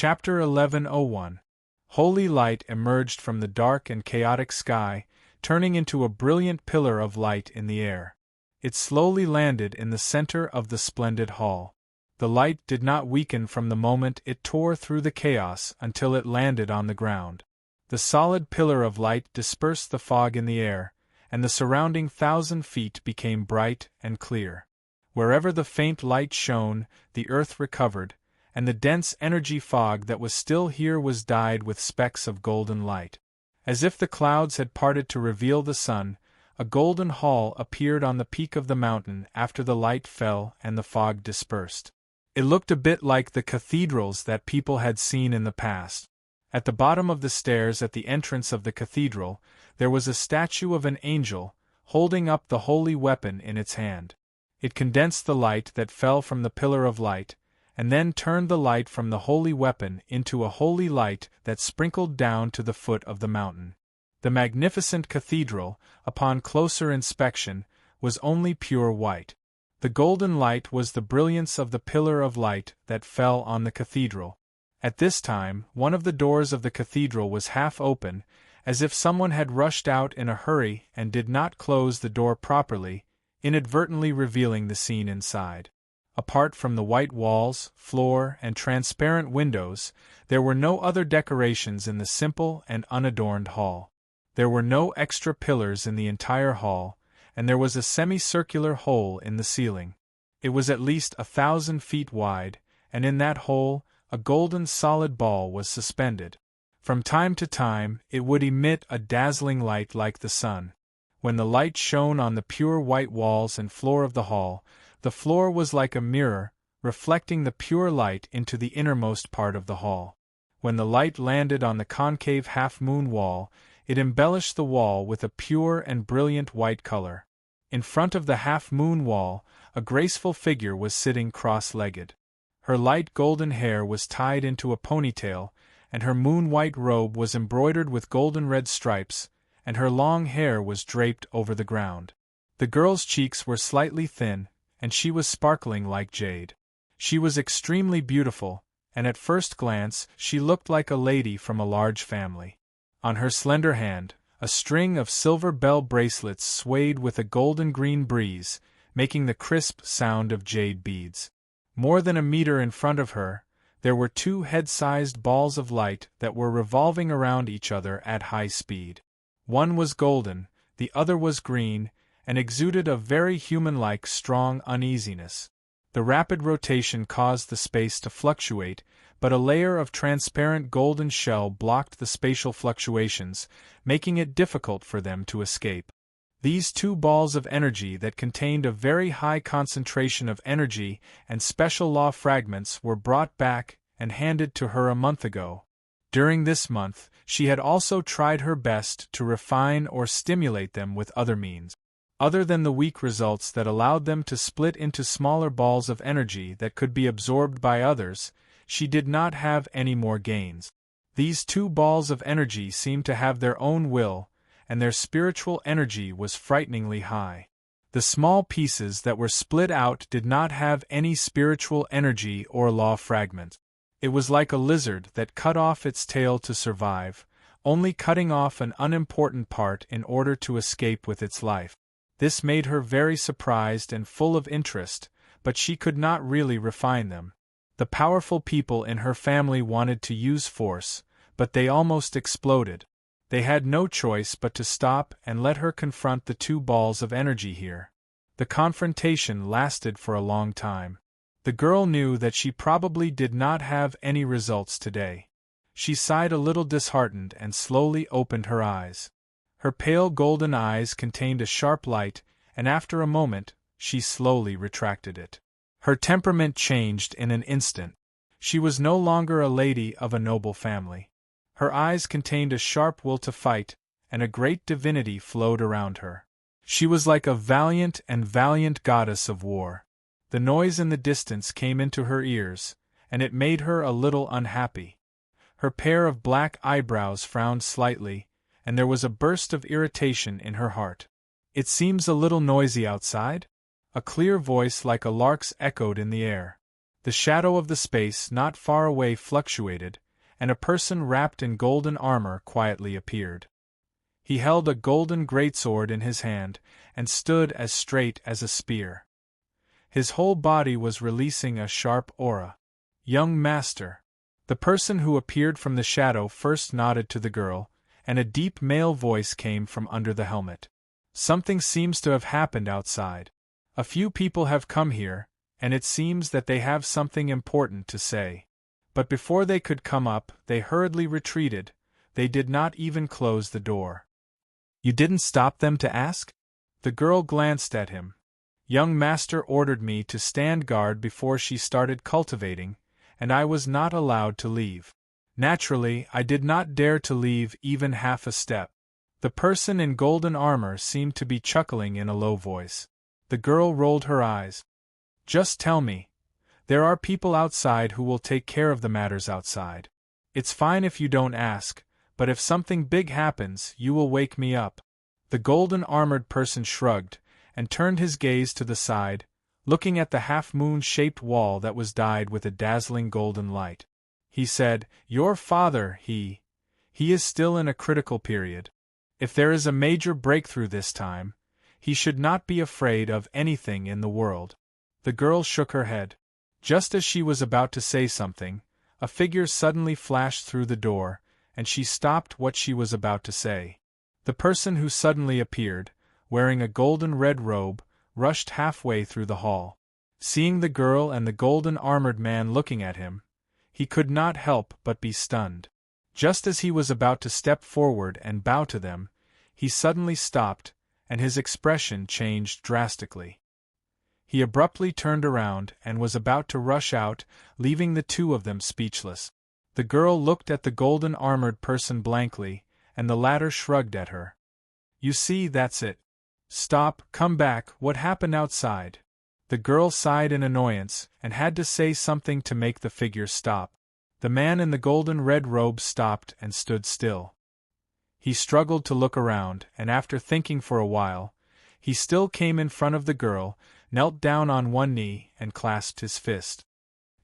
Chapter 11:01. Holy light emerged from the dark and chaotic sky, turning into a brilliant pillar of light in the air. It slowly landed in the center of the splendid hall. The light did not weaken from the moment it tore through the chaos until it landed on the ground. The solid pillar of light dispersed the fog in the air, and the surrounding 1,000 feet became bright and clear. Wherever the faint light shone, the earth recovered, and the dense energy fog that was still here was dyed with specks of golden light. As if the clouds had parted to reveal the sun, a golden hall appeared on the peak of the mountain after the light fell and the fog dispersed. It looked a bit like the cathedrals that people had seen in the past. At the bottom of the stairs at the entrance of the cathedral, there was a statue of an angel, holding up the holy weapon in its hand. It condensed the light that fell from the pillar of light, and then turned the light from the holy weapon into a holy light that sprinkled down to the foot of the mountain. The magnificent cathedral, upon closer inspection, was only pure white. The golden light was the brilliance of the pillar of light that fell on the cathedral. At this time, one of the doors of the cathedral was half open, as if someone had rushed out in a hurry and did not close the door properly, inadvertently revealing the scene inside. Apart from the white walls, floor, and transparent windows, there were no other decorations in the simple and unadorned hall. There were no extra pillars in the entire hall, and there was a semicircular hole in the ceiling. It was at least 1,000 feet wide, and in that hole, a golden solid ball was suspended. From time to time, it would emit a dazzling light like the sun. When the light shone on the pure white walls and floor of the hall, the floor was like a mirror, reflecting the pure light into the innermost part of the hall. When the light landed on the concave half-moon wall, it embellished the wall with a pure and brilliant white color. In front of the half-moon wall, a graceful figure was sitting cross-legged. Her light golden hair was tied into a ponytail, and her moon-white robe was embroidered with golden-red stripes, and her long hair was draped over the ground. The girl's cheeks were slightly thin, and she was sparkling like jade. She was extremely beautiful, and at first glance she looked like a lady from a large family. On her slender hand, a string of silver bell bracelets swayed with a golden-green breeze, making the crisp sound of jade beads. More than a meter in front of her, there were 2 head-sized balls of light that were revolving around each other at high speed. One was golden, the other was green, and exuded a very human-like strong uneasiness. The rapid rotation caused the space to fluctuate, but a layer of transparent golden shell blocked the spatial fluctuations, making it difficult for them to escape. These 2 balls of energy that contained a very high concentration of energy and special law fragments were brought back and handed to her a month ago. During this month, she had also tried her best to refine or stimulate them with other means. Other than the weak results that allowed them to split into smaller balls of energy that could be absorbed by others, she did not have any more gains. These 2 balls of energy seemed to have their own will, and their spiritual energy was frighteningly high. The small pieces that were split out did not have any spiritual energy or law fragment. It was like a lizard that cut off its tail to survive, only cutting off an unimportant part in order to escape with its life. This made her very surprised and full of interest, but she could not really refine them. The powerful people in her family wanted to use force, but they almost exploded. They had no choice but to stop and let her confront the 2 balls of energy here. The confrontation lasted for a long time. The girl knew that she probably did not have any results today. She sighed a little disheartened and slowly opened her eyes. Her pale golden eyes contained a sharp light, and after a moment, she slowly retracted it. Her temperament changed in an instant. She was no longer a lady of a noble family. Her eyes contained a sharp will to fight, and a great divinity flowed around her. She was like a valiant goddess of war. The noise in the distance came into her ears, and it made her a little unhappy. Her pair of black eyebrows frowned slightly, and there was a burst of irritation in her heart. "It seems a little noisy outside?" A clear voice like a lark's echoed in the air. The shadow of the space not far away fluctuated, and a person wrapped in golden armor quietly appeared. He held a golden greatsword in his hand, and stood as straight as a spear. His whole body was releasing a sharp aura. "Young master." The person who appeared from the shadow first nodded to the girl, and a deep male voice came from under the helmet. "Something seems to have happened outside. A few people have come here, and it seems that they have something important to say. But before they could come up, they hurriedly retreated. They did not even close the door." "You didn't stop them to ask?" The girl glanced at him. "Young master ordered me to stand guard before she started cultivating, and I was not allowed to leave. Naturally, I did not dare to leave even half a step." The person in golden armor seemed to be chuckling in a low voice. The girl rolled her eyes. "Just tell me. There are people outside who will take care of the matters outside. It's fine if you don't ask, but if something big happens, you will wake me up." The golden-armored person shrugged, and turned his gaze to the side, looking at the half-moon-shaped wall that was dyed with a dazzling golden light. He said, "Your father, he is still in a critical period. If there is a major breakthrough this time, he should not be afraid of anything in the world." The girl shook her head. Just as she was about to say something, a figure suddenly flashed through the door, and she stopped what she was about to say. The person who suddenly appeared, wearing a golden-red robe, rushed halfway through the hall. Seeing the girl and the golden-armored man looking at him, he could not help but be stunned. Just as he was about to step forward and bow to them, he suddenly stopped, and his expression changed drastically. He abruptly turned around and was about to rush out, leaving the two of them speechless. The girl looked at the golden-armored person blankly, and the latter shrugged at her. "You see, that's it. Stop, come back, what happened outside?" The girl sighed in annoyance, and had to say something to make the figure stop. The man in the golden-red robe stopped and stood still. He struggled to look around, and after thinking for a while, he still came in front of the girl, knelt down on one knee, and clasped his fist.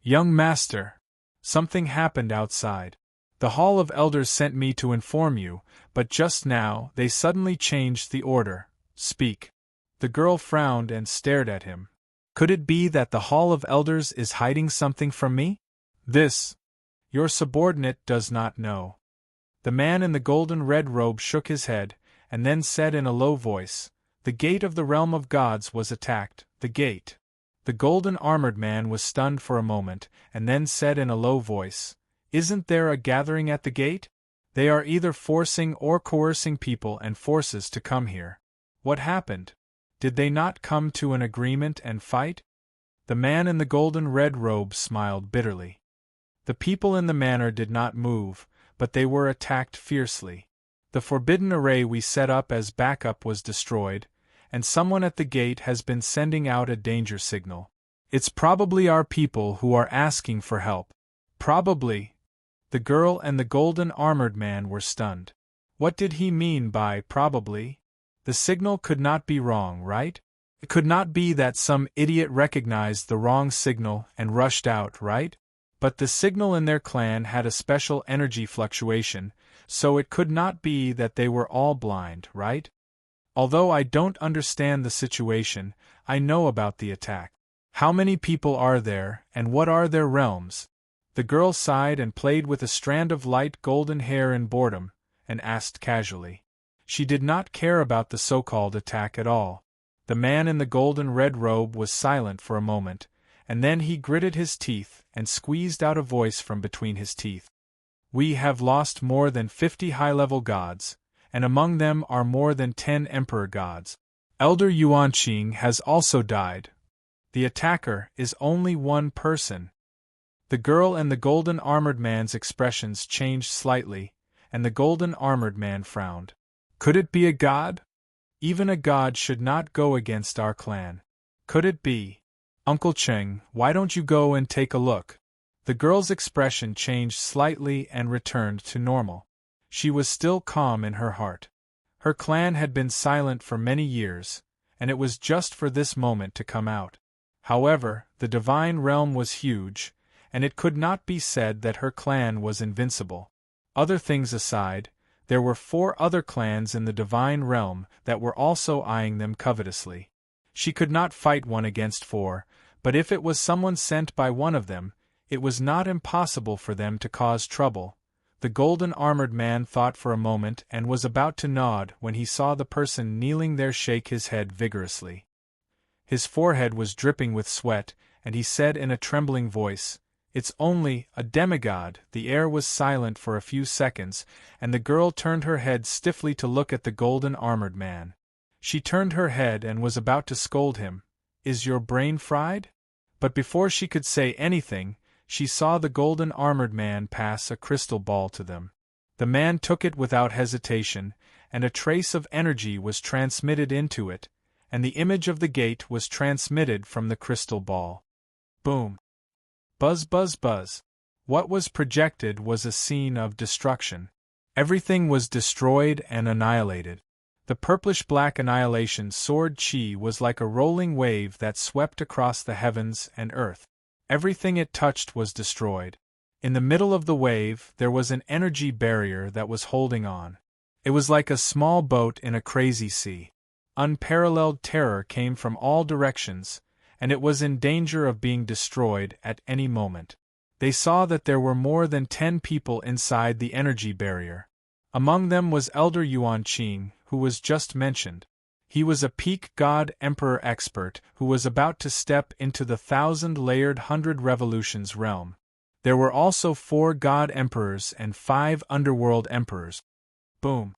"Young master, something happened outside. The Hall of Elders sent me to inform you, but just now they suddenly changed the order. Speak." The girl frowned and stared at him. "Could it be that the Hall of Elders is hiding something from me? This, your subordinate does not know." The man in the golden-red robe shook his head, and then said in a low voice, "The gate of the realm of gods was attacked, the gate." The golden-armored man was stunned for a moment, and then said in a low voice, "Isn't there a gathering at the gate? They are either forcing or coercing people and forces to come here. What happened? Did they not come to an agreement and fight?" The man in the golden-red robe smiled bitterly. The people in the manor did not move, but they were attacked fiercely. The forbidden array we set up as backup was destroyed, and someone at the gate has been sending out a danger signal. It's probably our people who are asking for help. Probably. The girl and the golden-armored man were stunned. What did he mean by probably? The signal could not be wrong, right? It could not be that some idiot recognized the wrong signal and rushed out, right? But the signal in their clan had a special energy fluctuation, so it could not be that they were all blind, right? Although I don't understand the situation, I know about the attack. How many people are there, and what are their realms? The girl sighed and played with a strand of light golden hair in boredom, and asked casually. She did not care about the so-called attack at all. The man in the golden-red robe was silent for a moment, and then he gritted his teeth and squeezed out a voice from between his teeth. "We have lost more than 50 high-level gods, and among them are more than 10 emperor gods. Elder Yuanqing has also died. The attacker is only one person." The girl and the golden-armored man's expressions changed slightly, and the golden-armored man frowned. "Could it be a god? Even a god should not go against our clan. Could it be? Uncle Cheng, why don't you go and take a look?" The girl's expression changed slightly and returned to normal. She was still calm in her heart. Her clan had been silent for many years, and it was just for this moment to come out. However, the divine realm was huge, and it could not be said that her clan was invincible. Other things aside, there were 4 other clans in the divine realm that were also eyeing them covetously. She could not fight 1 against 4, but if it was someone sent by one of them, it was not impossible for them to cause trouble. The golden-armored man thought for a moment and was about to nod when he saw the person kneeling there shake his head vigorously. His forehead was dripping with sweat, and he said in a trembling voice, "It's only a demigod." The air was silent for a few seconds, and the girl turned her head stiffly to look at the golden-armored man. She turned her head and was about to scold him. "Is your brain fried?" But before she could say anything, she saw the golden-armored man pass a crystal ball to them. The man took it without hesitation, and a trace of energy was transmitted into it, and the image of the gate was transmitted from the crystal ball. Boom! Buzz, buzz, buzz. What was projected was a scene of destruction. Everything was destroyed and annihilated. The purplish-black annihilation sword chi was like a rolling wave that swept across the heavens and earth. Everything it touched was destroyed. In the middle of the wave there was an energy barrier that was holding on. It was like a small boat in a crazy sea. Unparalleled terror came from all directions, and it was in danger of being destroyed at any moment. They saw that there were more than 10 people inside the energy barrier. Among them was Elder Yuan Qing, who was just mentioned. He was a peak god emperor expert who was about to step into the 1,000-layered 100 revolutions realm. There were also 4 god emperors and 5 underworld emperors. Boom!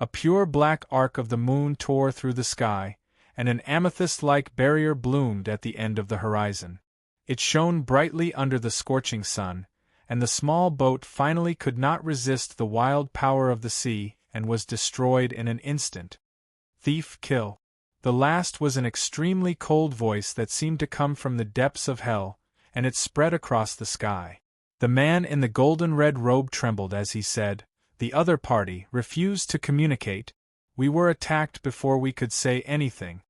A pure black arc of the moon tore through the sky, and an amethyst-like barrier bloomed at the end of the horizon. It shone brightly under the scorching sun, and the small boat finally could not resist the wild power of the sea and was destroyed in an instant. Thief, kill. The last was an extremely cold voice that seemed to come from the depths of hell, and it spread across the sky. The man in the golden-red robe trembled as he said, "The other party refused to communicate. We were attacked before we could say anything.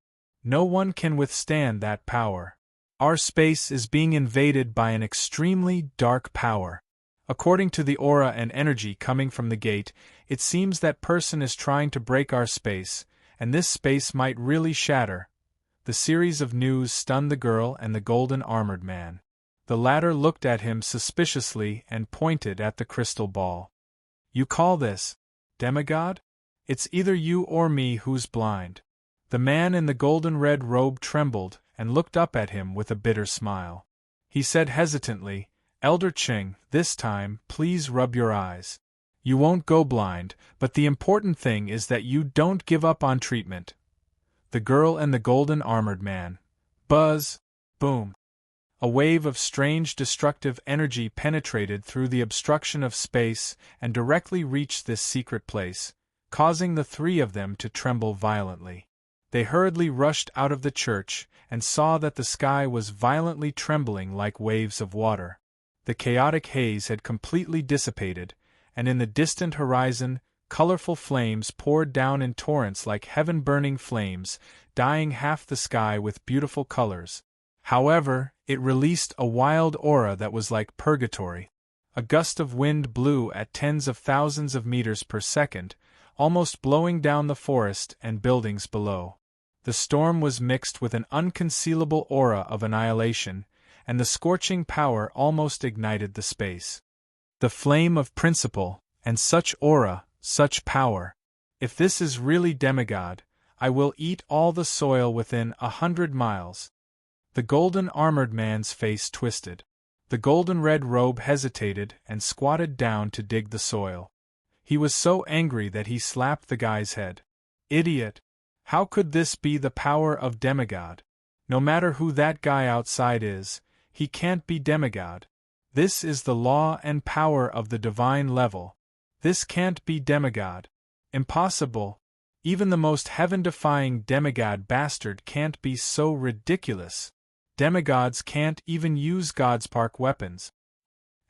No one can withstand that power. Our space is being invaded by an extremely dark power. According to the aura and energy coming from the gate, it seems that person is trying to break our space, and this space might really shatter." The series of news stunned the girl and the golden-armored man. The latter looked at him suspiciously and pointed at the crystal ball. "You call this demigod? It's either you or me who's blind." The man in the golden-red robe trembled and looked up at him with a bitter smile. He said hesitantly, "Elder Qing, this time, please rub your eyes. You won't go blind, but the important thing is that you don't give up on treatment." The girl and the golden-armored man. Buzz! Boom! A wave of strange destructive energy penetrated through the obstruction of space and directly reached this secret place, causing the 3 of them to tremble violently. They hurriedly rushed out of the church and saw that the sky was violently trembling like waves of water. The chaotic haze had completely dissipated, and in the distant horizon, colorful flames poured down in torrents like heaven-burning flames, dyeing half the sky with beautiful colors. However, it released a wild aura that was like purgatory. A gust of wind blew at tens of thousands of meters per second, almost blowing down the forest and buildings below. The storm was mixed with an unconcealable aura of annihilation, and the scorching power almost ignited the space. The flame of principle, and such aura, such power. If this is really demigod, I will eat all the soil within 100 miles. The golden-armored man's face twisted. The golden-red robe hesitated and squatted down to dig the soil. He was so angry that he slapped the guy's head. "Idiot! How could this be the power of demigod? No matter who that guy outside is, he can't be demigod. This is the law and power of the divine level. This can't be demigod. Impossible. Even the most heaven-defying demigod bastard can't be so ridiculous. Demigods can't even use Godspark weapons.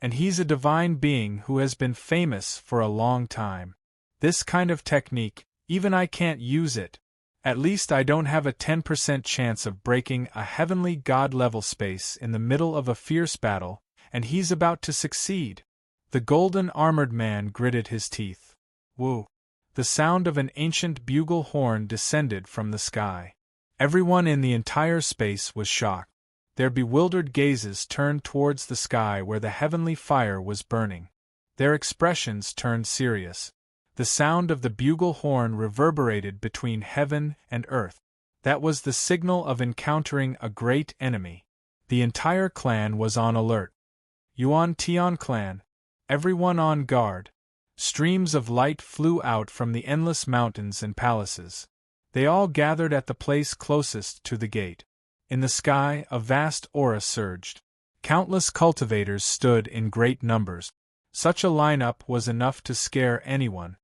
And he's a divine being who has been famous for a long time. This kind of technique, even I can't use it. At least I don't have a 10% chance of breaking a heavenly god-level space in the middle of a fierce battle, and he's about to succeed. The golden armored man gritted his teeth. Woo! The sound of an ancient bugle horn descended from the sky. Everyone in the entire space was shocked. Their bewildered gazes turned towards the sky where the heavenly fire was burning. Their expressions turned serious. The sound of the bugle horn reverberated between heaven and earth. That was the signal of encountering a great enemy. The entire clan was on alert. Yuan Tian clan. Everyone on guard. Streams of light flew out from the endless mountains and palaces. They all gathered at the place closest to the gate. In the sky, a vast aura surged. Countless cultivators stood in great numbers. Such a lineup was enough to scare anyone.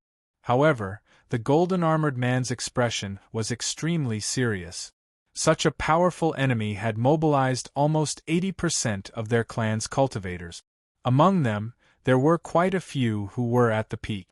However, the golden-armored man's expression was extremely serious. Such a powerful enemy had mobilized almost 80% of their clan's cultivators. Among them, there were quite a few who were at the peak.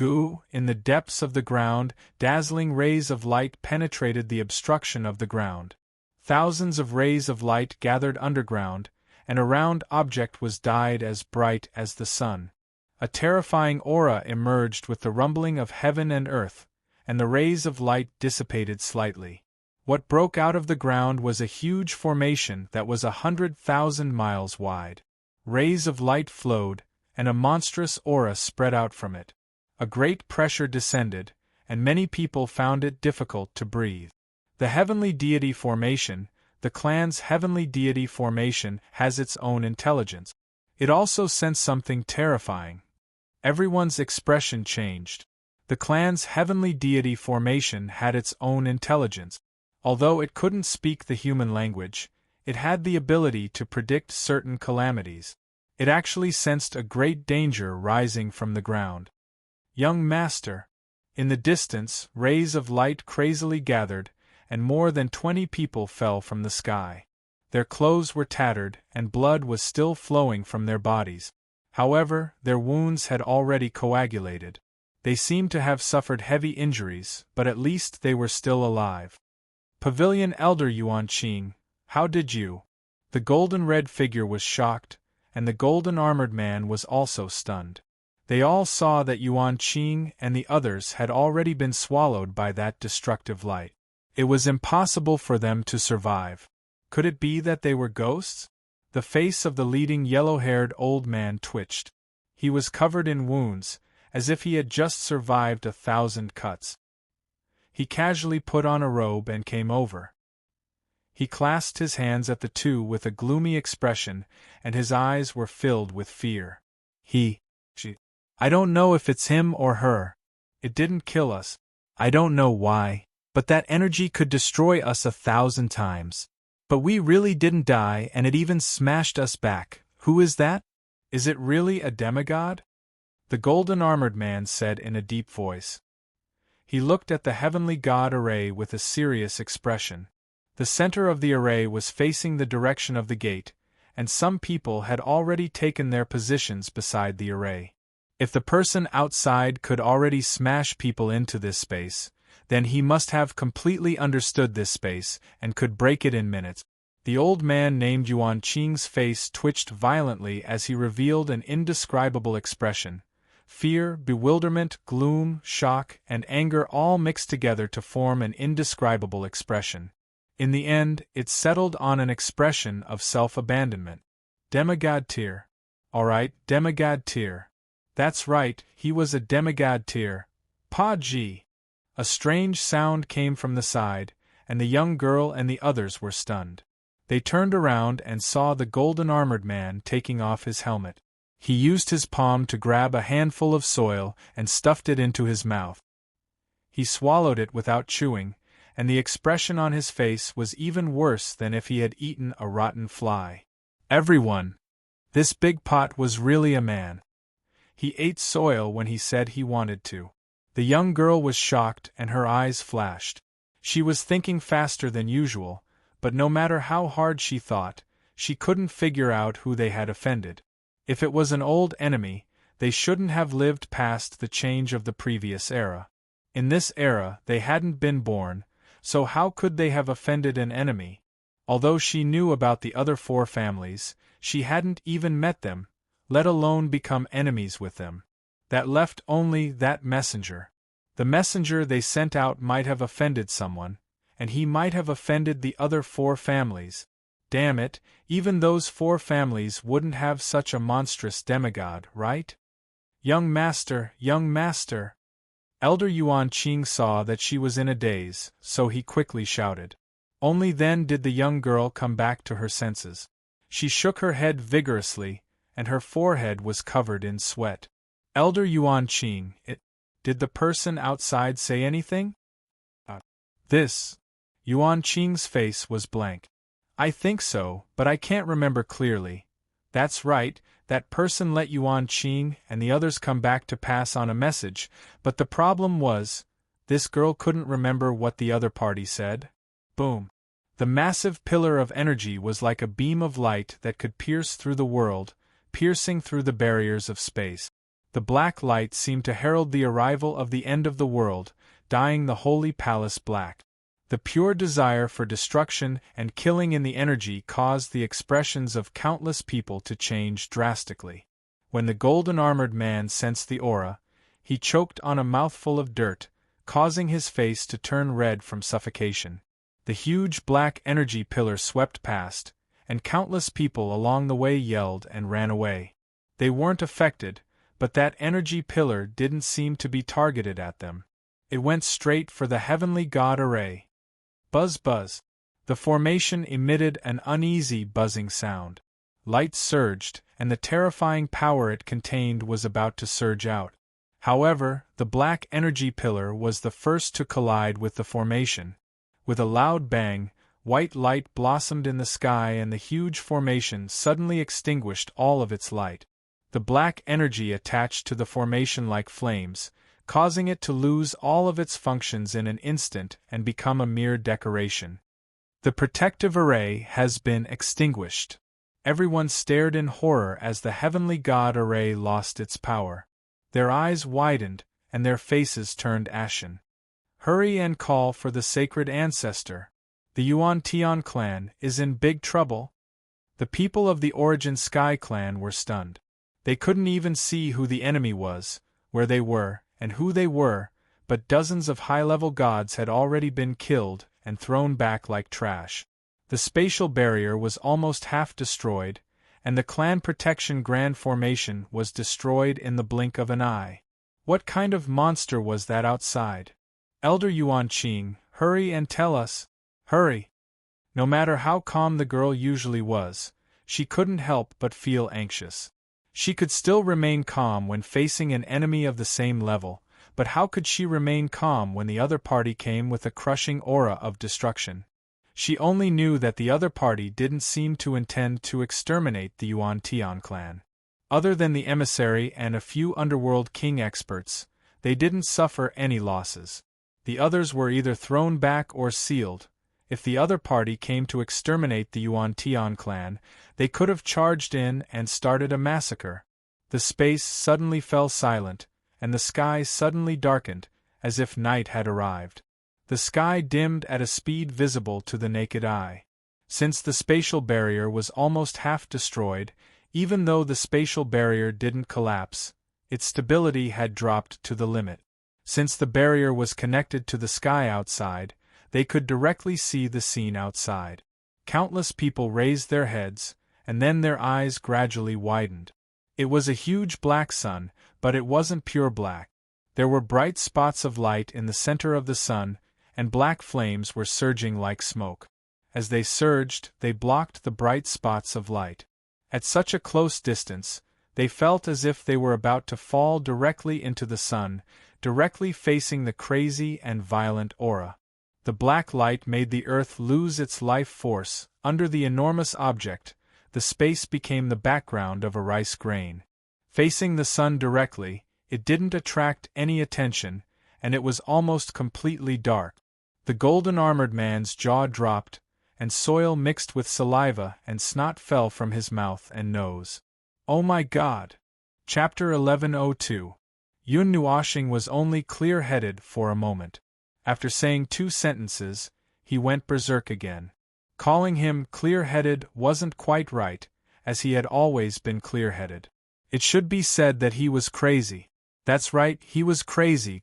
In the depths of the ground, dazzling rays of light penetrated the obstruction of the ground. Thousands of rays of light gathered underground, and a round object was dyed as bright as the sun. A terrifying aura emerged with the rumbling of heaven and earth, and the rays of light dissipated slightly. What broke out of the ground was a huge formation that was 100,000 miles wide. Rays of light flowed, and a monstrous aura spread out from it. A great pressure descended, and many people found it difficult to breathe. The heavenly deity formation, the clan's heavenly deity formation, has its own intelligence. It also sensed something terrifying. Everyone's expression changed. The clan's heavenly deity formation had its own intelligence. Although it couldn't speak the human language, it had the ability to predict certain calamities. It actually sensed a great danger rising from the ground. Young master. In the distance, rays of light crazily gathered, and more than 20 people fell from the sky. Their clothes were tattered, and blood was still flowing from their bodies. However, their wounds had already coagulated. They seemed to have suffered heavy injuries, but at least they were still alive. Pavilion Elder Yuan Qing, how did you? The golden-red figure was shocked, and the golden-armored man was also stunned. They all saw that Yuan Qing and the others had already been swallowed by that destructive light. It was impossible for them to survive. Could it be that they were ghosts? The face of the leading yellow-haired old man twitched. He was covered in wounds, as if he had just survived 1,000 cuts. He casually put on a robe and came over. He clasped his hands at the two with a gloomy expression, and his eyes were filled with fear. She. I don't know if it's him or her. It didn't kill us. I don't know why, but that energy could destroy us 1,000 times. But we really didn't die, and it even smashed us back. Who is that? Is it really a demigod? The golden-armored man said in a deep voice. He looked at the heavenly god array with a serious expression. The center of the array was facing the direction of the gate, and some people had already taken their positions beside the array. If the person outside could already smash people into this space, then he must have completely understood this space and could break it in minutes. The old man named Yuan Qing's face twitched violently as he revealed an indescribable expression. Fear, bewilderment, gloom, shock, and anger all mixed together to form an indescribable expression. In the end, it settled on an expression of self-abandonment. Demigod tier. Alright, demigod tier. That's right, he was a demigod tier. Pa Ji. A strange sound came from the side, and the young girl and the others were stunned. They turned around and saw the golden-armored man taking off his helmet. He used his palm to grab a handful of soil and stuffed it into his mouth. He swallowed it without chewing, and the expression on his face was even worse than if he had eaten a rotten fly. Everyone! This big pot was really a man. He ate soil when he said he wanted to. The young girl was shocked and her eyes flashed. She was thinking faster than usual, but no matter how hard she thought, she couldn't figure out who they had offended. If it was an old enemy, they shouldn't have lived past the change of the previous era. In this era, they hadn't been born, so how could they have offended an enemy? Although she knew about the other 4 families, she hadn't even met them, let alone become enemies with them. That left only that messenger. The messenger they sent out might have offended someone, and he might have offended the other 4 families. Damn it, even those 4 families wouldn't have such a monstrous demigod, right? Young master, young master! Elder Yuan Qing saw that she was in a daze, so he quickly shouted. Only then did the young girl come back to her senses. She shook her head vigorously, and her forehead was covered in sweat. Elder Yuan Qing, did the person outside say anything? This. Yuan Qing's face was blank. I think so, but I can't remember clearly. That's right, that person let Yuan Qing and the others come back to pass on a message, but the problem was, this girl couldn't remember what the other party said. Boom. The massive pillar of energy was like a beam of light that could pierce through the world, piercing through the barriers of space. The black light seemed to herald the arrival of the end of the world, dyeing the holy palace black. The pure desire for destruction and killing in the energy caused the expressions of countless people to change drastically. When the golden-armored man sensed the aura, he choked on a mouthful of dirt, causing his face to turn red from suffocation. The huge black energy pillar swept past, and countless people along the way yelled and ran away. They weren't affected, but that energy pillar didn't seem to be targeted at them. It went straight for the heavenly god array. Buzz buzz. The formation emitted an uneasy buzzing sound. Light surged, and the terrifying power it contained was about to surge out. However, the black energy pillar was the first to collide with the formation. With a loud bang, white light blossomed in the sky and the huge formation suddenly extinguished all of its light. The black energy attached to the formation like flames, causing it to lose all of its functions in an instant and become a mere decoration. The protective array has been extinguished. Everyone stared in horror as the heavenly god array lost its power. Their eyes widened, and their faces turned ashen. Hurry and call for the sacred ancestor. The Yuan Tian clan is in big trouble. The people of the Origin Sky clan were stunned. They couldn't even see who the enemy was, where they were, and who they were, but dozens of high-level gods had already been killed and thrown back like trash. The spatial barrier was almost half destroyed, and the clan protection grand formation was destroyed in the blink of an eye. What kind of monster was that outside? Elder Yuan Qing, hurry and tell us. Hurry! No matter how calm the girl usually was, she couldn't help but feel anxious. She could still remain calm when facing an enemy of the same level, but how could she remain calm when the other party came with a crushing aura of destruction? She only knew that the other party didn't seem to intend to exterminate the Yuan Tian clan. Other than the emissary and a few underworld king experts, they didn't suffer any losses. The others were either thrown back or sealed. If the other party came to exterminate the Yuan Tian clan, they could have charged in and started a massacre. The space suddenly fell silent, and the sky suddenly darkened, as if night had arrived. The sky dimmed at a speed visible to the naked eye. Since the spatial barrier was almost half destroyed, even though the spatial barrier didn't collapse, its stability had dropped to the limit. Since the barrier was connected to the sky outside, they could directly see the scene outside. Countless people raised their heads, and then their eyes gradually widened. It was a huge black sun, but it wasn't pure black. There were bright spots of light in the center of the sun, and black flames were surging like smoke. As they surged, they blocked the bright spots of light. At such a close distance, they felt as if they were about to fall directly into the sun, directly facing the crazy and violent aura. The black light made the earth lose its life force. Under the enormous object, the space became the background of a rice grain. Facing the sun directly, it didn't attract any attention, and it was almost completely dark. The golden-armored man's jaw dropped, and soil mixed with saliva and snot fell from his mouth and nose. Oh my God! Chapter 1102. Yun Nuoxing was only clear-headed for a moment. After saying 2 sentences, he went berserk again. Calling him clear-headed wasn't quite right, as he had always been clear-headed. It should be said that he was crazy. That's right, he was crazy.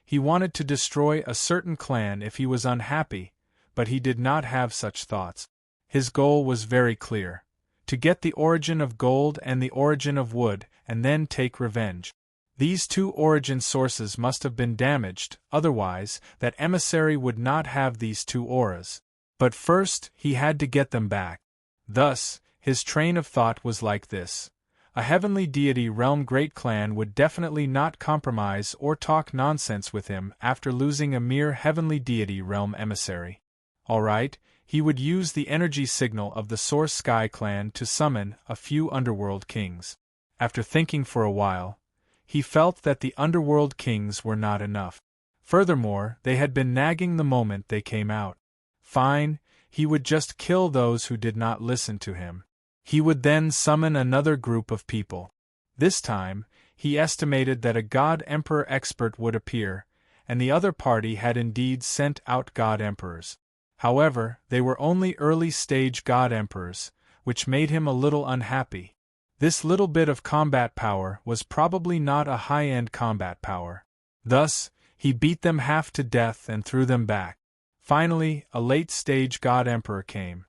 He wanted to destroy a certain clan if he was unhappy, but he did not have such thoughts. His goal was very clear: to get the origin of gold and the origin of wood, and then take revenge. These 2 origin sources must have been damaged, otherwise, that emissary would not have these 2 auras. But first, he had to get them back. Thus, his train of thought was like this: a heavenly deity realm great clan would definitely not compromise or talk nonsense with him after losing a mere heavenly deity realm emissary. Alright, he would use the energy signal of the Source Sky clan to summon a few underworld kings. After thinking for a while, he felt that the underworld kings were not enough. Furthermore, they had been nagging the moment they came out. Fine, he would just kill those who did not listen to him. He would then summon another group of people. This time, he estimated that a God Emperor expert would appear, and the other party had indeed sent out God Emperors. However, they were only early-stage God Emperors, which made him a little unhappy. This little bit of combat power was probably not a high-end combat power. Thus, he beat them half to death and threw them back. Finally, a late-stage God Emperor came.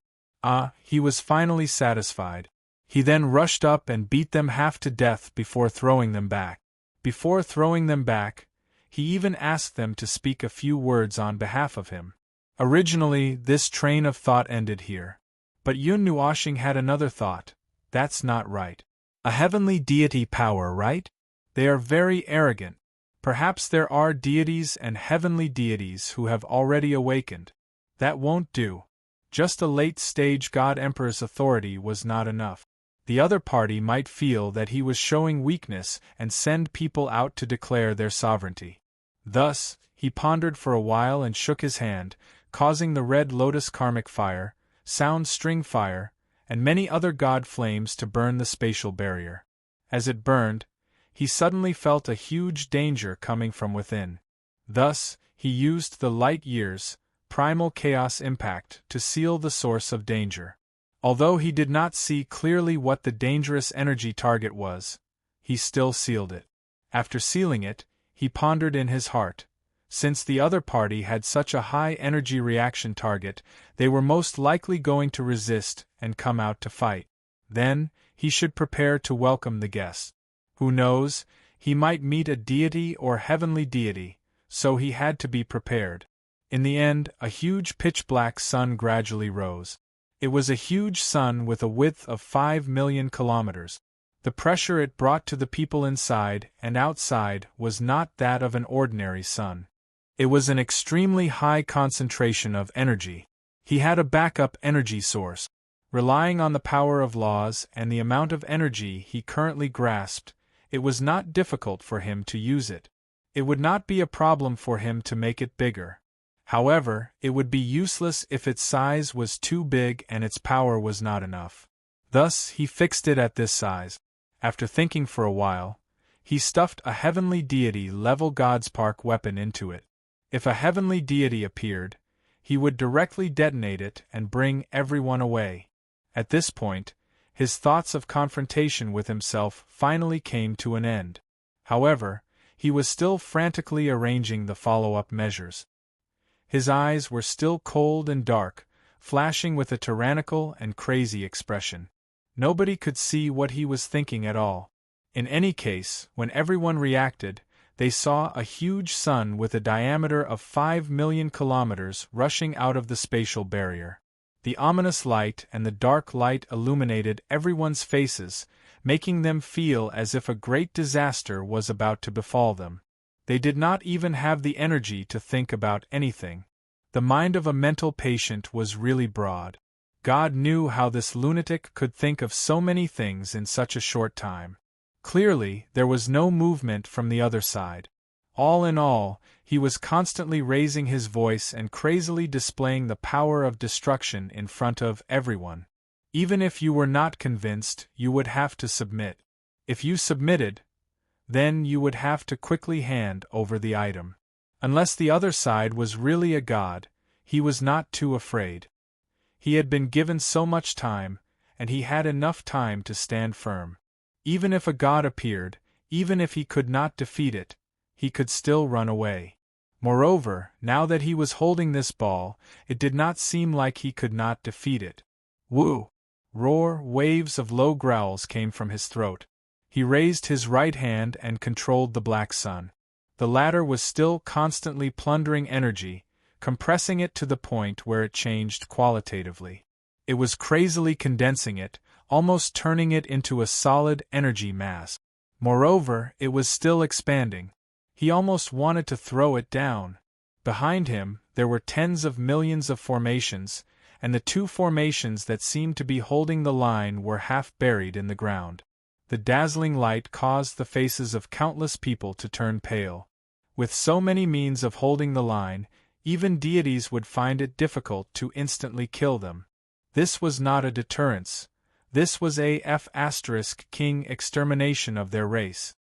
He was finally satisfied. He then rushed up and beat them half to death before throwing them back. Before throwing them back, he even asked them to speak a few words on behalf of him. Originally, this train of thought ended here. But Yun Nuoshing had another thought. That's not right. A heavenly deity power, right? They are very arrogant. Perhaps there are deities and heavenly deities who have already awakened. That won't do. Just a late-stage God Emperor's authority was not enough. The other party might feel that he was showing weakness and send people out to declare their sovereignty. Thus, he pondered for a while and shook his hand, causing the red lotus karmic fire, sound string fire, and many other god flames to burn the spatial barrier. As it burned, he suddenly felt a huge danger coming from within. Thus, he used the light years, primal chaos impact to seal the source of danger. Although he did not see clearly what the dangerous energy target was, he still sealed it. After sealing it, he pondered in his heart: since the other party had such a high energy reaction target, they were most likely going to resist and come out to fight. Then, he should prepare to welcome the guests. Who knows, he might meet a deity or heavenly deity, so he had to be prepared. In the end, a huge pitch-black sun gradually rose. It was a huge sun with a width of 5 million kilometers. The pressure it brought to the people inside and outside was not that of an ordinary sun. It was an extremely high concentration of energy. He had a backup energy source. Relying on the power of laws and the amount of energy he currently grasped, it was not difficult for him to use it. It would not be a problem for him to make it bigger. However, it would be useless if its size was too big and its power was not enough. Thus, he fixed it at this size. After thinking for a while, he stuffed a heavenly deity-level Godspark weapon into it. If a heavenly deity appeared, he would directly detonate it and bring everyone away. At this point, his thoughts of confrontation with himself finally came to an end. However, he was still frantically arranging the follow-up measures. His eyes were still cold and dark, flashing with a tyrannical and crazy expression. Nobody could see what he was thinking at all. In any case, when everyone reacted, they saw a huge sun with a diameter of 5 million kilometers rushing out of the spatial barrier. The ominous light and the dark light illuminated everyone's faces, making them feel as if a great disaster was about to befall them. They did not even have the energy to think about anything. The mind of a mental patient was really broad. God knew how this lunatic could think of so many things in such a short time. Clearly, there was no movement from the other side. All in all, he was constantly raising his voice and crazily displaying the power of destruction in front of everyone. Even if you were not convinced, you would have to submit. If you submitted, then you would have to quickly hand over the item. Unless the other side was really a god, he was not too afraid. He had been given so much time, and he had enough time to stand firm. Even if a god appeared, even if he could not defeat it, he could still run away. Moreover, now that he was holding this ball, it did not seem like he could not defeat it. Woo! Roar, waves of low growls came from his throat. He raised his right hand and controlled the black sun. The latter was still constantly plundering energy, compressing it to the point where it changed qualitatively. It was crazily condensing it, almost turning it into a solid energy mass. Moreover, it was still expanding. He almost wanted to throw it down. Behind him, there were tens of millions of formations, and the two formations that seemed to be holding the line were half buried in the ground. The dazzling light caused the faces of countless people to turn pale. With so many means of holding the line, even deities would find it difficult to instantly kill them. This was not a deterrence. This was a king extermination of their race.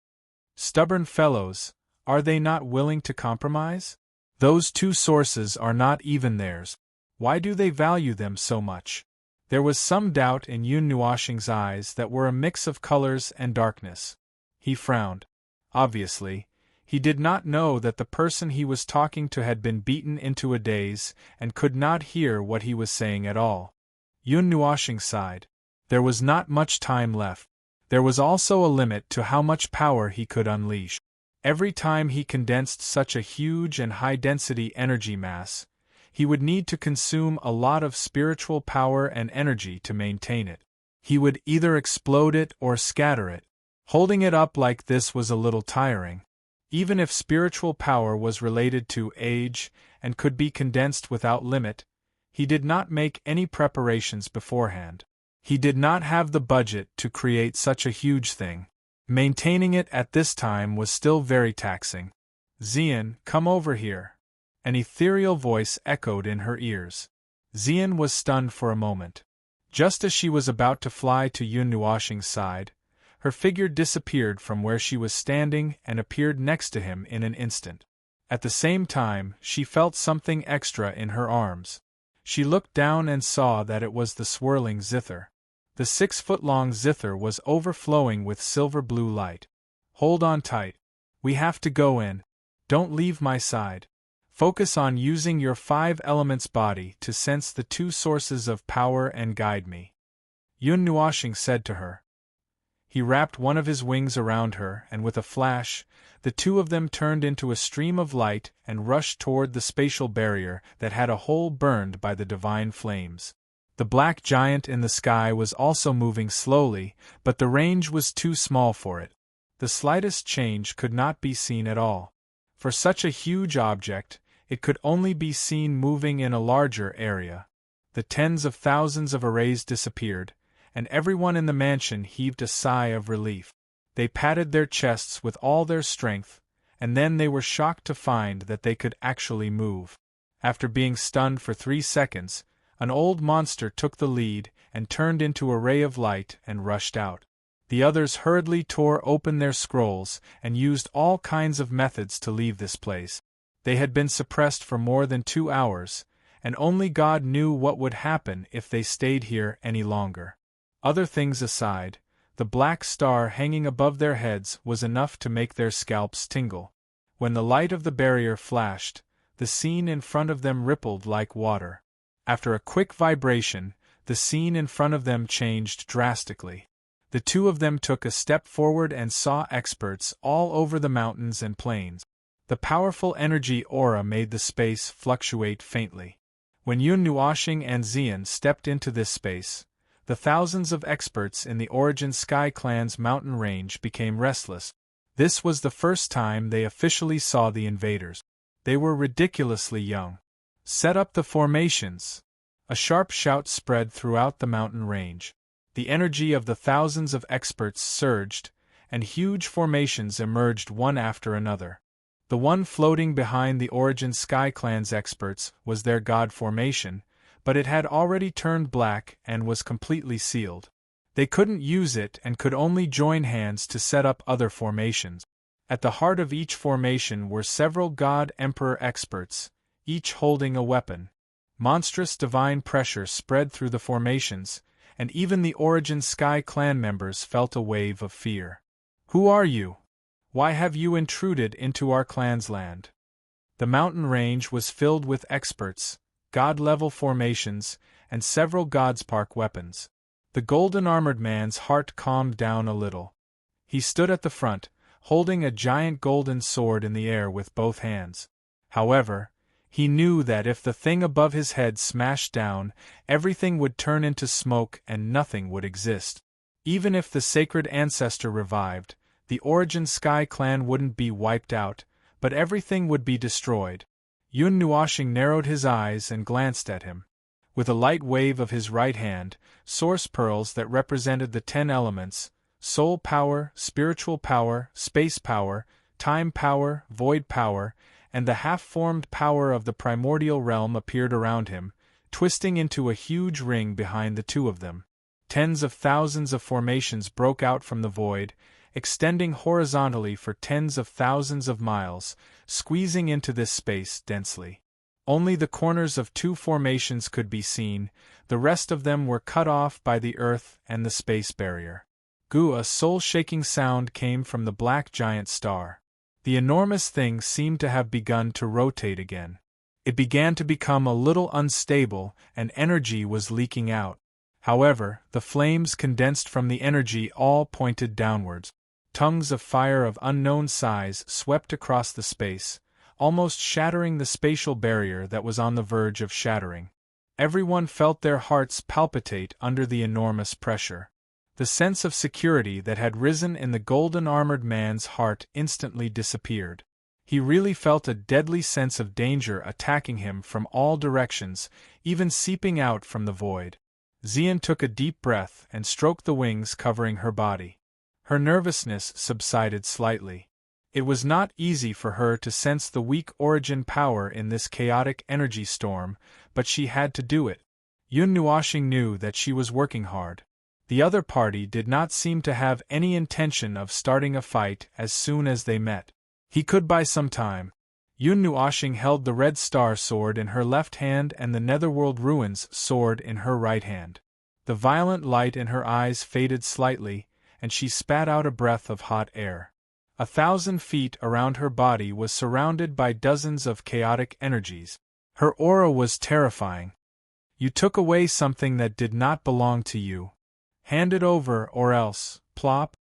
Stubborn fellows, are they not willing to compromise? Those two sources are not even theirs. Why do they value them so much? There was some doubt in Yun Nuoxing's eyes that were a mix of colors and darkness. He frowned. Obviously, he did not know that the person he was talking to had been beaten into a daze and could not hear what he was saying at all. Yun Nuoxing sighed. There was not much time left. There was also a limit to how much power he could unleash. Every time he condensed such a huge and high-density energy mass, he would need to consume a lot of spiritual power and energy to maintain it. He would either explode it or scatter it. Holding it up like this was a little tiring. Even if spiritual power was related to age and could be condensed without limit, he did not make any preparations beforehand. He did not have the budget to create such a huge thing. Maintaining it at this time was still very taxing. Xian, come over here. An ethereal voice echoed in her ears. Xian was stunned for a moment. Just as she was about to fly to Yun Nuoxing's side, her figure disappeared from where she was standing and appeared next to him in an instant. At the same time, she felt something extra in her arms. She looked down and saw that it was the swirling zither. The 6-foot-long zither was overflowing with silver-blue light. Hold on tight. We have to go in. Don't leave my side. Focus on using your 5 elements body to sense the two sources of power and guide me. Yun Nuoxing said to her. He wrapped one of his wings around her, and with a flash, the two of them turned into a stream of light and rushed toward the spatial barrier that had a hole burned by the divine flames. The black giant in the sky was also moving slowly, but the range was too small for it. The slightest change could not be seen at all. For such a huge object, it could only be seen moving in a larger area. The tens of thousands of arrays disappeared, and everyone in the mansion heaved a sigh of relief. They patted their chests with all their strength, and then they were shocked to find that they could actually move. After being stunned for 3 seconds, an old monster took the lead and turned into a ray of light and rushed out. The others hurriedly tore open their scrolls and used all kinds of methods to leave this place. They had been suppressed for more than 2 hours, and only God knew what would happen if they stayed here any longer. Other things aside, the black star hanging above their heads was enough to make their scalps tingle. When the light of the barrier flashed, the scene in front of them rippled like water. After a quick vibration, the scene in front of them changed drastically. The two of them took a step forward and saw experts all over the mountains and plains. The powerful energy aura made the space fluctuate faintly. When Yun Nuoxing and Xian stepped into this space, the thousands of experts in the Origin Sky Clan's mountain range became restless. This was the first time they officially saw the invaders. They were ridiculously young. Set up the formations! A sharp shout spread throughout the mountain range. The energy of the thousands of experts surged, and huge formations emerged one after another. The one floating behind the Origin Sky Clan's experts was their god formation, but it had already turned black and was completely sealed. They couldn't use it and could only join hands to set up other formations. At the heart of each formation were several god-emperor experts, each holding a weapon. Monstrous divine pressure spread through the formations, and even the Origin Sky clan members felt a wave of fear. "Who are you? Why have you intruded into our clan's land?" The mountain range was filled with experts, god-level formations, and several godspark weapons. The golden-armored man's heart calmed down a little. He stood at the front, holding a giant golden sword in the air with both hands. However, he knew that if the thing above his head smashed down, everything would turn into smoke and nothing would exist. Even if the sacred ancestor revived, the Origin Sky clan wouldn't be wiped out, but everything would be destroyed. Yun Nuashing narrowed his eyes and glanced at him. With a light wave of his right hand, source pearls that represented the 10 elements, soul power, spiritual power, space power, time power, void power, and the half-formed power of the primordial realm appeared around him, twisting into a huge ring behind the two of them. Tens of thousands of formations broke out from the void, extending horizontally for tens of thousands of miles, squeezing into this space densely. Only the corners of 2 formations could be seen, the rest of them were cut off by the earth and the space barrier. A soul-shaking sound came from the black giant star. The enormous thing seemed to have begun to rotate again. It began to become a little unstable, and energy was leaking out. However, the flames condensed from the energy all pointed downwards. Tongues of fire of unknown size swept across the space, almost shattering the spatial barrier that was on the verge of shattering. Everyone felt their hearts palpitate under the enormous pressure. The sense of security that had risen in the golden-armored man's heart instantly disappeared. He really felt a deadly sense of danger attacking him from all directions, even seeping out from the void. Xian took a deep breath and stroked the wings covering her body. Her nervousness subsided slightly. It was not easy for her to sense the weak origin power in this chaotic energy storm, but she had to do it. Yun Nuashing knew that she was working hard. The other party did not seem to have any intention of starting a fight as soon as they met. He could buy some time. Yun Nuashing held the Red Star sword in her left hand and the Netherworld Ruins sword in her right hand. The violent light in her eyes faded slightly, and she spat out a breath of hot air. 1,000 feet around her body was surrounded by dozens of chaotic energies. Her aura was terrifying. "You took away something that did not belong to you. Hand it over or else," plop.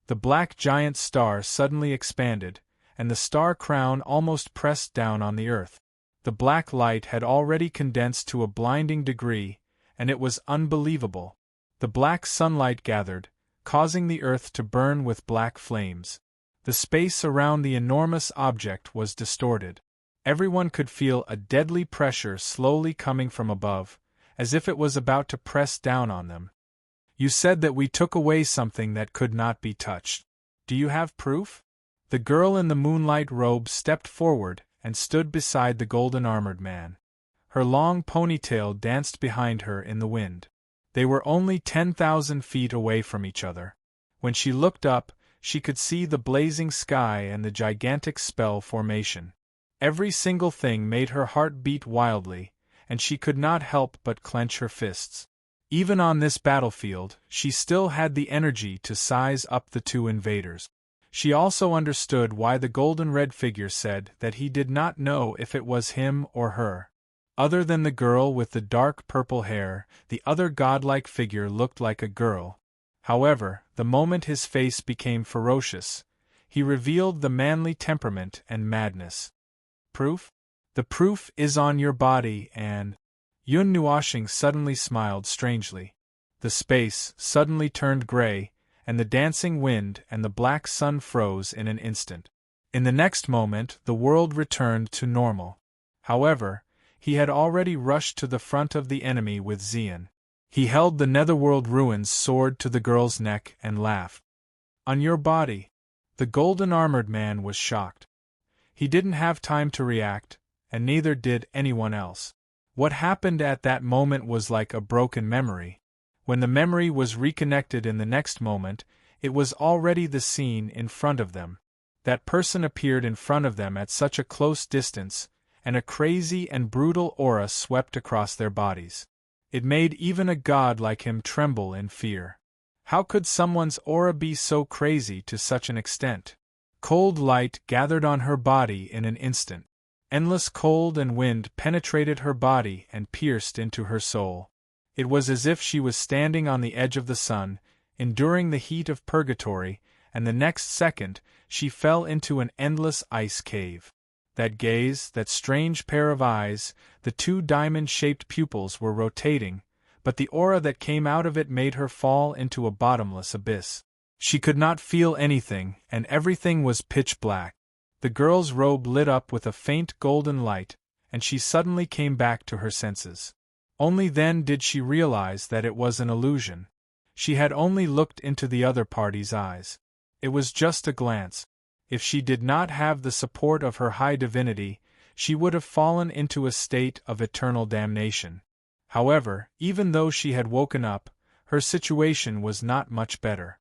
The black giant star suddenly expanded, and the star crown almost pressed down on the earth. The black light had already condensed to a blinding degree, and it was unbelievable. The black sunlight gathered, causing the earth to burn with black flames. The space around the enormous object was distorted. Everyone could feel a deadly pressure slowly coming from above, as if it was about to press down on them. "You said that we took away something that could not be touched. Do you have proof?" The girl in the moonlight robe stepped forward and stood beside the golden-armored man. Her long ponytail danced behind her in the wind. They were only 10,000 feet away from each other. When she looked up, she could see the blazing sky and the gigantic spell formation. Every single thing made her heart beat wildly, and she could not help but clench her fists. Even on this battlefield, she still had the energy to size up the 2 invaders. She also understood why the golden-red figure said that he did not know if it was him or her. Other than the girl with the dark purple hair, the other godlike figure looked like a girl. However, the moment his face became ferocious, he revealed the manly temperament and madness. "Proof? The proof is on your body and—" Yun Nuashing suddenly smiled strangely. The space suddenly turned gray, and the dancing wind and the black sun froze in an instant. In the next moment the world returned to normal. However, he had already rushed to the front of the enemy with Xian. He held the Netherworld Ruins sword to the girl's neck and laughed. "On your body." The golden-armored man was shocked. He didn't have time to react, and neither did anyone else. What happened at that moment was like a broken memory. When the memory was reconnected in the next moment, it was already the scene in front of them. That person appeared in front of them at such a close distance, and a crazy and brutal aura swept across their bodies. It made even a god like him tremble in fear. How could someone's aura be so crazy to such an extent? Cold light gathered on her body in an instant. Endless cold and wind penetrated her body and pierced into her soul. It was as if she was standing on the edge of the sun, enduring the heat of purgatory, and the next second, she fell into an endless ice cave. That gaze, that strange pair of eyes, the two diamond-shaped pupils were rotating, but the aura that came out of it made her fall into a bottomless abyss. She could not feel anything, and everything was pitch black. The girl's robe lit up with a faint golden light, and she suddenly came back to her senses. Only then did she realize that it was an illusion. She had only looked into the other party's eyes. It was just a glance. If she did not have the support of her high divinity, she would have fallen into a state of eternal damnation. However, even though she had woken up, her situation was not much better.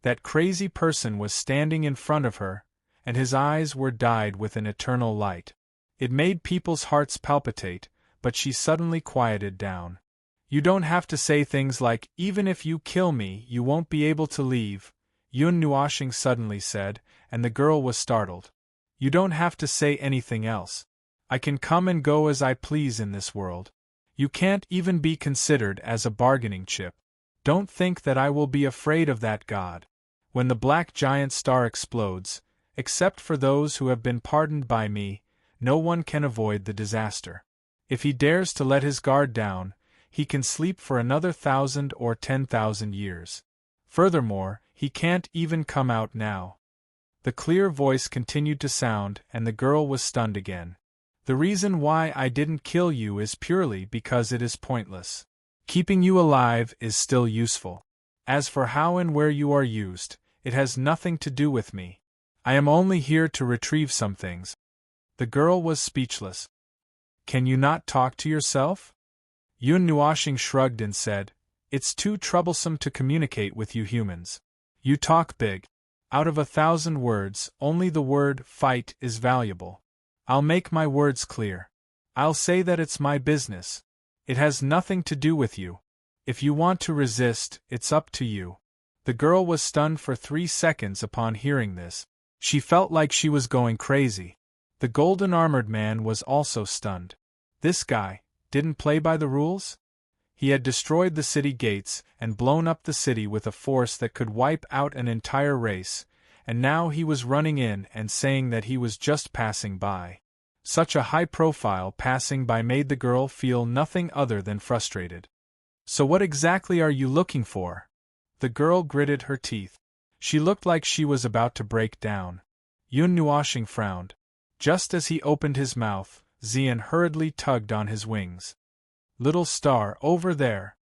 That crazy person was standing in front of her, and his eyes were dyed with an eternal light. It made people's hearts palpitate, but she suddenly quieted down. "You don't have to say things like, 'Even if you kill me, you won't be able to leave,'" Yun Nuashing suddenly said, and the girl was startled. "You don't have to say anything else. I can come and go as I please in this world. You can't even be considered as a bargaining chip. Don't think that I will be afraid of that god. When the black giant star explodes, except for those who have been pardoned by me, no one can avoid the disaster. If he dares to let his guard down, he can sleep for another 1,000 or 10,000 years. Furthermore, he can't even come out now." The clear voice continued to sound, and the girl was stunned again. "The reason why I didn't kill you is purely because it is pointless. Keeping you alive is still useful. As for how and where you are used, it has nothing to do with me. I am only here to retrieve some things." The girl was speechless. "Can you not talk to yourself?" Yun Nuashing shrugged and said, "It's too troublesome to communicate with you humans. You talk big. Out of 1,000 words, only the word fight is valuable. I'll make my words clear. I'll say that it's my business. It has nothing to do with you. If you want to resist, it's up to you." The girl was stunned for 3 seconds upon hearing this. She felt like she was going crazy. The golden-armored man was also stunned. This guy didn't play by the rules? He had destroyed the city gates and blown up the city with a force that could wipe out an entire race, and now he was running in and saying that he was just passing by. Such a high-profile passing by made the girl feel nothing other than frustrated. "So what exactly are you looking for?" The girl gritted her teeth. She looked like she was about to break down. Yun Nuashing frowned. Just as he opened his mouth, Xian hurriedly tugged on his wings. "Little star, over there."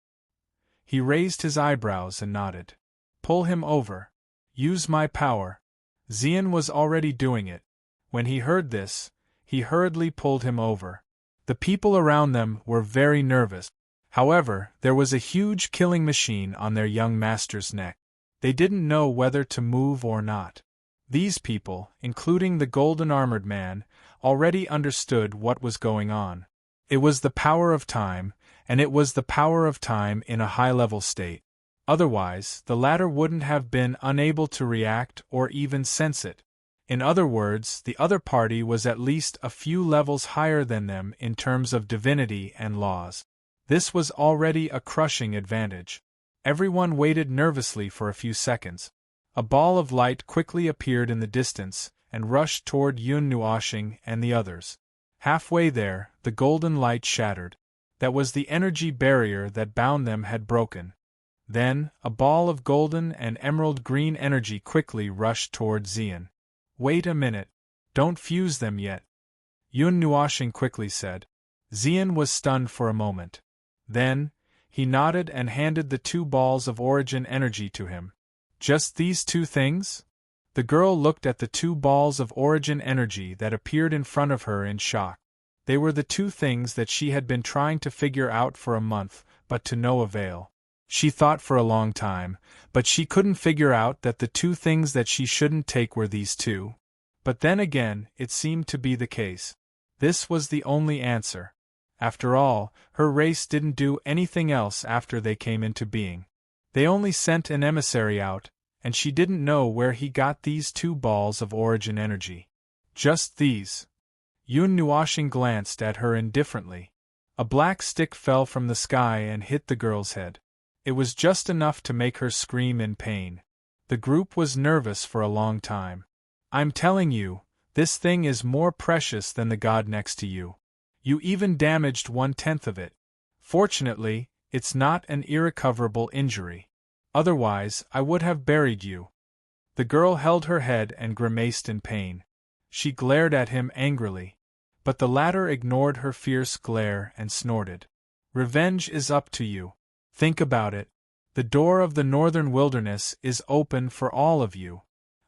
He raised his eyebrows and nodded. "Pull him over. Use my power." Xian was already doing it. When he heard this, he hurriedly pulled him over. The people around them were very nervous. However, there was a huge killing machine on their young master's neck. They didn't know whether to move or not. These people, including the golden-armored man, already understood what was going on. It was the power of time, and it was the power of time in a high-level state. Otherwise, the latter wouldn't have been unable to react or even sense it. In other words, the other party was at least a few levels higher than them in terms of divinity and laws. This was already a crushing advantage. Everyone waited nervously for a few seconds. A ball of light quickly appeared in the distance and rushed toward Yun Nuashing and the others. Halfway there, the golden light shattered. That was the energy barrier that bound them had broken. Then, a ball of golden and emerald green energy quickly rushed toward Xian. "Wait a minute. Don't fuse them yet," Yun Nuashing quickly said. Xian was stunned for a moment. Then, he nodded and handed the 2 balls of origin energy to him. "Just these 2 things?" The girl looked at the 2 balls of origin energy that appeared in front of her in shock. They were the 2 things that she had been trying to figure out for a month, but to no avail. She thought for a long time, but she couldn't figure out that the 2 things that she shouldn't take were these 2. But then again, it seemed to be the case. This was the only answer. After all, her race didn't do anything else after they came into being. They only sent an emissary out, and she didn't know where he got these 2 balls of origin energy. Just these. Yun Nuashing glanced at her indifferently. A black stick fell from the sky and hit the girl's head. It was just enough to make her scream in pain. The group was nervous for a long time. I'm telling you, this thing is more precious than the god next to you. You even damaged 1/10 of it. Fortunately, it's not an irrecoverable injury. Otherwise, I would have buried you. The girl held her head and grimaced in pain. She glared at him angrily. But the latter ignored her fierce glare and snorted. Revenge is up to you. Think about it. The door of the northern wilderness is open for all of you.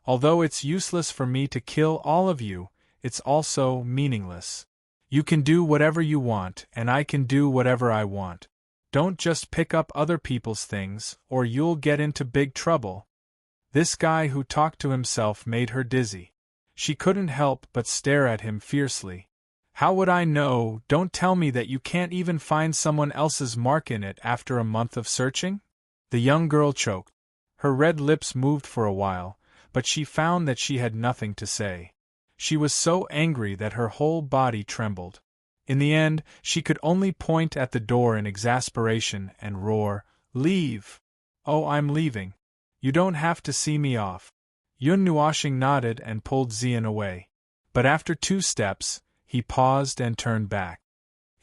Although it's useless for me to kill all of you, it's also meaningless. You can do whatever you want, and I can do whatever I want. Don't just pick up other people's things, or you'll get into big trouble. This guy who talked to himself made her dizzy. She couldn't help but stare at him fiercely. How would I know? Don't tell me that you can't even find someone else's mark in it after a month of searching? The young girl choked. Her red lips moved for a while, but she found that she had nothing to say. She was so angry that her whole body trembled. In the end, she could only point at the door in exasperation and roar, "Leave! Oh, I'm leaving. You don't have to see me off." Yun Nuashing nodded and pulled Xian away. But after 2 steps, he paused and turned back.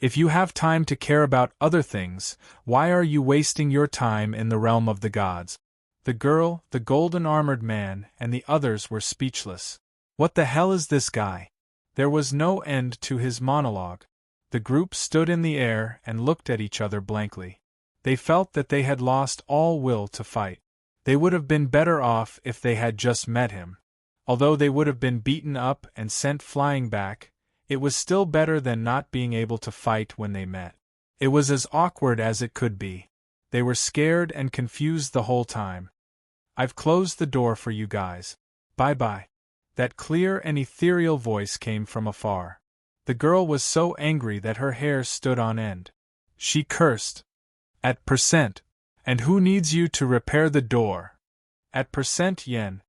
If you have time to care about other things, why are you wasting your time in the realm of the gods? The girl, the golden-armored man, and the others were speechless. What the hell is this guy? There was no end to his monologue. The group stood in the air and looked at each other blankly. They felt that they had lost all will to fight. They would have been better off if they had just met him. Although they would have been beaten up and sent flying back, it was still better than not being able to fight when they met. It was as awkward as it could be. They were scared and confused the whole time. "I've closed the door for you guys. Bye-bye." That clear and ethereal voice came from afar. The girl was so angry that her hair stood on end. She cursed. "At percent. And who needs you to repair the door?" "At percent yen."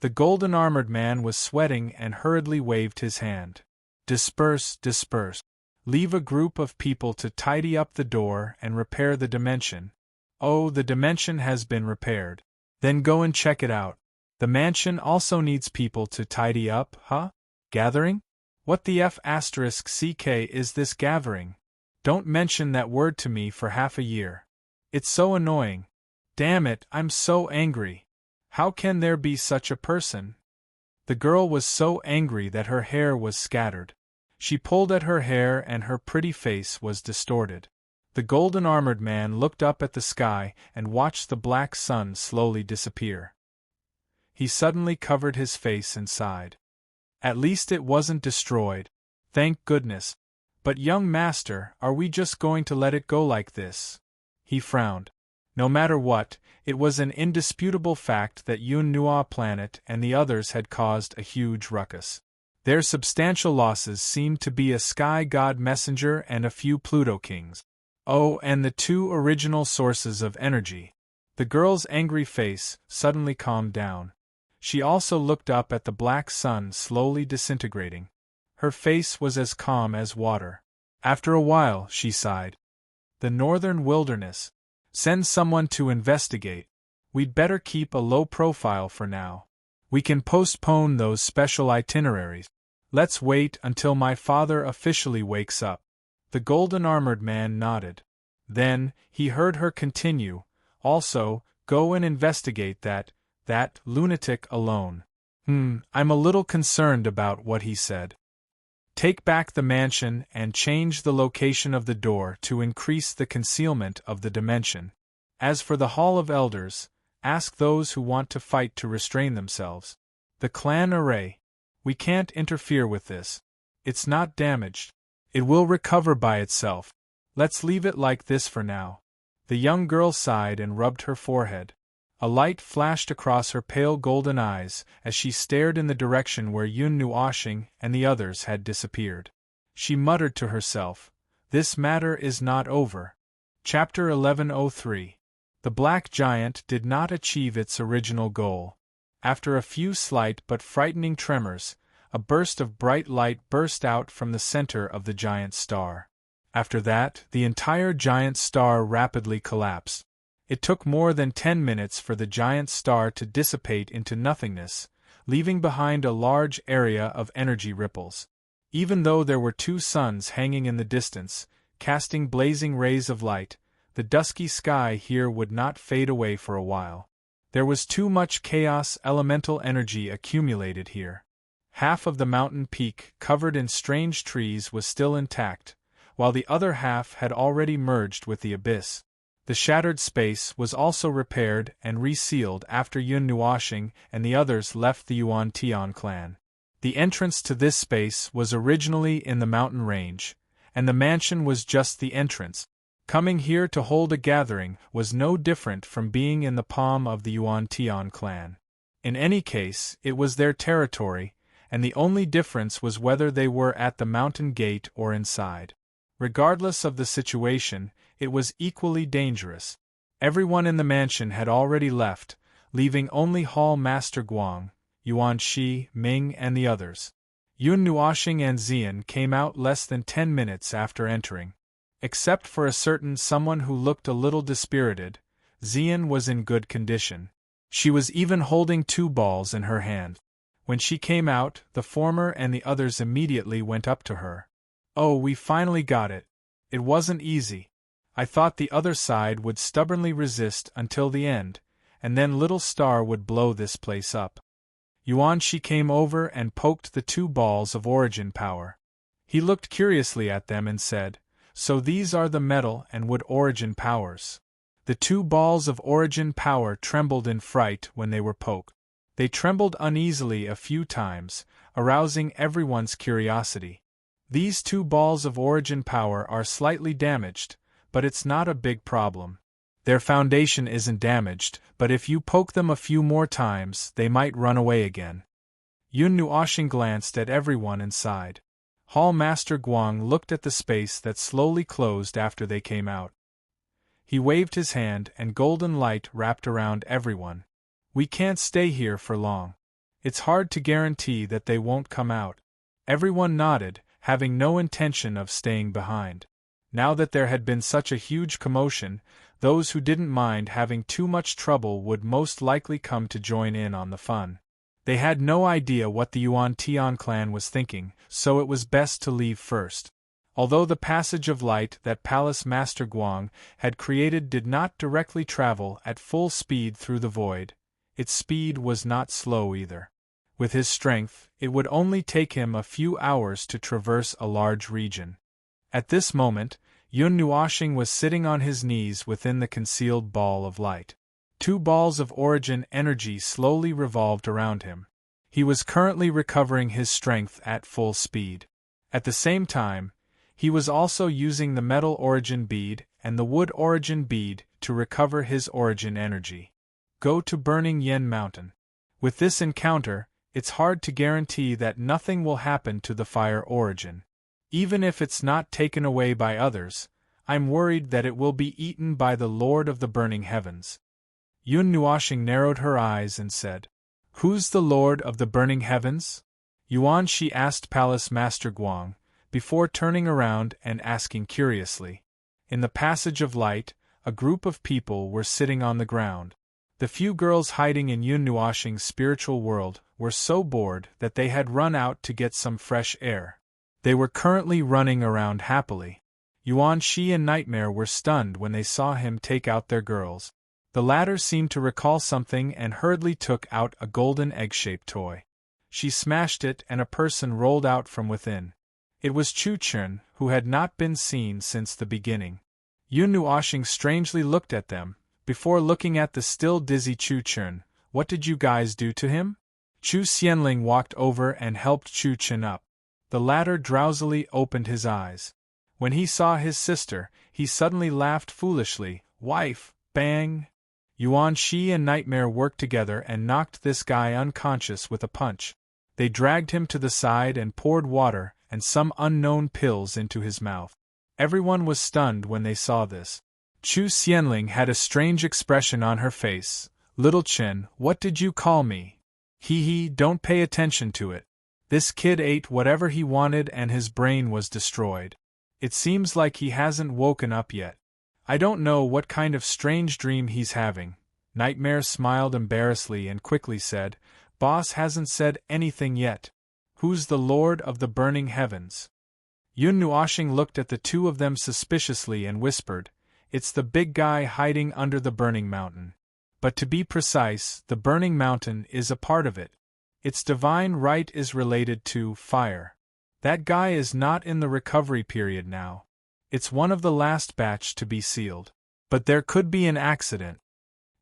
The golden-armored man was sweating and hurriedly waved his hand. "Disperse, disperse. Leave a group of people to tidy up the door and repair the dimension." "Oh, the dimension has been repaired." "Then go and check it out. The mansion also needs people to tidy up, huh? Gathering? What the F***ck is this gathering? Don't mention that word to me for half a year. It's so annoying. Damn it, I'm so angry. How can there be such a person?" The girl was so angry that her hair was scattered. She pulled at her hair and her pretty face was distorted. The golden-armored man looked up at the sky and watched the black sun slowly disappear. He suddenly covered his face and sighed. At least it wasn't destroyed. Thank goodness. But young master, are we just going to let it go like this? He frowned. No matter what, it was an indisputable fact that Yun Nua planet and the others had caused a huge ruckus. Their substantial losses seemed to be a sky god messenger and a few Pluto kings. Oh, and the 2 original sources of energy. The girl's angry face suddenly calmed down. She also looked up at the black sun slowly disintegrating. Her face was as calm as water. After a while, she sighed. "The northern wilderness. Send someone to investigate. We'd better keep a low profile for now. We can postpone those special itineraries. Let's wait until my father officially wakes up." The golden-armored man nodded. Then, he heard her continue, "Also, go and investigate that lunatic alone." I'm a little concerned about what he said. Take back the mansion and change the location of the door to increase the concealment of the dimension. As for the Hall of Elders, ask those who want to fight to restrain themselves. The clan array. We can't interfere with this. It's not damaged. It will recover by itself. Let's leave it like this for now. The young girl sighed and rubbed her forehead. A light flashed across her pale golden eyes as she stared in the direction where Yun Nuoshing and the others had disappeared. She muttered to herself, "This matter is not over." Chapter 1103. The Black Giant did not achieve its original goal. After a few slight but frightening tremors, a burst of bright light burst out from the center of the giant star. After that, the entire giant star rapidly collapsed. It took more than 10 minutes for the giant star to dissipate into nothingness, leaving behind a large area of energy ripples. Even though there were 2 suns hanging in the distance, casting blazing rays of light, the dusky sky here would not fade away for a while. There was too much chaos elemental energy accumulated here. Half of the mountain peak covered in strange trees was still intact, while the other half had already merged with the abyss. The shattered space was also repaired and resealed after Yun Nuoshing and the others left the Yuan Tian clan. The entrance to this space was originally in the mountain range, and the mansion was just the entrance. Coming here to hold a gathering was no different from being in the palm of the Yuan Tian clan. In any case, it was their territory, and the only difference was whether they were at the mountain gate or inside. Regardless of the situation, it was equally dangerous. Everyone in the mansion had already left, leaving only Hall Master Guang, Yuan Shi, Ming and the others. Yun Nuoshing and Xian came out less than 10 minutes after entering. Except for a certain someone who looked a little dispirited, Xian was in good condition. She was even holding 2 balls in her hand. When she came out, the former and the others immediately went up to her. "Oh, we finally got it. It wasn't easy. I thought the other side would stubbornly resist until the end, and then Little Star would blow this place up." Yuan Shi came over and poked the 2 balls of origin power. He looked curiously at them and said, "So these are the metal and wood origin powers." The 2 balls of origin power trembled in fright when they were poked. They trembled uneasily a few times, arousing everyone's curiosity. These 2 balls of origin power are slightly damaged, but it's not a big problem. Their foundation isn't damaged, but if you poke them a few more times, they might run away again. Yun Nuoshing glanced at everyone inside. Hall Master Guang looked at the space that slowly closed after they came out. He waved his hand and golden light wrapped around everyone. "We can't stay here for long. It's hard to guarantee that they won't come out." Everyone nodded, having no intention of staying behind. Now that there had been such a huge commotion, those who didn't mind having too much trouble would most likely come to join in on the fun. They had no idea what the Yuan Tian clan was thinking, so it was best to leave first. Although the passage of light that Palace Master Guang had created did not directly travel at full speed through the void, its speed was not slow either. With his strength, it would only take him a few hours to traverse a large region. At this moment, Yun Nuoshing was sitting on his knees within the concealed ball of light. 2 balls of origin energy slowly revolved around him. He was currently recovering his strength at full speed. At the same time, he was also using the metal origin bead and the wood origin bead to recover his origin energy. Go to Burning Yen Mountain. With this encounter, it's hard to guarantee that nothing will happen to the fire origin. Even if it's not taken away by others, I'm worried that it will be eaten by the Lord of the Burning Heavens. Yun Nuoshing narrowed her eyes and said, "Who's the Lord of the Burning Heavens?" Yuan Shi asked Palace Master Guang, before turning around and asking curiously. In the passage of light, a group of people were sitting on the ground. The few girls hiding in Yun Nuoshing's spiritual world were so bored that they had run out to get some fresh air. They were currently running around happily. Yuan Shi and Nightmare were stunned when they saw him take out their girls. The latter seemed to recall something and hurriedly took out a golden egg-shaped toy. She smashed it and a person rolled out from within. It was Chu Chun, who had not been seen since the beginning. Yun Nuoshing strangely looked at them, before looking at the still dizzy Chu Chun. "What did you guys do to him?" Chu Xianling walked over and helped Chu Chun up. The latter drowsily opened his eyes. When he saw his sister, he suddenly laughed foolishly. "Wife, bang!" Yuan Shi and Nightmare worked together and knocked this guy unconscious with a punch. They dragged him to the side and poured water and some unknown pills into his mouth. Everyone was stunned when they saw this. Chu Xianling had a strange expression on her face. Little Chen, what did you call me? Hee, don't pay attention to it. This kid ate whatever he wanted and his brain was destroyed. It seems like he hasn't woken up yet. I don't know what kind of strange dream he's having. Nightmare smiled embarrassedly and quickly said, Boss hasn't said anything yet. Who's the Lord of the Burning Heavens? Yun Nuoxing looked at the two of them suspiciously and whispered, It's the big guy hiding under the burning mountain. But to be precise, the burning mountain is a part of it. Its divine right is related to fire. That guy is not in the recovery period now. It's one of the last batch to be sealed. But there could be an accident.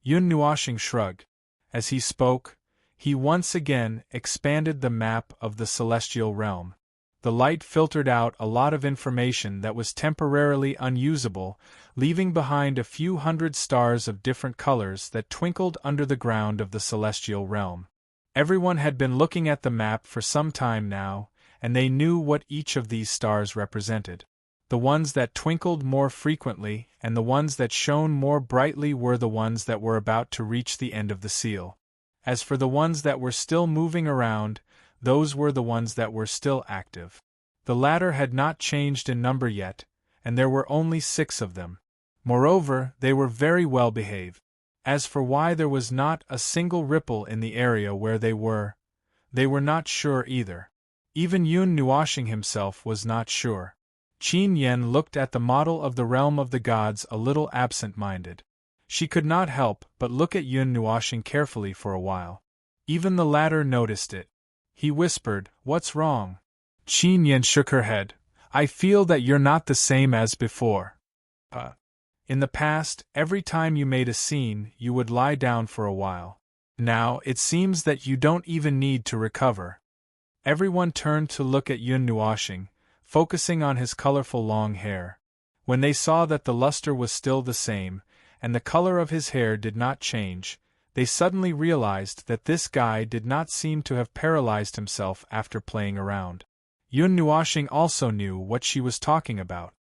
Yun Nuoxing shrugged. As he spoke, he once again expanded the map of the celestial realm. The light filtered out a lot of information that was temporarily unusable, leaving behind a few hundred stars of different colors that twinkled under the ground of the celestial realm. Everyone had been looking at the map for some time now, and they knew what each of these stars represented. The ones that twinkled more frequently and the ones that shone more brightly were the ones that were about to reach the end of the seal. As for the ones that were still moving around, those were the ones that were still active. The latter had not changed in number yet, and there were only 6 of them. Moreover, they were very well behaved. As for why there was not a single ripple in the area where they were not sure either. Even Yun Nuoxing himself was not sure. Qin Yen looked at the model of the realm of the gods a little absent-minded. She could not help but look at Yun Nuoxing carefully for a while. Even the latter noticed it. He whispered, What's wrong? Qin Yen shook her head. I feel that you're not the same as before. In the past, every time you made a scene, you would lie down for a while. Now, it seems that you don't even need to recover. Everyone turned to look at Yun Nuoxing, focusing on his colorful long hair. When they saw that the luster was still the same, and the color of his hair did not change, they suddenly realized that this guy did not seem to have paralyzed himself after playing around. Yun Nuoxing also knew what she was talking about.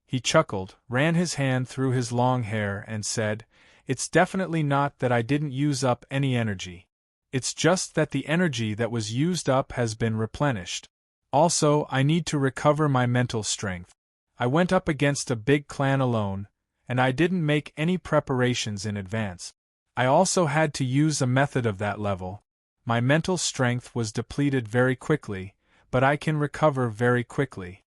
He chuckled, ran his hand through his long hair and said, It's definitely not that I didn't use up any energy. It's just that the energy that was used up has been replenished. Also, I need to recover my mental strength. I went up against a big clan alone, and I didn't make any preparations in advance. I also had to use a method of that level. My mental strength was depleted very quickly, but I can recover very quickly.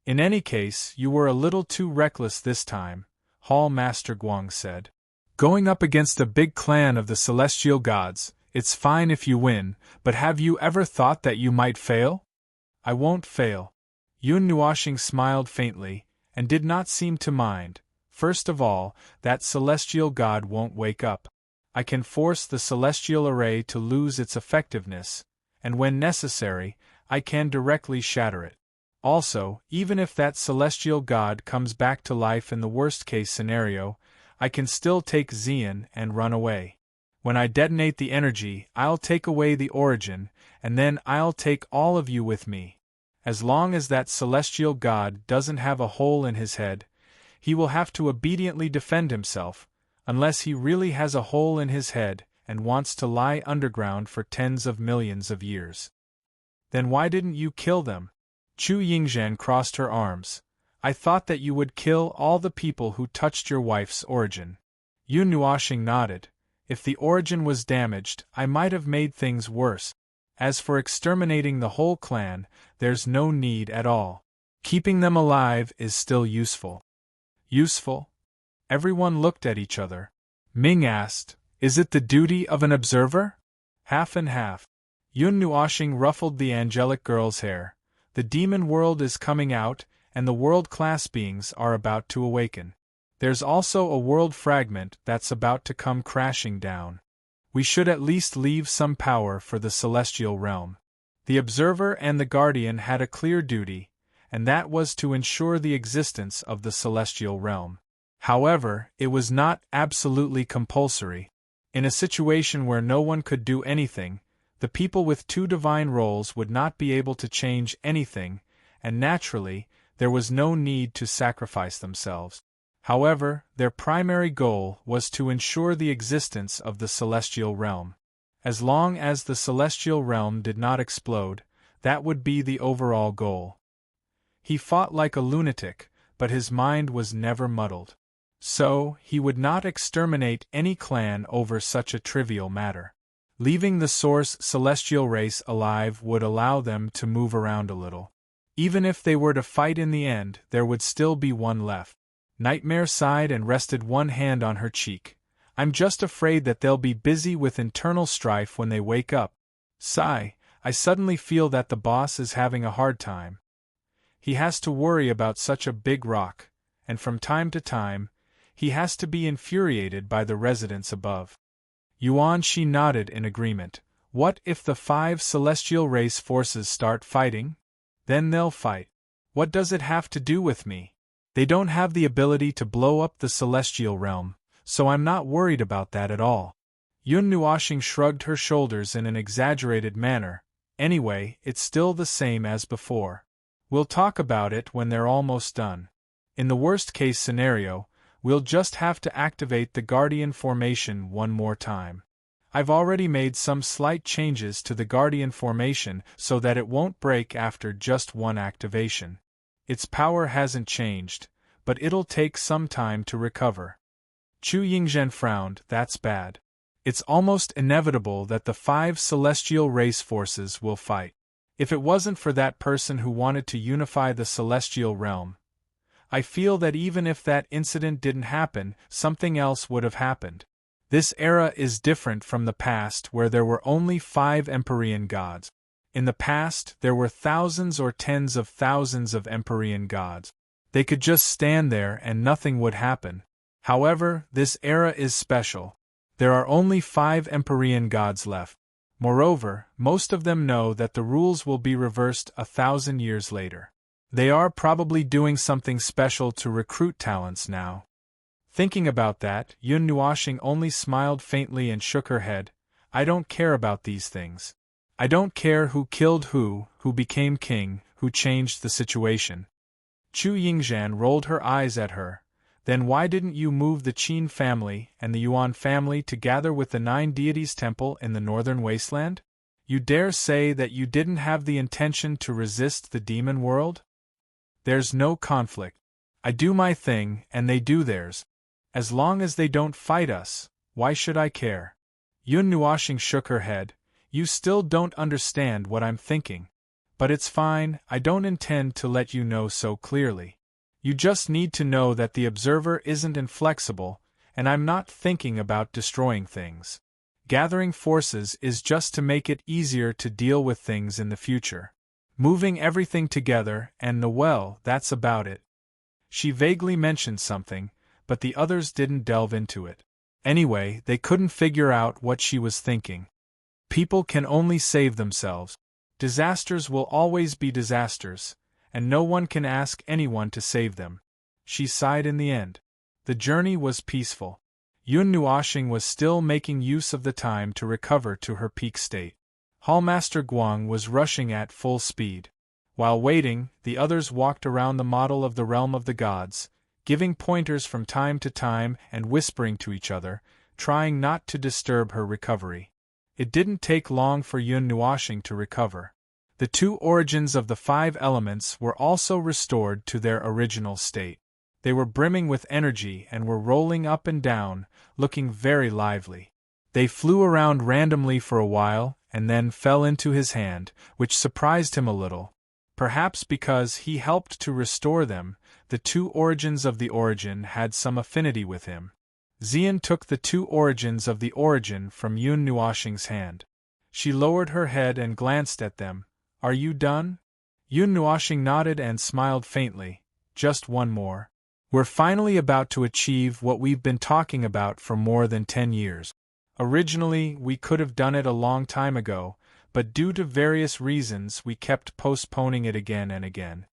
In any case, you were a little too reckless this time, Hall Master Guang said. Going up against a big clan of the celestial gods, it's fine if you win, but have you ever thought that you might fail? I won't fail. Yun Nuoxing smiled faintly, and did not seem to mind. First of all, that celestial god won't wake up. I can force the celestial array to lose its effectiveness, and when necessary, I can directly shatter it. Also, even if that celestial god comes back to life in the worst-case scenario, I can still take Xian and run away. When I detonate the energy, I'll take away the origin, and then I'll take all of you with me. As long as that celestial god doesn't have a hole in his head, he will have to obediently defend himself, unless he really has a hole in his head and wants to lie underground for tens of millions of years. Then why didn't you kill them? Chu Yingzhan crossed her arms. I thought that you would kill all the people who touched your wife's origin. Yun Nuoxing nodded. If the origin was damaged, I might have made things worse. As for exterminating the whole clan, there's no need at all. Keeping them alive is still useful. Useful? Everyone looked at each other. Ming asked, Is it the duty of an observer? Half and half. Yun Nuoxing ruffled the angelic girl's hair. The demon world is coming out, and the world-class beings are about to awaken. There's also a world fragment that's about to come crashing down. We should at least leave some power for the celestial realm. The observer and the guardian had a clear duty, and that was to ensure the existence of the celestial realm. However, it was not absolutely compulsory. In a situation where no one could do anything, the people with two divine roles would not be able to change anything, and naturally, there was no need to sacrifice themselves. However, their primary goal was to ensure the existence of the celestial realm. As long as the celestial realm did not explode, that would be the overall goal. He fought like a lunatic, but his mind was never muddled. So, he would not exterminate any clan over such a trivial matter. Leaving the source celestial race alive would allow them to move around a little. Even if they were to fight in the end, there would still be one left. Nightmare sighed and rested one hand on her cheek. I'm just afraid that they'll be busy with internal strife when they wake up. Sigh, I suddenly feel that the boss is having a hard time. He has to worry about such a big rock, and from time to time, he has to be infuriated by the residents above. Yuan-Shi nodded in agreement. What if the 5 celestial race forces start fighting? Then they'll fight. What does it have to do with me? They don't have the ability to blow up the celestial realm, so I'm not worried about that at all. Yun Nuoxing shrugged her shoulders in an exaggerated manner. Anyway, it's still the same as before. We'll talk about it when they're almost done. In the worst-case scenario, we'll just have to activate the Guardian formation one more time. I've already made some slight changes to the Guardian formation so that it won't break after just one activation. Its power hasn't changed, but it'll take some time to recover. Chu Yingzhen frowned. That's bad. It's almost inevitable that the 5 celestial race forces will fight. If it wasn't for that person who wanted to unify the celestial realm, I feel that even if that incident didn't happen, something else would have happened. This era is different from the past where there were only 5 Empyrean gods. In the past, there were thousands or tens of thousands of Empyrean gods. They could just stand there and nothing would happen. However, this era is special. There are only 5 Empyrean gods left. Moreover, most of them know that the rules will be reversed 1,000 years later. They are probably doing something special to recruit talents now. Thinking about that, Yun Nuoxing only smiled faintly and shook her head. I don't care about these things. I don't care who killed who became king, who changed the situation. Chu Yingzhan rolled her eyes at her. Then why didn't you move the Qin family and the Yuan family to gather with the 9 deities temple in the northern wasteland? You dare say that you didn't have the intention to resist the demon world? There's no conflict. I do my thing and they do theirs. As long as they don't fight us, why should I care? Yun Nuoxing shook her head. You still don't understand what I'm thinking. But it's fine, I don't intend to let you know so clearly. You just need to know that the observer isn't inflexible, and I'm not thinking about destroying things. Gathering forces is just to make it easier to deal with things in the future. Moving everything together, and well, that's about it. She vaguely mentioned something, but the others didn't delve into it. Anyway, they couldn't figure out what she was thinking. People can only save themselves. Disasters will always be disasters, and no one can ask anyone to save them. She sighed in the end. The journey was peaceful. Yun Nuoxing was still making use of the time to recover to her peak state. Hallmaster Guang was rushing at full speed. While waiting, the others walked around the model of the realm of the gods, giving pointers from time to time and whispering to each other, trying not to disturb her recovery. It didn't take long for Yun Nuoxing to recover. The 2 origins of the 5 elements were also restored to their original state. They were brimming with energy and were rolling up and down, looking very lively. They flew around randomly for a while, and then fell into his hand, which surprised him a little. Perhaps because he helped to restore them, the 2 origins of the origin had some affinity with him. Xian took the 2 origins of the origin from Yun Nuoxing's hand. She lowered her head and glanced at them. Are you done? Yun Nuoxing nodded and smiled faintly. Just one more. We're finally about to achieve what we've been talking about for more than 10 years. Originally, we could have done it a long time ago, but due to various reasons we kept postponing it again and again.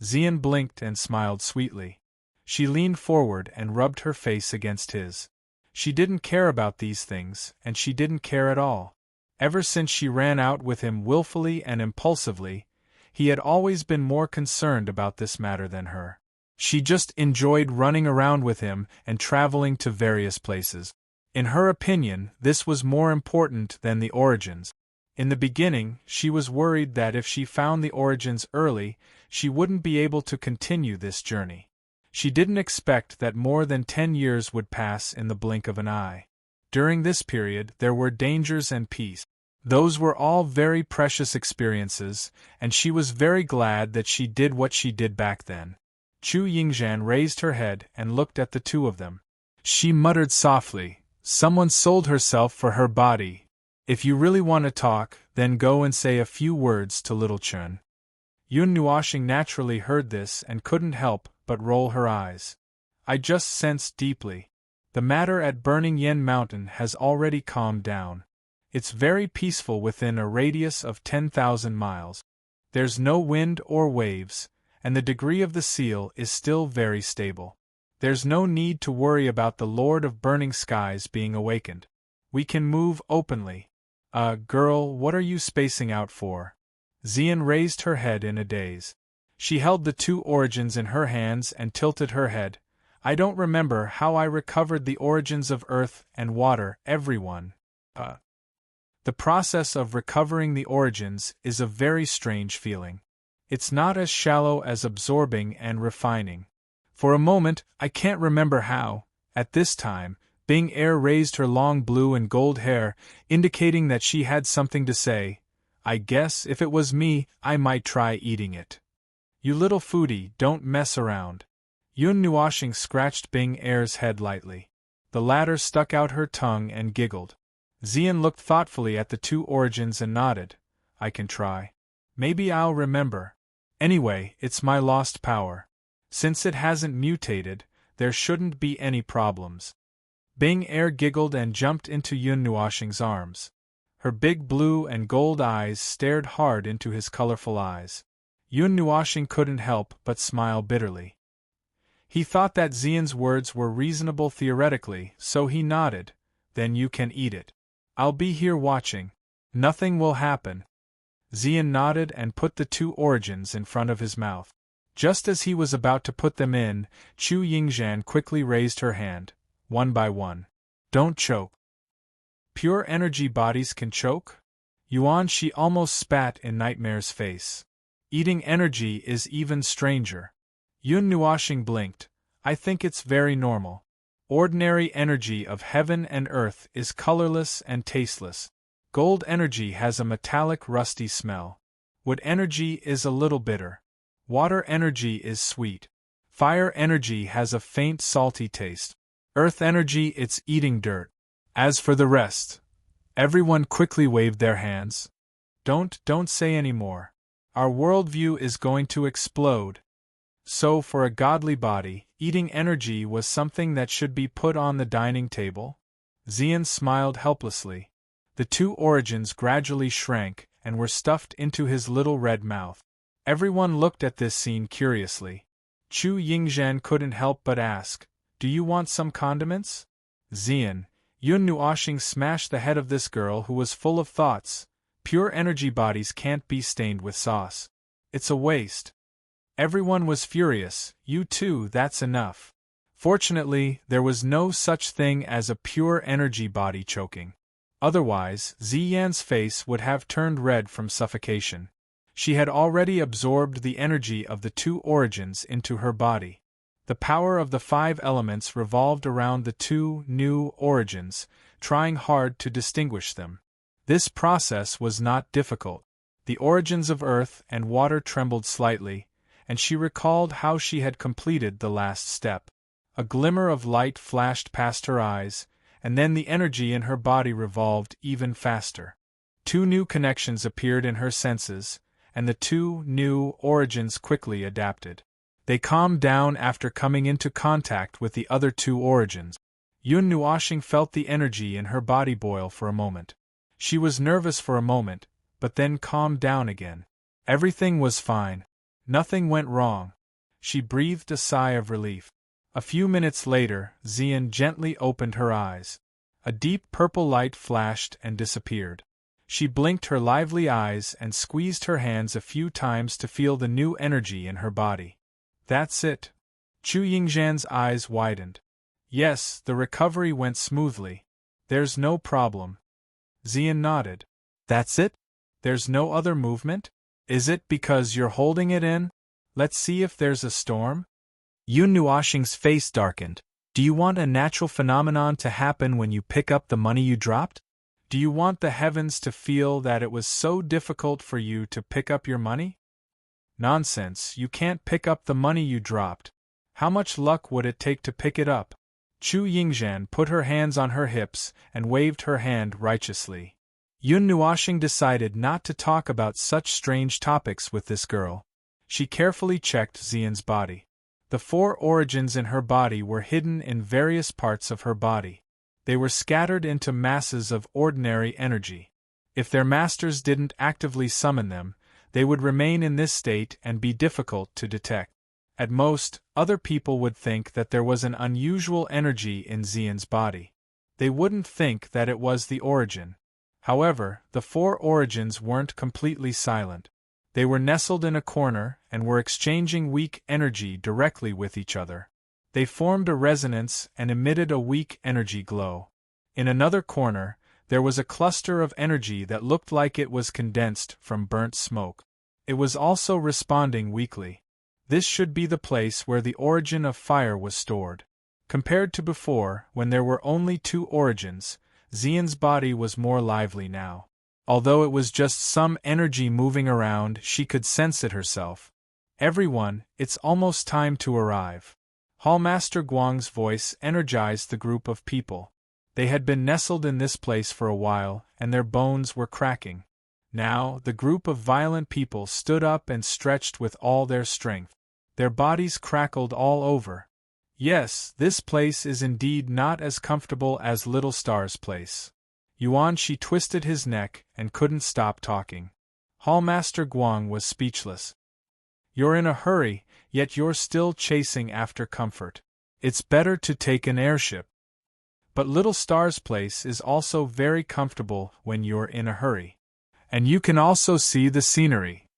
Xian blinked and smiled sweetly. She leaned forward and rubbed her face against his. She didn't care about these things, and she didn't care at all. Ever since she ran out with him willfully and impulsively, he had always been more concerned about this matter than her. She just enjoyed running around with him and traveling to various places. In her opinion, this was more important than the origins. In the beginning, she was worried that if she found the origins early, she wouldn't be able to continue this journey. She didn't expect that more than 10 years would pass in the blink of an eye. During this period, there were dangers and peace. Those were all very precious experiences, and she was very glad that she did what she did back then. Chu Yingzhan raised her head and looked at the two of them. She muttered softly, "Someone sold herself for her body. If you really want to talk, then go and say a few words to little Chun." Yun Nuoxing naturally heard this and couldn't help but roll her eyes. "I just sensed deeply. The matter at Burning Yen Mountain has already calmed down. It's very peaceful within a radius of 10,000 miles. There's no wind or waves, and the degree of the seal is still very stable. There's no need to worry about the Lord of Burning Skies being awakened. We can move openly." Girl, what are you spacing out for?" Xian raised her head in a daze. She held the two origins in her hands and tilted her head. "I don't remember how I recovered the origins of earth and water, everyone. The process of recovering the origins is a very strange feeling. It's not as shallow as absorbing and refining. For a moment, I can't remember how." At this time, Bing Er raised her long blue and gold hair, indicating that she had something to say. "I guess if it was me, I might try eating it." "You little foodie, don't mess around." Yun Nuoxing scratched Bing Er's head lightly. The latter stuck out her tongue and giggled. Xian looked thoughtfully at the two origins and nodded. "I can try. Maybe I'll remember. Anyway, it's my lost power. Since it hasn't mutated, there shouldn't be any problems." Bing Er giggled and jumped into Yun Nuoxing's arms. Her big blue and gold eyes stared hard into his colorful eyes. Yun Nuoxing couldn't help but smile bitterly. He thought that Xian's words were reasonable theoretically, so he nodded. "Then you can eat it. I'll be here watching. Nothing will happen." Xian nodded and put the two origins in front of his mouth. Just as he was about to put them in, Chu Yingzhan quickly raised her hand. "One by one. Don't choke." "Pure energy bodies can choke?" Yuan Shi almost spat in Nightmare's face. "Eating energy is even stranger." Yun Nuoxing blinked. "I think it's very normal. Ordinary energy of heaven and earth is colorless and tasteless. Gold energy has a metallic rusty smell. Wood energy is a little bitter. Water energy is sweet. Fire energy has a faint salty taste. Earth energy, it's eating dirt. As for the rest..." Everyone quickly waved their hands. Don't say any more. Our worldview is going to explode." So for a godly body, eating energy was something that should be put on the dining table? Xian smiled helplessly. The two origins gradually shrank and were stuffed into his little red mouth. Everyone looked at this scene curiously. Chu Yingzhan couldn't help but ask, "Do you want some condiments?" "Xian, Yun Nuoxing smashed the head of this girl who was full of thoughts. Pure energy bodies can't be stained with sauce. It's a waste." Everyone was furious. "You too, that's enough." Fortunately, there was no such thing as a pure energy body choking. Otherwise, Ziyan's face would have turned red from suffocation. She had already absorbed the energy of the two origins into her body. The power of the 5 elements revolved around the two new origins, trying hard to distinguish them. This process was not difficult. The origins of earth and water trembled slightly, and she recalled how she had completed the last step. A glimmer of light flashed past her eyes, and then the energy in her body revolved even faster. 2 new connections appeared in her senses, and the 2 new origins quickly adapted. They calmed down after coming into contact with the other 2 origins. Yun Nuoxing felt the energy in her body boil for a moment. She was nervous for a moment, but then calmed down again. Everything was fine. Nothing went wrong. She breathed a sigh of relief. A few minutes later, Xian gently opened her eyes. A deep purple light flashed and disappeared. She blinked her lively eyes and squeezed her hands a few times to feel the new energy in her body. That's it. Chu Yingzhan's eyes widened. Yes, the recovery went smoothly. There's no problem. Xian nodded. That's it? There's no other movement? Is it because you're holding it in? Let's see if there's a storm? Yun Nuoxing's face darkened. Do you want a natural phenomenon to happen when you pick up the money you dropped? Do you want the heavens to feel that it was so difficult for you to pick up your money? Nonsense, you can't pick up the money you dropped. How much luck would it take to pick it up? Chu Yingzhan put her hands on her hips and waved her hand righteously. Yun Nuoxing decided not to talk about such strange topics with this girl. She carefully checked Xian's body. The 4 origins in her body were hidden in various parts of her body. They were scattered into masses of ordinary energy. If their masters didn't actively summon them, they would remain in this state and be difficult to detect. At most, other people would think that there was an unusual energy in Xian's body. They wouldn't think that it was the origin. However, the 4 origins weren't completely silent. They were nestled in a corner and were exchanging weak energy directly with each other. They formed a resonance and emitted a weak energy glow. In another corner, there was a cluster of energy that looked like it was condensed from burnt smoke. It was also responding weakly. This should be the place where the origin of fire was stored. Compared to before, when there were only 2 origins, Xian's body was more lively now. Although it was just some energy moving around, she could sense it herself. Everyone, it's almost time to arrive. Hallmaster Guang's voice energized the group of people. They had been nestled in this place for a while, and their bones were cracking. Now, the group of violent people stood up and stretched with all their strength. Their bodies crackled all over. Yes, this place is indeed not as comfortable as Little Star's place. Yuanshi twisted his neck and couldn't stop talking. Hallmaster Guang was speechless. You're in a hurry, yet you're still chasing after comfort. It's better to take an airship. But Little Star's place is also very comfortable when you're in a hurry. And you can also see the scenery.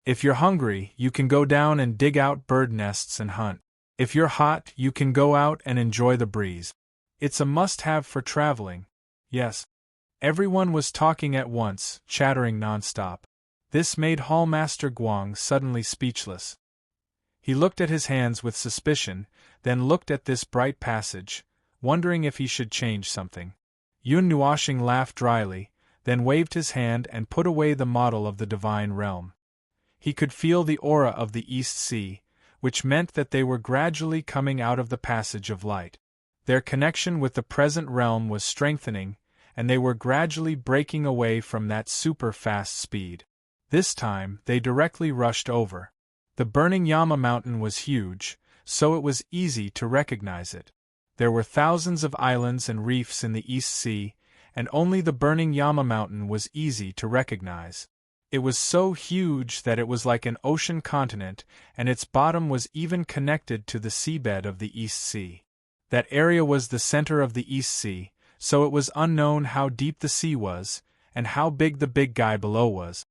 If you're hungry, you can go down and dig out bird nests and hunt. If you're hot, you can go out and enjoy the breeze. It's a must-have for traveling. Yes. Everyone was talking at once, chattering non-stop. This made Hallmaster Guang suddenly speechless. He looked at his hands with suspicion, then looked at this bright passage, wondering if he should change something. Yun Nuoxing laughed dryly, then waved his hand and put away the model of the divine realm. He could feel the aura of the East Sea, which meant that they were gradually coming out of the passage of light. Their connection with the present realm was strengthening, and they were gradually breaking away from that super-fast speed. This time, they directly rushed over. The burning Yama mountain was huge, so it was easy to recognize it. There were thousands of islands and reefs in the East Sea, and only the burning Yama mountain was easy to recognize. It was so huge that it was like an ocean continent, and its bottom was even connected to the seabed of the East Sea. That area was the center of the East Sea, so it was unknown how deep the sea was, and how big the big guy below was.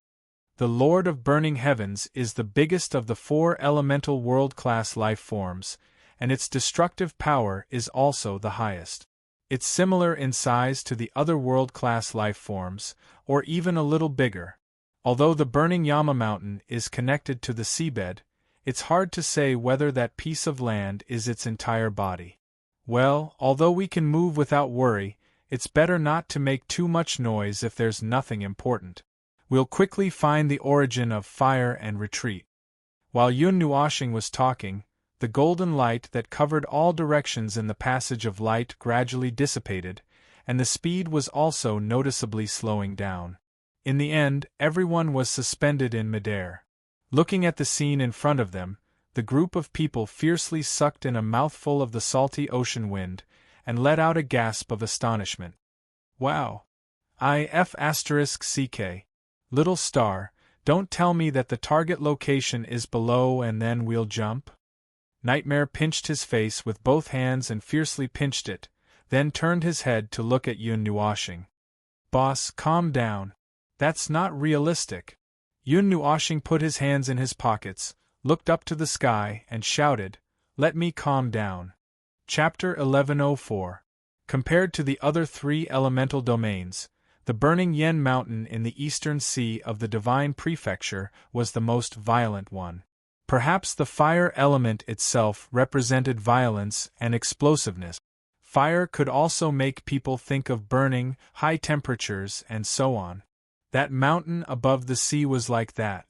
The Lord of Burning Heavens is the biggest of the 4 elemental world-class life forms, and its destructive power is also the highest. It's similar in size to the other world-class life forms, or even a little bigger. Although the burning Yama mountain is connected to the seabed, it's hard to say whether that piece of land is its entire body. Well, although we can move without worry, it's better not to make too much noise if there's nothing important. We'll quickly find the origin of fire and retreat. While Yun Nuoxing was talking, the golden light that covered all directions in the passage of light gradually dissipated, and the speed was also noticeably slowing down. In the end, everyone was suspended in midair. Looking at the scene in front of them, the group of people fiercely sucked in a mouthful of the salty ocean wind, and let out a gasp of astonishment. Wow! IF*CK. Little Star, don't tell me that the target location is below and then we'll jump? Nightmare pinched his face with both hands and fiercely pinched it, then turned his head to look at Yun Nuoshing. Boss, calm down. That's not realistic. Yun Nuoshing put his hands in his pockets, looked up to the sky, and shouted, "Let me calm down." Chapter 1104. Compared to the other three elemental domains, the burning Yen Mountain in the eastern sea of the Divine Prefecture was the most violent one. Perhaps the fire element itself represented violence and explosiveness. Fire could also make people think of burning, high temperatures, and so on. That mountain above the sea was like that.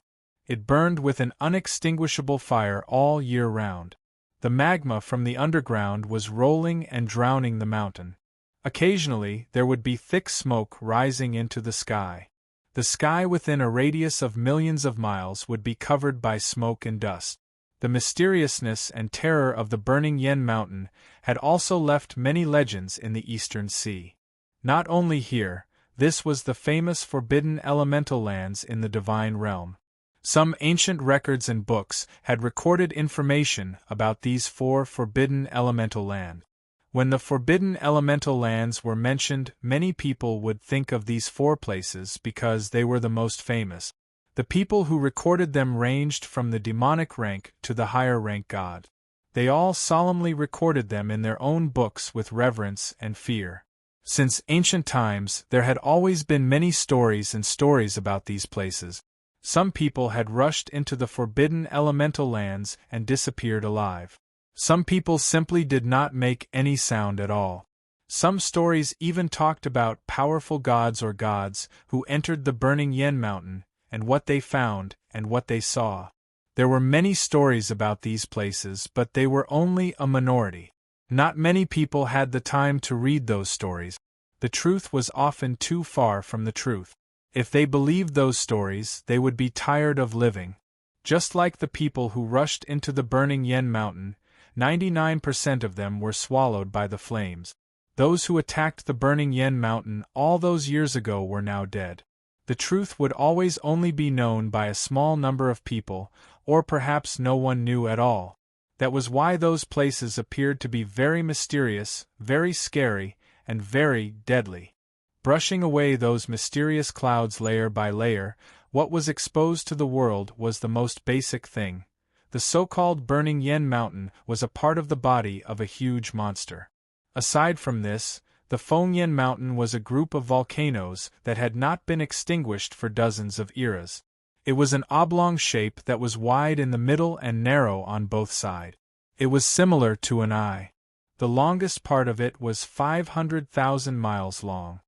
It burned with an unextinguishable fire all year round. The magma from the underground was rolling and drowning the mountain. Occasionally, there would be thick smoke rising into the sky. The sky within a radius of millions of miles would be covered by smoke and dust. The mysteriousness and terror of the burning Yen Mountain had also left many legends in the Eastern Sea. Not only here, this was the famous forbidden elemental lands in the divine realm. Some ancient records and books had recorded information about these four forbidden elemental lands. When the forbidden elemental lands were mentioned, many people would think of these four places because they were the most famous. The people who recorded them ranged from the demonic rank to the higher rank god. They all solemnly recorded them in their own books with reverence and fear. Since ancient times, there had always been many stories and stories about these places. Some people had rushed into the forbidden elemental lands and disappeared alive. Some people simply did not make any sound at all. Some stories even talked about powerful gods or gods who entered the burning Yen Mountain, and what they found, and what they saw. There were many stories about these places, but they were only a minority. Not many people had the time to read those stories. The truth was often too far from the truth. If they believed those stories, they would be tired of living. Just like the people who rushed into the burning Yen Mountain, 99% of them were swallowed by the flames. Those who attacked the burning Yen Mountain all those years ago were now dead. The truth would always only be known by a small number of people, or perhaps no one knew at all. That was why those places appeared to be very mysterious, very scary, and very deadly. Brushing away those mysterious clouds layer by layer, what was exposed to the world was the most basic thing. The so-called burning Yen Mountain was a part of the body of a huge monster. Aside from this, the Fengyan Mountain was a group of volcanoes that had not been extinguished for dozens of eras. It was an oblong shape that was wide in the middle and narrow on both sides. It was similar to an eye. The longest part of it was 500,000 miles long.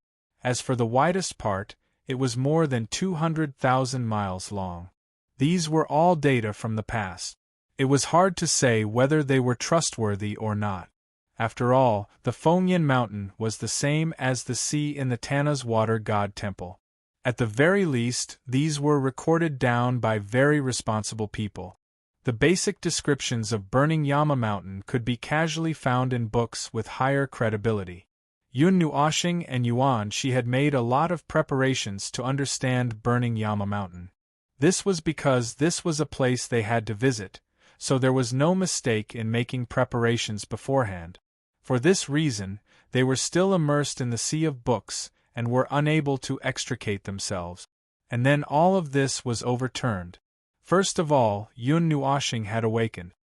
As for the widest part, it was more than 200,000 miles long. These were all data from the past. It was hard to say whether they were trustworthy or not. After all, the Fengyan Mountain was the same as the sea in the Tana's water god temple. At the very least, these were recorded down by very responsible people. The basic descriptions of burning Yama Mountain could be casually found in books with higher credibility. Yun Nuoshing and Yuan Shi had made a lot of preparations to understand burning Yama Mountain. This was because this was a place they had to visit, so there was no mistake in making preparations beforehand. For this reason, they were still immersed in the sea of books and were unable to extricate themselves. And then all of this was overturned. First of all, Yun Nuoshing had awakened.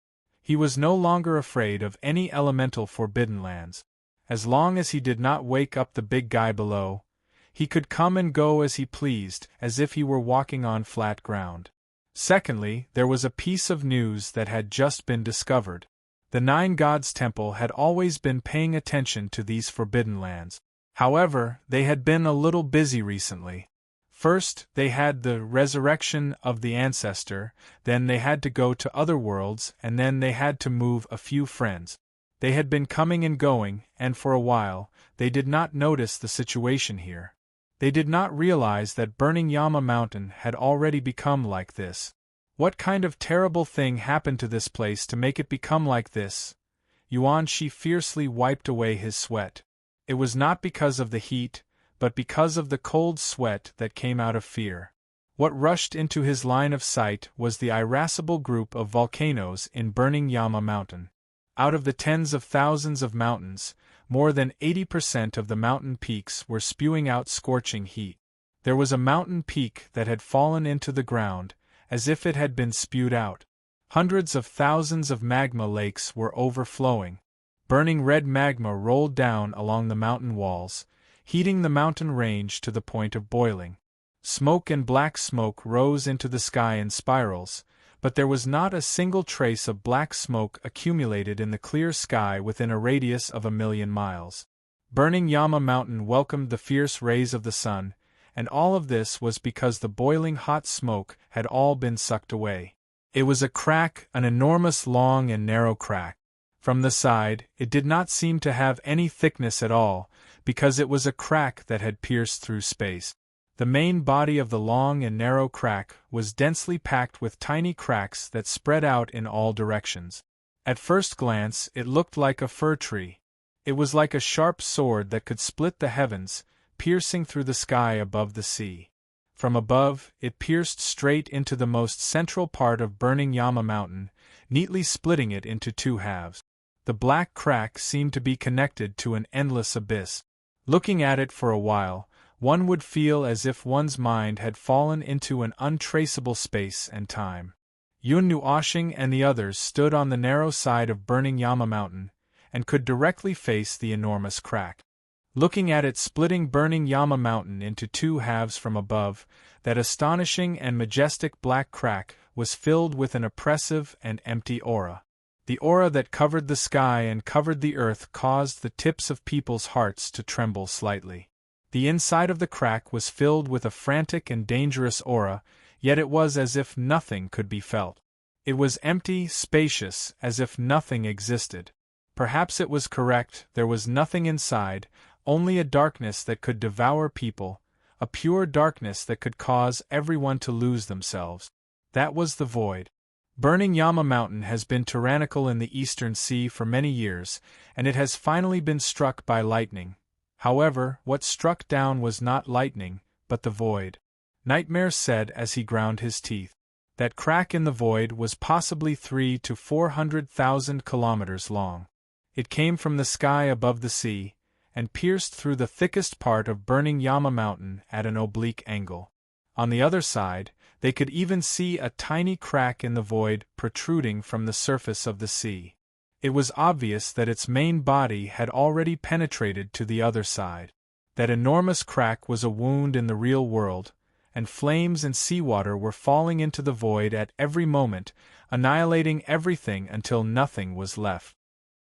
He was no longer afraid of any elemental forbidden lands. As long as he did not wake up the big guy below, he could come and go as he pleased, as if he were walking on flat ground. Secondly, there was a piece of news that had just been discovered. The Nine Gods Temple had always been paying attention to these forbidden lands. However, they had been a little busy recently. First, they had the resurrection of the ancestor, then they had to go to other worlds, and then they had to move a few friends. They had been coming and going, and for a while, they did not notice the situation here. They did not realize that burning Yama Mountain had already become like this. What kind of terrible thing happened to this place to make it become like this? Yuan Shi fiercely wiped away his sweat. It was not because of the heat, but because of the cold sweat that came out of fear. What rushed into his line of sight was the irascible group of volcanoes in burning Yama Mountain. Out of the tens of thousands of mountains, more than 80% of the mountain peaks were spewing out scorching heat. There was a mountain peak that had fallen into the ground, as if it had been spewed out. Hundreds of thousands of magma lakes were overflowing. Burning red magma rolled down along the mountain walls, heating the mountain range to the point of boiling. Smoke and black smoke rose into the sky in spirals, but there was not a single trace of black smoke accumulated in the clear sky within a radius of 1,000,000 miles. Burning Yama Mountain welcomed the fierce rays of the sun, and all of this was because the boiling hot smoke had all been sucked away. It was a crack, an enormous long and narrow crack. From the side, it did not seem to have any thickness at all, because it was a crack that had pierced through space. The main body of the long and narrow crack was densely packed with tiny cracks that spread out in all directions. At first glance, it looked like a fir tree. It was like a sharp sword that could split the heavens, piercing through the sky above the sea. From above, it pierced straight into the most central part of burning Yama Mountain, neatly splitting it into two halves. The black crack seemed to be connected to an endless abyss. Looking at it for a while, one would feel as if one's mind had fallen into an untraceable space and time. Yun Nuoshing and the others stood on the narrow side of burning Yama Mountain, and could directly face the enormous crack. Looking at it splitting burning Yama Mountain into two halves from above, that astonishing and majestic black crack was filled with an oppressive and empty aura. The aura that covered the sky and covered the earth caused the tips of people's hearts to tremble slightly. The inside of the crack was filled with a frantic and dangerous aura, yet it was as if nothing could be felt. It was empty, spacious, as if nothing existed. Perhaps it was correct, there was nothing inside, only a darkness that could devour people, a pure darkness that could cause everyone to lose themselves. That was the void. Burning Yama Mountain has been tyrannical in the Eastern Sea for many years, and it has finally been struck by lightning. However, what struck down was not lightning, but the void. Nightmare said as he ground his teeth. That crack in the void was possibly 300,000 to 400,000 kilometers long. It came from the sky above the sea, and pierced through the thickest part of burning Yama Mountain at an oblique angle. On the other side, they could even see a tiny crack in the void protruding from the surface of the sea. It was obvious that its main body had already penetrated to the other side. That enormous crack was a wound in the real world, and flames and seawater were falling into the void at every moment, annihilating everything until nothing was left.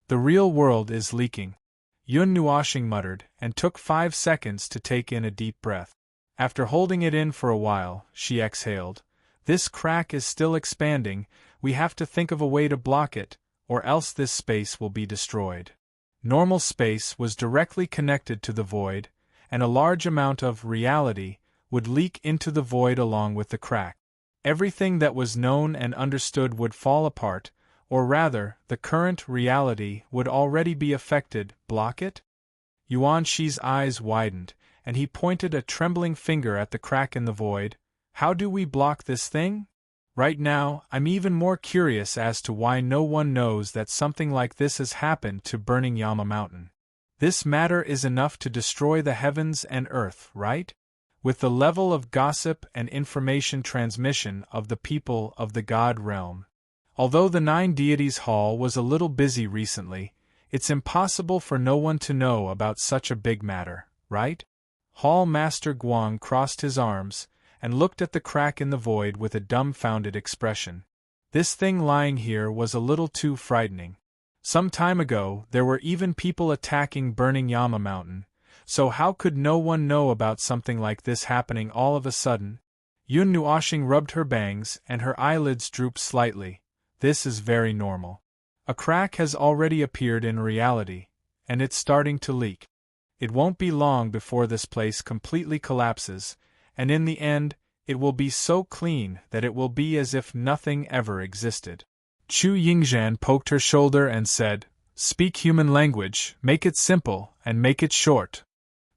The real world is leaking. Yun Nuoshing muttered, and took 5 seconds to take in a deep breath. After holding it in for a while, she exhaled. This crack is still expanding, we have to think of a way to block it, or else this space will be destroyed. Normal space was directly connected to the void, and a large amount of reality would leak into the void along with the crack. Everything that was known and understood would fall apart, or rather, the current reality would already be affected. Block it? Yuan Shi's eyes widened, and he pointed a trembling finger at the crack in the void. How do we block this thing? Right now, I'm even more curious as to why no one knows that something like this has happened to burning Yama Mountain. This matter is enough to destroy the heavens and earth, right? With the level of gossip and information transmission of the people of the God realm. Although the 9 Deities Hall was a little busy recently, it's impossible for no one to know about such a big matter, right? Hall Master Guang crossed his arms, and looked at the crack in the void with a dumbfounded expression. This thing lying here was a little too frightening. Some time ago, there were even people attacking burning Yama Mountain, so how could no one know about something like this happening all of a sudden? Yun Nuoshing rubbed her bangs, and her eyelids drooped slightly. This is very normal. A crack has already appeared in reality, and it's starting to leak. It won't be long before this place completely collapses, and in the end, it will be so clean that it will be as if nothing ever existed. Chu Yingzhan poked her shoulder and said, "Speak human language, make it simple, and make it short.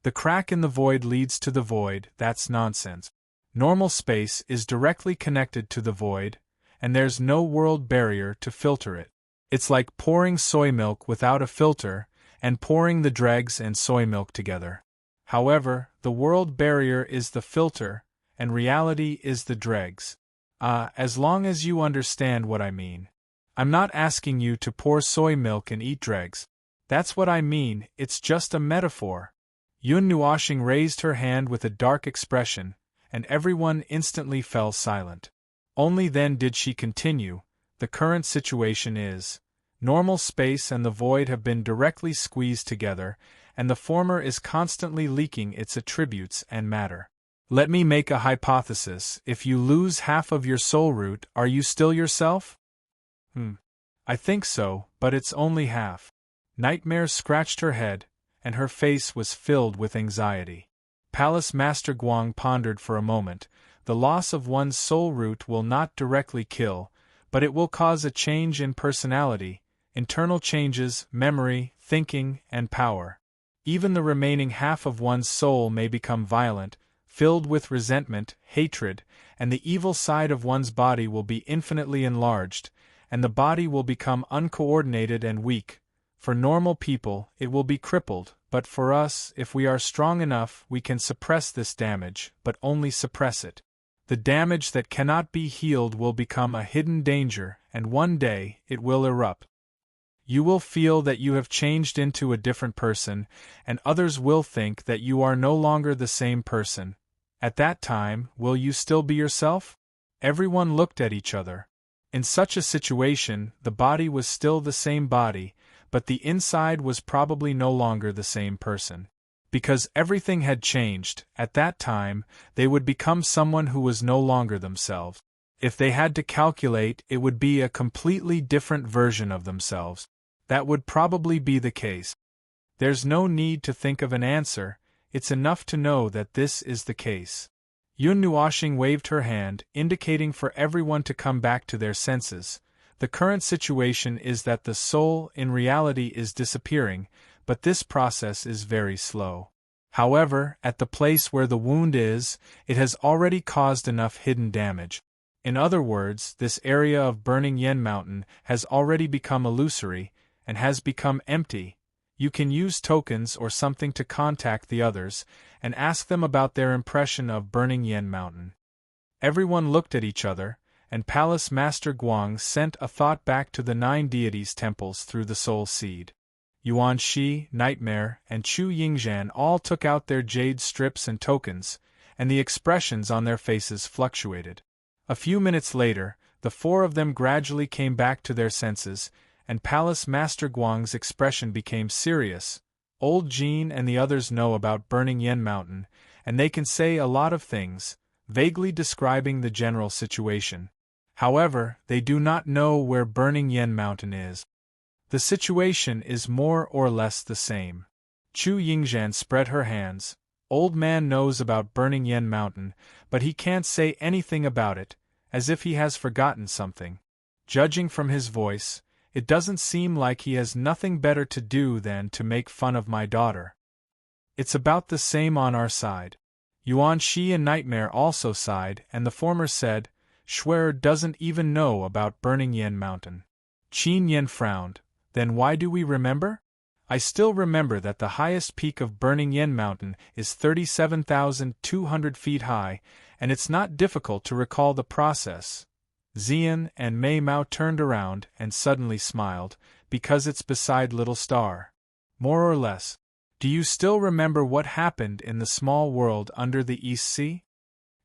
The crack in the void leads to the void, that's nonsense. Normal space is directly connected to the void, and there's no world barrier to filter it. It's like pouring soy milk without a filter, and pouring the dregs and soy milk together. However, the world barrier is the filter, and reality is the dregs. As long as you understand what I mean. I'm not asking you to pour soy milk and eat dregs. That's what I mean, it's just a metaphor. Yun Nuoshing raised her hand with a dark expression, and everyone instantly fell silent. Only then did she continue, the current situation is, normal space and the void have been directly squeezed together, and the former is constantly leaking its attributes and matter. Let me make a hypothesis, if you lose half of your soul root, are you still yourself? I think so, but it's only half. Nightmare scratched her head, and her face was filled with anxiety. Palace Master Guang pondered for a moment. The loss of one's soul root will not directly kill, but it will cause a change in personality, internal changes, memory, thinking, and power. Even the remaining half of one's soul may become violent, filled with resentment, hatred, and the evil side of one's body will be infinitely enlarged, and the body will become uncoordinated and weak. For normal people, it will be crippled, but for us, if we are strong enough, we can suppress this damage, but only suppress it. The damage that cannot be healed will become a hidden danger, and one day, it will erupt. You will feel that you have changed into a different person, and others will think that you are no longer the same person. At that time, will you still be yourself? Everyone looked at each other. In such a situation, the body was still the same body, but the inside was probably no longer the same person. Because everything had changed, at that time, they would become someone who was no longer themselves. If they had to calculate, it would be a completely different version of themselves. That would probably be the case. There's no need to think of an answer, it's enough to know that this is the case. Yun Nuoshing waved her hand, indicating for everyone to come back to their senses. The current situation is that the soul, in reality, is disappearing, but this process is very slow. However, at the place where the wound is, it has already caused enough hidden damage. In other words, this area of burning Yen Mountain has already become illusory, and has become empty. You can use tokens or something to contact the others, and ask them about their impression of burning Yen Mountain. Everyone looked at each other, and Palace Master Guang sent a thought back to the 9 deities' temples through the soul seed. Yuan Shi, Nightmare, and Chu Yingzhan all took out their jade strips and tokens, and the expressions on their faces fluctuated. A few minutes later, the 4 of them gradually came back to their senses, and Palace Master Guang's expression became serious. Old Jean and the others know about burning Yen Mountain, and they can say a lot of things, vaguely describing the general situation. However, they do not know where burning Yen Mountain is. The situation is more or less the same. Chu Yingzhan spread her hands. Old man knows about burning Yen Mountain, but he can't say anything about it, as if he has forgotten something. Judging from his voice, it doesn't seem like he has nothing better to do than to make fun of my daughter. It's about the same on our side. Yuan Shi and Nightmare also sighed, and the former said, Schwer doesn't even know about burning Yen Mountain. Qin Yen frowned. Then why do we remember? I still remember that the highest peak of burning Yen Mountain is 37,200 feet high, and it's not difficult to recall the process. Xian and Mei Mao turned around and suddenly smiled, because it's beside Little Star. More or less. Do you still remember what happened in the small world under the East Sea?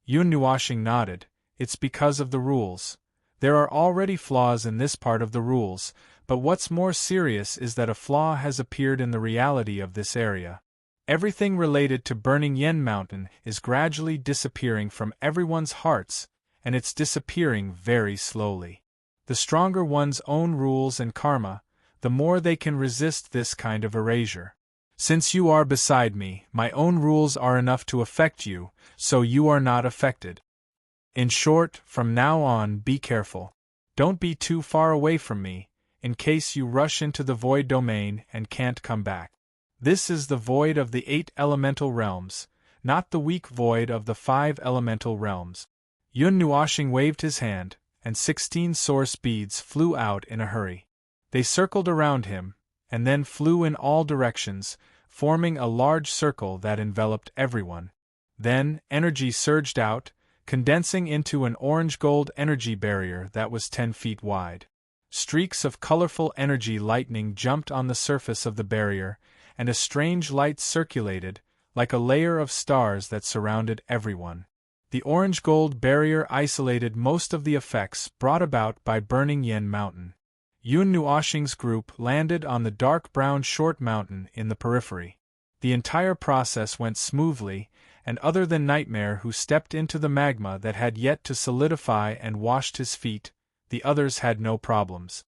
Yun Nuoshing nodded. It's because of the rules. There are already flaws in this part of the rules, but what's more serious is that a flaw has appeared in the reality of this area. Everything related to burning Yen Mountain is gradually disappearing from everyone's hearts, and it's disappearing very slowly. The stronger one's own rules and karma, the more they can resist this kind of erasure. Since you are beside me, my own rules are enough to affect you, so you are not affected. In short, from now on, be careful. Don't be too far away from me, in case you rush into the void domain and can't come back. This is the void of the 8 elemental realms. not the weak void of the 5 elemental realms. Yun Nuoshing waved his hand, and 16 source beads flew out in a hurry. They circled around him, and then flew in all directions, forming a large circle that enveloped everyone. Then, energy surged out, condensing into an orange-gold energy barrier that was 10 feet wide. Streaks of colorful energy lightning jumped on the surface of the barrier, and a strange light circulated, like a layer of stars that surrounded everyone. The orange-gold barrier isolated most of the effects brought about by Burning Yen Mountain. Yun Nuoshing's group landed on the dark brown short mountain in the periphery. The entire process went smoothly, and other than Nightmare, who stepped into the magma that had yet to solidify and washed his feet, the others had no problems.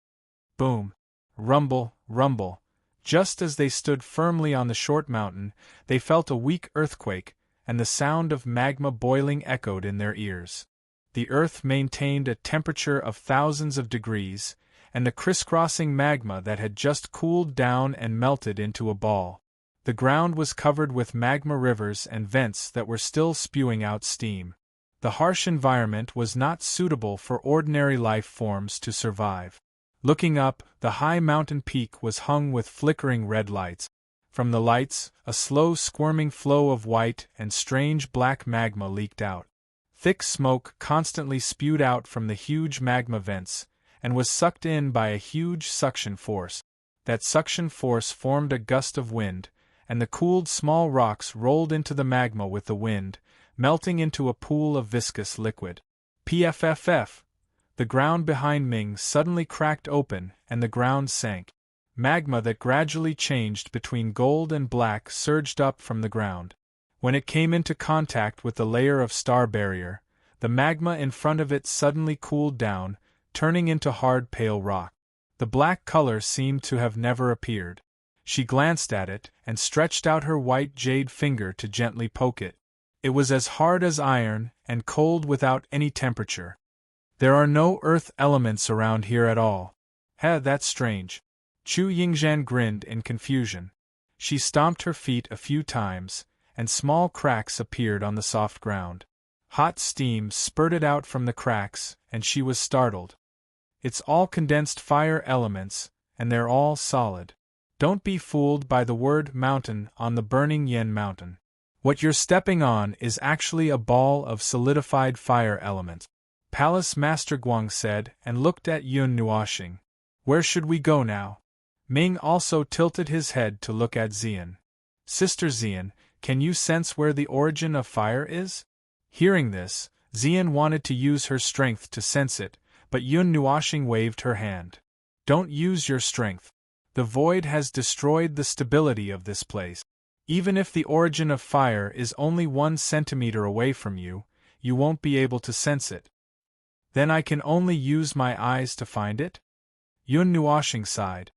Boom! Rumble, rumble. Just as they stood firmly on the short mountain, they felt a weak earthquake, and the sound of magma boiling echoed in their ears. The earth maintained a temperature of thousands of degrees, and the crisscrossing magma that had just cooled down and melted into a ball. The ground was covered with magma rivers and vents that were still spewing out steam. The harsh environment was not suitable for ordinary life forms to survive. Looking up, the high mountain peak was hung with flickering red lights. From the lights, a slow squirming flow of white and strange black magma leaked out. Thick smoke constantly spewed out from the huge magma vents, and was sucked in by a huge suction force. That suction force formed a gust of wind, and the cooled small rocks rolled into the magma with the wind, melting into a pool of viscous liquid. PFFF! The ground behind Ming suddenly cracked open, and the ground sank. Magma that gradually changed between gold and black surged up from the ground. When it came into contact with the layer of star barrier, the magma in front of it suddenly cooled down, turning into hard pale rock. The black color seemed to have never appeared. She glanced at it, and stretched out her white jade finger to gently poke it. It was as hard as iron, and cold without any temperature. There are no earth elements around here at all. That's strange. Chu Yingzhan grinned in confusion. She stomped her feet a few times, and small cracks appeared on the soft ground. Hot steam spurted out from the cracks, and she was startled. It's all condensed fire elements, and they're all solid. Don't be fooled by the word mountain on the Burning Yen Mountain. What you're stepping on is actually a ball of solidified fire elements. Palace Master Guang said, and looked at Yun Nuoshing. Where should we go now? Ming also tilted his head to look at Xian. Sister Xian, can you sense where the origin of fire is? Hearing this, Xian wanted to use her strength to sense it, but Yun Nuoshing waved her hand. Don't use your strength. The void has destroyed the stability of this place. Even if the origin of fire is only 1 centimeter away from you, you won't be able to sense it. Then I can only use my eyes to find it? Yun Nuoshing sighed.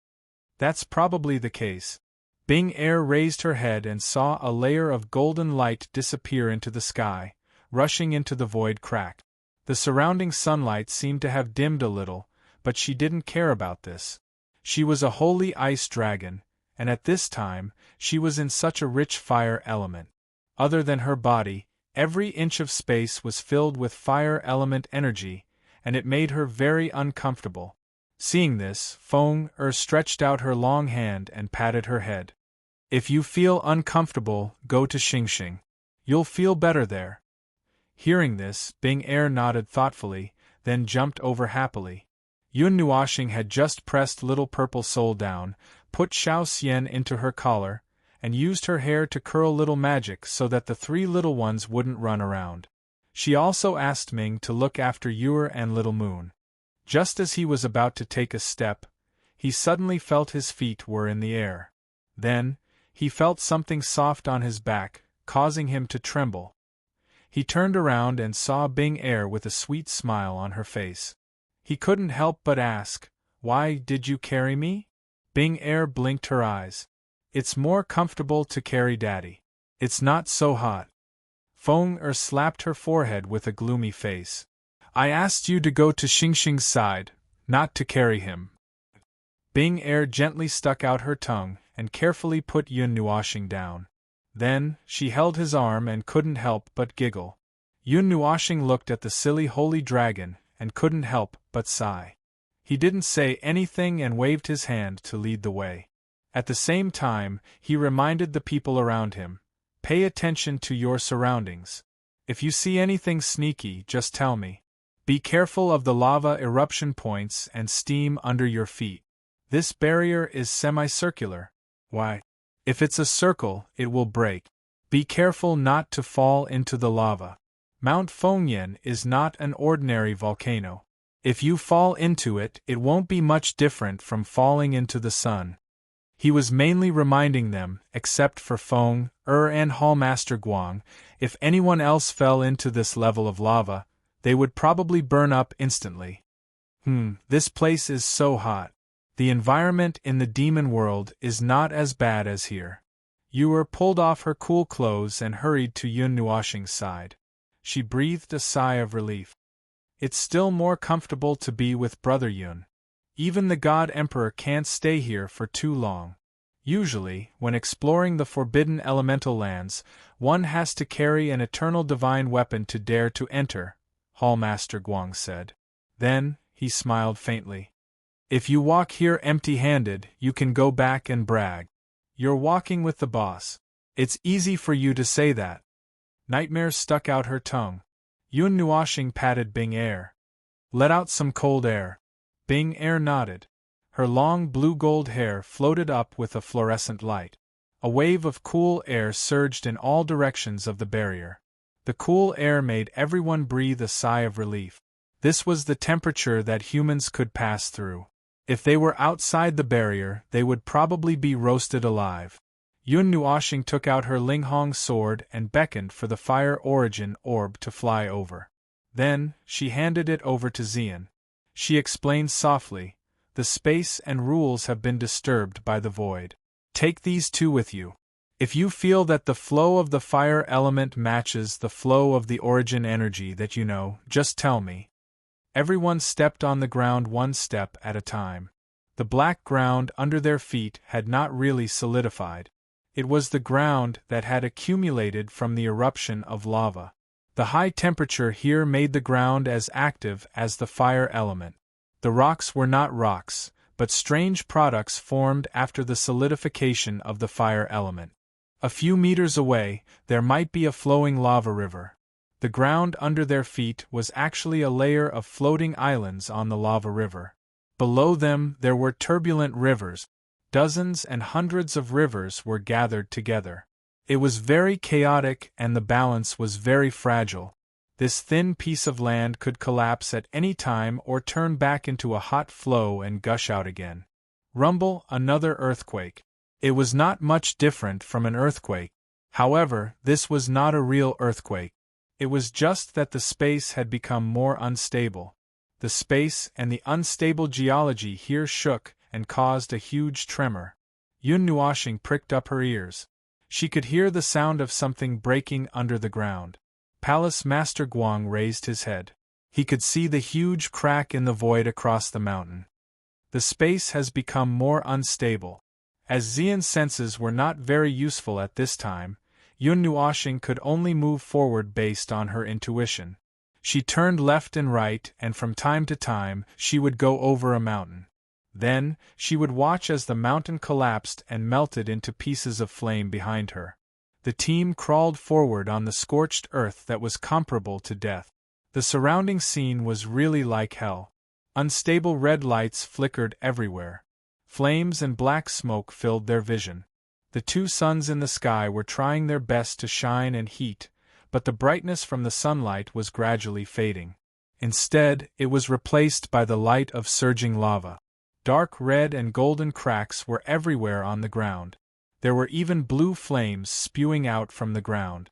That's probably the case. Bing Er raised her head and saw a layer of golden light disappear into the sky, rushing into the void crack. The surrounding sunlight seemed to have dimmed a little, but she didn't care about this. She was a holy ice dragon, and at this time, she was in such a rich fire element. Other than her body, every inch of space was filled with fire element energy, and it made her very uncomfortable. Seeing this, Feng Er stretched out her long hand and patted her head. If you feel uncomfortable, go to Xingxing. You'll feel better there. Hearing this, Bing Er nodded thoughtfully, then jumped over happily. Yun Nuoshing had just pressed Little Purple Soul down, put Xiao Xian into her collar, and used her hair to curl Little Magic so that the 3 little ones wouldn't run around. She also asked Ming to look after Yuer and Little Moon. Just as he was about to take a step, he suddenly felt his feet were in the air. Then, he felt something soft on his back, causing him to tremble. He turned around and saw Bing Er with a sweet smile on her face. He couldn't help but ask, "Why did you carry me?" Bing Er blinked her eyes. "It's more comfortable to carry Daddy. It's not so hot." Feng Er slapped her forehead with a gloomy face. "I asked you to go to Xingxing's side, not to carry him." Bing Er gently stuck out her tongue and carefully put Yun Nuoshing down. Then, she held his arm and couldn't help but giggle. Yun Nuoxing looked at the silly holy dragon, and couldn't help but sigh. He didn't say anything and waved his hand to lead the way. At the same time, he reminded the people around him, "Pay attention to your surroundings. If you see anything sneaky, just tell me. Be careful of the lava eruption points and steam under your feet. This barrier is semicircular. Why? If it's a circle, it will break. Be careful not to fall into the lava. Mount Fengyan is not an ordinary volcano. If you fall into it, it won't be much different from falling into the sun." He was mainly reminding them, except for Feng, and Hallmaster Guang, if anyone else fell into this level of lava, they would probably burn up instantly. This place is so hot. The environment in the demon world is not as bad as here. Yuer pulled off her cool clothes and hurried to Yun Nuoxing's side. She breathed a sigh of relief. It's still more comfortable to be with Brother Yun. Even the God Emperor can't stay here for too long. Usually, when exploring the forbidden elemental lands, one has to carry an eternal divine weapon to dare to enter, Hallmaster Guang said. Then, he smiled faintly. If you walk here empty-handed, you can go back and brag. You're walking with the boss. It's easy for you to say that. Nightmare stuck out her tongue. Yun Nuoxing patted Bing Air. Let out some cold air. Bing Air nodded. Her long blue-gold hair floated up with a fluorescent light. A wave of cool air surged in all directions of the barrier. The cool air made everyone breathe a sigh of relief. This was the temperature that humans could pass through. If they were outside the barrier, they would probably be roasted alive. Yun Nuoxing took out her Linghong sword and beckoned for the Fire Origin orb to fly over. Then, she handed it over to Xian. She explained softly, "The space and rules have been disturbed by the void. Take these two with you. If you feel that the flow of the fire element matches the flow of the origin energy that you know, just tell me." Everyone stepped on the ground one step at a time. The black ground under their feet had not really solidified. It was the ground that had accumulated from the eruption of lava. The high temperature here made the ground as active as the fire element. The rocks were not rocks, but strange products formed after the solidification of the fire element. A few meters away, there might be a flowing lava river. The ground under their feet was actually a layer of floating islands on the lava river. Below them there were turbulent rivers. Dozens and hundreds of rivers were gathered together. It was very chaotic and the balance was very fragile. This thin piece of land could collapse at any time or turn back into a hot flow and gush out again. Rumble, another earthquake. It was not much different from an earthquake. However, this was not a real earthquake. It was just that the space had become more unstable. The space and the unstable geology here shook and caused a huge tremor. Yun Nuoxing pricked up her ears. She could hear the sound of something breaking under the ground. Palace Master Guang raised his head. He could see the huge crack in the void across the mountain. The space has become more unstable. As Xian's senses were not very useful at this time, Yun Nuoxing could only move forward based on her intuition. She turned left and right, and from time to time, she would go over a mountain. Then, she would watch as the mountain collapsed and melted into pieces of flame behind her. The team crawled forward on the scorched earth that was comparable to death. The surrounding scene was really like hell. Unstable red lights flickered everywhere. Flames and black smoke filled their vision. The two suns in the sky were trying their best to shine and heat, but the brightness from the sunlight was gradually fading. Instead, it was replaced by the light of surging lava. Dark red and golden cracks were everywhere on the ground. There were even blue flames spewing out from the ground.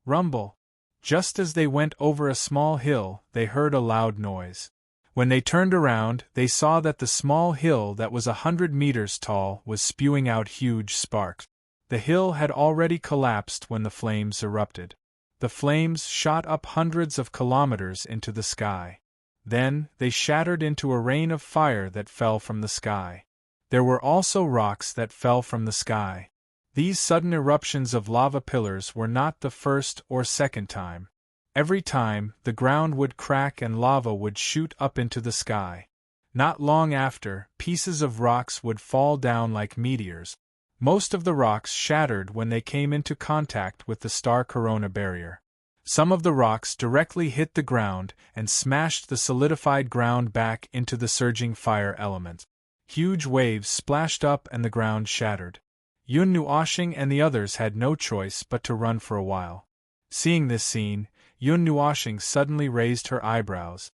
Rumble! Just as they went over a small hill, they heard a loud noise. When they turned around, they saw that the small hill that was 100 meters tall was spewing out huge sparks. The hill had already collapsed when the flames erupted. The flames shot up hundreds of kilometers into the sky. Then, they shattered into a rain of fire that fell from the sky. There were also rocks that fell from the sky. These sudden eruptions of lava pillars were not the first or second time. Every time, the ground would crack and lava would shoot up into the sky. Not long after, pieces of rocks would fall down like meteors. Most of the rocks shattered when they came into contact with the star corona barrier. Some of the rocks directly hit the ground and smashed the solidified ground back into the surging fire element. Huge waves splashed up and the ground shattered. Yun Nuoshing and the others had no choice but to run for a while. Seeing this scene, Yun Nuoshing suddenly raised her eyebrows.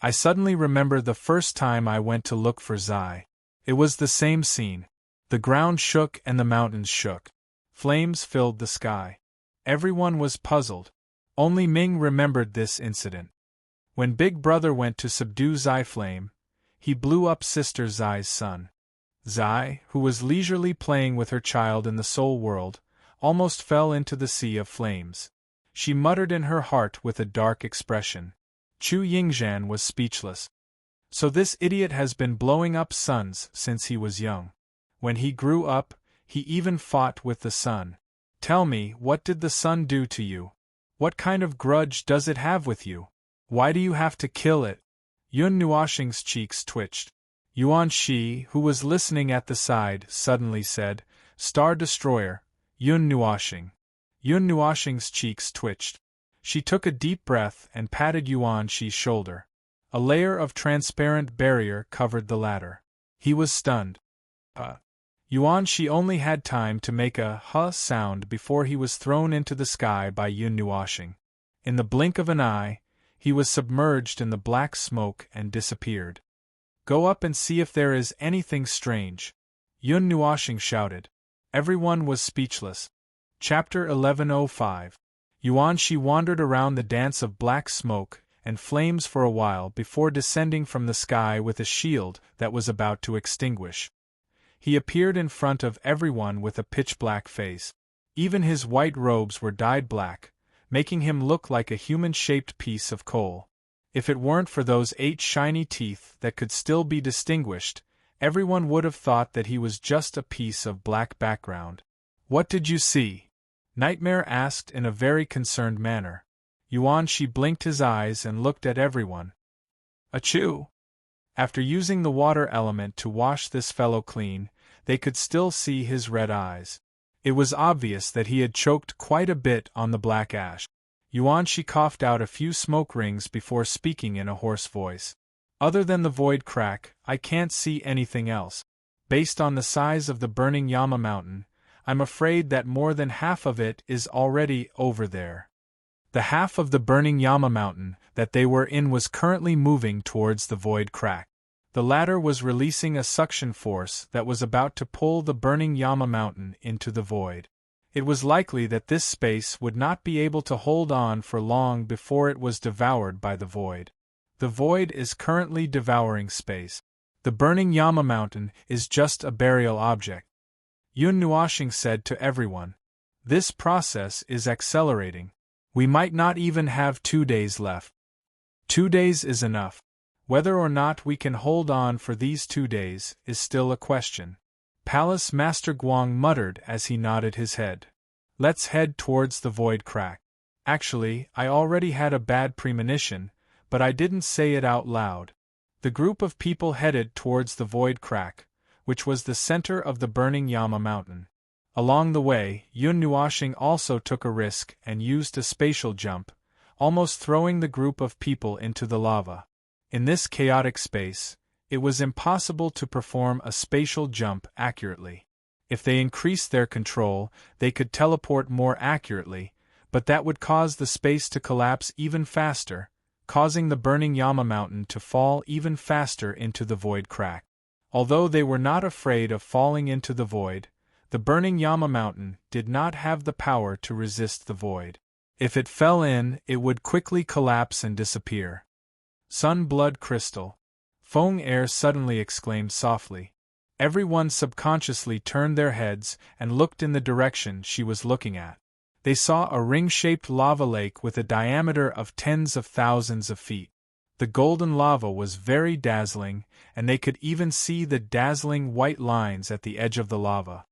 I suddenly remember the first time I went to look for Zai. It was the same scene. The ground shook and the mountains shook. Flames filled the sky. Everyone was puzzled. Only Ming remembered this incident. When Big Brother went to subdue Zai Flame, he blew up Sister Zai's son. Zai, who was leisurely playing with her child in the soul world, almost fell into the sea of flames. She muttered in her heart with a dark expression. Chu Yingzhan was speechless. So this idiot has been blowing up suns since he was young. When he grew up, he even fought with the sun. Tell me, what did the sun do to you? What kind of grudge does it have with you? Why do you have to kill it? Yun Nuoshing's cheeks twitched. Yuan Shi, who was listening at the side, suddenly said, "Star Destroyer, Yun Nuoshing." Yun Nuoshing's cheeks twitched. She took a deep breath and patted Yuan Shi's shoulder. A layer of transparent barrier covered the latter. He was stunned. Yuan Shi only had time to make a "huh" sound before he was thrown into the sky by Yun Nuoshing. In the blink of an eye, he was submerged in the black smoke and disappeared. Go up and see if there is anything strange, Yun Nuoshing shouted. Everyone was speechless. Chapter 1105. Yuan Shi wandered around the dance of black smoke and flames for a while before descending from the sky with a shield that was about to extinguish. He appeared in front of everyone with a pitch-black face. Even his white robes were dyed black, making him look like a human-shaped piece of coal. If it weren't for those 8 shiny teeth that could still be distinguished, everyone would have thought that he was just a piece of black background. What did you see? Nightmare asked in a very concerned manner. Yuan Shi blinked his eyes and looked at everyone. Achoo! After using the water element to wash this fellow clean, they could still see his red eyes. It was obvious that he had choked quite a bit on the black ash. Yuan Shi coughed out a few smoke rings before speaking in a hoarse voice. Other than the void crack, I can't see anything else. Based on the size of the burning Yama mountain, I'm afraid that more than half of it is already over there. The half of the burning Yama mountain that they were in was currently moving towards the void crack. The latter was releasing a suction force that was about to pull the burning Yama mountain into the void. It was likely that this space would not be able to hold on for long before it was devoured by the void. The void is currently devouring space. The burning Yama mountain is just a burial object. Yun Nuoshing said to everyone. This process is accelerating. We might not even have 2 days left. 2 days is enough. Whether or not we can hold on for these 2 days is still a question. Palace Master Guang muttered as he nodded his head. Let's head towards the void crack. Actually, I already had a bad premonition, but I didn't say it out loud. The group of people headed towards the void crack, which was the center of the burning Yama mountain. Along the way, Yun Nuoshing also took a risk and used a spatial jump, almost throwing the group of people into the lava. In this chaotic space, it was impossible to perform a spatial jump accurately. If they increased their control, they could teleport more accurately, but that would cause the space to collapse even faster, causing the burning Yama mountain to fall even faster into the void crack. Although they were not afraid of falling into the void, the burning Yama mountain did not have the power to resist the void. If it fell in, it would quickly collapse and disappear. Sun blood crystal. Feng Er suddenly exclaimed softly. Everyone subconsciously turned their heads and looked in the direction she was looking at. They saw a ring-shaped lava lake with a diameter of tens of thousands of feet. The golden lava was very dazzling, and they could even see the dazzling white lines at the edge of the lava.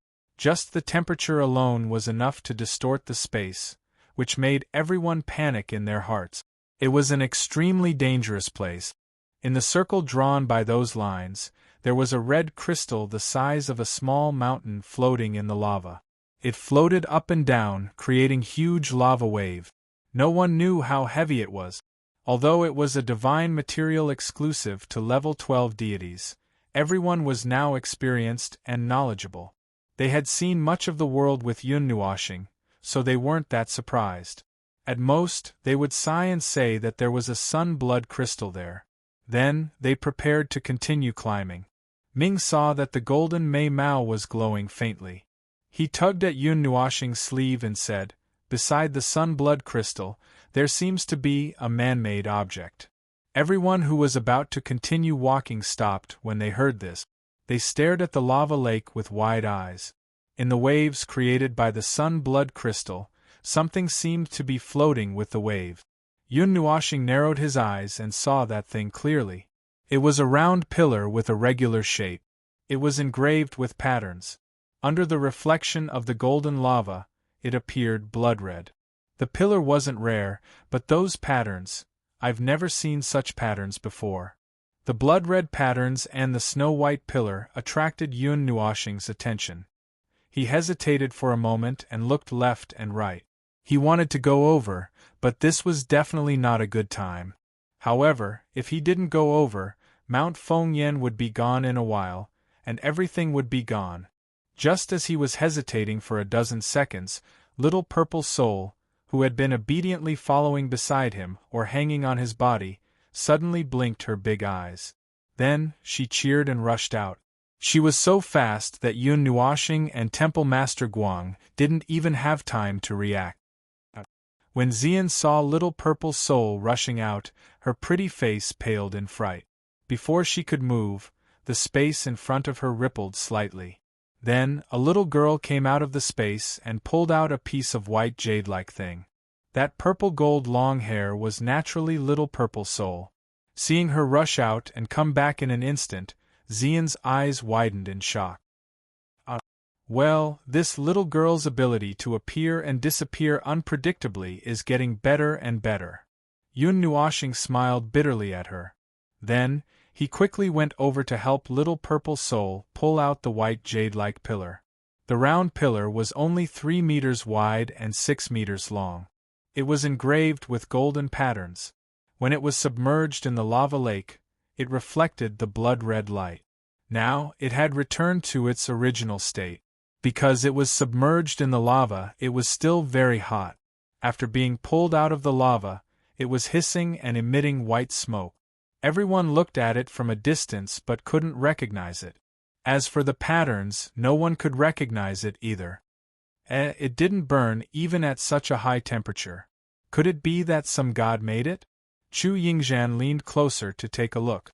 Just the temperature alone was enough to distort the space, which made everyone panic in their hearts. It was an extremely dangerous place. In the circle drawn by those lines, there was a red crystal the size of a small mountain floating in the lava. It floated up and down, creating huge lava waves. No one knew how heavy it was. Although it was a divine material exclusive to level 12 deities, everyone was now experienced and knowledgeable. They had seen much of the world with Yunnuashing, so they weren't that surprised. At most, they would sigh and say that there was a sun blood crystal there. Then, they prepared to continue climbing. Ming saw that the golden Mei Mao was glowing faintly. He tugged at Yunnuashing's sleeve and said, "Beside the sun blood crystal, there seems to be a man-made object." Everyone who was about to continue walking stopped when they heard this. They stared at the lava lake with wide eyes. In the waves created by the sun blood crystal, something seemed to be floating with the wave. Yunnuashing narrowed his eyes and saw that thing clearly. It was a round pillar with a regular shape. It was engraved with patterns. Under the reflection of the golden lava, it appeared blood-red. The pillar wasn't rare, but those patterns, I've never seen such patterns before. The blood-red patterns and the snow-white pillar attracted Yunnuashing's attention. He hesitated for a moment and looked left and right. He wanted to go over, but this was definitely not a good time. However, if he didn't go over, Mount Fengyan would be gone in a while, and everything would be gone. Just as he was hesitating for a dozen seconds, Little Purple Soul, who had been obediently following beside him or hanging on his body, suddenly blinked her big eyes. Then, she cheered and rushed out. She was so fast that Yunnuashing and Temple Master Guang didn't even have time to react. When Xian saw Little Purple Soul rushing out, her pretty face paled in fright. Before she could move, the space in front of her rippled slightly. Then, a little girl came out of the space and pulled out a piece of white jade-like thing. That purple-gold long hair was naturally Little Purple Soul. Seeing her rush out and come back in an instant, Xian's eyes widened in shock. Well, this little girl's ability to appear and disappear unpredictably is getting better and better. Yunnuashing smiled bitterly at her. Then, he quickly went over to help Little Purple Soul pull out the white jade-like pillar. The round pillar was only 3 meters wide and 6 meters long. It was engraved with golden patterns. When it was submerged in the lava lake, it reflected the blood-red light. Now, it had returned to its original state. Because it was submerged in the lava, it was still very hot. After being pulled out of the lava, it was hissing and emitting white smoke. Everyone looked at it from a distance but couldn't recognize it. As for the patterns, no one could recognize it either. It didn't burn even at such a high temperature. Could it be that some god made it? Chu Yingzhan leaned closer to take a look.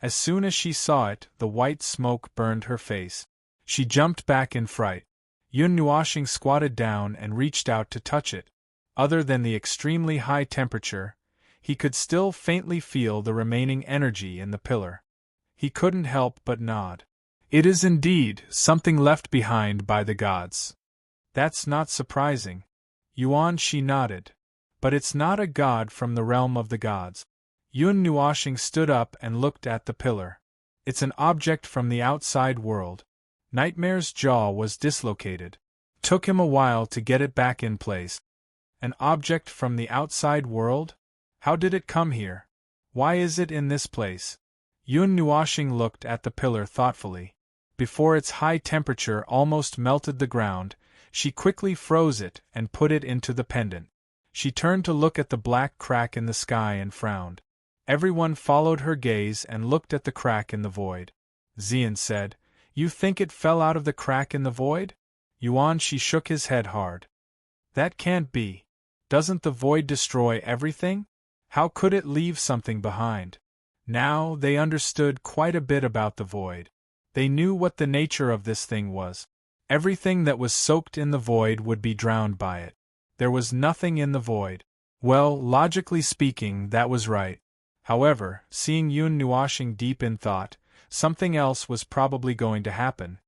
As soon as she saw it, the white smoke burned her face. She jumped back in fright. Yunnuashing squatted down and reached out to touch it. Other than the extremely high temperature, he could still faintly feel the remaining energy in the pillar. He couldn't help but nod. It is indeed something left behind by the gods. That's not surprising. Yuan she nodded. But it's not a god from the realm of the gods. Yunnuashing stood up and looked at the pillar. It's an object from the outside world. Nightmare's jaw was dislocated. Took him a while to get it back in place. An object from the outside world? How did it come here? Why is it in this place? Yunnuashing looked at the pillar thoughtfully. Before its high temperature almost melted the ground, she quickly froze it and put it into the pendant. She turned to look at the black crack in the sky and frowned. Everyone followed her gaze and looked at the crack in the void. Xian said, "You think it fell out of the crack in the void?" Yuan she shook his head hard. "That can't be. Doesn't the void destroy everything? How could it leave something behind?" Now they understood quite a bit about the void. They knew what the nature of this thing was. Everything that was soaked in the void would be drowned by it. There was nothing in the void. Well, logically speaking, that was right. However, seeing Yunnuashing deep in thought, something else was probably going to happen.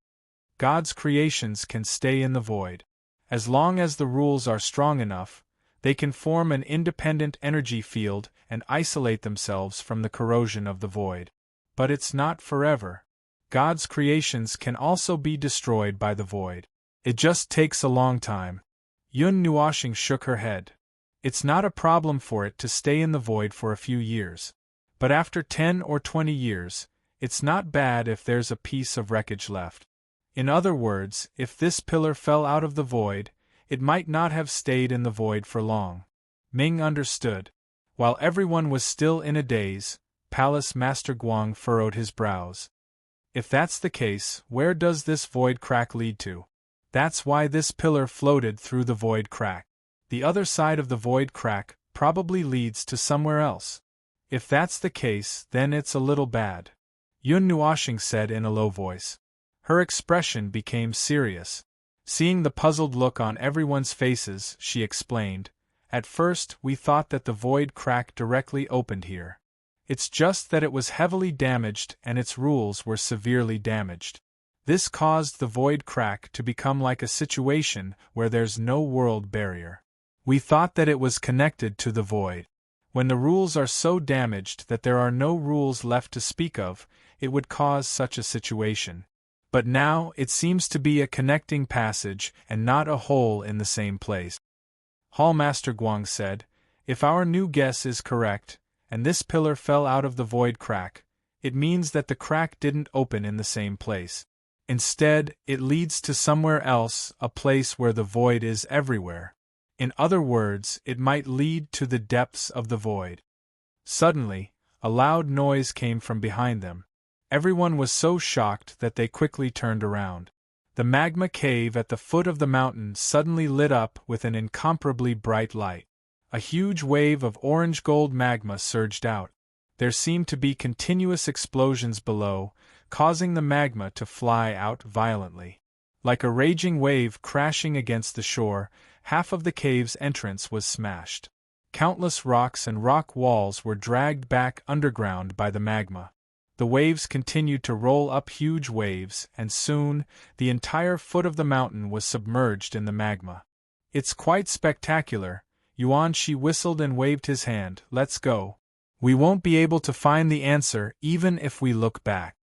God's creations can stay in the void. As long as the rules are strong enough, they can form an independent energy field and isolate themselves from the corrosion of the void. But it's not forever. God's creations can also be destroyed by the void. It just takes a long time. Yun Nuoshing shook her head. It's not a problem for it to stay in the void for a few years. But after 10 or 20 years, it's not bad if there's a piece of wreckage left. In other words, if this pillar fell out of the void, it might not have stayed in the void for long. Ming understood. While everyone was still in a daze, Palace Master Guang furrowed his brows. If that's the case, where does this void crack lead to? That's why this pillar floated through the void crack. The other side of the void crack probably leads to somewhere else. If that's the case, then it's a little bad, Yun Nuoshing said in a low voice. Her expression became serious. Seeing the puzzled look on everyone's faces, she explained, "At first, we thought that the void crack directly opened here. It's just that it was heavily damaged and its rules were severely damaged. This caused the void crack to become like a situation where there's no world barrier. We thought that it was connected to the void. When the rules are so damaged that there are no rules left to speak of, it would cause such a situation. But now it seems to be a connecting passage and not a hole in the same place." Hallmaster Guang said, "If our new guess is correct, and this pillar fell out of the void crack, it means that the crack didn't open in the same place. Instead, it leads to somewhere else, a place where the void is everywhere. In other words, it might lead to the depths of the void." Suddenly, a loud noise came from behind them. Everyone was so shocked that they quickly turned around. The magma cave at the foot of the mountain suddenly lit up with an incomparably bright light. A huge wave of orange-gold magma surged out. There seemed to be continuous explosions below, causing the magma to fly out violently. Like a raging wave crashing against the shore, half of the cave's entrance was smashed. Countless rocks and rock walls were dragged back underground by the magma. The waves continued to roll up huge waves, and soon, the entire foot of the mountain was submerged in the magma. "It's quite spectacular," Yuan Shi whistled and waved his hand. "Let's go. We won't be able to find the answer even if we look back."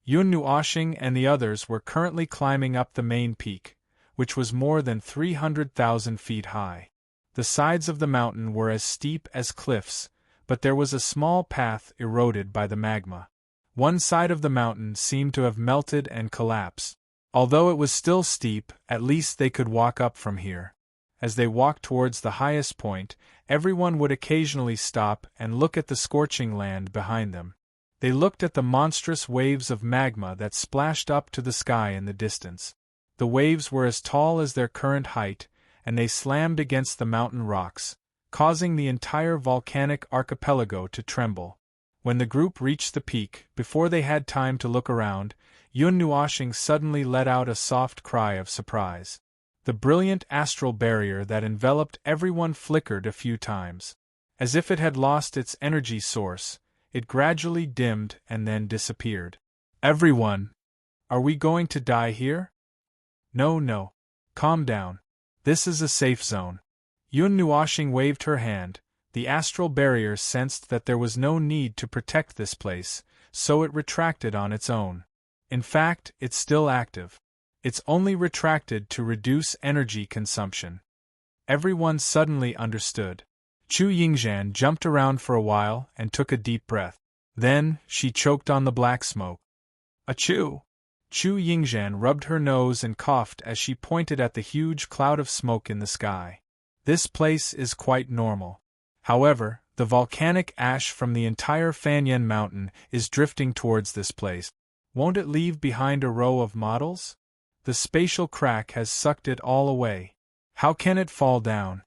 Yun Nuoshing and the others were currently climbing up the main peak, which was more than 300,000 feet high. The sides of the mountain were as steep as cliffs, but there was a small path eroded by the magma. One side of the mountain seemed to have melted and collapsed. Although it was still steep, at least they could walk up from here. As they walked towards the highest point, everyone would occasionally stop and look at the scorching land behind them. They looked at the monstrous waves of magma that splashed up to the sky in the distance. The waves were as tall as their current height, and they slammed against the mountain rocks, causing the entire volcanic archipelago to tremble. When the group reached the peak, before they had time to look around, Yun Nuoshing suddenly let out a soft cry of surprise. The brilliant astral barrier that enveloped everyone flickered a few times. As if it had lost its energy source, it gradually dimmed and then disappeared. "Everyone! Are we going to die here?" No. Calm down. This is a safe zone." Yun Nuoshing waved her hand. The astral barrier sensed that there was no need to protect this place, so it retracted on its own. In fact, it's still active. It's only retracted to reduce energy consumption. Everyone suddenly understood. Chu Yingzhan jumped around for a while and took a deep breath. Then, she choked on the black smoke. "Achoo!" Chu Yingzhan rubbed her nose and coughed as she pointed at the huge cloud of smoke in the sky. "This place is quite normal. However, the volcanic ash from the entire Fanyan Mountain is drifting towards this place. Won't it leave behind a row of models? The spatial crack has sucked it all away. How can it fall down?"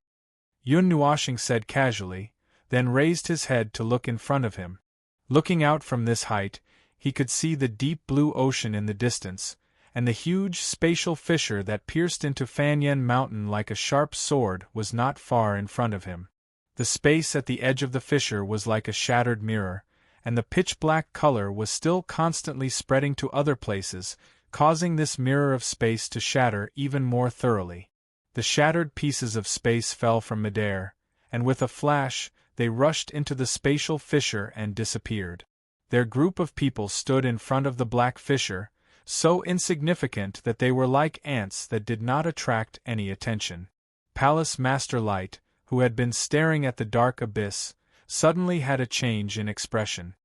Yun Nuoshing said casually, then raised his head to look in front of him. Looking out from this height, he could see the deep blue ocean in the distance, and the huge spatial fissure that pierced into Fanyan Mountain like a sharp sword was not far in front of him. The space at the edge of the fissure was like a shattered mirror, and the pitch-black color was still constantly spreading to other places, causing this mirror of space to shatter even more thoroughly. The shattered pieces of space fell from midair, and with a flash, they rushed into the spatial fissure and disappeared. Their group of people stood in front of the black fissure, so insignificant that they were like ants that did not attract any attention. Palace Master Light, who had been staring at the dark abyss, suddenly had a change in expression.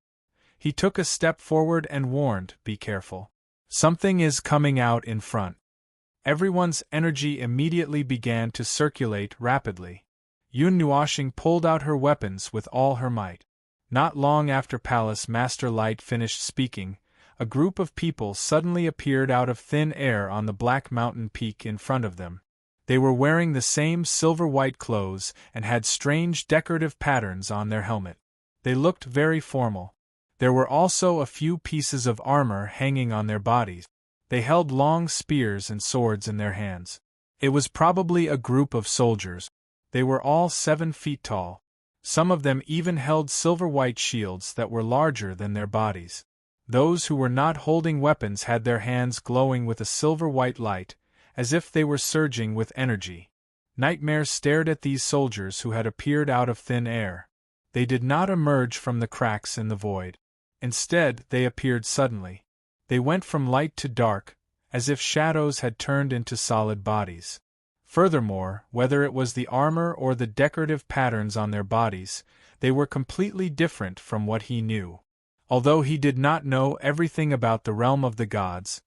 He took a step forward and warned, "Be careful. Something is coming out in front." Everyone's energy immediately began to circulate rapidly. Yun Nuoxing pulled out her weapons with all her might. Not long after Palace Master Light finished speaking, a group of people suddenly appeared out of thin air on the black mountain peak in front of them. They were wearing the same silver-white clothes and had strange decorative patterns on their helmet. They looked very formal. There were also a few pieces of armor hanging on their bodies. They held long spears and swords in their hands. It was probably a group of soldiers. They were all 7 feet tall. Some of them even held silver-white shields that were larger than their bodies. Those who were not holding weapons had their hands glowing with a silver-white light, as if they were surging with energy. Nightmare stared at these soldiers who had appeared out of thin air. They did not emerge from the cracks in the void. Instead, they appeared suddenly. They went from light to dark, as if shadows had turned into solid bodies. Furthermore, whether it was the armor or the decorative patterns on their bodies, they were completely different from what he knew. Although he did not know everything about the realm of the gods,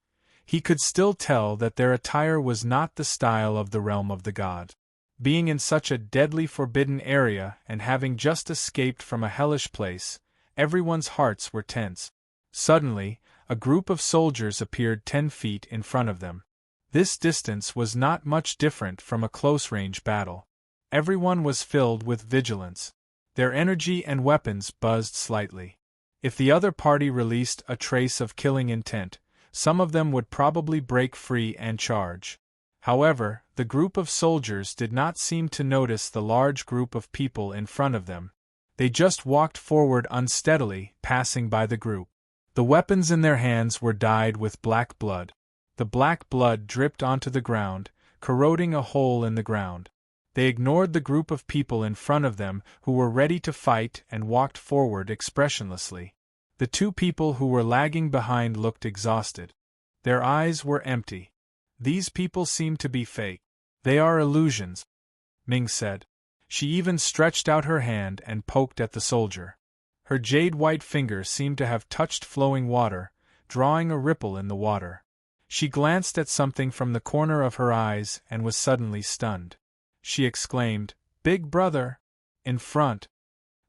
he could still tell that their attire was not the style of the realm of the gods. Being in such a deadly forbidden area and having just escaped from a hellish place, everyone's hearts were tense. Suddenly, a group of soldiers appeared 10 feet in front of them. This distance was not much different from a close-range battle. Everyone was filled with vigilance. Their energy and weapons buzzed slightly. If the other party released a trace of killing intent, some of them would probably break free and charge. However, the group of soldiers did not seem to notice the large group of people in front of them. They just walked forward unsteadily, passing by the group. The weapons in their hands were dyed with black blood. The black blood dripped onto the ground, corroding a hole in the ground. They ignored the group of people in front of them who were ready to fight and walked forward expressionlessly. The 2 people who were lagging behind looked exhausted. Their eyes were empty. These people seemed to be fake. "They are illusions," Ming said. She even stretched out her hand and poked at the soldier. Her jade-white finger seemed to have touched flowing water, drawing a ripple in the water. She glanced at something from the corner of her eyes and was suddenly stunned. She exclaimed, "Big brother!" in front.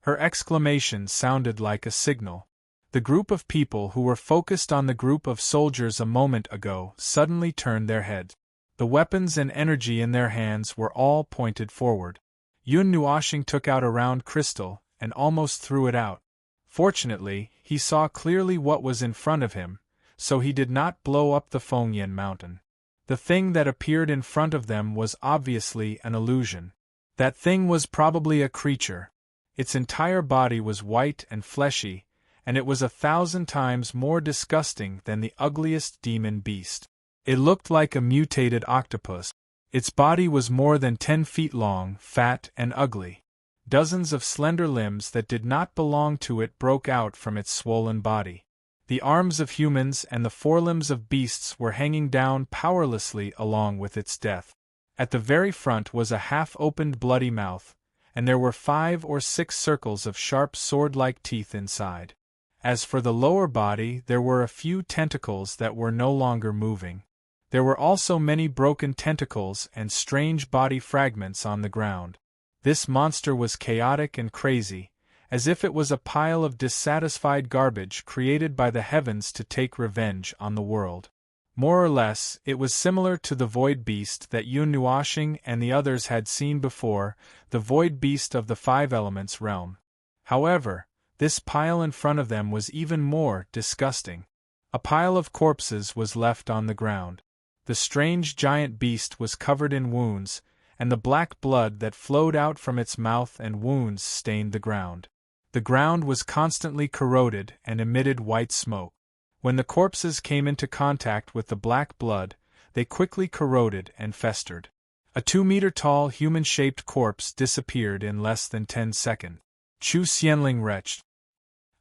Her exclamation sounded like a signal. The group of people who were focused on the group of soldiers a moment ago suddenly turned their heads. The weapons and energy in their hands were all pointed forward. Yun Nuoxing took out a round crystal and almost threw it out. Fortunately, he saw clearly what was in front of him, so he did not blow up the Fengyan mountain. The thing that appeared in front of them was obviously an illusion. That thing was probably a creature. Its entire body was white and fleshy, and it was 1,000 times more disgusting than the ugliest demon beast. It looked like a mutated octopus. Its body was more than 10 feet long, fat and ugly. Dozens of slender limbs that did not belong to it broke out from its swollen body. The arms of humans and the forelimbs of beasts were hanging down powerlessly along with its death. At the very front was a half-opened bloody mouth, and there were 5 or 6 circles of sharp sword-like teeth inside. As for the lower body, there were a few tentacles that were no longer moving. There were also many broken tentacles and strange body fragments on the ground. This monster was chaotic and crazy, as if it was a pile of dissatisfied garbage created by the heavens to take revenge on the world. More or less, it was similar to the void beast that Yun Nuoxing and the others had seen before, the void beast of the 5 elements realm. However, this pile in front of them was even more disgusting. A pile of corpses was left on the ground. The strange giant beast was covered in wounds, and the black blood that flowed out from its mouth and wounds stained the ground. The ground was constantly corroded and emitted white smoke. When the corpses came into contact with the black blood, they quickly corroded and festered. A 2-meter-tall human-shaped corpse disappeared in less than 10 seconds. Chu Xianling retched.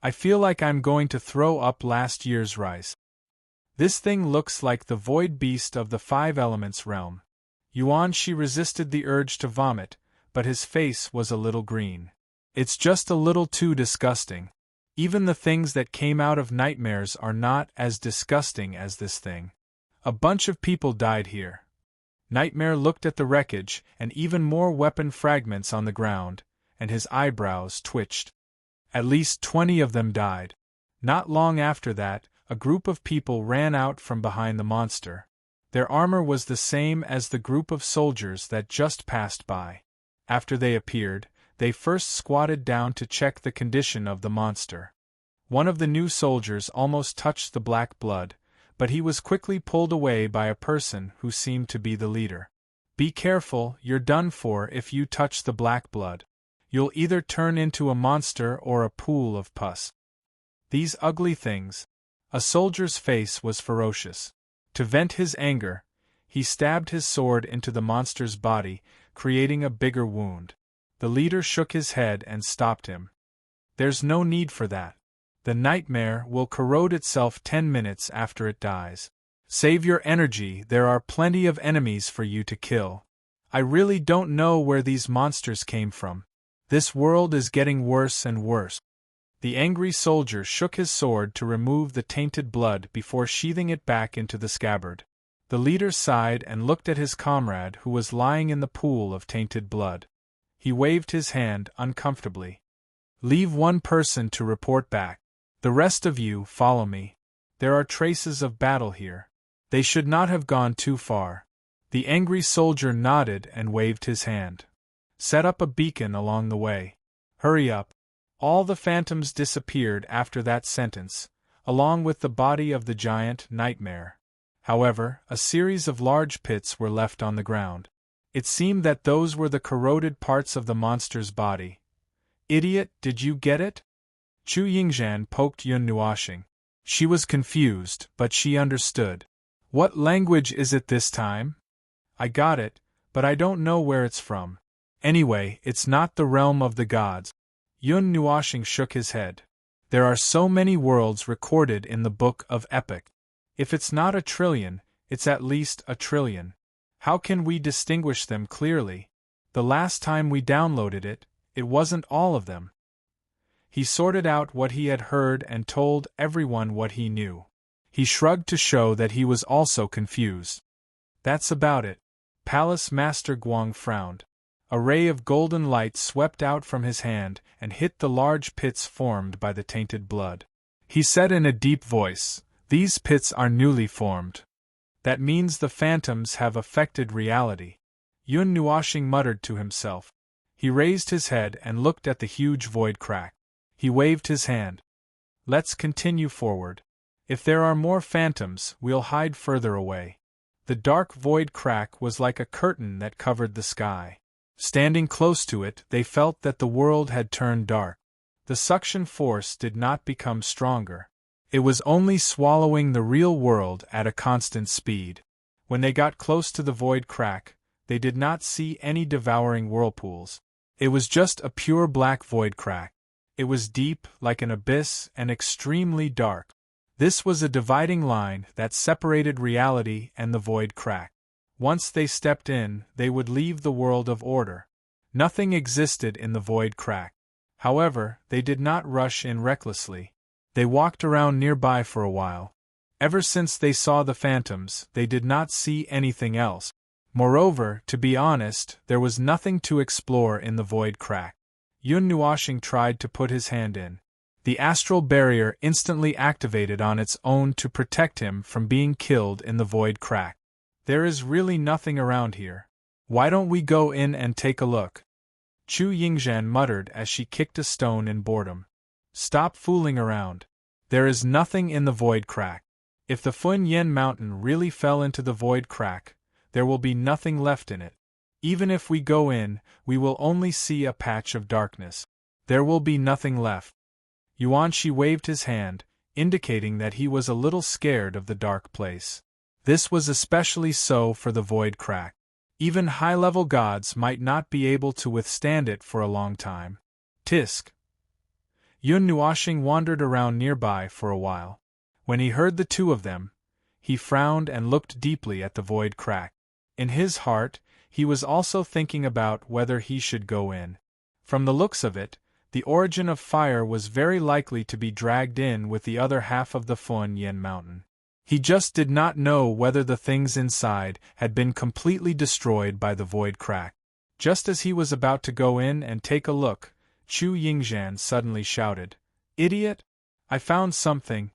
I feel like I'm going to throw up last year's rice. This thing looks like the void beast of the 5 elements realm. Yuan Shi resisted the urge to vomit, but his face was a little green. It's just a little too disgusting. Even the things that came out of nightmares are not as disgusting as this thing. A bunch of people died here. Nightmare looked at the wreckage and even more weapon fragments on the ground, and his eyebrows twitched. At least 20 of them died. Not long after that, a group of people ran out from behind the monster. Their armor was the same as the group of soldiers that just passed by. After they appeared, they first squatted down to check the condition of the monster. One of the new soldiers almost touched the black blood, but he was quickly pulled away by a person who seemed to be the leader. Be careful, you're done for if you touch the black blood. You'll either turn into a monster or a pool of pus. These ugly things. A soldier's face was ferocious. To vent his anger, he stabbed his sword into the monster's body, creating a bigger wound. The leader shook his head and stopped him. There's no need for that. The nightmare will corrode itself 10 minutes after it dies. Save your energy, there are plenty of enemies for you to kill. I really don't know where these monsters came from. This world is getting worse and worse. The angry soldier shook his sword to remove the tainted blood before sheathing it back into the scabbard. The leader sighed and looked at his comrade who was lying in the pool of tainted blood. He waved his hand uncomfortably. Leave one person to report back. The rest of you follow me. There are traces of battle here. They should not have gone too far. The angry soldier nodded and waved his hand. Set up a beacon along the way. Hurry up. All the phantoms disappeared after that sentence, along with the body of the giant nightmare. However, a series of large pits were left on the ground. It seemed that those were the corroded parts of the monster's body. Idiot, did you get it? Chu Yingzhan poked Yun Nuoxing. She was confused, but she understood. What language is it this time? I got it, but I don't know where it's from. Anyway, it's not the realm of the gods. Yun Nuoxing shook his head. There are so many worlds recorded in the Book of Epic. If it's not a trillion, it's at least a trillion. How can we distinguish them clearly? The last time we downloaded it, it wasn't all of them. He sorted out what he had heard and told everyone what he knew. He shrugged to show that he was also confused. That's about it. Palace Master Guang frowned. A ray of golden light swept out from his hand and hit the large pits formed by the tainted blood. He said in a deep voice, "These pits are newly formed. That means the phantoms have affected reality." Yun Nuoxing muttered to himself. He raised his head and looked at the huge void crack. He waved his hand. Let's continue forward. If there are more phantoms, we'll hide further away. The dark void crack was like a curtain that covered the sky. Standing close to it, they felt that the world had turned dark. The suction force did not become stronger. It was only swallowing the real world at a constant speed. When they got close to the void crack, they did not see any devouring whirlpools. It was just a pure black void crack. It was deep, like an abyss, and extremely dark. This was a dividing line that separated reality and the void crack. Once they stepped in, they would leave the world of order. Nothing existed in the void crack. However, they did not rush in recklessly. They walked around nearby for a while. Ever since they saw the phantoms, they did not see anything else. Moreover, to be honest, there was nothing to explore in the void crack. Yun Nuoxing tried to put his hand in. The astral barrier instantly activated on its own to protect him from being killed in the void crack. There is really nothing around here. Why don't we go in and take a look? Chu Yingzhan muttered as she kicked a stone in boredom. Stop fooling around. There is nothing in the void crack. If the Fun Yen mountain really fell into the void crack, there will be nothing left in it. Even if we go in, we will only see a patch of darkness. There will be nothing left. Yuan Shi waved his hand, indicating that he was a little scared of the dark place. This was especially so for the void crack. Even high-level gods might not be able to withstand it for a long time. Tisk. Yun Nuoshing wandered around nearby for a while. When he heard the two of them, he frowned and looked deeply at the void crack. In his heart, he was also thinking about whether he should go in. From the looks of it, the origin of fire was very likely to be dragged in with the other half of the Fun Yen mountain. He just did not know whether the things inside had been completely destroyed by the void crack. Just as he was about to go in and take a look, Chu Yingzhan suddenly shouted, "Idiot! I found something!"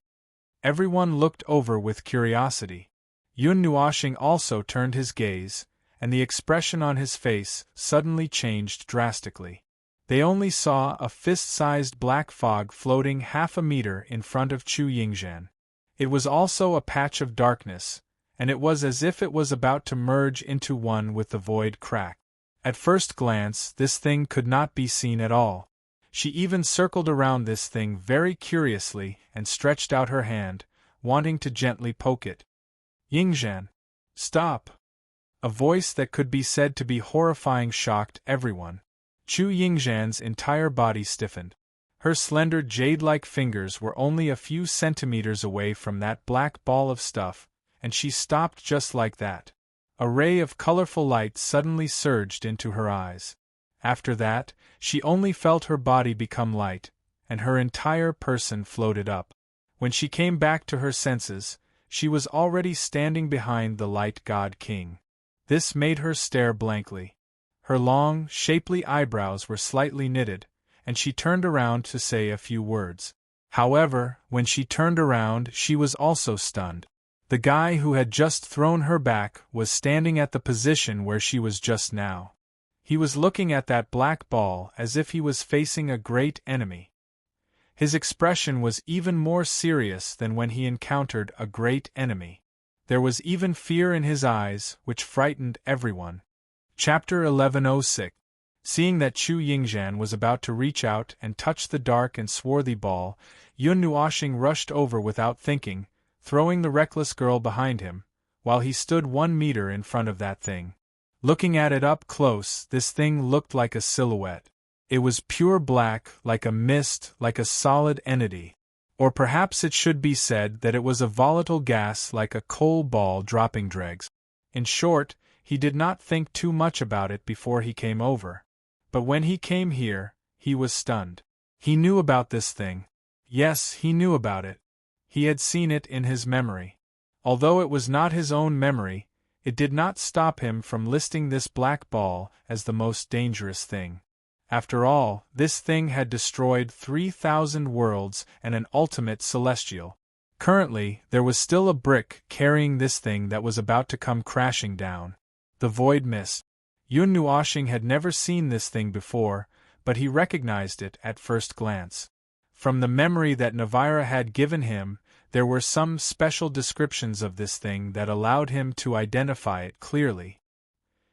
Everyone looked over with curiosity. Yun Nuoshing also turned his gaze, and the expression on his face suddenly changed drastically. They only saw a fist-sized black fog floating half a meter in front of Chu Yingzhan. It was also a patch of darkness, and it was as if it was about to merge into one with the void crack. At first glance, this thing could not be seen at all. She even circled around this thing very curiously and stretched out her hand, wanting to gently poke it. "Yingzhan! Stop!" A voice that could be said to be horrifying shocked everyone. Chu Yingzhan's entire body stiffened. Her slender jade-like fingers were only a few centimeters away from that black ball of stuff, and she stopped just like that. A ray of colorful light suddenly surged into her eyes. After that, she only felt her body become light, and her entire person floated up. When she came back to her senses, she was already standing behind the light god king. This made her stare blankly. Her long, shapely eyebrows were slightly knitted, and she turned around to say a few words. However, when she turned around, she was also stunned. The guy who had just thrown her back was standing at the position where she was just now. He was looking at that black ball as if he was facing a great enemy. His expression was even more serious than when he encountered a great enemy. There was even fear in his eyes, which frightened everyone. Chapter 1106. Seeing that Chu Yingzhan was about to reach out and touch the dark and swarthy ball, Yun Nuoshing rushed over without thinking, throwing the reckless girl behind him, while he stood 1 meter in front of that thing. Looking at it up close, this thing looked like a silhouette. It was pure black, like a mist, like a solid entity. Or perhaps it should be said that it was a volatile gas like a coal ball dropping dregs. In short, he did not think too much about it before he came over. But when he came here, he was stunned. He knew about this thing. Yes, he knew about it. He had seen it in his memory. Although it was not his own memory, it did not stop him from listing this black ball as the most dangerous thing. After all, this thing had destroyed 3,000 worlds and an ultimate celestial. Currently, there was still a brick carrying this thing that was about to come crashing down. The void mist. Yun Nuoshing had never seen this thing before, but he recognized it at first glance. From the memory that Navira had given him, there were some special descriptions of this thing that allowed him to identify it clearly.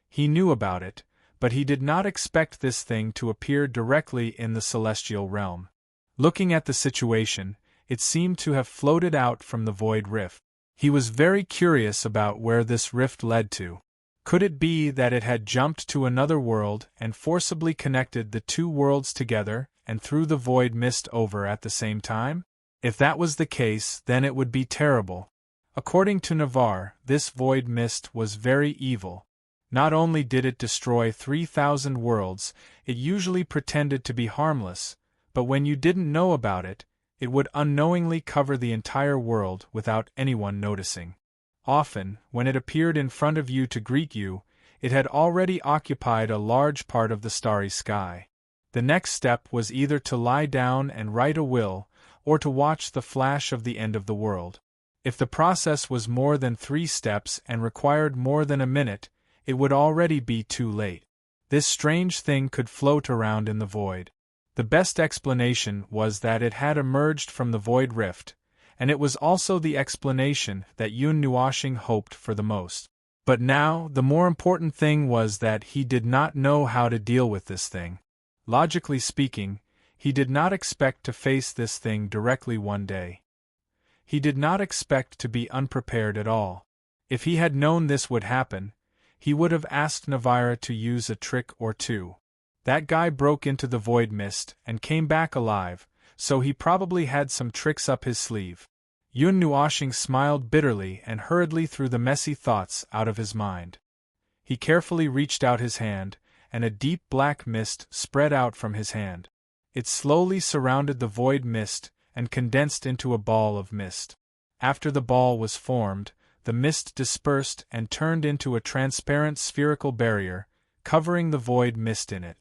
He knew about it, but he did not expect this thing to appear directly in the celestial realm. Looking at the situation, it seemed to have floated out from the void rift. He was very curious about where this rift led to. Could it be that it had jumped to another world and forcibly connected the two worlds together and threw the void mist over at the same time? If that was the case, then it would be terrible. According to Navarre, this void mist was very evil. Not only did it destroy 3,000 worlds, it usually pretended to be harmless, but when you didn't know about it, it would unknowingly cover the entire world without anyone noticing. Often, when it appeared in front of you to greet you, it had already occupied a large part of the starry sky. The next step was either to lie down and write a will, or to watch the flash of the end of the world. If the process was more than 3 steps and required more than a minute, it would already be too late. This strange thing could float around in the void. The best explanation was that it had emerged from the void rift, and it was also the explanation that Yun Nuoshing hoped for the most. But now, the more important thing was that he did not know how to deal with this thing. Logically speaking, he did not expect to face this thing directly one day. He did not expect to be unprepared at all. If he had known this would happen, he would have asked Navira to use a trick or two. That guy broke into the void mist and came back alive, so he probably had some tricks up his sleeve. Yun Nuoshing smiled bitterly and hurriedly threw the messy thoughts out of his mind. He carefully reached out his hand, and a deep black mist spread out from his hand. It slowly surrounded the void mist and condensed into a ball of mist. After the ball was formed, the mist dispersed and turned into a transparent spherical barrier, covering the void mist in it.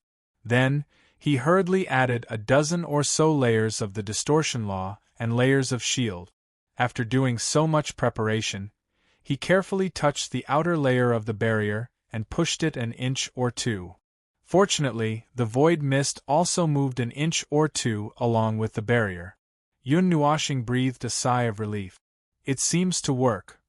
Then, he hurriedly added a dozen or so layers of the distortion law and layers of shield. After doing so much preparation, he carefully touched the outer layer of the barrier and pushed it an inch or two. Fortunately, the void mist also moved an inch or two along with the barrier. Yun Nuoshing breathed a sigh of relief. It seems to work.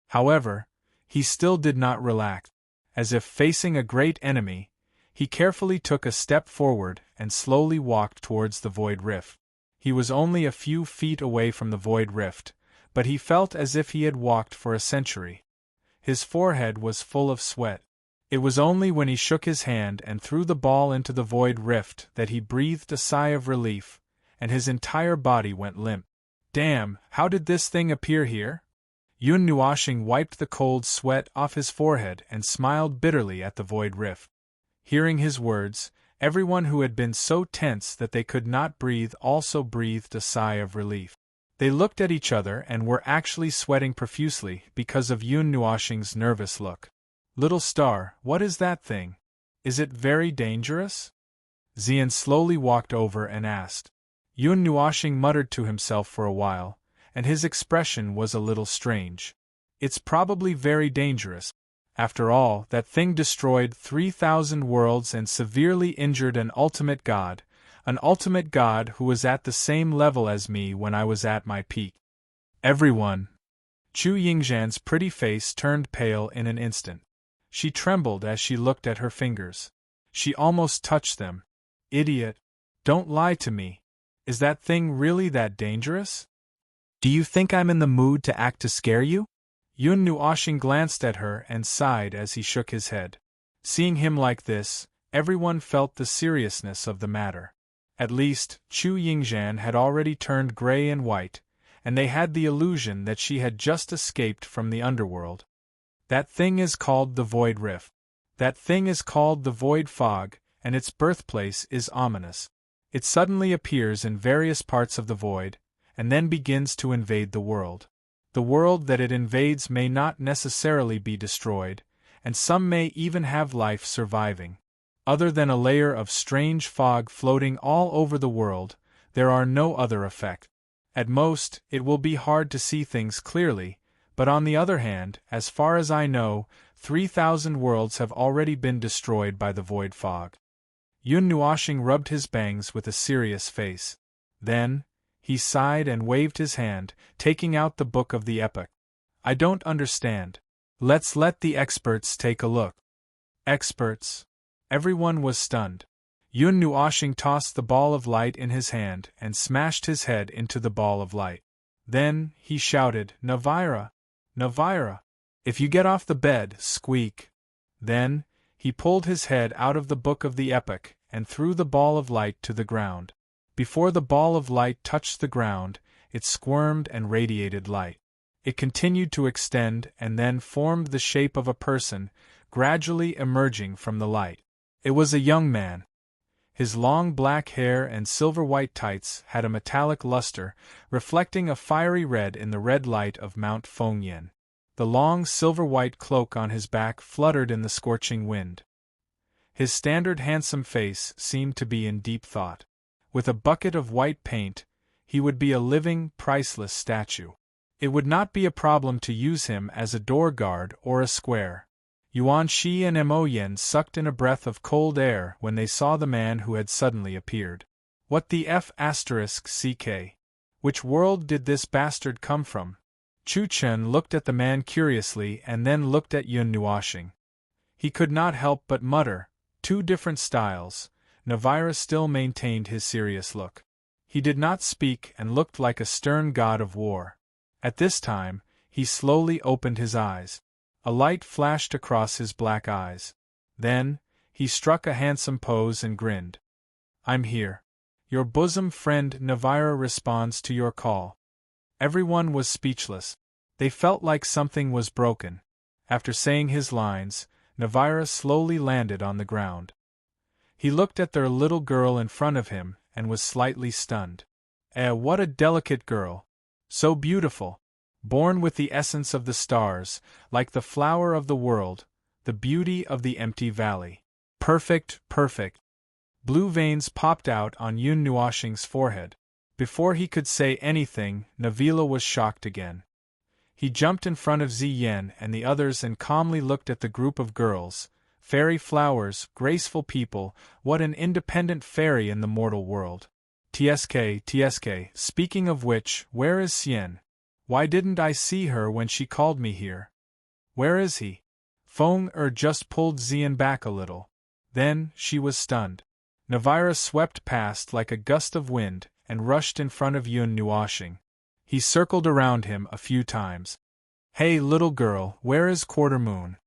However, he still did not relax. As if facing a great enemy, he carefully took a step forward and slowly walked towards the void rift. He was only a few feet away from the void rift, but he felt as if he had walked for a century. His forehead was full of sweat. It was only when he shook his hand and threw the ball into the void rift that he breathed a sigh of relief, and his entire body went limp. Damn, how did this thing appear here? Yun Nuoshing wiped the cold sweat off his forehead and smiled bitterly at the void rift. Hearing his words, everyone who had been so tense that they could not breathe also breathed a sigh of relief. They looked at each other and were actually sweating profusely because of Yun Nuoshing's nervous look. Little star, what is that thing? Is it very dangerous? Xian slowly walked over and asked. Yun Nuoshing muttered to himself for a while, and his expression was a little strange. It's probably very dangerous. After all, that thing destroyed 3,000 worlds and severely injured an ultimate god who was at the same level as me when I was at my peak. Everyone. Chu Yingzhan's pretty face turned pale in an instant. She trembled as she looked at her fingers. She almost touched them. Idiot. Don't lie to me. Is that thing really that dangerous? Do you think I'm in the mood to act to scare you? Yun Nuoshing glanced at her and sighed as he shook his head. Seeing him like this, everyone felt the seriousness of the matter. At least, Chu Yingzhan had already turned gray and white, and they had the illusion that she had just escaped from the underworld. That thing is called the Void Rift. That thing is called the Void Fog, and its birthplace is ominous. It suddenly appears in various parts of the void, and then begins to invade the world. The world that it invades may not necessarily be destroyed, and some may even have life surviving. Other than a layer of strange fog floating all over the world, there are no other effects. At most, it will be hard to see things clearly, but on the other hand, as far as I know, 3,000 worlds have already been destroyed by the void fog. Yun Nuoshing rubbed his bangs with a serious face. Then, he sighed and waved his hand, taking out the book of the epoch. I don't understand. Let's let the experts take a look. Experts? Everyone was stunned. Yun Nuoshing tossed the ball of light in his hand and smashed his head into the ball of light. Then, he shouted, Navira! Navira! If you get off the bed, squeak! Then, he pulled his head out of the book of the epoch and threw the ball of light to the ground. Before the ball of light touched the ground, it squirmed and radiated light. It continued to extend and then formed the shape of a person, gradually emerging from the light. It was a young man. His long black hair and silver-white tights had a metallic luster, reflecting a fiery red in the red light of Mount Fengyan. The long silver-white cloak on his back fluttered in the scorching wind. His standard handsome face seemed to be in deep thought. With a bucket of white paint, he would be a living, priceless statue. It would not be a problem to use him as a door guard or a square. Yuan Shi and Mo Yen sucked in a breath of cold air when they saw the man who had suddenly appeared. What the F***ck? Which world did this bastard come from? Chu Chen looked at the man curiously and then looked at Yun Nuoshing. He could not help but mutter, 2 different styles. Navira still maintained his serious look. He did not speak and looked like a stern god of war. At this time, he slowly opened his eyes. A light flashed across his black eyes. Then, he struck a handsome pose and grinned. I'm here. Your bosom friend Navira responds to your call. Everyone was speechless. They felt like something was broken. After saying his lines, Navira slowly landed on the ground. He looked at their little girl in front of him and was slightly stunned. What a delicate girl! So beautiful! Born with the essence of the stars, like the flower of the world, the beauty of the empty valley. Perfect, perfect. Blue veins popped out on Yun Nuoshing's forehead. Before he could say anything, Navila was shocked again. He jumped in front of Ziyen and the others and calmly looked at the group of girls. Fairy flowers, graceful people, what an independent fairy in the mortal world. TSK, speaking of which, where is Xian? Why didn't I see her when she called me here? Where is he? Feng just pulled Zian back a little. Then, she was stunned. Navira swept past like a gust of wind and rushed in front of Yun Nuoshing. He circled around him a few times. Hey little girl, where is Quarter Moon?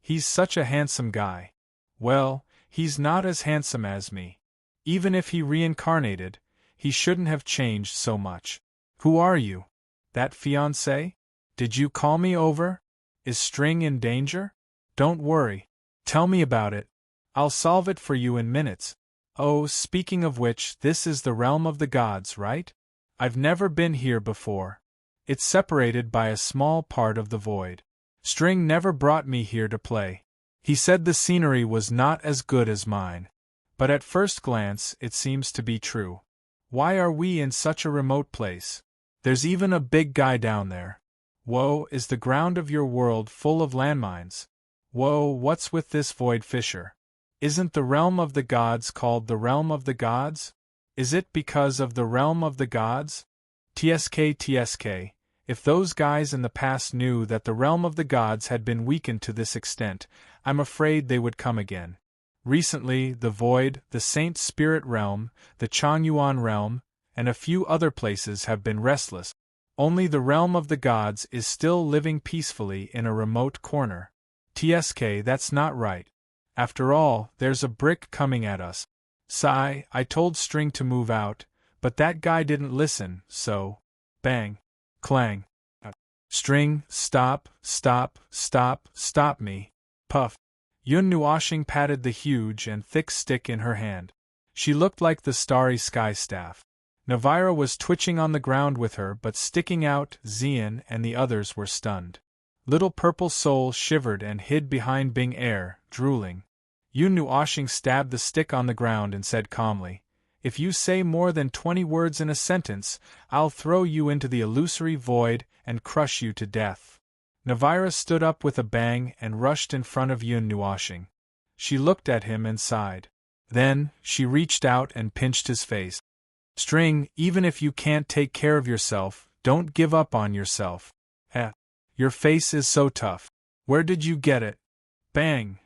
He's such a handsome guy. Well, he's not as handsome as me. Even if he reincarnated, he shouldn't have changed so much. Who are you? That fiancé? Did you call me over? Is String in danger? Don't worry. Tell me about it. I'll solve it for you in minutes. Oh, speaking of which, this is the realm of the gods, right? I've never been here before. It's separated by a small part of the void. String never brought me here to play. He said the scenery was not as good as mine. But at first glance, it seems to be true. Why are we in such a remote place? There's even a big guy down there. Whoa, is the ground of your world full of landmines? Whoa, what's with this void fissure? Isn't the realm of the gods called the realm of the gods? Is it because of the realm of the gods? TSK, if those guys in the past knew that the realm of the gods had been weakened to this extent, I'm afraid they would come again. Recently, the Void, the Saint Spirit realm, the Changyuan realm, and a few other places have been restless. Only the realm of the gods is still living peacefully in a remote corner. TSK, that's not right. After all, there's a brick coming at us. Sigh, I told String to move out, but that guy didn't listen, so… Bang. Clang. String, stop me. Puff. Yun Nuoshing patted the huge and thick stick in her hand. She looked like the starry sky staff. Navira was twitching on the ground with her but sticking out. Zian and the others were stunned. Little Purple Soul shivered and hid behind Bing Air, drooling. Yun Nuoshing stabbed the stick on the ground and said calmly, If you say more than 20 words in a sentence, I'll throw you into the illusory void and crush you to death. Navira stood up with a bang and rushed in front of Yun Nuoshing. She looked at him and sighed. Then, she reached out and pinched his face. String, even if you can't take care of yourself, don't give up on yourself. Your face is so tough. Where did you get it? Bang.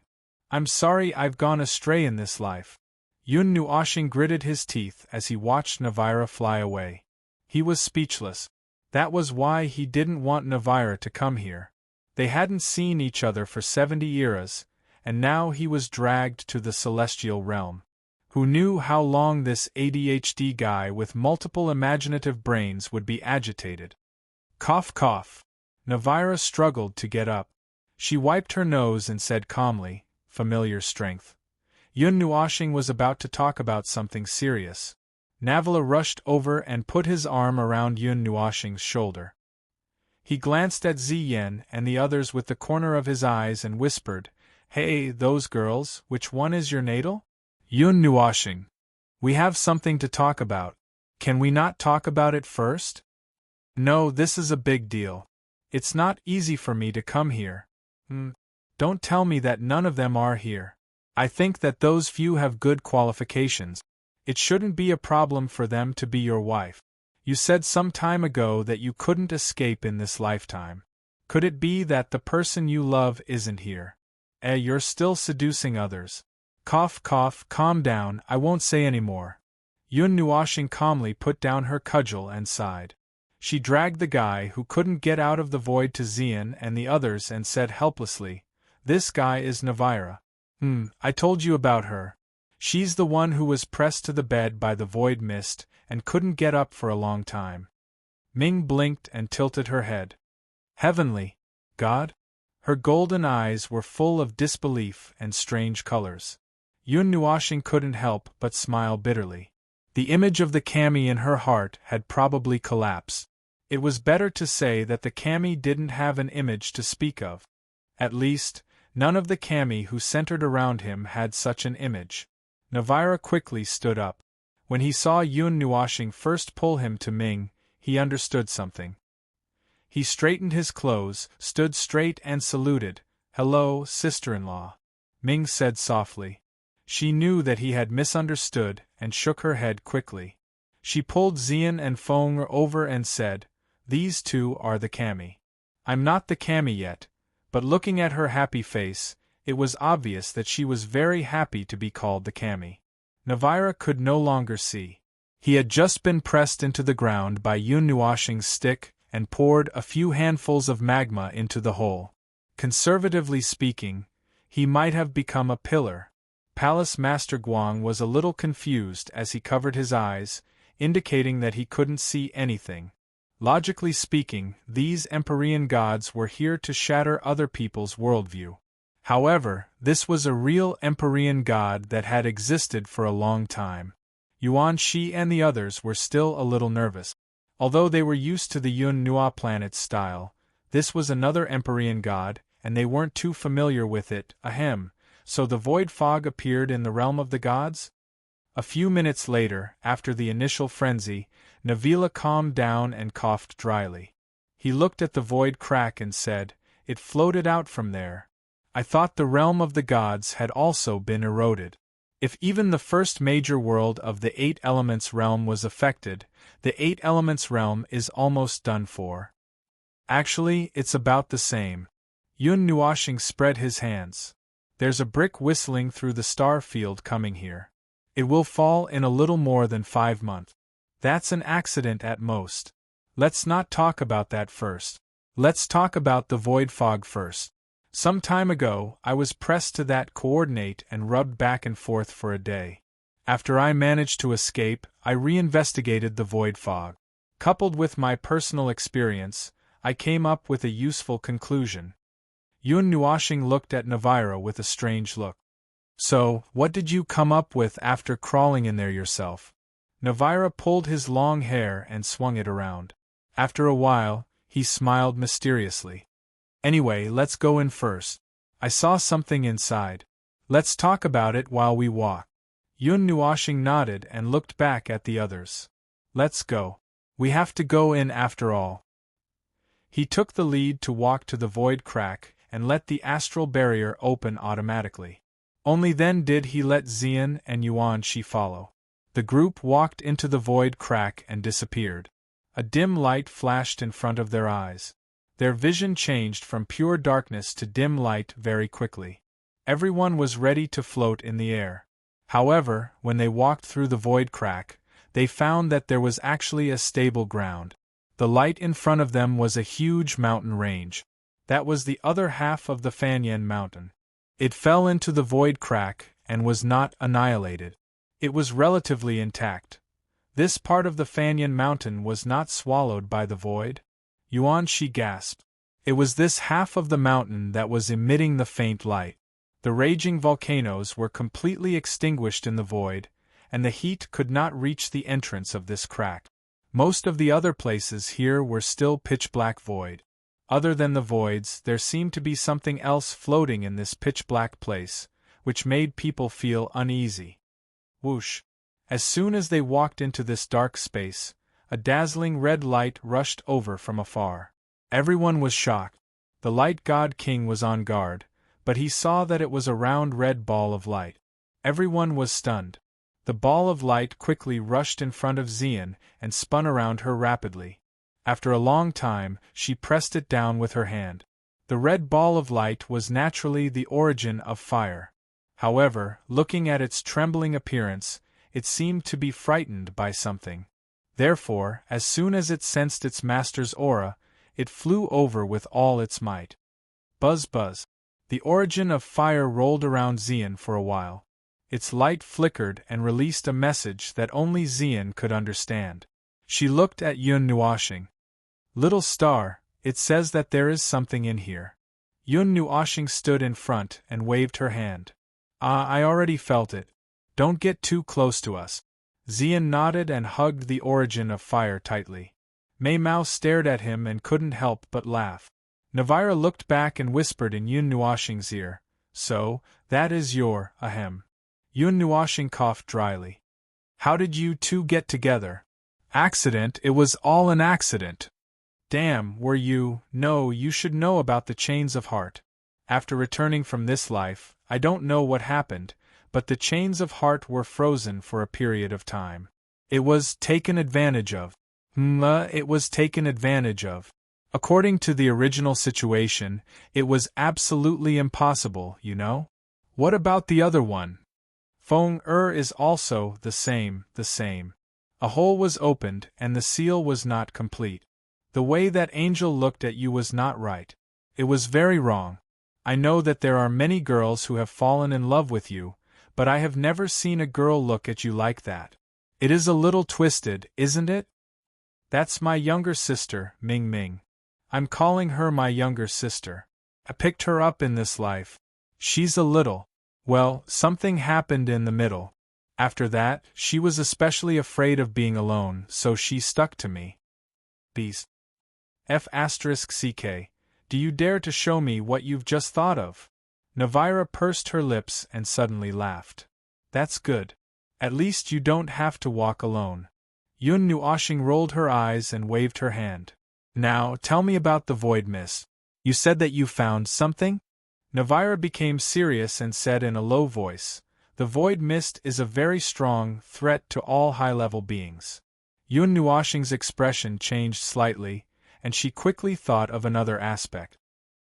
I'm sorry I've gone astray in this life. Yun Nuoshing gritted his teeth as he watched Navira fly away. He was speechless. That was why he didn't want Navira to come here. They hadn't seen each other for 70 eras, and now he was dragged to the celestial realm. Who knew how long this ADHD guy with multiple imaginative brains would be agitated? Cough cough. Navira struggled to get up. She wiped her nose and said calmly, familiar strength. Yun Nuoshing was about to talk about something serious. Navila rushed over and put his arm around Yun Nuoshing's shoulder. He glanced at Ziyen and the others with the corner of his eyes and whispered, Hey, those girls, which one is your natal? Yun Nuoshing. We have something to talk about. Can we not talk about it first? No, this is a big deal. It's not easy for me to come here. Don't tell me that none of them are here. I think that those few have good qualifications. It shouldn't be a problem for them to be your wife. You said some time ago that you couldn't escape in this lifetime. Could it be that the person you love isn't here? You're still seducing others. Cough cough, calm down, I won't say any more. Yun Nuoshing calmly put down her cudgel and sighed. She dragged the guy who couldn't get out of the void to Xian and the others and said helplessly, "This guy is Navira. I told you about her. She's the one who was pressed to the bed by the void mist and couldn't get up for a long time." Ming blinked and tilted her head. Heavenly God? Her golden eyes were full of disbelief and strange colors. Yun Nuoxing couldn't help but smile bitterly. The image of the kami in her heart had probably collapsed. It was better to say that the kami didn't have an image to speak of. At least, none of the kami who centered around him had such an image. Navira quickly stood up. When he saw Yun Nuoxing first pull him to Ming, he understood something. He straightened his clothes, stood straight and saluted. "Hello, sister-in-law," Ming said softly. She knew that he had misunderstood and shook her head quickly. She pulled Xian and Feng over and said, "These two are the kami. I'm not the kami yet," but looking at her happy face, it was obvious that she was very happy to be called the kami. Navira could no longer see. He had just been pressed into the ground by Yun Nuoxing's stick and poured a few handfuls of magma into the hole. Conservatively speaking, he might have become a pillar. Palace Master Guang was a little confused as he covered his eyes, indicating that he couldn't see anything. Logically speaking, these Empyrean gods were here to shatter other people's worldview. However, this was a real Empyrean god that had existed for a long time. Yuan Shi and the others were still a little nervous. Although they were used to the Yun Nua planet's style, this was another Empyrean god, and they weren't too familiar with it. Ahem, so the void fog appeared in the realm of the gods? A few minutes later, after the initial frenzy, Navila calmed down and coughed dryly. He looked at the void crack and said, "It floated out from there. I thought the realm of the gods had also been eroded. If even the first major world of the Eight Elements realm was affected, the Eight Elements realm is almost done for. Actually, it's about the same." Yun Nuoxing spread his hands. "There's a brick whistling through the star field coming here. It will fall in a little more than 5 months. That's an accident at most. Let's not talk about that first. Let's talk about the void fog first. Some time ago, I was pressed to that coordinate and rubbed back and forth for a day. After I managed to escape, I reinvestigated the void fog. Coupled with my personal experience, I came up with a useful conclusion." Yun Nuoxing looked at Navira with a strange look. "So, what did you come up with after crawling in there yourself?" Navira pulled his long hair and swung it around. After a while, he smiled mysteriously. "Anyway, let's go in first. I saw something inside. Let's talk about it while we walk." Yun Nuoxing nodded and looked back at the others. "Let's go. We have to go in after all." He took the lead to walk to the void crack and let the astral barrier open automatically. Only then did he let Xian and Yuan Shi follow. The group walked into the void crack and disappeared. A dim light flashed in front of their eyes. Their vision changed from pure darkness to dim light very quickly. Everyone was ready to float in the air. However, when they walked through the void crack, they found that there was actually a stable ground. The light in front of them was a huge mountain range. That was the other half of the Fanyan mountain. It fell into the void crack and was not annihilated. It was relatively intact. This part of the Fanyan mountain was not swallowed by the void? Yuan Shi gasped. It was this half of the mountain that was emitting the faint light. The raging volcanoes were completely extinguished in the void, and the heat could not reach the entrance of this crack. Most of the other places here were still pitch-black void. Other than the voids, there seemed to be something else floating in this pitch-black place, which made people feel uneasy. Whoosh! As soon as they walked into this dark space, a dazzling red light rushed over from afar. Everyone was shocked. The Light God King was on guard, but he saw that it was a round red ball of light. Everyone was stunned. The ball of light quickly rushed in front of Xian and spun around her rapidly. After a long time, she pressed it down with her hand. The red ball of light was naturally the origin of fire. However, looking at its trembling appearance, it seemed to be frightened by something. Therefore, as soon as it sensed its master's aura, it flew over with all its might. Buzz buzz. The origin of fire rolled around Xian for a while. Its light flickered and released a message that only Xian could understand. She looked at Yun Nuoxing. Little star, it says that there is something in here. Yun Nuoxing stood in front and waved her hand. Ah, I already felt it. Don't get too close to us. Xian nodded and hugged the origin of fire tightly. Mei Mao stared at him and couldn't help but laugh. Navira looked back and whispered in Yun Nuoxing's ear, "So, that is your, ahem." Yun Nuoxing coughed dryly. "How did you two get together?" "Accident, it was all an accident." "Damn, were you, no, you should know about the chains of heart. After returning from this life, I don't know what happened, but the chains of heart were frozen for a period of time. It was taken advantage of. It was taken advantage of. According to the original situation, it was absolutely impossible, you know? What about the other one?" "Feng is also the same. A hole was opened and the seal was not complete. The way that angel looked at you was not right. It was very wrong. I know that there are many girls who have fallen in love with you, but I have never seen a girl look at you like that. It is a little twisted, isn't it?" "That's my younger sister, Ming Ming. I'm calling her my younger sister. I picked her up in this life. She's a little. Well, something happened in the middle. After that, she was especially afraid of being alone, so she stuck to me." Beast. F***ck. Do you dare to show me what you've just thought of? Navira pursed her lips and suddenly laughed. "That's good. At least you don't have to walk alone." Yun Nuoxing rolled her eyes and waved her hand. "Now, tell me about the void mist. You said that you found something?" Navira became serious and said in a low voice, "The void mist is a very strong threat to all high-level beings." Yun Nuoxing's expression changed slightly, and she quickly thought of another aspect.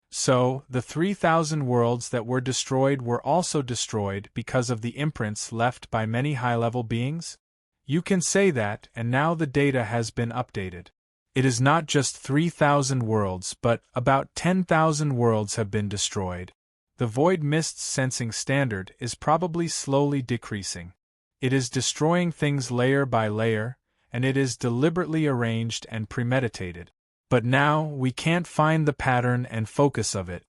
"So, the 3,000 worlds that were destroyed were also destroyed because of the imprints left by many high-level beings? You can say that, and now the data has been updated. It is not just 3,000 worlds, but about 10,000 worlds have been destroyed. The void mist's sensing standard is probably slowly decreasing. It is destroying things layer by layer, and it is deliberately arranged and premeditated. But now, we can't find the pattern and focus of it,"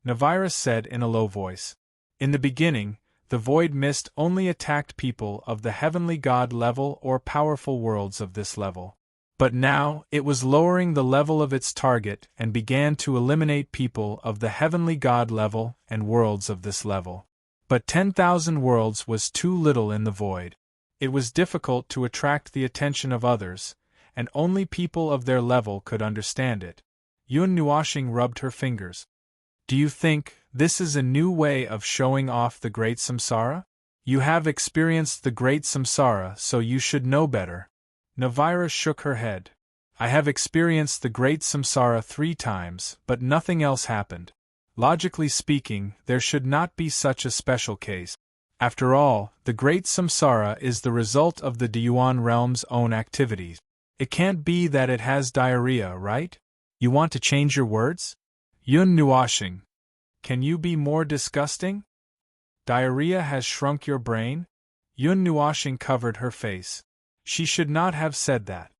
Navira said in a low voice. "In the beginning, the void mist only attacked people of the heavenly god level or powerful worlds of this level. But now, it was lowering the level of its target and began to eliminate people of the heavenly god level and worlds of this level. But 10,000 worlds was too little in the void. It was difficult to attract the attention of others, and only people of their level could understand it." Yun Nuoxing rubbed her fingers. "Do you think this is a new way of showing off the Great Samsara? You have experienced the Great Samsara, so you should know better." Navira shook her head. "I have experienced the Great Samsara 3 times, but nothing else happened. Logically speaking, there should not be such a special case. After all, the Great Samsara is the result of the Deyuan realm's own activities. It can't be that it has diarrhea, right? You want to change your words? Yun Nuoxing. Can you be more disgusting? Diarrhea has shrunk your brain? Yun Nuoxing covered her face. She should not have said that.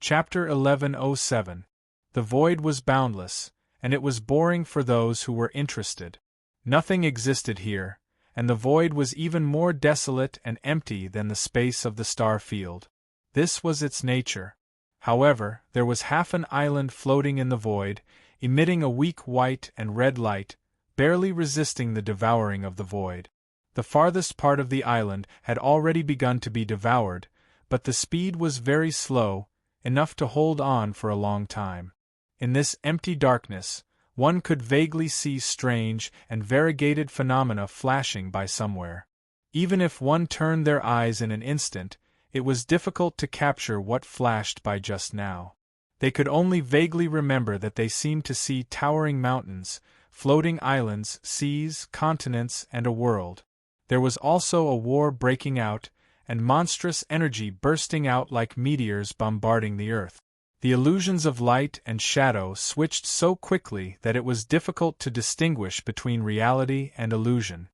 Chapter 1107. The void was boundless, and it was boring for those who were interested. Nothing existed here, and the void was even more desolate and empty than the space of the star field. This was its nature. However, there was half an island floating in the void, emitting a weak white and red light, barely resisting the devouring of the void. The farthest part of the island had already begun to be devoured, but the speed was very slow, enough to hold on for a long time. In this empty darkness, one could vaguely see strange and variegated phenomena flashing by somewhere. Even if one turned their eyes in an instant, it was difficult to capture what flashed by just now. They could only vaguely remember that they seemed to see towering mountains, floating islands, seas, continents, and a world. There was also a war breaking out, and monstrous energy bursting out like meteors bombarding the earth. The illusions of light and shadow switched so quickly that it was difficult to distinguish between reality and illusion.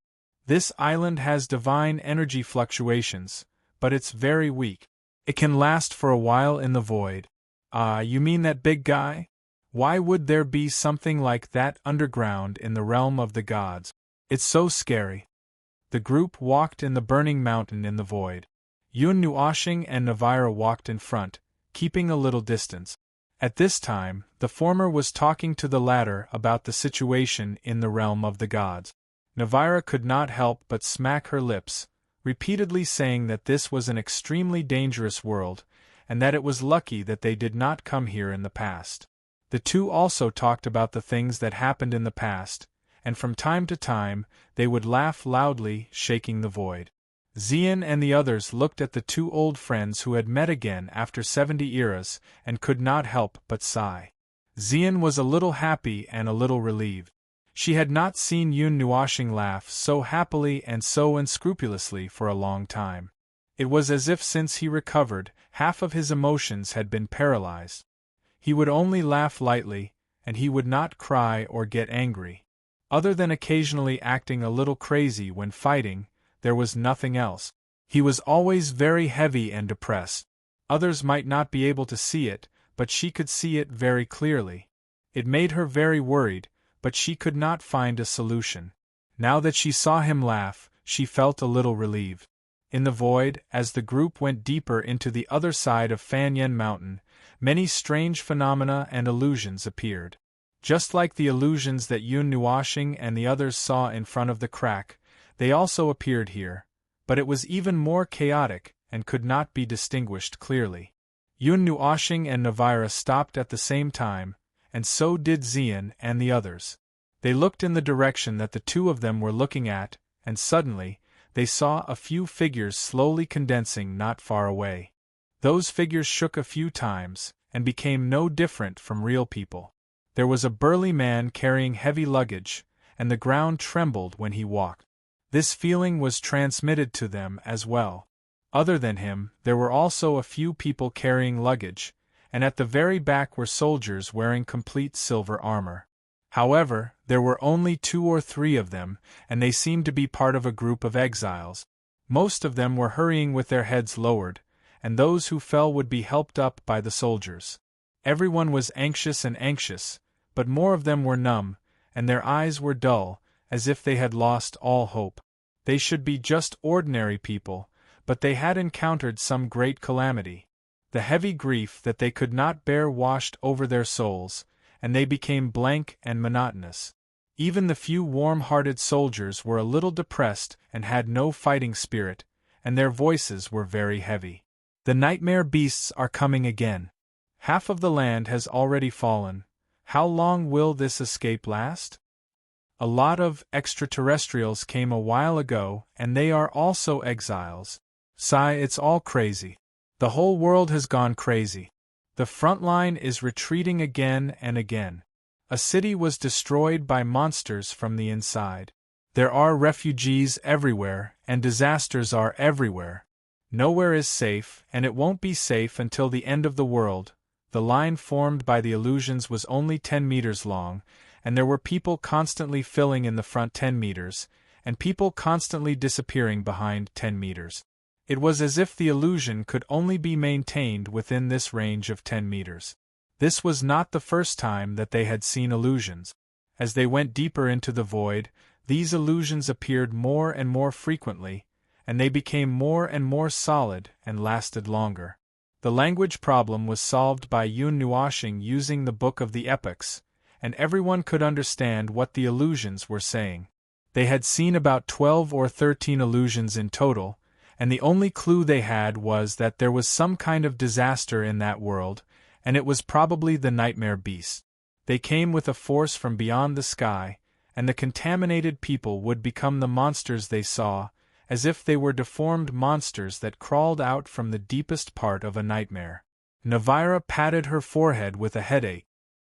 This island has divine energy fluctuations, but it's very weak. It can last for a while in the void. Ah, you mean that big guy? Why would there be something like that underground in the realm of the gods? It's so scary. The group walked in the burning mountain in the void. Yun Nuashing and Navira walked in front, keeping a little distance. At this time, the former was talking to the latter about the situation in the realm of the gods. Navira could not help but smack her lips, repeatedly saying that this was an extremely dangerous world, and that it was lucky that they did not come here in the past. The two also talked about the things that happened in the past, and from time to time, they would laugh loudly, shaking the void. Xian and the others looked at the two old friends who had met again after 70 eras and could not help but sigh. Xian was a little happy and a little relieved. She had not seen Yun Nuashing laugh so happily and so unscrupulously for a long time. It was as if since he recovered, half of his emotions had been paralyzed. He would only laugh lightly, and he would not cry or get angry. Other than occasionally acting a little crazy when fighting, there was nothing else. He was always very heavy and depressed. Others might not be able to see it, but she could see it very clearly. It made her very worried, but she could not find a solution. Now that she saw him laugh, she felt a little relieved. In the void, as the group went deeper into the other side of Fanyen Mountain, many strange phenomena and illusions appeared. Just like the illusions that Yun Nuashing and the others saw in front of the crack, they also appeared here, but it was even more chaotic and could not be distinguished clearly. Yun Nuashing and Navira stopped at the same time, and so did Xian and the others. They looked in the direction that the two of them were looking at, and suddenly, they saw a few figures slowly condensing not far away. Those figures shook a few times, and became no different from real people. There was a burly man carrying heavy luggage, and the ground trembled when he walked. This feeling was transmitted to them as well. Other than him, there were also a few people carrying luggage, and at the very back were soldiers wearing complete silver armor. However, there were only 2 or 3 of them, and they seemed to be part of a group of exiles. Most of them were hurrying with their heads lowered, and those who fell would be helped up by the soldiers. Everyone was anxious, but more of them were numb, and their eyes were dull, as if they had lost all hope. They should be just ordinary people, but they had encountered some great calamity. The heavy grief that they could not bear washed over their souls, and they became blank and monotonous. Even the few warm-hearted soldiers were a little depressed and had no fighting spirit, and their voices were very heavy. The nightmare beasts are coming again. Half of the land has already fallen. How long will this escape last? A lot of extraterrestrials came a while ago, and they are also exiles. Sigh, it's all crazy. The whole world has gone crazy. The front line is retreating again and again. A city was destroyed by monsters from the inside. There are refugees everywhere, and disasters are everywhere. Nowhere is safe, and it won't be safe until the end of the world. The line formed by the illusions was only 10 meters long, and there were people constantly filling in the front 10 meters, and people constantly disappearing behind 10 meters. It was as if the illusion could only be maintained within this range of 10 meters. This was not the first time that they had seen illusions. As they went deeper into the void, these illusions appeared more and more frequently, and they became more and more solid and lasted longer. The language problem was solved by Yun Nuashing using the Book of the Epochs, and everyone could understand what the illusions were saying. They had seen about 12 or 13 illusions in total, and the only clue they had was that there was some kind of disaster in that world, and it was probably the nightmare beast. They came with a force from beyond the sky, and the contaminated people would become the monsters they saw, as if they were deformed monsters that crawled out from the deepest part of a nightmare. Navira patted her forehead with a headache.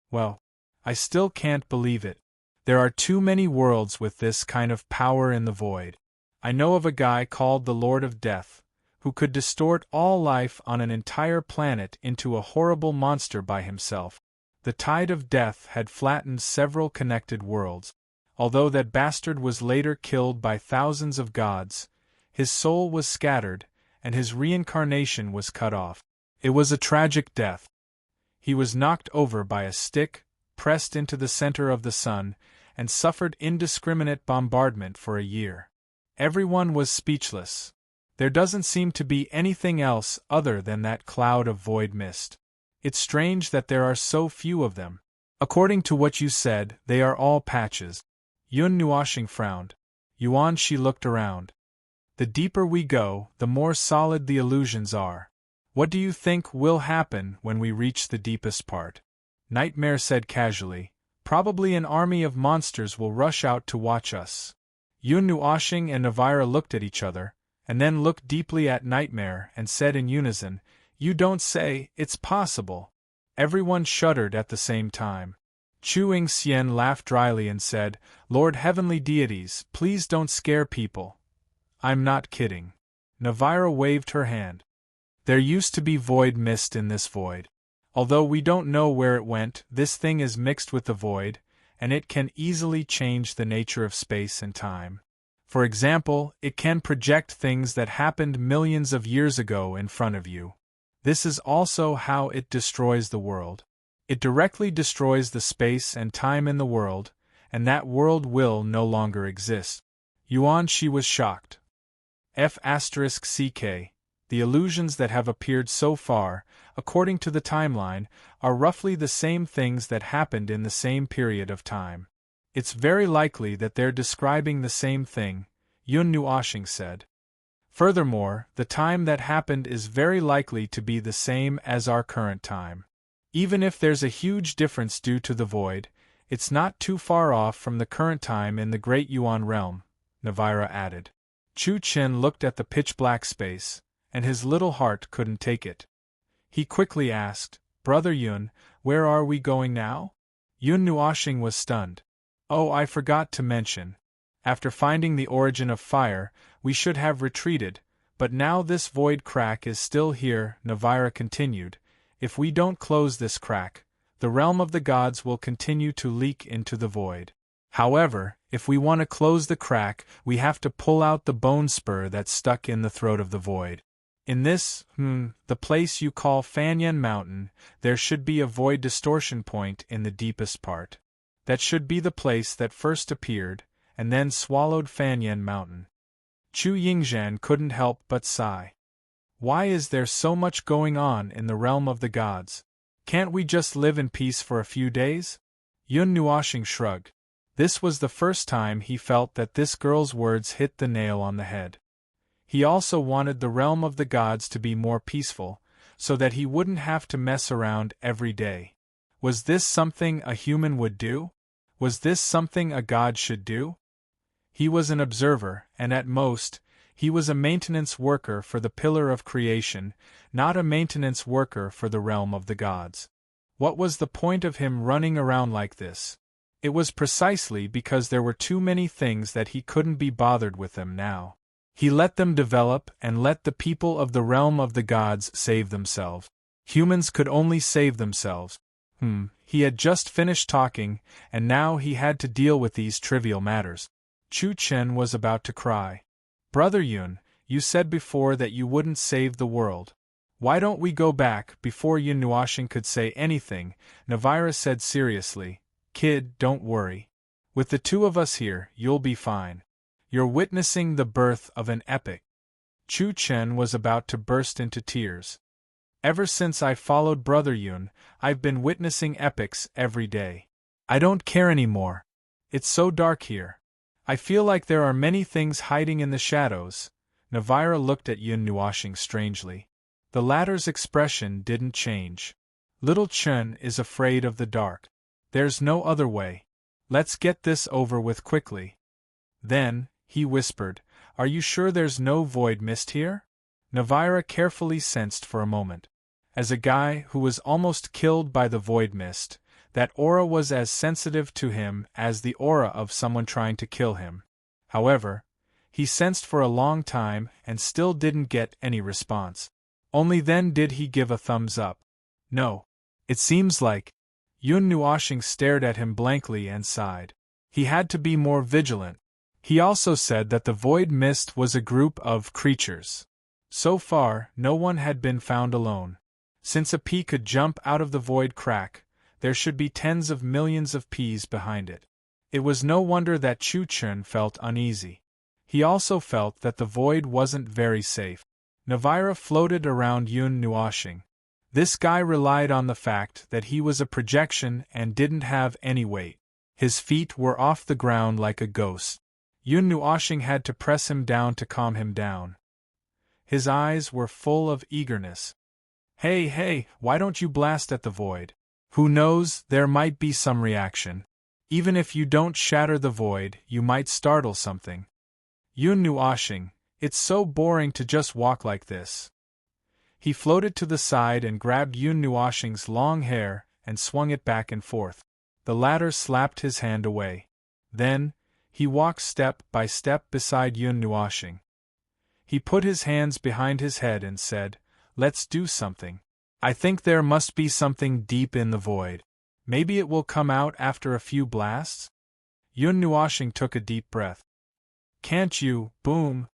Well, I still can't believe it. There are too many worlds with this kind of power in the void. I know of a guy called the Lord of Death, who could distort all life on an entire planet into a horrible monster by himself. The tide of death had flattened several connected worlds. Although that bastard was later killed by thousands of gods, his soul was scattered, and his reincarnation was cut off. It was a tragic death. He was knocked over by a stick, pressed into the center of the sun, and suffered indiscriminate bombardment for a year. Everyone was speechless. There doesn't seem to be anything else other than that cloud of void mist. It's strange that there are so few of them. According to what you said, they are all patches. Yun Nuoshing frowned. Yuan Shi looked around. The deeper we go, the more solid the illusions are. What do you think will happen when we reach the deepest part? Nightmare said casually. Probably an army of monsters will rush out to watch us. Yun Nuoshing and Navira looked at each other, and then looked deeply at Nightmare and said in unison, "You don't say, it's possible." Everyone shuddered at the same time. Chu Ying-hsien laughed dryly and said, "Lord Heavenly Deities, please don't scare people." "I'm not kidding." Navira waved her hand. "There used to be void mist in this void. Although we don't know where it went, this thing is mixed with the void, and it can easily change the nature of space and time. For example, it can project things that happened millions of years ago in front of you. This is also how it destroys the world. It directly destroys the space and time in the world, and that world will no longer exist." Yuan Shi was shocked. F***ck. The illusions that have appeared so far, according to the timeline, are roughly the same things that happened in the same period of time. It's very likely that they're describing the same thing, Yun Nuoshing said. Furthermore, the time that happened is very likely to be the same as our current time. Even if there's a huge difference due to the void, it's not too far off from the current time in the Great Yuan realm, Navira added. Chu Chen looked at the pitch-black space, and his little heart couldn't take it. He quickly asked, "Brother Yun, where are we going now?" Yun Nuoshing was stunned. "Oh, I forgot to mention. After finding the origin of fire, we should have retreated, but now this void crack is still here," Navira continued. "If we don't close this crack, the realm of the gods will continue to leak into the void. However, if we want to close the crack, we have to pull out the bone spur that's stuck in the throat of the void. In this, the place you call Fanyan Mountain, there should be a void distortion point in the deepest part. That should be the place that first appeared, and then swallowed Fanyan Mountain." Chu Yingzhan couldn't help but sigh. Why is there so much going on in the realm of the gods? Can't we just live in peace for a few days? Yun Nuoshing shrugged. This was the first time he felt that this girl's words hit the nail on the head. He also wanted the realm of the gods to be more peaceful, so that he wouldn't have to mess around every day. Was this something a human would do? Was this something a god should do? He was an observer, and at most, he was a maintenance worker for the pillar of creation, not a maintenance worker for the realm of the gods. What was the point of him running around like this? It was precisely because there were too many things that he couldn't be bothered with them now. He let them develop and let the people of the realm of the gods save themselves. Humans could only save themselves. He had just finished talking, and now he had to deal with these trivial matters. Chu Chen was about to cry. "Brother Yun, you said before that you wouldn't save the world. Why don't we go back?" Before Yun Nuoshing could say anything, Navira said seriously, "Kid, don't worry. With the two of us here, you'll be fine. You're witnessing the birth of an epic." Chu Chen was about to burst into tears. "Ever since I followed Brother Yun, I've been witnessing epics every day. I don't care anymore. It's so dark here. I feel like there are many things hiding in the shadows." Navira looked at Yun Nuoshing strangely. The latter's expression didn't change. "Little Chen is afraid of the dark. There's no other way. Let's get this over with quickly." Then, he whispered, "Are you sure there's no void mist here?" Navira carefully sensed for a moment. As a guy who was almost killed by the void mist, that aura was as sensitive to him as the aura of someone trying to kill him. However, He sensed for a long time and still didn't get any response. Only then did he give a thumbs up. No. It seems like. Yun Nuoshing stared at him blankly and sighed. He had to be more vigilant. He also said that the void mist was a group of creatures. So far, no one had been found alone. Since a pea could jump out of the void crack, there should be tens of millions of peas behind it. It was no wonder that Chu Chun felt uneasy. He also felt that the void wasn't very safe. Navira floated around Yun Nuoshing. This guy relied on the fact that he was a projection and didn't have any weight. His feet were off the ground like a ghost. Yun Nuoshing had to press him down to calm him down. His eyes were full of eagerness. Hey, why don't you blast at the void? Who knows, there might be some reaction. Even if you don't shatter the void, you might startle something. Yun Nuoshing, it's so boring to just walk like this. He floated to the side and grabbed Yun Nuoshing's long hair and swung it back and forth. The latter slapped his hand away. Then, he walked step by step beside Yun Nuoshing. He put his hands behind his head and said, "Let's do something. I think there must be something deep in the void. Maybe it will come out after a few blasts?" Yun Nuoshing took a deep breath. "Can't you, boom?"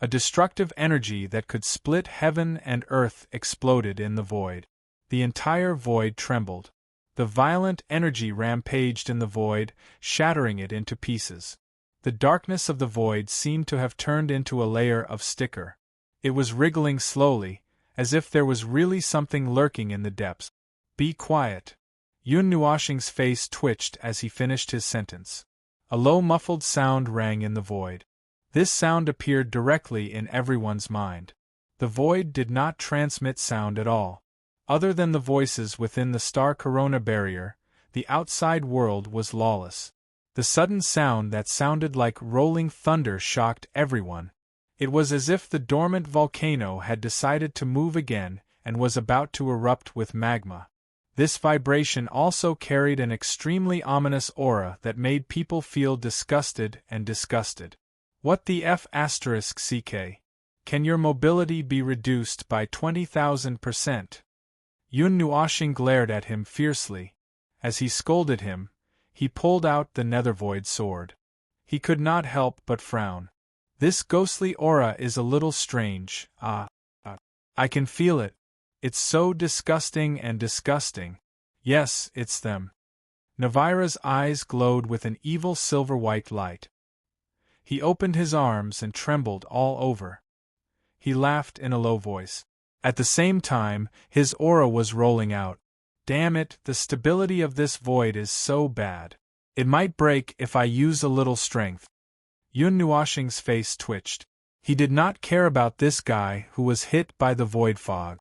A destructive energy that could split heaven and earth exploded in the void. The entire void trembled. The violent energy rampaged in the void, shattering it into pieces. The darkness of the void seemed to have turned into a layer of sticker. It was wriggling slowly, as if there was really something lurking in the depths. "Be quiet." Yun Nuoshing's face twitched as he finished his sentence. A low muffled sound rang in the void. This sound appeared directly in everyone's mind. The void did not transmit sound at all. Other than the voices within the star corona barrier, the outside world was lawless. The sudden sound that sounded like rolling thunder shocked everyone. It was as if the dormant volcano had decided to move again and was about to erupt with magma. This vibration also carried an extremely ominous aura that made people feel disgusted and disgusted. What the F***CK? Can your mobility be reduced by 20,000%? Yun Nuoshing glared at him fiercely. As he scolded him, he pulled out the Nethervoid sword. He could not help but frown. This ghostly aura is a little strange. I can feel it. It's so disgusting and disgusting. Yes, it's them. Navira's eyes glowed with an evil silver-white light. He opened his arms and trembled all over. He laughed in a low voice. At the same time, his aura was rolling out. Damn it, the stability of this void is so bad. It might break if I use a little strength. Yun Nuoshing's face twitched. He did not care about this guy who was hit by the void fog.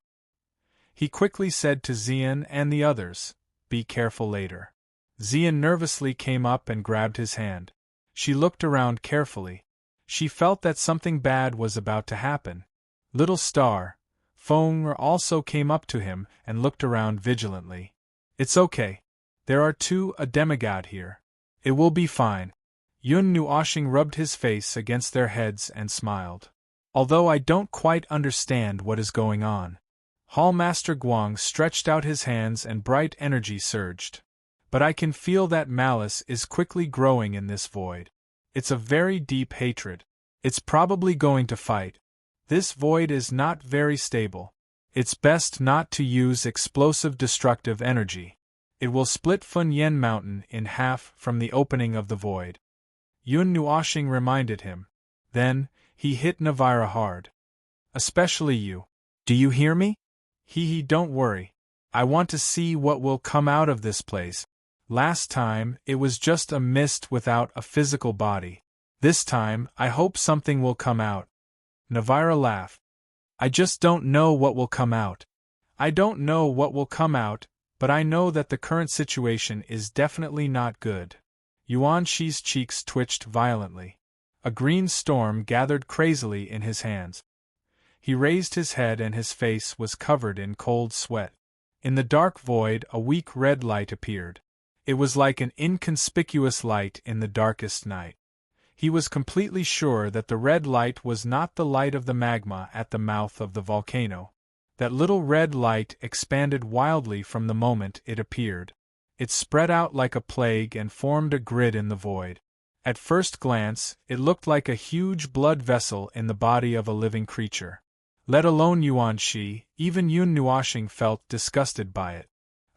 He quickly said to Xian and the others, "Be careful later." Xian nervously came up and grabbed his hand. She looked around carefully. She felt that something bad was about to happen. Little Star, Feng also came up to him and looked around vigilantly. "It's okay. There are a demigod here. It will be fine." Yun Nuoshing rubbed his face against their heads and smiled. "Although I don't quite understand what is going on." Hallmaster Guang stretched out his hands and bright energy surged. "But I can feel that malice is quickly growing in this void. It's a very deep hatred. It's probably going to fight. This void is not very stable. It's best not to use explosive destructive energy. It will split Funyen Mountain in half from the opening of the void." Yun Nuoshing reminded him. Then, he hit Navira hard. "Especially you. Do you hear me? Don't worry. I want to see what will come out of this place. Last time, it was just a mist without a physical body. This time, I hope something will come out." Navira laughed. "I just don't know what will come out. I don't know what will come out, but I know that the current situation is definitely not good." Yuan Shi's cheeks twitched violently. A green storm gathered crazily in his hands. He raised his head and his face was covered in cold sweat. In the dark void, a weak red light appeared. It was like an inconspicuous light in the darkest night. He was completely sure that the red light was not the light of the magma at the mouth of the volcano. That little red light expanded wildly from the moment it appeared. It spread out like a plague and formed a grid in the void. At first glance, it looked like a huge blood vessel in the body of a living creature. Let alone Yuan Shi, even Yun Nuoxing felt disgusted by it.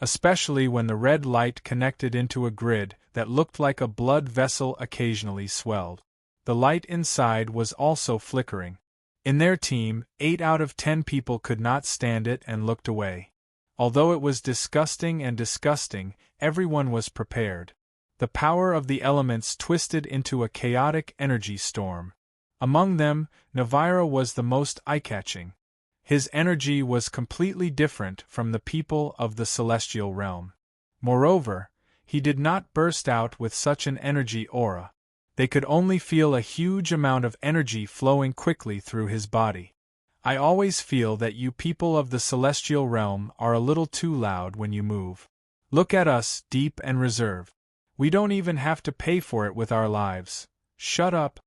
Especially when the red light connected into a grid that looked like a blood vessel occasionally swelled. The light inside was also flickering. In their team, 8 out of 10 people could not stand it and looked away. Although it was disgusting, everyone was prepared. The power of the elements twisted into a chaotic energy storm. Among them, Navira was the most eye-catching. His energy was completely different from the people of the celestial realm. Moreover, he did not burst out with such an energy aura. They could only feel a huge amount of energy flowing quickly through his body. I always feel that you people of the celestial realm are a little too loud when you move. Look at us, deep and reserved. We don't even have to pay for it with our lives. Shut up.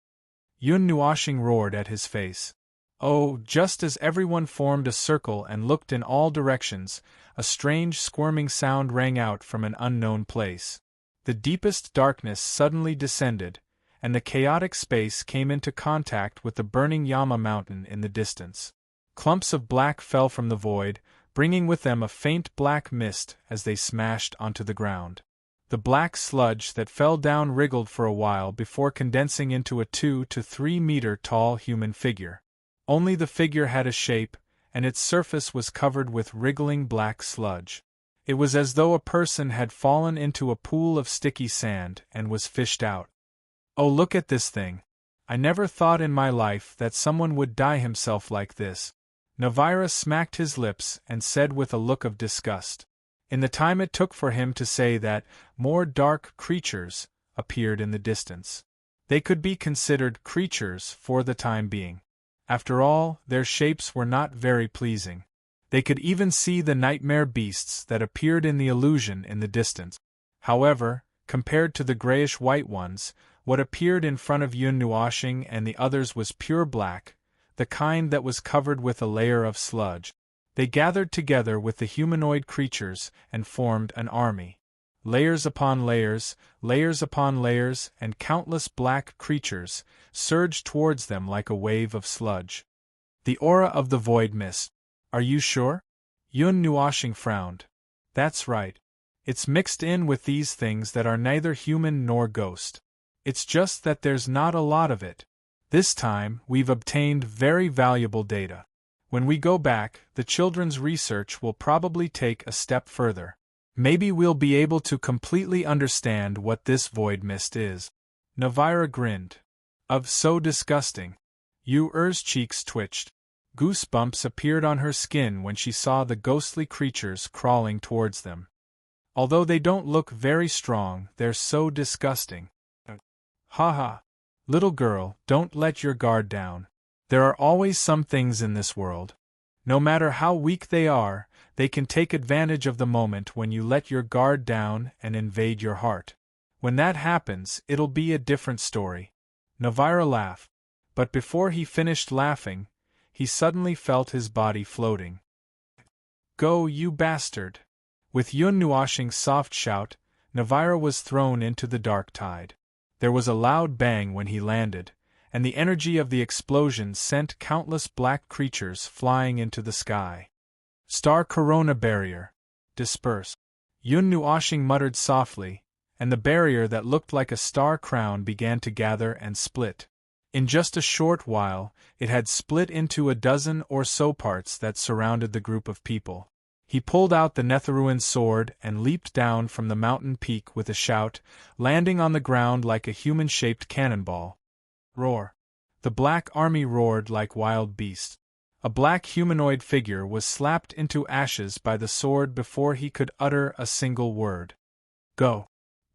Yun Nuoxing roared at his face. Oh, just as everyone formed a circle and looked in all directions, a strange squirming sound rang out from an unknown place. The deepest darkness suddenly descended, and the chaotic space came into contact with the burning Yama mountain in the distance. Clumps of black fell from the void, bringing with them a faint black mist as they smashed onto the ground. The black sludge that fell down wriggled for a while before condensing into a 2 to 3 meter tall human figure. Only the figure had a shape, and its surface was covered with wriggling black sludge. It was as though a person had fallen into a pool of sticky sand and was fished out. Oh, look at this thing. I never thought in my life that someone would dye himself like this. Navira smacked his lips and said with a look of disgust. In the time it took for him to say that, more dark creatures appeared in the distance. They could be considered creatures for the time being. After all, their shapes were not very pleasing. They could even see the nightmare beasts that appeared in the illusion in the distance. However, compared to the grayish-white ones, what appeared in front of Yun Nuoxing and the others was pure black, the kind that was covered with a layer of sludge. They gathered together with the humanoid creatures and formed an army. Layers upon layers, layers upon layers, and countless black creatures surged towards them like a wave of sludge. The aura of the void mist. Are you sure? Yun Nuoxing frowned. That's right. It's mixed in with these things that are neither human nor ghost. It's just that there's not a lot of it. This time, we've obtained very valuable data. When we go back, the children's research will probably take a step further. Maybe we'll be able to completely understand what this void mist is. Navira grinned. So disgusting. Yu-Er's cheeks twitched. Goosebumps appeared on her skin when she saw the ghostly creatures crawling towards them. Although they don't look very strong, they're so disgusting. Ha. Little girl, don't let your guard down. There are always some things in this world. No matter how weak they are, they can take advantage of the moment when you let your guard down and invade your heart. When that happens, it'll be a different story. Navira laughed. But before he finished laughing, he suddenly felt his body floating. Go, you bastard! With Yun Nuoxing's soft shout, Navira was thrown into the dark tide. There was a loud bang when he landed, and the energy of the explosion sent countless black creatures flying into the sky. Star Corona Barrier. Disperse. Yun Nuoxing muttered softly, and the barrier that looked like a star crown began to gather and split. In just a short while, it had split into a dozen or so parts that surrounded the group of people. He pulled out the Netherruin sword and leaped down from the mountain peak with a shout, landing on the ground like a human-shaped cannonball. Roar. The black army roared like wild beasts. A black humanoid figure was slapped into ashes by the sword before he could utter a single word. Go!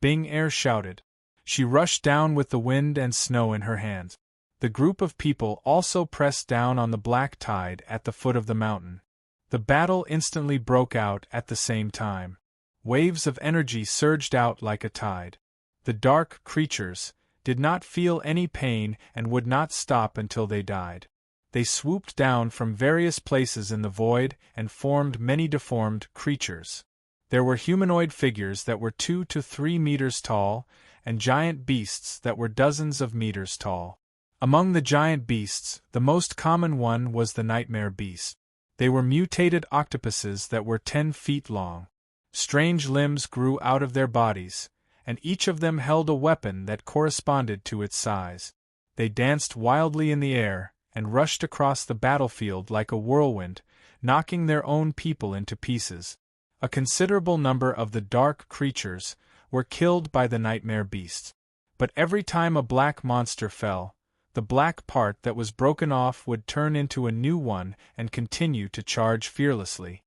Bing Air shouted. She rushed down with the wind and snow in her hands. The group of people also pressed down on the black tide at the foot of the mountain. The battle instantly broke out at the same time. Waves of energy surged out like a tide. The dark creatures, did not feel any pain and would not stop until they died. They swooped down from various places in the void and formed many deformed creatures. There were humanoid figures that were 2 to 3 meters tall, and giant beasts that were dozens of meters tall. Among the giant beasts, the most common one was the nightmare beast. They were mutated octopuses that were 10 feet long. Strange limbs grew out of their bodies, and each of them held a weapon that corresponded to its size. They danced wildly in the air, and rushed across the battlefield like a whirlwind, knocking their own people into pieces. A considerable number of the dark creatures were killed by the nightmare beasts. But every time a black monster fell, the black part that was broken off would turn into a new one and continue to charge fearlessly.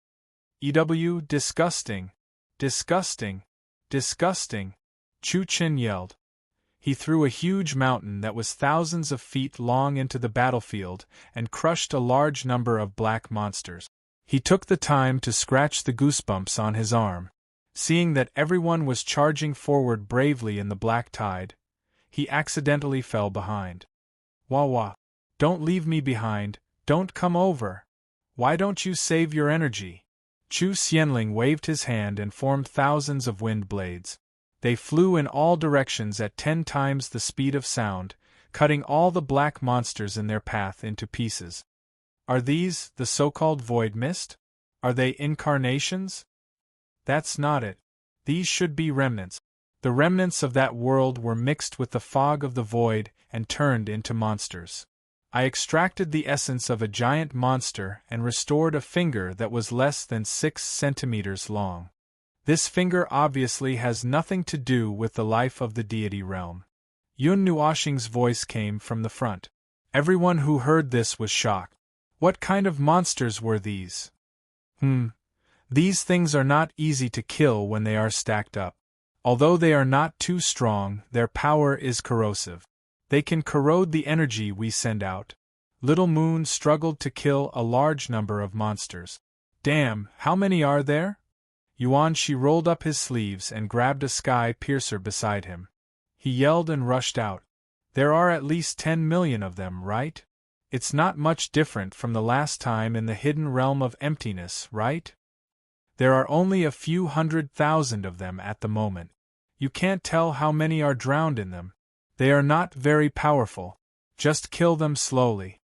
Disgusting! Disgusting! Disgusting! Chu Chin yelled. He threw a huge mountain that was thousands of feet long into the battlefield and crushed a large number of black monsters. He took the time to scratch the goosebumps on his arm. Seeing that everyone was charging forward bravely in the black tide, he accidentally fell behind. Wah wah! Don't leave me behind, don't come over! Why don't you save your energy? Chu Xianling waved his hand and formed thousands of wind blades. They flew in all directions at 10 times the speed of sound, cutting all the black monsters in their path into pieces. Are these the so-called void mist? Are they incarnations? That's not it. These should be remnants. The remnants of that world were mixed with the fog of the void and turned into monsters. I extracted the essence of a giant monster and restored a finger that was less than 6 centimeters long. This finger obviously has nothing to do with the life of the deity realm. Yun Nuoxing's voice came from the front. Everyone who heard this was shocked. What kind of monsters were these? These things are not easy to kill when they are stacked up. Although they are not too strong, their power is corrosive. They can corrode the energy we send out. Little Moon struggled to kill a large number of monsters. Damn, how many are there? Yuan-Shi rolled up his sleeves and grabbed a sky piercer beside him. He yelled and rushed out. There are at least 10 million of them, right? It's not much different from the last time in the hidden realm of emptiness, right? There are only a few 100,000 of them at the moment. You can't tell how many are drowned in them. They are not very powerful. Just kill them slowly.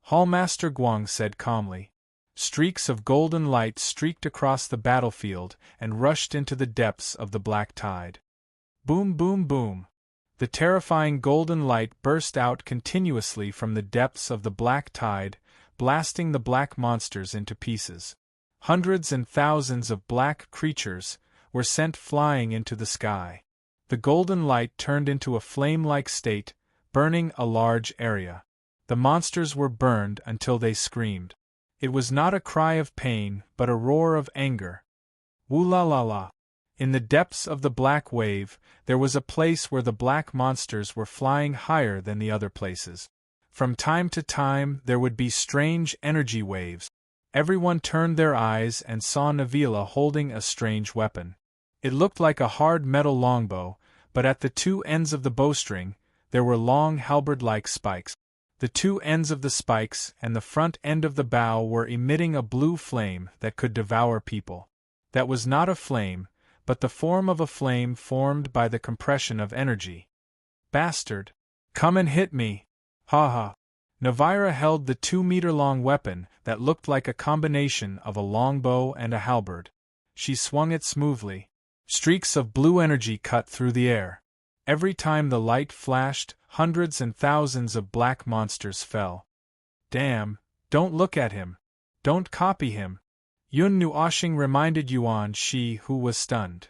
Hallmaster Guang said calmly. Streaks of golden light streaked across the battlefield and rushed into the depths of the black tide. Boom, boom, boom. The terrifying golden light burst out continuously from the depths of the black tide, blasting the black monsters into pieces. Hundreds and thousands of black creatures were sent flying into the sky. The golden light turned into a flame-like state, burning a large area. The monsters were burned until they screamed. It was not a cry of pain, but a roar of anger. Woo-la-la-la. In the depths of the black wave, there was a place where the black monsters were flying higher than the other places. From time to time, there would be strange energy waves. Everyone turned their eyes and saw Navila holding a strange weapon. It looked like a hard metal longbow, but at the 2 ends of the bowstring, there were long halberd-like spikes. The 2 ends of the spikes and the front end of the bow were emitting a blue flame that could devour people. That was not a flame, but the form of a flame formed by the compression of energy. Bastard! Come and hit me! Ha ha! Navira held the 2-meter-long weapon that looked like a combination of a longbow and a halberd. She swung it smoothly. Streaks of blue energy cut through the air. Every time the light flashed, hundreds and thousands of black monsters fell. Damn, don't look at him. Don't copy him. Yun Nuoxing reminded Yuan-Shi, who was stunned.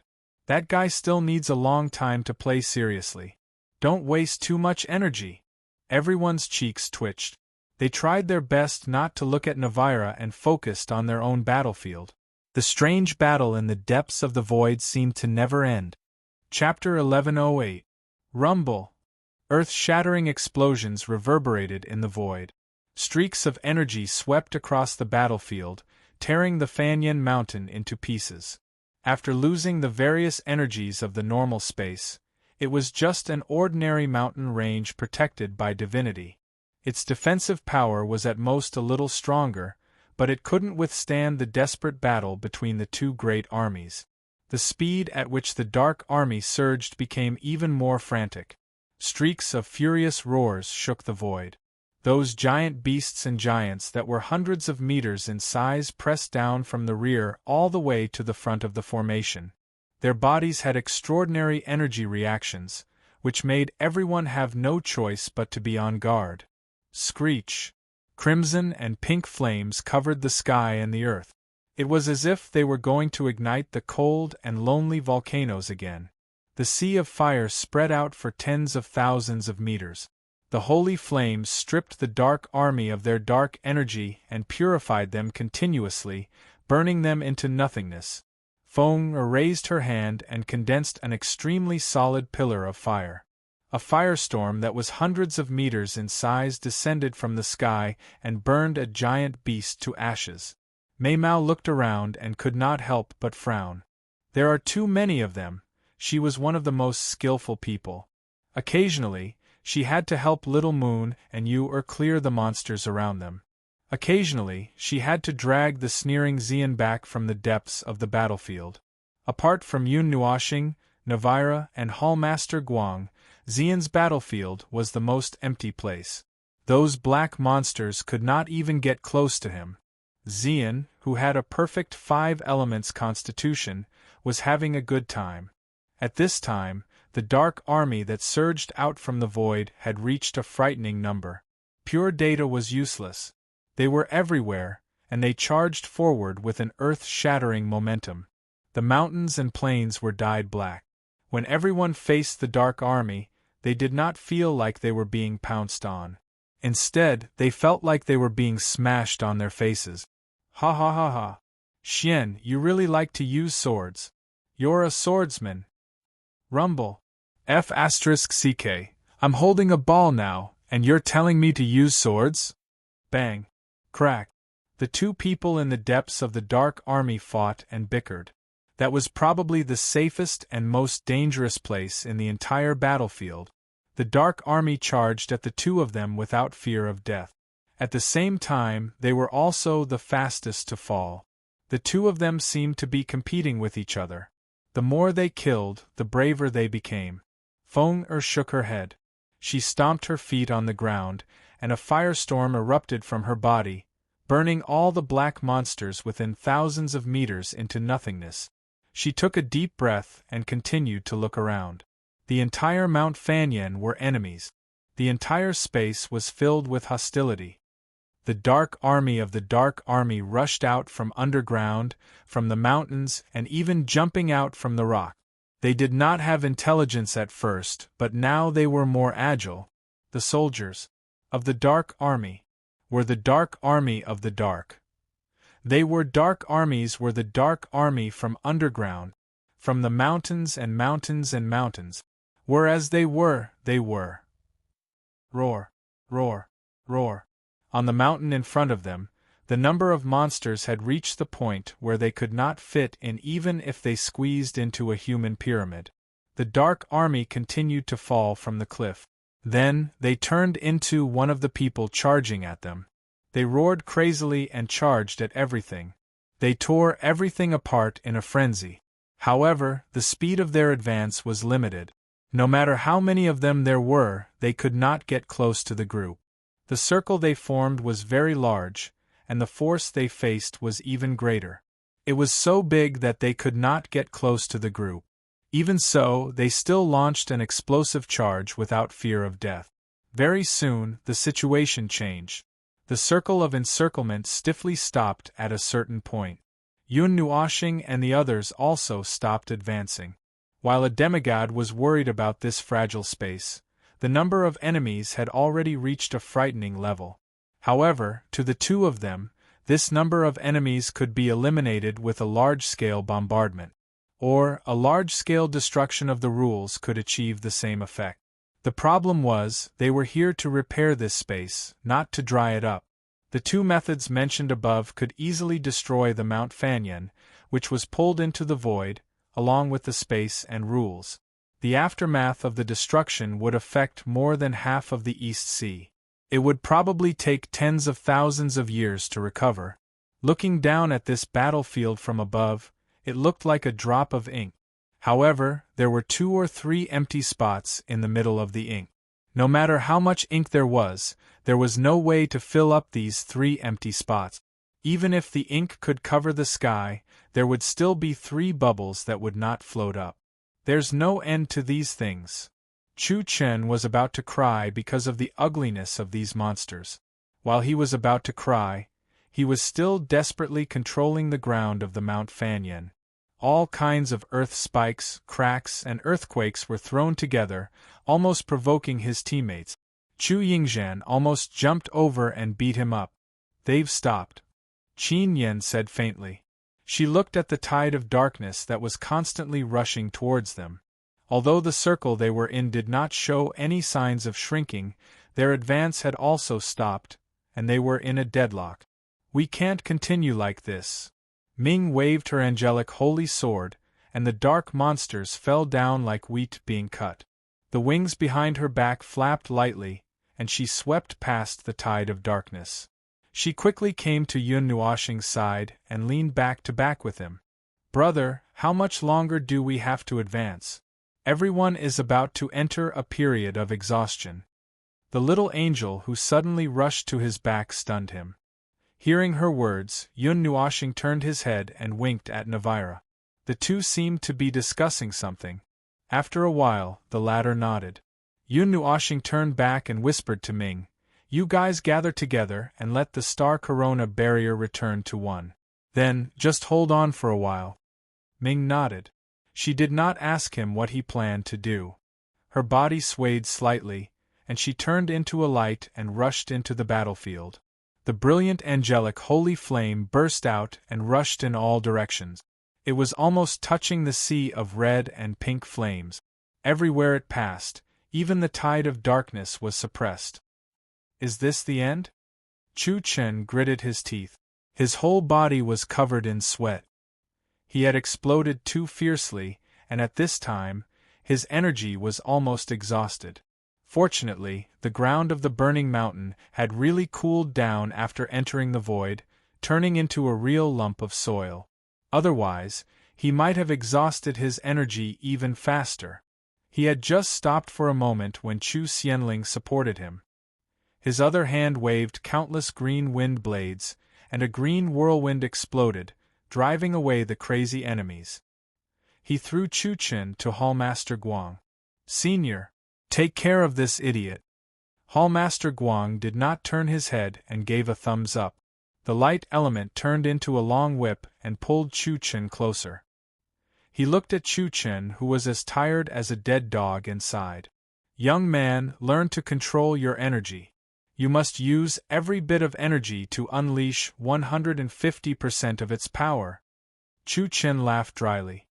That guy still needs a long time to play seriously. Don't waste too much energy. Everyone's cheeks twitched. They tried their best not to look at Navira and focused on their own battlefield. The strange battle in the depths of the void seemed to never end. Chapter 1108. Rumble. Earth-shattering explosions reverberated in the void. Streaks of energy swept across the battlefield, tearing the Fanyan Mountain into pieces. After losing the various energies of the normal space, It was just an ordinary mountain range protected by divinity. Its defensive power was at most a little stronger, but it couldn't withstand the desperate battle between the two great armies. The speed at which the Dark Army surged became even more frantic. Streaks of furious roars shook the void. Those giant beasts and giants that were hundreds of meters in size pressed down from the rear all the way to the front of the formation. Their bodies had extraordinary energy reactions, which made everyone have no choice but to be on guard. Screech! Crimson and pink flames covered the sky and the earth. It was as if they were going to ignite the cold and lonely volcanoes again. The sea of fire spread out for tens of thousands of meters. The holy flames stripped the Dark Army of their dark energy and purified them continuously, burning them into nothingness. Feng raised her hand and condensed an extremely solid pillar of fire. A firestorm that was hundreds of meters in size descended from the sky and burned a giant beast to ashes. Mei Mao looked around and could not help but frown. There are too many of them. She was one of the most skillful people. Occasionally, she had to help Little Moon and Yu clear the monsters around them. Occasionally, she had to drag the sneering Xian back from the depths of the battlefield. Apart from Yun Nuoxing, Navira, and Hallmaster Guang, Xian's battlefield was the most empty place. Those black monsters could not even get close to him. Xian, who had a perfect 5 elements constitution, was having a good time. At this time, the Dark Army that surged out from the void had reached a frightening number. Pure data was useless. They were everywhere, and they charged forward with an earth-shattering momentum. The mountains and plains were dyed black. When everyone faced the Dark Army, they did not feel like they were being pounced on. Instead, they felt like they were being smashed on their faces. Ha ha ha ha. Xian, you really like to use swords. You're a swordsman. Rumble. F***ck. I'm holding a ball now, and you're telling me to use swords? Bang. Crack. The two people in the depths of the Dark Army fought and bickered. That was probably the safest and most dangerous place in the entire battlefield. The Dark Army charged at the two of them without fear of death. At the same time, they were also the fastest to fall. The two of them seemed to be competing with each other. The more they killed, the braver they became. Feng shook her head. She stomped her feet on the ground, and a firestorm erupted from her body, burning all the black monsters within thousands of meters into nothingness. She took a deep breath and continued to look around. The entire Mount Fanyan were enemies. The entire space was filled with hostility. The Dark Army of the Dark Army rushed out from underground, from the mountains, and even jumping out from the rock. They did not have intelligence at first, but now they were more agile. The soldiers of the Dark Army were the Dark Army of the Dark. They were Dark Armies were the Dark Army from underground, from the mountains and mountains and mountains. Whereas they were. Roar, roar, roar. On the mountain in front of them, the number of monsters had reached the point where they could not fit in even if they squeezed into a human pyramid. The Dark Army continued to fall from the cliff. Then, they turned into one of the people charging at them. They roared crazily and charged at everything. They tore everything apart in a frenzy. However, the speed of their advance was limited. No matter how many of them there were, they could not get close to the group. The circle they formed was very large, and the force they faced was even greater. It was so big that they could not get close to the group. Even so, they still launched an explosive charge without fear of death. Very soon, the situation changed. The circle of encirclement stiffly stopped at a certain point. Yun Nuoxing and the others also stopped advancing. While a demigod was worried about this fragile space, the number of enemies had already reached a frightening level. However, to the two of them, this number of enemies could be eliminated with a large-scale bombardment. Or, a large-scale destruction of the rules could achieve the same effect. The problem was, they were here to repair this space, not to dry it up. The two methods mentioned above could easily destroy the Mount Fanyan, which was pulled into the void, along with the space and rules. The aftermath of the destruction would affect more than half of the East Sea. It would probably take tens of thousands of years to recover. Looking down at this battlefield from above, it looked like a drop of ink. However, there were 2 or 3 empty spots in the middle of the ink. No matter how much ink there was no way to fill up these 3 empty spots. Even if the ink could cover the sky, there would still be 3 bubbles that would not float up. There's no end to these things. Chu Chen was about to cry because of the ugliness of these monsters. While he was about to cry, he was still desperately controlling the ground of the Mount Fanyan. All kinds of earth spikes, cracks, and earthquakes were thrown together, almost provoking his teammates. Chu Yingzhan almost jumped over and beat him up. They've stopped, Qin Yen said faintly. She looked at the tide of darkness that was constantly rushing towards them. Although the circle they were in did not show any signs of shrinking, their advance had also stopped, and they were in a deadlock. We can't continue like this. Ming waved her angelic holy sword, and the dark monsters fell down like wheat being cut. The wings behind her back flapped lightly, and she swept past the tide of darkness. She quickly came to Yun Nuoxing's side and leaned back to back with him. Brother, how much longer do we have to advance? Everyone is about to enter a period of exhaustion. The little angel who suddenly rushed to his back stunned him. Hearing her words, Yun Nuoxing turned his head and winked at Navira. The two seemed to be discussing something. After a while, the latter nodded. Yun Nuoxing turned back and whispered to Ming, "You guys gather together and let the star corona barrier return to 1. Then, just hold on for a while." Ming nodded. She did not ask him what he planned to do. Her body swayed slightly, and she turned into a light and rushed into the battlefield. The brilliant angelic holy flame burst out and rushed in all directions. It was almost touching the sea of red and pink flames. Everywhere it passed, even the tide of darkness was suppressed. Is this the end? Chu Chen gritted his teeth. His whole body was covered in sweat. He had exploded too fiercely, and at this time, his energy was almost exhausted. Fortunately, the ground of the burning mountain had really cooled down after entering the void, turning into a real lump of soil. Otherwise, he might have exhausted his energy even faster. He had just stopped for a moment when Chu Xianling supported him. His other hand waved countless green wind blades, and a green whirlwind exploded, driving away the crazy enemies. He threw Chu Chen to Hallmaster Guang. "Senior, take care of this idiot." Hallmaster Guang did not turn his head and gave a thumbs up. The light element turned into a long whip and pulled Chu Chen closer. He looked at Chu Chen, who was as tired as a dead dog inside. "Young man, learn to control your energy. You must use every bit of energy to unleash 150% of its power." Chu Chen laughed dryly.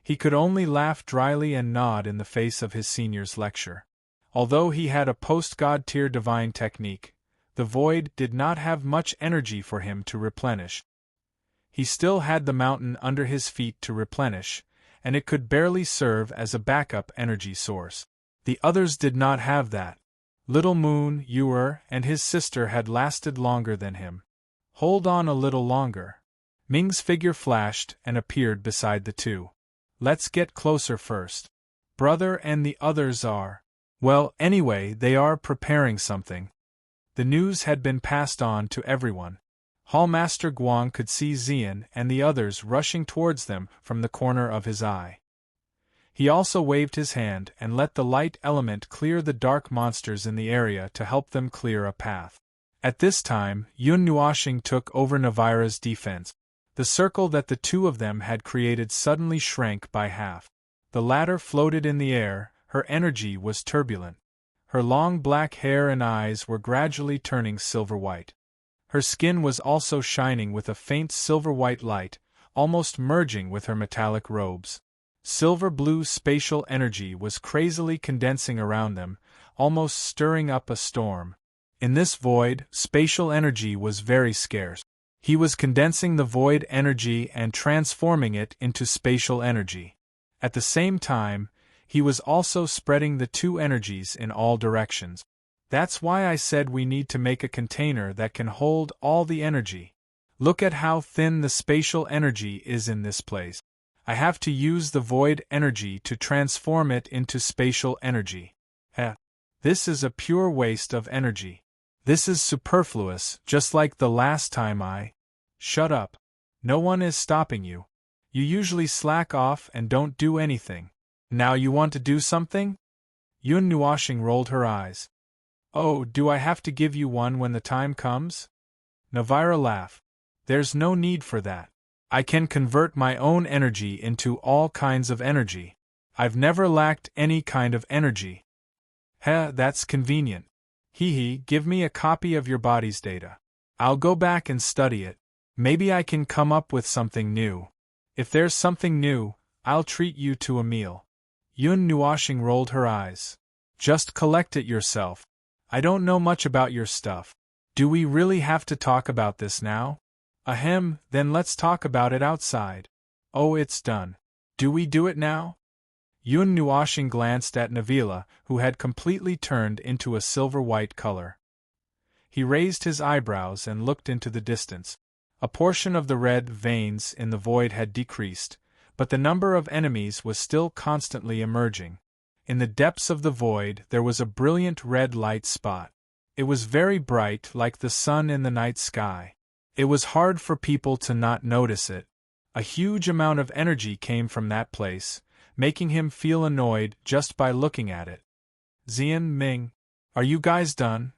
He could only laugh dryly and nod in the face of his senior's lecture. Although he had a post-god tier divine technique, the void did not have much energy for him to replenish. He still had the mountain under his feet to replenish, and it could barely serve as a backup energy source. The others did not have that. Little Moon, Yuer, and his sister had lasted longer than him. Hold on a little longer. Ming's figure flashed and appeared beside the two. "Let's get closer first. Brother and the others are... well, anyway, they are preparing something." The news had been passed on to everyone. Hallmaster Guang could see Xian and the others rushing towards them from the corner of his eye. He also waved his hand and let the light element clear the dark monsters in the area to help them clear a path. At this time, Yun Nuoxing took over Navira's defense. The circle that the two of them had created suddenly shrank by half. The latter floated in the air, her energy was turbulent. Her long black hair and eyes were gradually turning silver-white. Her skin was also shining with a faint silver-white light, almost merging with her metallic robes. Silver-blue spatial energy was crazily condensing around them, almost stirring up a storm. In this void, spatial energy was very scarce. He was condensing the void energy and transforming it into spatial energy. At the same time, he was also spreading the two energies in all directions. That's why I said we need to make a container that can hold all the energy. Look at how thin the spatial energy is in this place. I have to use the void energy to transform it into spatial energy. This is a pure waste of energy. This is superfluous, just like the last time I... Shut up. No one is stopping you. You usually slack off and don't do anything. Now you want to do something? Yun Nuoshing rolled her eyes. Oh, do I have to give you one when the time comes? Navira laughed. There's no need for that. I can convert my own energy into all kinds of energy. I've never lacked any kind of energy. That's convenient. Give me a copy of your body's data. I'll go back and study it. Maybe I can come up with something new. If there's something new, I'll treat you to a meal. Yun Nuoshing rolled her eyes. Just collect it yourself. I don't know much about your stuff. Do we really have to talk about this now? Ahem, then let's talk about it outside. Oh, it's done. Do we do it now? Yun Nuoshing glanced at Navila, who had completely turned into a silver-white color. He raised his eyebrows and looked into the distance. A portion of the red veins in the void had decreased, but the number of enemies was still constantly emerging. In the depths of the void there was a brilliant red light spot. It was very bright, like the sun in the night sky. It was hard for people to not notice it. A huge amount of energy came from that place, making him feel annoyed just by looking at it. Xian Ming, are you guys done?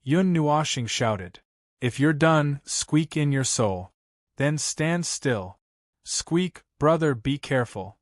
Yun Nuoshing shouted. If you're done, squeak in your soul. Then stand still. Squeak, brother, be careful.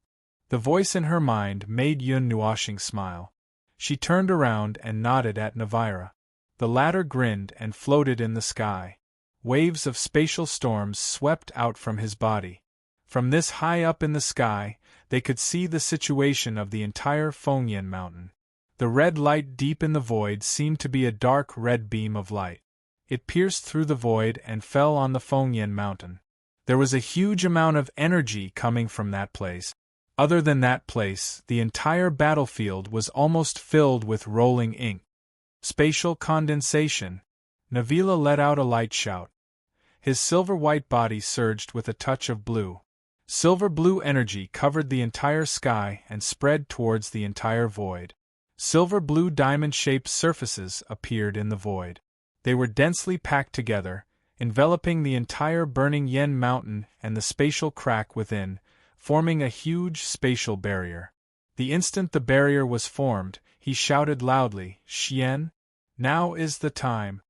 The voice in her mind made Yun Nuoshing smile. She turned around and nodded at Navira. The latter grinned and floated in the sky. Waves of spatial storms swept out from his body. From this high up in the sky, they could see the situation of the entire Fengyan mountain. The red light deep in the void seemed to be a dark red beam of light. It pierced through the void and fell on the Fengyan mountain. There was a huge amount of energy coming from that place. Other than that place, the entire battlefield was almost filled with rolling ink. Spatial condensation. Navila let out a light shout. His silver-white body surged with a touch of blue. Silver-blue energy covered the entire sky and spread towards the entire void. Silver-blue diamond-shaped surfaces appeared in the void. They were densely packed together, enveloping the entire burning Yen mountain and the spatial crack within, forming a huge spatial barrier. The instant the barrier was formed, he shouted loudly, "Xian! Now is the time!"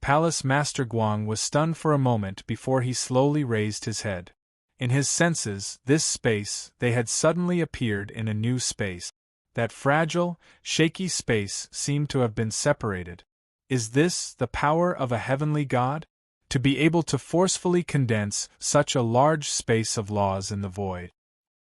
Palace Master Guang was stunned for a moment before he slowly raised his head. In his senses, this space, they had suddenly appeared in a new space. That fragile, shaky space seemed to have been separated. Is this the power of a heavenly god? To be able to forcefully condense such a large space of laws in the void.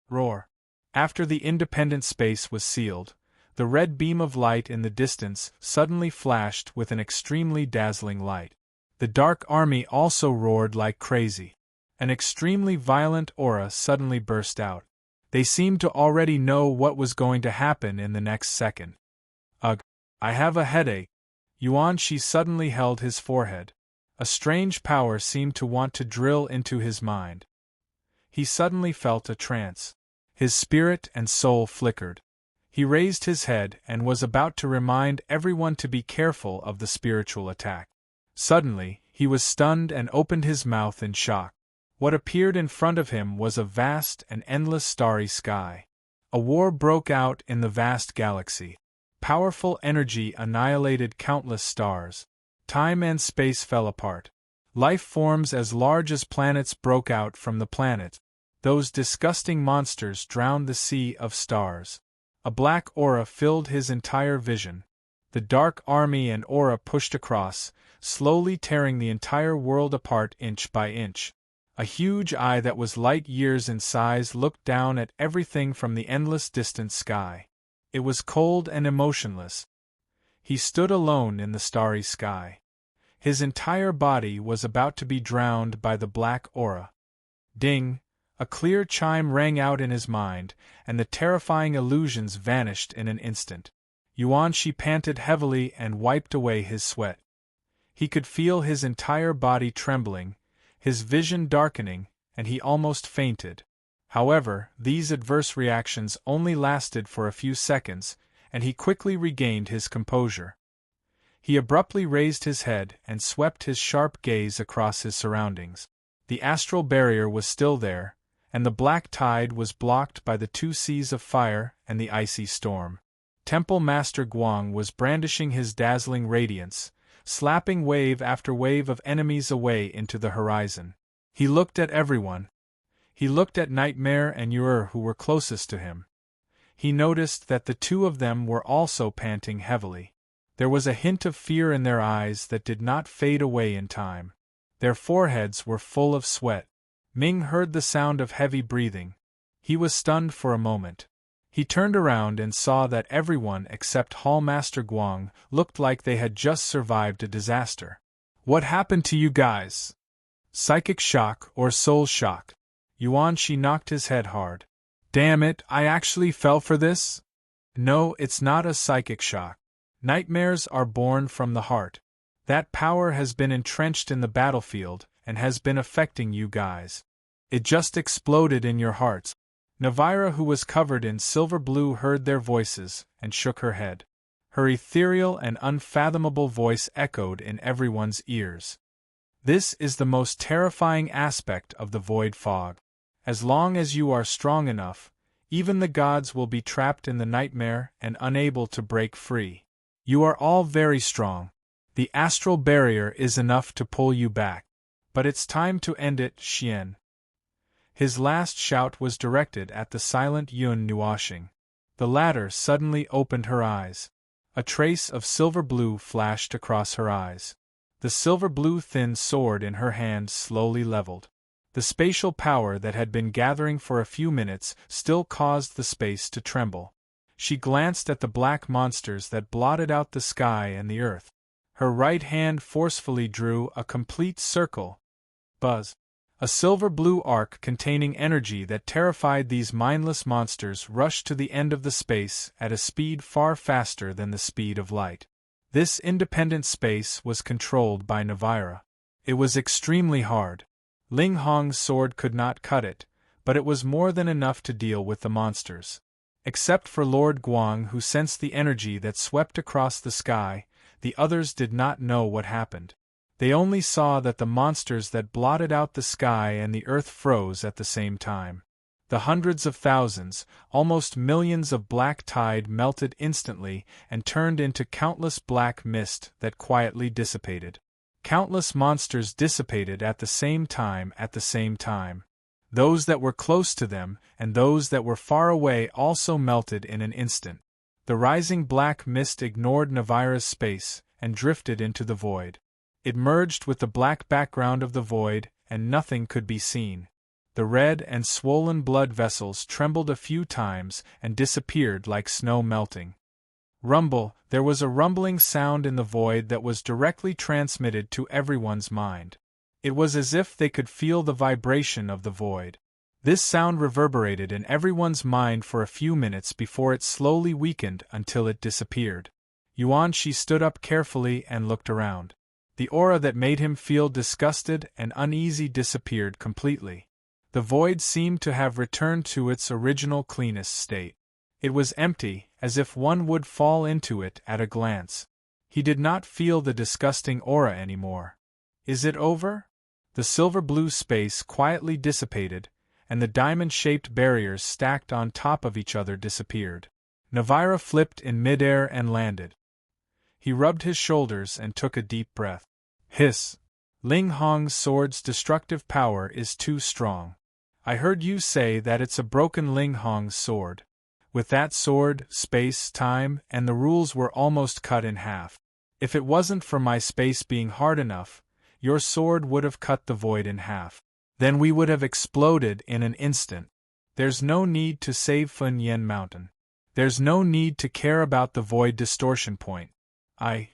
Roar. After the independent space was sealed, the red beam of light in the distance suddenly flashed with an extremely dazzling light. The dark army also roared like crazy. An extremely violent aura suddenly burst out. They seemed to already know what was going to happen in the next second. Ugh, I have a headache. Yuan Shi suddenly held his forehead. A strange power seemed to want to drill into his mind. He suddenly felt a trance. His spirit and soul flickered. He raised his head and was about to remind everyone to be careful of the spiritual attack. Suddenly, he was stunned and opened his mouth in shock. What appeared in front of him was a vast and endless starry sky. A war broke out in the vast galaxy. Powerful energy annihilated countless stars. Time and space fell apart. Life forms as large as planets broke out from the planet. Those disgusting monsters drowned the sea of stars. A black aura filled his entire vision. The dark army and aura pushed across, slowly tearing the entire world apart inch by inch. A huge eye that was light years in size looked down at everything from the endless distant sky. It was cold and emotionless. He stood alone in the starry sky. His entire body was about to be drowned by the black aura. Ding! A clear chime rang out in his mind, and the terrifying illusions vanished in an instant. Yuan-Shi panted heavily and wiped away his sweat. He could feel his entire body trembling, his vision darkening, and he almost fainted. However, these adverse reactions only lasted for a few seconds, and he quickly regained his composure. He abruptly raised his head and swept his sharp gaze across his surroundings. The astral barrier was still there, and the black tide was blocked by the two seas of fire and the icy storm. Temple Master Guang was brandishing his dazzling radiance, slapping wave after wave of enemies away into the horizon. He looked at everyone. He looked at Nightmare and Ur who were closest to him. He noticed that the two of them were also panting heavily. There was a hint of fear in their eyes that did not fade away in time. Their foreheads were full of sweat. Ming heard the sound of heavy breathing. He was stunned for a moment. He turned around and saw that everyone except Hall Master Guang looked like they had just survived a disaster. What happened to you guys? Psychic shock or soul shock? Yuan-Shi knocked his head hard. Damn it, I actually fell for this? No, it's not a psychic shock. Nightmares are born from the heart. That power has been entrenched in the battlefield and has been affecting you guys. It just exploded in your hearts. Navira, who was covered in silver blue, heard their voices and shook her head. Her ethereal and unfathomable voice echoed in everyone's ears. This is the most terrifying aspect of the void fog. As long as you are strong enough, even the gods will be trapped in the nightmare and unable to break free. You are all very strong. The astral barrier is enough to pull you back. But it's time to end it, Xian. His last shout was directed at the silent Yun Nuoxing. The latter suddenly opened her eyes. A trace of silver blue flashed across her eyes. The silver blue thin sword in her hand slowly leveled. The spatial power that had been gathering for a few minutes still caused the space to tremble. She glanced at the black monsters that blotted out the sky and the earth. Her right hand forcefully drew a complete circle. Buzz. A silver-blue arc containing energy that terrified these mindless monsters rushed to the end of the space at a speed far faster than the speed of light. This independent space was controlled by Navira. It was extremely hard. Ling Hong's sword could not cut it, but it was more than enough to deal with the monsters. Except for Lord Guang, who sensed the energy that swept across the sky, the others did not know what happened. They only saw that the monsters that blotted out the sky and the earth froze at the same time. The hundreds of thousands, almost millions of black tide melted instantly and turned into countless black mist that quietly dissipated. Countless monsters dissipated at the same time. Those that were close to them and those that were far away also melted in an instant. The rising black mist ignored Navira's space and drifted into the void. It merged with the black background of the void, and nothing could be seen. The red and swollen blood vessels trembled a few times and disappeared like snow melting. Rumble, there was a rumbling sound in the void that was directly transmitted to everyone's mind. It was as if they could feel the vibration of the void. This sound reverberated in everyone's mind for a few minutes before it slowly weakened until it disappeared. Yuan-Shi stood up carefully and looked around. The aura that made him feel disgusted and uneasy disappeared completely. The void seemed to have returned to its original cleanest state. It was empty, as if one would fall into it at a glance. He did not feel the disgusting aura anymore. Is it over? The silver-blue space quietly dissipated, and the diamond-shaped barriers stacked on top of each other disappeared. Navira flipped in midair and landed. He rubbed his shoulders and took a deep breath. Hiss! Ling Hong's sword's destructive power is too strong. I heard you say that it's a broken Ling Hong's sword. With that sword, space, time, and the rules were almost cut in half. If it wasn't for my space being hard enough, your sword would have cut the void in half. Then we would have exploded in an instant. There's no need to save Fun Yen Mountain. There's no need to care about the void distortion point.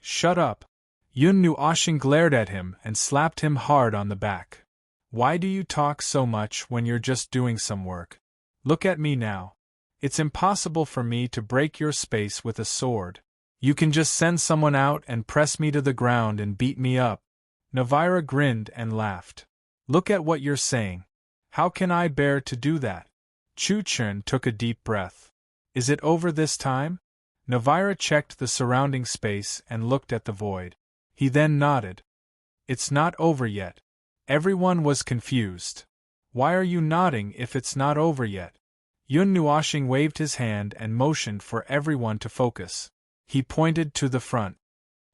Shut up. Yun Nuoxing glared at him and slapped him hard on the back. Why do you talk so much when you're just doing some work? Look at me now. It's impossible for me to break your space with a sword. You can just send someone out and press me to the ground and beat me up." Navira grinned and laughed. "Look at what you're saying. How can I bear to do that?" Chu Chun took a deep breath. "Is it over this time?" Navira checked the surrounding space and looked at the void. He then nodded. "It's not over yet." Everyone was confused. "Why are you nodding if it's not over yet?" Yun Nuoshing waved his hand and motioned for everyone to focus. He pointed to the front.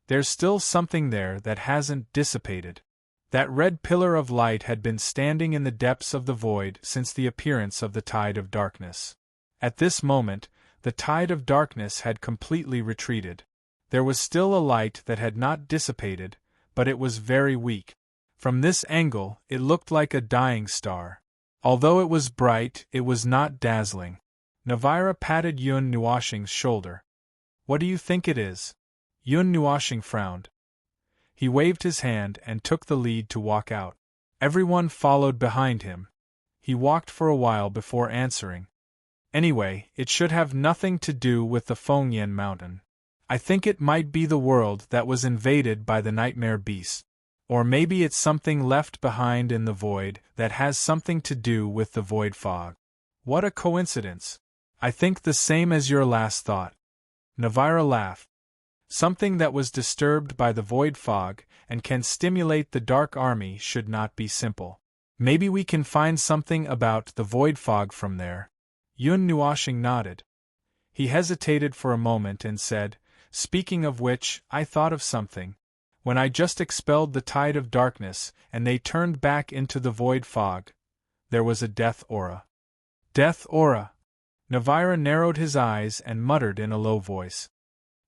"There's still something there that hasn't dissipated." That red pillar of light had been standing in the depths of the void since the appearance of the tide of darkness. At this moment, the tide of darkness had completely retreated. There was still a light that had not dissipated, but it was very weak. From this angle, it looked like a dying star. Although it was bright, it was not dazzling. Navira patted Yun Nuoshing's shoulder. "What do you think it is?" Yun Nuoshing frowned. He waved his hand and took the lead to walk out. Everyone followed behind him. He walked for a while before answering. "Anyway, it should have nothing to do with the Fengyan Mountain. I think it might be the world that was invaded by the nightmare beast. Or maybe it's something left behind in the void that has something to do with the void fog." "What a coincidence. I think the same as your last thought." Navira laughed. "Something that was disturbed by the void fog and can stimulate the dark army should not be simple. Maybe we can find something about the void fog from there." Yun Nuoshing nodded. He hesitated for a moment and said, "Speaking of which, I thought of something. When I just expelled the tide of darkness and they turned back into the void fog, there was a death aura." "Death aura?" Navira narrowed his eyes and muttered in a low voice.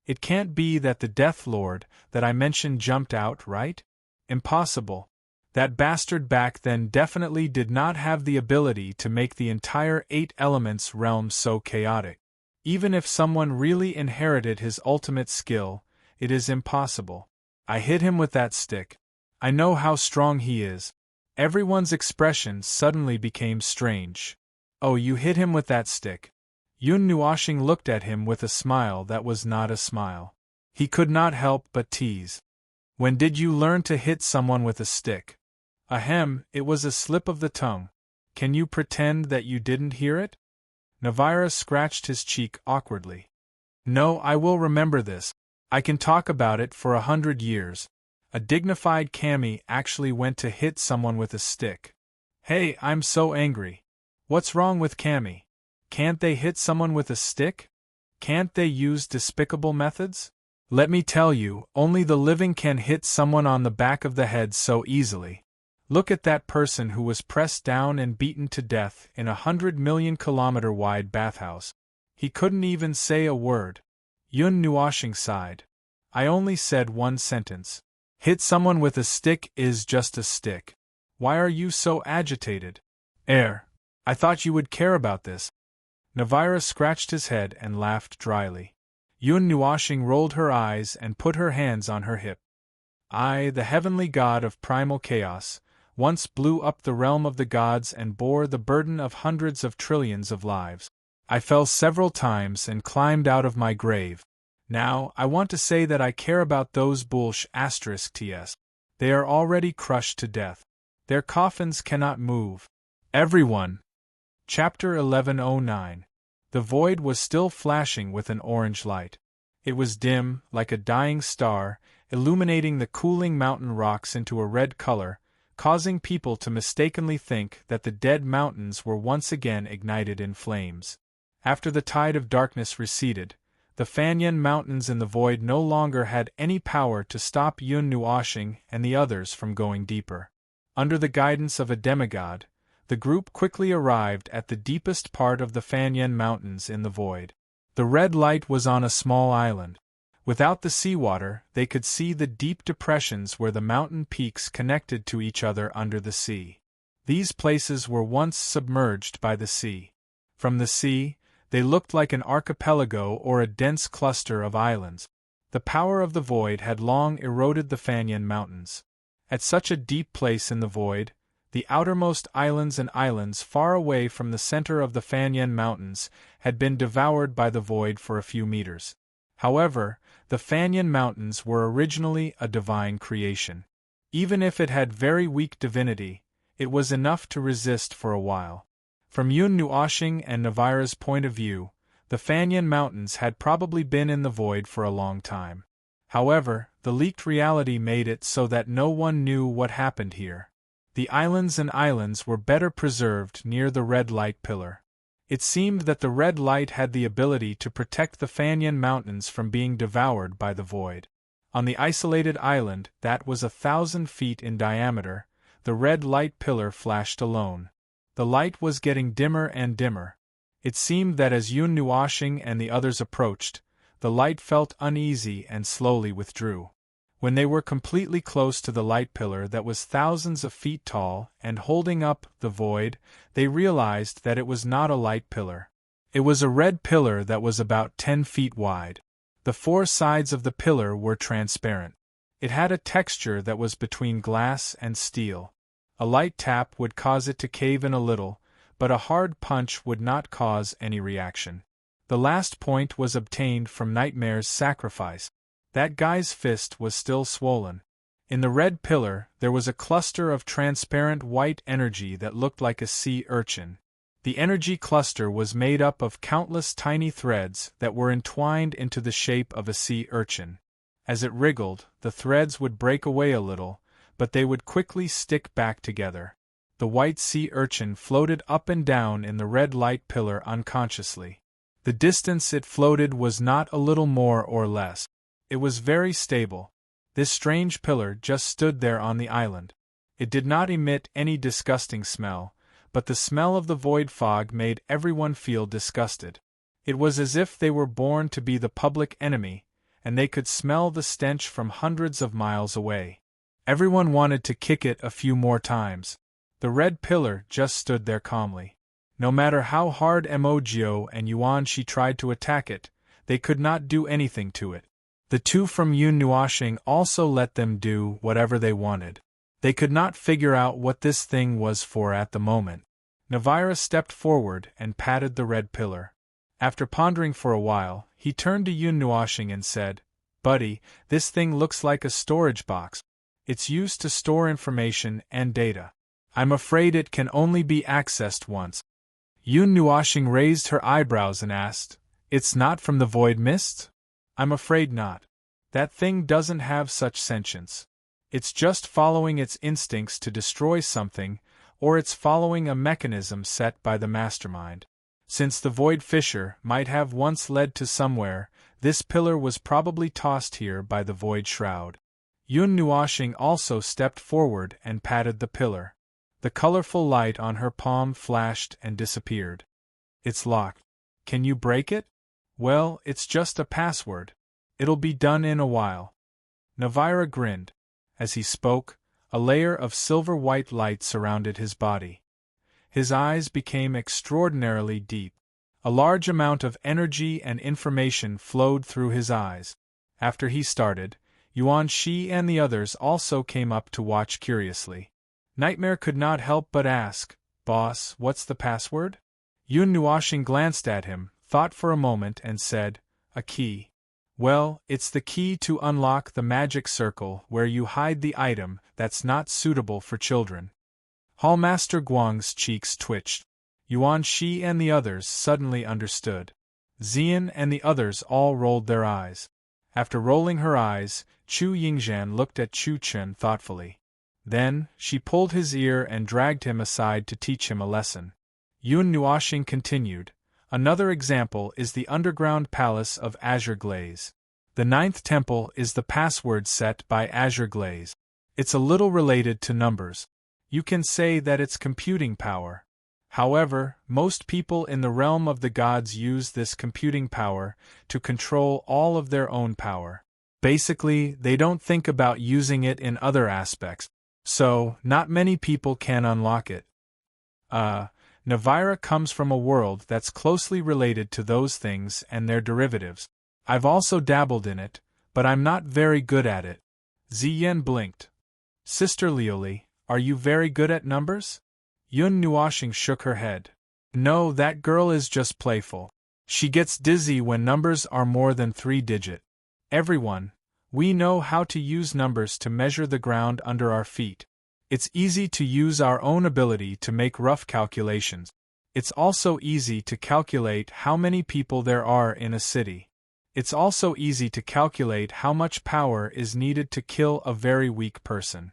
"It can't be that the Death Lord that I mentioned jumped out, right? Impossible. That bastard back then definitely did not have the ability to make the entire 8 elements realm so chaotic. Even if someone really inherited his ultimate skill, it is impossible. I hit him with that stick. I know how strong he is." Everyone's expression suddenly became strange. "Oh, you hit him with that stick?" Yun Nuoshing looked at him with a smile that was not a smile. He could not help but tease. "When did you learn to hit someone with a stick?" "Ahem, it was a slip of the tongue. Can you pretend that you didn't hear it?" Navira scratched his cheek awkwardly. "No, I will remember this. I can talk about it for 100 years. A dignified kami actually went to hit someone with a stick. Hey, I'm so angry. What's wrong with kami? Can't they hit someone with a stick? Can't they use despicable methods? Let me tell you, only the living can hit someone on the back of the head so easily. Look at that person who was pressed down and beaten to death in a 100-million-kilometer-wide bathhouse. He couldn't even say a word." Yun Nuoshing sighed. "I only said one sentence. Hit someone with a stick is just a stick. Why are you so agitated? I thought you would care about this." Navira scratched his head and laughed dryly. Yun Nuoshing rolled her eyes and put her hands on her hip. "I, the heavenly god of primal chaos, once blew up the realm of the gods and bore the burden of hundreds of trillions of lives. I fell several times and climbed out of my grave. Now, I want to say that I care about those **ts. They are already crushed to death. Their coffins cannot move. Everyone." Chapter 1109. The void was still flashing with an orange light. It was dim, like a dying star, illuminating the cooling mountain rocks into a red color, causing people to mistakenly think that the dead mountains were once again ignited in flames. After the tide of darkness receded, the Fengyan Mountains in the void no longer had any power to stop Yun Nuoshing and the others from going deeper. Under the guidance of a demigod, the group quickly arrived at the deepest part of the Fengyan Mountains in the void. The red light was on a small island. Without the seawater, they could see the deep depressions where the mountain peaks connected to each other under the sea. These places were once submerged by the sea. From the sea, they looked like an archipelago or a dense cluster of islands. The power of the void had long eroded the Fengyan Mountains. At such a deep place in the void, The outermost islands and islands far away from the center of the Fanyen Mountains had been devoured by the void for a few meters. However, the Fanyen Mountains were originally a divine creation. Even if it had very weak divinity, it was enough to resist for a while. From Yun Nuoshing and Navira's point of view, the Fanyen Mountains had probably been in the void for a long time. However, the leaked reality made it so that no one knew what happened here. The islands and islands were better preserved near the red light pillar. It seemed that the red light had the ability to protect the Fanyen Mountains from being devoured by the void. On the isolated island that was 1,000 feet in diameter, the red light pillar flashed alone. The light was getting dimmer and dimmer. It seemed that as Yun Nuoshing and the others approached, the light felt uneasy and slowly withdrew. When they were completely close to the light pillar that was thousands of feet tall and holding up the void, they realized that it was not a light pillar. It was a red pillar that was about 10 feet wide. The four sides of the pillar were transparent. It had a texture that was between glass and steel. A light tap would cause it to cave in a little, but a hard punch would not cause any reaction. The last point was obtained from Nightmare's sacrifice. That guy's fist was still swollen. In the red pillar, there was a cluster of transparent white energy that looked like a sea urchin. The energy cluster was made up of countless tiny threads that were entwined into the shape of a sea urchin. As it wriggled, the threads would break away a little, but they would quickly stick back together. The white sea urchin floated up and down in the red light pillar unconsciously. The distance it floated was not a little more or less. It was very stable. This strange pillar just stood there on the island. It did not emit any disgusting smell, but the smell of the void fog made everyone feel disgusted. It was as if they were born to be the public enemy, and they could smell the stench from hundreds of miles away. Everyone wanted to kick it a few more times. The red pillar just stood there calmly. No matter how hard Emogio and Yuan Shi tried to attack it, they could not do anything to it. The two from Yun Nuoshing also let them do whatever they wanted. They could not figure out what this thing was for at the moment. Navira stepped forward and patted the red pillar. After pondering for a while, he turned to Yun Nuoshing and said, "Buddy, this thing looks like a storage box. It's used to store information and data. I'm afraid it can only be accessed once." Yun Nuoshing raised her eyebrows and asked, "It's not from the void mist?" "I'm afraid not. That thing doesn't have such sentience. It's just following its instincts to destroy something, or it's following a mechanism set by the mastermind. Since the void fissure might have once led to somewhere, this pillar was probably tossed here by the void shroud." Yun Nuoshing also stepped forward and patted the pillar. The colorful light on her palm flashed and disappeared. "It's locked. Can you break it?" "Well, it's just a password. It'll be done in a while." Navira grinned. As he spoke, a layer of silver-white light surrounded his body. His eyes became extraordinarily deep. A large amount of energy and information flowed through his eyes. After he started, Yuan Shi and the others also came up to watch curiously. Nightmare could not help but ask, "Boss, what's the password?" Yun Nuoshing glanced at him, thought for a moment and said, "A key." "Well, it's the key to unlock the magic circle where you hide the item that's not suitable for children." Hallmaster Guang's cheeks twitched. Yuan Shi and the others suddenly understood. Xian and the others all rolled their eyes. After rolling her eyes, Chu Yingzhan looked at Chu Chen thoughtfully. Then, she pulled his ear and dragged him aside to teach him a lesson. Yun Nuoshing continued, "Another example is the underground palace of Azure Glaze. The 9th temple is the password set by Azure Glaze. It's a little related to numbers. You can say that it's computing power. However, most people in the realm of the gods use this computing power to control all of their own power. Basically, they don't think about using it in other aspects, so not many people can unlock it. Navira comes from a world that's closely related to those things and their derivatives. I've also dabbled in it, but I'm not very good at it." Ziyen blinked. "Sister Lioli, Are you very good at numbers? Yun Nuoshing shook her head. No, that girl is just playful. She gets dizzy when numbers are more than 3-digit. Everyone, we know how to use numbers to measure the ground under our feet. It's easy to use our own ability to make rough calculations. It's also easy to calculate how many people there are in a city. It's also easy to calculate how much power is needed to kill a very weak person.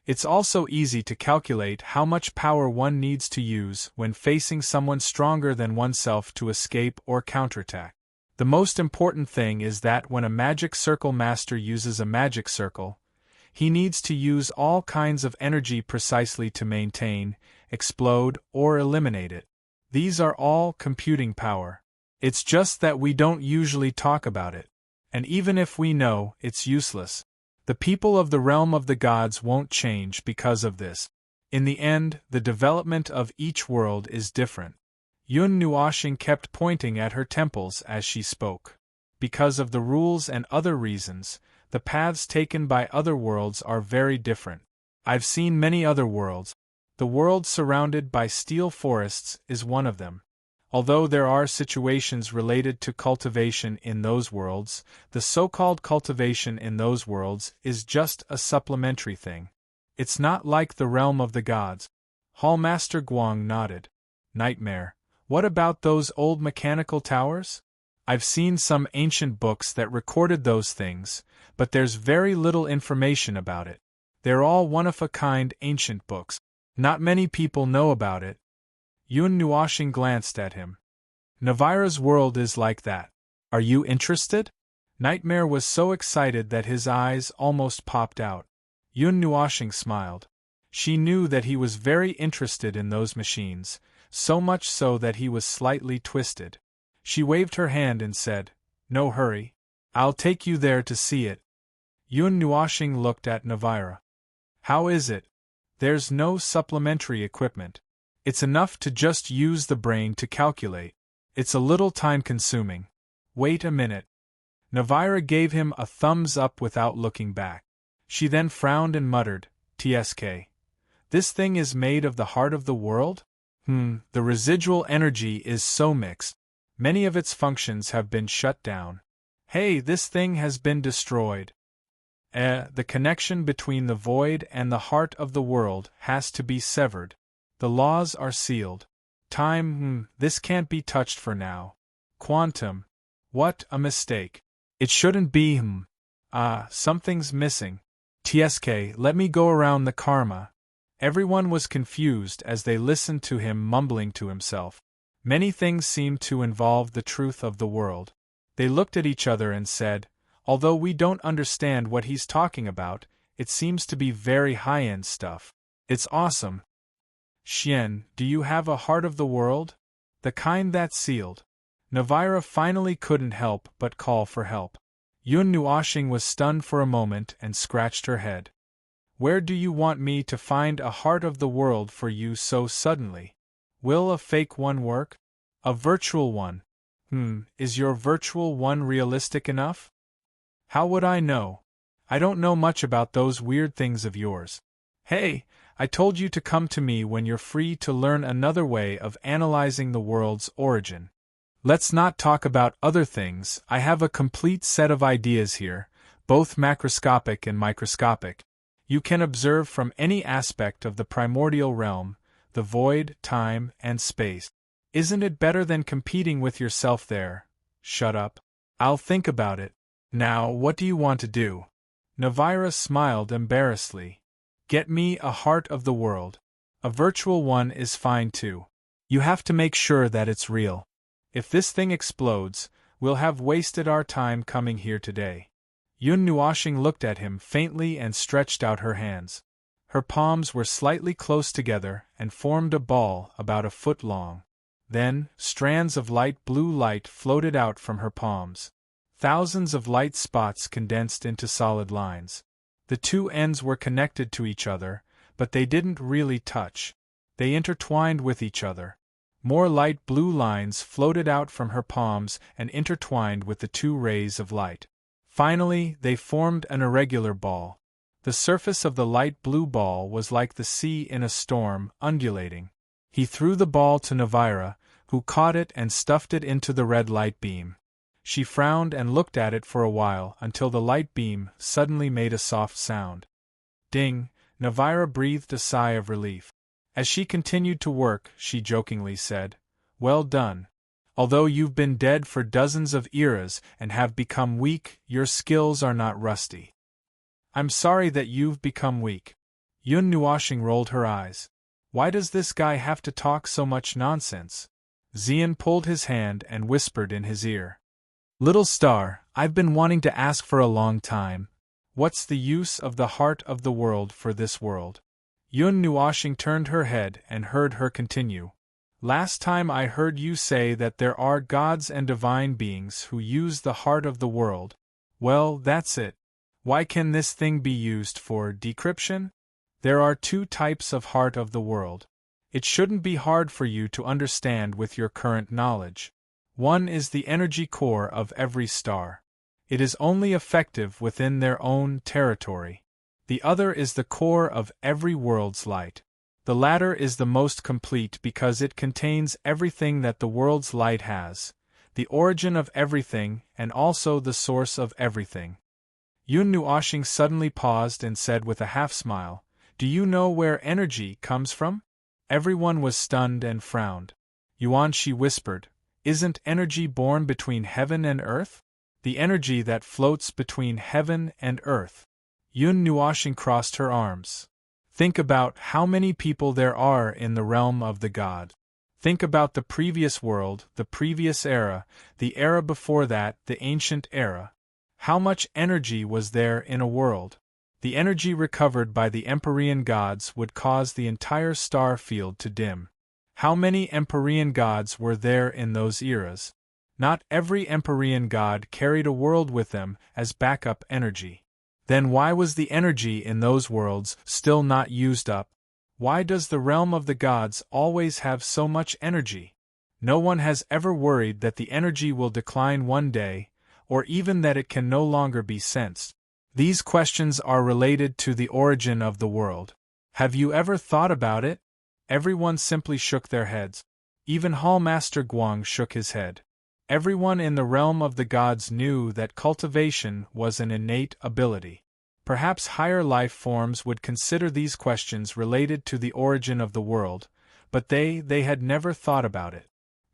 It's also easy to calculate how much power one needs to use when facing someone stronger than oneself to escape or counterattack. The most important thing is that when a magic circle master uses a magic circle, he needs to use all kinds of energy precisely to maintain, explode, or eliminate it. These are all computing power. It's just that we don't usually talk about it. And even if we know, it's useless. The people of the realm of the gods won't change because of this. In the end, the development of each world is different. Yun Nuoshing kept pointing at her temples as she spoke. Because of the rules and other reasons, the paths taken by other worlds are very different. I've seen many other worlds. The world surrounded by steel forests is one of them. Although there are situations related to cultivation in those worlds, the so-called cultivation in those worlds is just a supplementary thing. It's not like the realm of the gods. Hallmaster Guang nodded. Nightmare, what about those old mechanical towers? I've seen some ancient books that recorded those things, but there's very little information about it. They're all one-of-a-kind ancient books. Not many people know about it. Yun Nuoshing glanced at him. Navira's world is like that. Are you interested? Nightmare was so excited that his eyes almost popped out. Yun Nuoshing smiled. She knew that he was very interested in those machines, so much so that he was slightly twisted. She waved her hand and said, "No hurry. I'll take you there to see it." Yun Nuoshing looked at Navira. How is it? There's no supplementary equipment. It's enough to just use the brain to calculate. It's a little time-consuming. Wait a minute. Navira gave him a thumbs up without looking back. She then frowned and muttered, "TSK. This thing is made of the heart of the world? The residual energy is so mixed. Many of its functions have been shut down. Hey, this thing has been destroyed. The connection between the void and the heart of the world has to be severed. The laws are sealed. Time, this can't be touched for now. Quantum. What a mistake. It shouldn't be, something's missing. TSK, let me go around the karma." Everyone was confused as they listened to him mumbling to himself. Many things seemed to involve the truth of the world. They looked at each other and said, "Although we don't understand what he's talking about, it seems to be very high-end stuff. It's awesome." "Xian, do you have a heart of the world? The kind that's sealed?" Navira finally couldn't help but call for help. Yun Nuoshing was stunned for a moment and scratched her head. "Where do you want me to find a heart of the world for you so suddenly? Will a fake one work? A virtual one? Is your virtual one realistic enough?" "How would I know? I don't know much about those weird things of yours. Hey, I told you to come to me when you're free to learn another way of analyzing the world's origin. Let's not talk about other things. I have a complete set of ideas here, both macroscopic and microscopic. You can observe from any aspect of the primordial realm, the void, time, and space. Isn't it better than competing with yourself there?" "Shut up. I'll think about it. Now, what do you want to do?" Navira smiled embarrassedly. "Get me a heart of the world. A virtual one is fine too. You have to make sure that it's real. If this thing explodes, we'll have wasted our time coming here today." Yun Nuoshing looked at him faintly and stretched out her hands. Her palms were slightly close together and formed a ball about a foot long. Then, strands of light blue light floated out from her palms. Thousands of light spots condensed into solid lines. The two ends were connected to each other, but they didn't really touch. They intertwined with each other. More light blue lines floated out from her palms and intertwined with the two rays of light. Finally, they formed an irregular ball. The surface of the light blue ball was like the sea in a storm, undulating. He threw the ball to Navira, who caught it and stuffed it into the red light beam. She frowned and looked at it for a while until the light beam suddenly made a soft sound. Ding! Navira breathed a sigh of relief. As she continued to work, she jokingly said, "Well done. Although you've been dead for dozens of eras and have become weak, your skills are not rusty." "I'm sorry that you've become weak." Yun Nuoshing rolled her eyes. "Why does this guy have to talk so much nonsense?" Xian pulled his hand and whispered in his ear. "Little star, I've been wanting to ask for a long time. What's the use of the heart of the world for this world?" Yun Nuoshing turned her head and heard her continue. "Last time I heard you say that there are gods and divine beings who use the heart of the world. Well, that's it. Why can this thing be used for decryption? There are two types of heart of the world. It shouldn't be hard for you to understand with your current knowledge. One is the energy core of every star. It is only effective within their own territory. The other is the core of every world's light. The latter is the most complete because it contains everything that the world's light has, the origin of everything and also the source of everything." Yun Nuoshing suddenly paused and said with a half-smile, "Do you know where energy comes from?" Everyone was stunned and frowned. "Yuan," she whispered, "isn't energy born between heaven and earth? The energy that floats between heaven and earth." Yun Nuoshing crossed her arms. "Think about how many people there are in the realm of the god. Think about the previous world, the previous era, the era before that, the ancient era. How much energy was there in a world? The energy recovered by the Empyrean gods would cause the entire star field to dim. How many Empyrean gods were there in those eras? Not every Empyrean god carried a world with them as backup energy. Then why was the energy in those worlds still not used up? Why does the realm of the gods always have so much energy? No one has ever worried that the energy will decline one day, or even that it can no longer be sensed. These questions are related to the origin of the world. Have you ever thought about it?" Everyone simply shook their heads. Even Hallmaster Guang shook his head. Everyone in the realm of the gods knew that cultivation was an innate ability. Perhaps higher life forms would consider these questions related to the origin of the world, but they had never thought about it.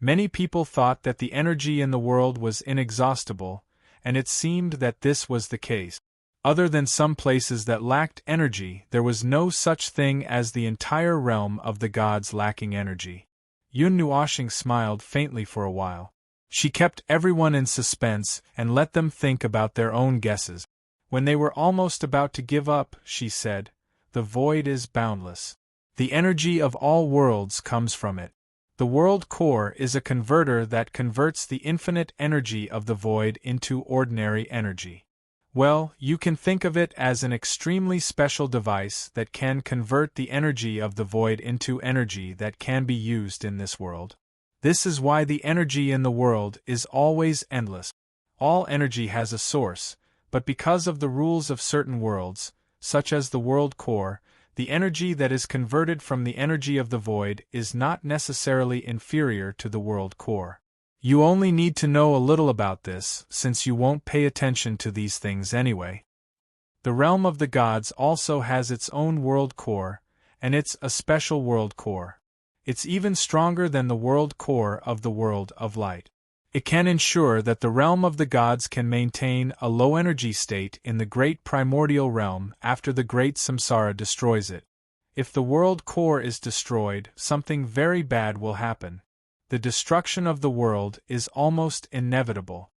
Many people thought that the energy in the world was inexhaustible, and it seemed that this was the case. Other than some places that lacked energy, there was no such thing as the entire realm of the gods lacking energy. Yun Nuoshing smiled faintly for a while. She kept everyone in suspense and let them think about their own guesses. When they were almost about to give up, she said, "The void is boundless. The energy of all worlds comes from it. The world core is a converter that converts the infinite energy of the void into ordinary energy. Well, you can think of it as an extremely special device that can convert the energy of the void into energy that can be used in this world. This is why the energy in the world is always endless. All energy has a source, but because of the rules of certain worlds, such as the world core, the energy that is converted from the energy of the void is not necessarily inferior to the world core. You only need to know a little about this, since you won't pay attention to these things anyway. The realm of the gods also has its own world core, and it's a special world core. It's even stronger than the world core of the world of light. It can ensure that the realm of the gods can maintain a low energy state in the great primordial realm after the great samsara destroys it. If the world core is destroyed, something very bad will happen. The destruction of the world is almost inevitable."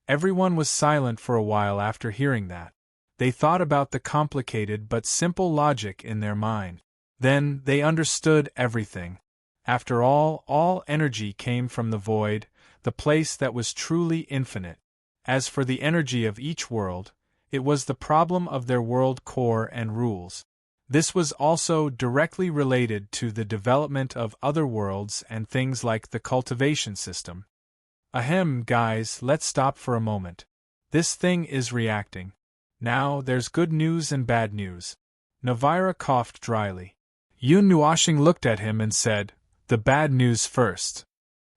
Everyone was silent for a while after hearing that. They thought about the complicated but simple logic in their mind. Then they understood everything. After all energy came from the void, the place that was truly infinite. As for the energy of each world, it was the problem of their world core and rules. This was also directly related to the development of other worlds and things like the cultivation system. Ahem, guys, let's stop for a moment. This thing is reacting. Now, there's good news and bad news. Navira coughed dryly. Yun Nuashing looked at him and said, "The bad news first.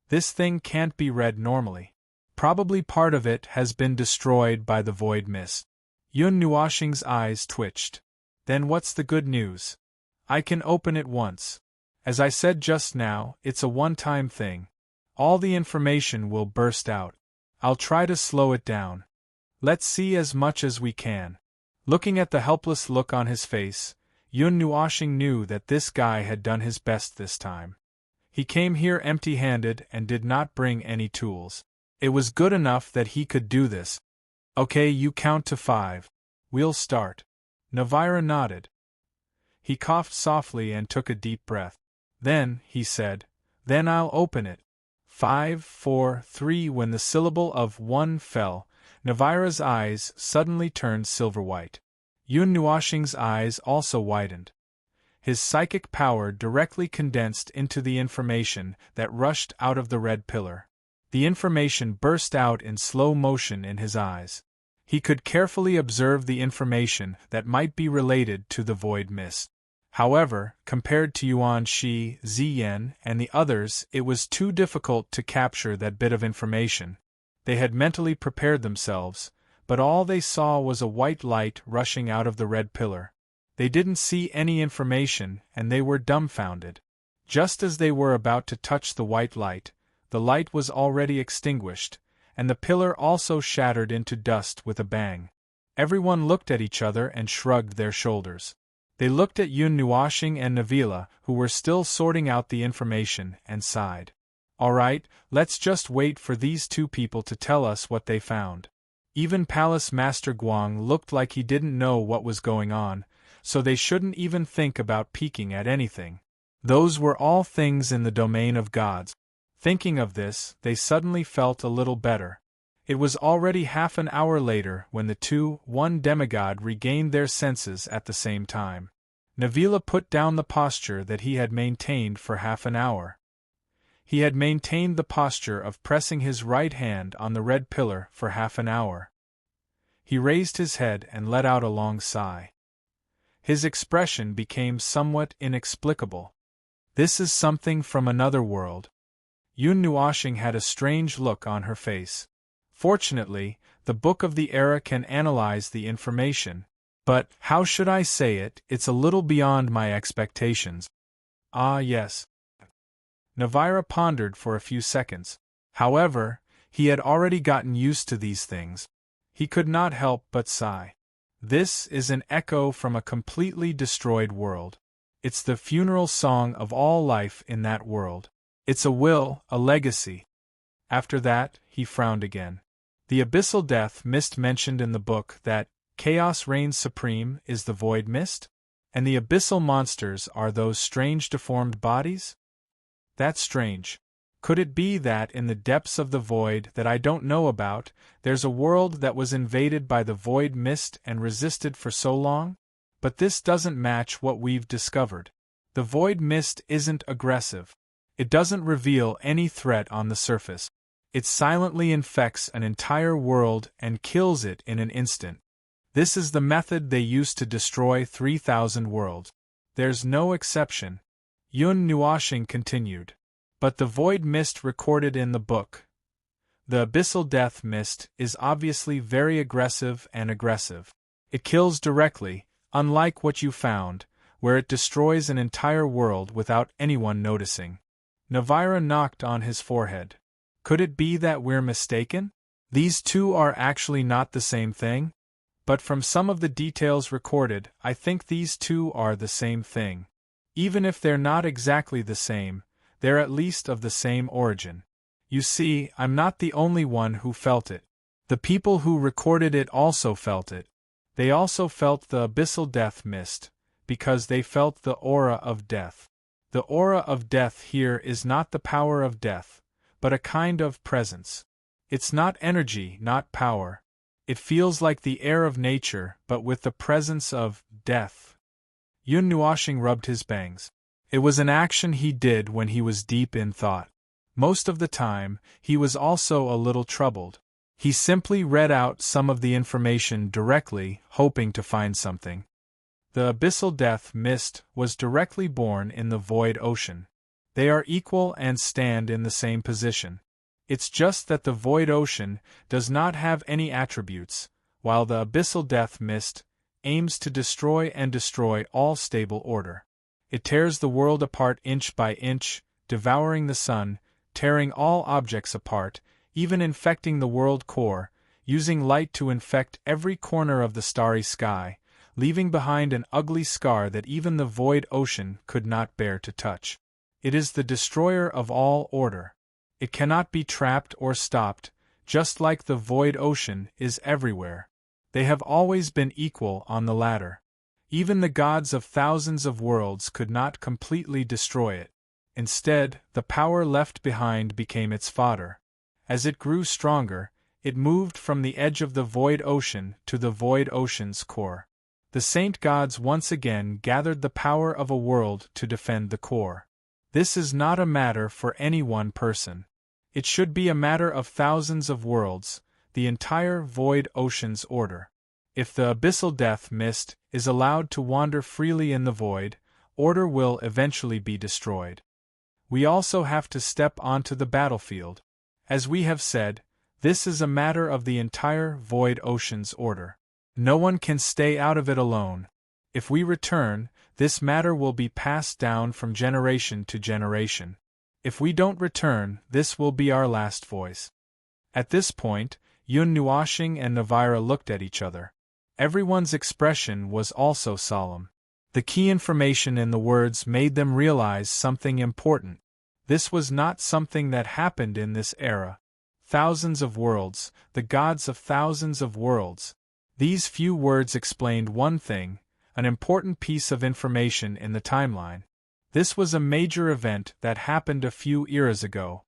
This thing can't be read normally. Probably part of it has been destroyed by the void mist." Yun Nuashing's eyes twitched. "Then what's the good news? I can open it once. As I said just now, it's a one-time thing. All the information will burst out. I'll try to slow it down. Let's see as much as we can." Looking at the helpless look on his face, Yun Nuashing knew that this guy had done his best this time. He came here empty-handed and did not bring any tools. It was good enough that he could do this. "Okay, you count to 5. We'll start." Navira nodded. He coughed softly and took a deep breath. "Then," he said, "then I'll open it." 5, 4, 3. When the syllable of 1 fell, Navira's eyes suddenly turned silver-white. Yun Nuashing's eyes also widened. His psychic power directly condensed into the information that rushed out of the red pillar. The information burst out in slow motion in his eyes. He could carefully observe the information that might be related to the void mist. However, compared to Yuan Shi, Ziyan, and the others, it was too difficult to capture that bit of information. They had mentally prepared themselves, but all they saw was a white light rushing out of the red pillar. They didn't see any information, and they were dumbfounded. Just as they were about to touch the white light, the light was already extinguished, and the pillar also shattered into dust with a bang. Everyone looked at each other and shrugged their shoulders. They looked at Yun Nuashing and Navila, who were still sorting out the information, and sighed. "All right, let's just wait for these two people to tell us what they found." Even Palace Master Guang looked like he didn't know what was going on, so they shouldn't even think about peeking at anything. Those were all things in the domain of gods. Thinking of this, they suddenly felt a little better. It was already half an hour later when the one demigod regained their senses at the same time. Navila put down the posture that he had maintained for half an hour. He had maintained the posture of pressing his right hand on the red pillar for half an hour. He raised his head and let out a long sigh. His expression became somewhat inexplicable. "This is something from another world." Yun Nuashing had a strange look on her face. Fortunately, the Book of the Era can analyze the information, but, how should I say it, it's a little beyond my expectations. Ah yes. Navira pondered for a few seconds. However, he had already gotten used to these things. He could not help but sigh. This is an echo from a completely destroyed world. It's the funeral song of all life in that world. It's a will, a legacy. After that, he frowned again. The abyssal death mist mentioned in the book that chaos reigns supreme is the void mist? And the abyssal monsters are those strange deformed bodies? That's strange. Could it be that in the depths of the void that I don't know about, there's a world that was invaded by the void mist and resisted for so long? But this doesn't match what we've discovered. The void mist isn't aggressive. It doesn't reveal any threat on the surface. It silently infects an entire world and kills it in an instant. This is the method they used to destroy 3,000 worlds. There's no exception. Yun Nuashing continued. But the void mist recorded in the book, the abyssal death mist, is obviously very aggressive and aggressive. It kills directly, unlike what you found, where it destroys an entire world without anyone noticing. Navira knocked on his forehead. Could it be that we're mistaken? These two are actually not the same thing? But from some of the details recorded, I think these two are the same thing. Even if they're not exactly the same, they're at least of the same origin. You see, I'm not the only one who felt it. The people who recorded it also felt it. They also felt the abyssal death mist, because they felt the aura of death. The aura of death here is not the power of death, but a kind of presence. It's not energy, not power. It feels like the air of nature, but with the presence of death. Yun Nuashing rubbed his bangs. It was an action he did when he was deep in thought. Most of the time, he was also a little troubled. He simply read out some of the information directly, hoping to find something. The abyssal death mist was directly born in the void ocean. They are equal and stand in the same position. It's just that the void ocean does not have any attributes, while the abyssal death mist aims to destroy all stable order. It tears the world apart inch by inch, devouring the sun, tearing all objects apart, even infecting the world core, using light to infect every corner of the starry sky, leaving behind an ugly scar that even the void ocean could not bear to touch. It is the destroyer of all order. It cannot be trapped or stopped, just like the void ocean is everywhere. They have always been equal on the ladder. Even the gods of thousands of worlds could not completely destroy it. Instead, the power left behind became its fodder. As it grew stronger, it moved from the edge of the void ocean to the void ocean's core. The saint gods once again gathered the power of a world to defend the core. This is not a matter for any one person. It should be a matter of thousands of worlds, the entire void ocean's order. If the abyssal death mist is allowed to wander freely in the void, order will eventually be destroyed. We also have to step onto the battlefield. As we have said, this is a matter of the entire void ocean's order. No one can stay out of it alone. If we return, this matter will be passed down from generation to generation. If we don't return, this will be our last voice. At this point, Yun Nuashing and Navira looked at each other. Everyone's expression was also solemn. The key information in the words made them realize something important. This was not something that happened in this era. Thousands of worlds, the gods of thousands of worlds. These few words explained one thing, an important piece of information in the timeline. This was a major event that happened a few eras ago.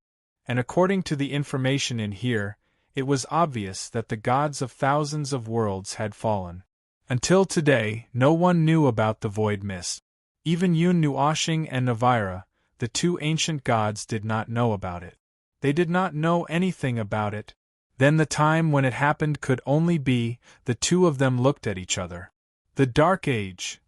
And according to the information in here, it was obvious that the gods of thousands of worlds had fallen. Until today, no one knew about the void mist. Even Yun Nuashing and Navira, the two ancient gods, did not know about it. They did not know anything about it. Then the time when it happened could only be, the two of them looked at each other. The Dark Age.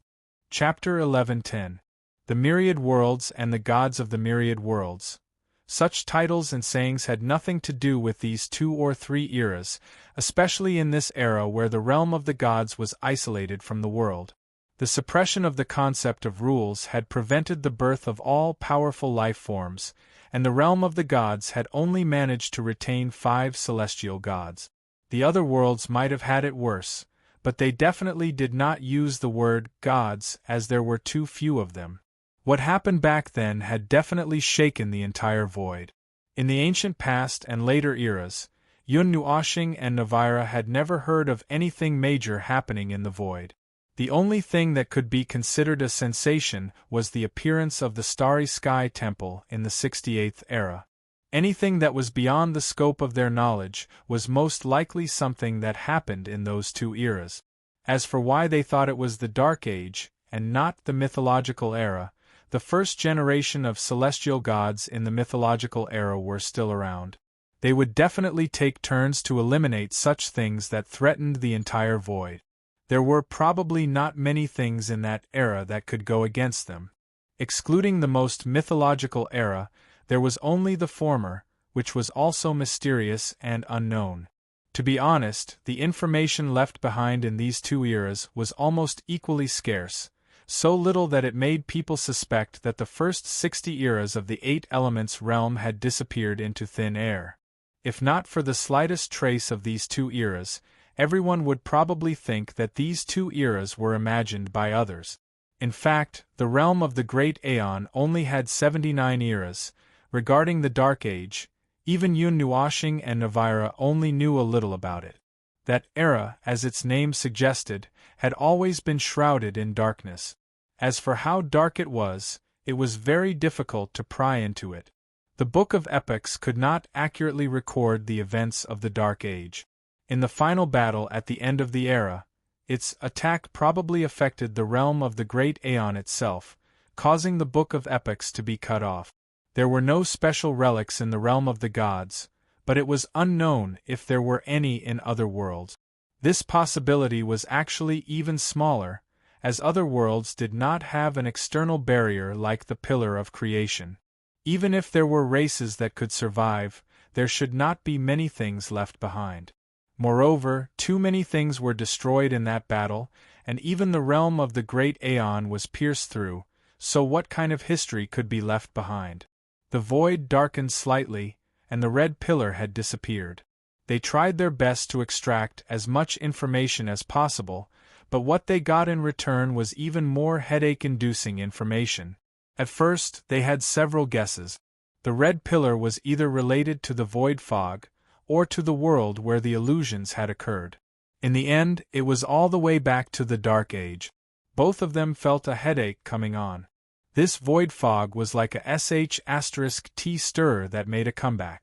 Chapter 11:10. The Myriad Worlds and the Gods of the Myriad Worlds. Such titles and sayings had nothing to do with these 2 or 3 eras, especially in this era where the realm of the gods was isolated from the world. The suppression of the concept of rules had prevented the birth of all powerful life forms, and the realm of the gods had only managed to retain 5 celestial gods. The other worlds might have had it worse, but they definitely did not use the word gods as there were too few of them. What happened back then had definitely shaken the entire void. In the ancient past and later eras, Yun Nuashing and Navira had never heard of anything major happening in the void. The only thing that could be considered a sensation was the appearance of the Starry Sky Temple in the 68th era. Anything that was beyond the scope of their knowledge was most likely something that happened in those 2 eras. As for why they thought it was the Dark Age, and not the mythological era, the first generation of celestial gods in the mythological era were still around. They would definitely take turns to eliminate such things that threatened the entire void. There were probably not many things in that era that could go against them. Excluding the most mythological era, there was only the former, which was also mysterious and unknown. To be honest, the information left behind in these 2 eras was almost equally scarce, so little that it made people suspect that the first 60 eras of the 8 elements realm had disappeared into thin air. If not for the slightest trace of these 2 eras, everyone would probably think that these 2 eras were imagined by others. In fact, the realm of the Great Aeon only had 79 eras. Regarding the Dark Age, even Yun Nuashing and Navira only knew a little about it. That era, as its name suggested, had always been shrouded in darkness. As for how dark it was very difficult to pry into it. The Book of Epics could not accurately record the events of the Dark Age. In the final battle at the end of the era, its attack probably affected the realm of the Great Aeon itself, causing the Book of Epics to be cut off. There were no special relics in the realm of the gods, but it was unknown if there were any in other worlds. This possibility was actually even smaller, as other worlds did not have an external barrier like the pillar of creation. Even if there were races that could survive, there should not be many things left behind. Moreover, too many things were destroyed in that battle, and even the realm of the great Aeon was pierced through, so what kind of history could be left behind? The void darkened slightly, and the red pillar had disappeared. They tried their best to extract as much information as possible, but what they got in return was even more headache-inducing information. At first, they had several guesses. The red pillar was either related to the void fog, or to the world where the illusions had occurred. In the end, it was all the way back to the Dark Age. Both of them felt a headache coming on. This void fog was like a **T stir that made a comeback.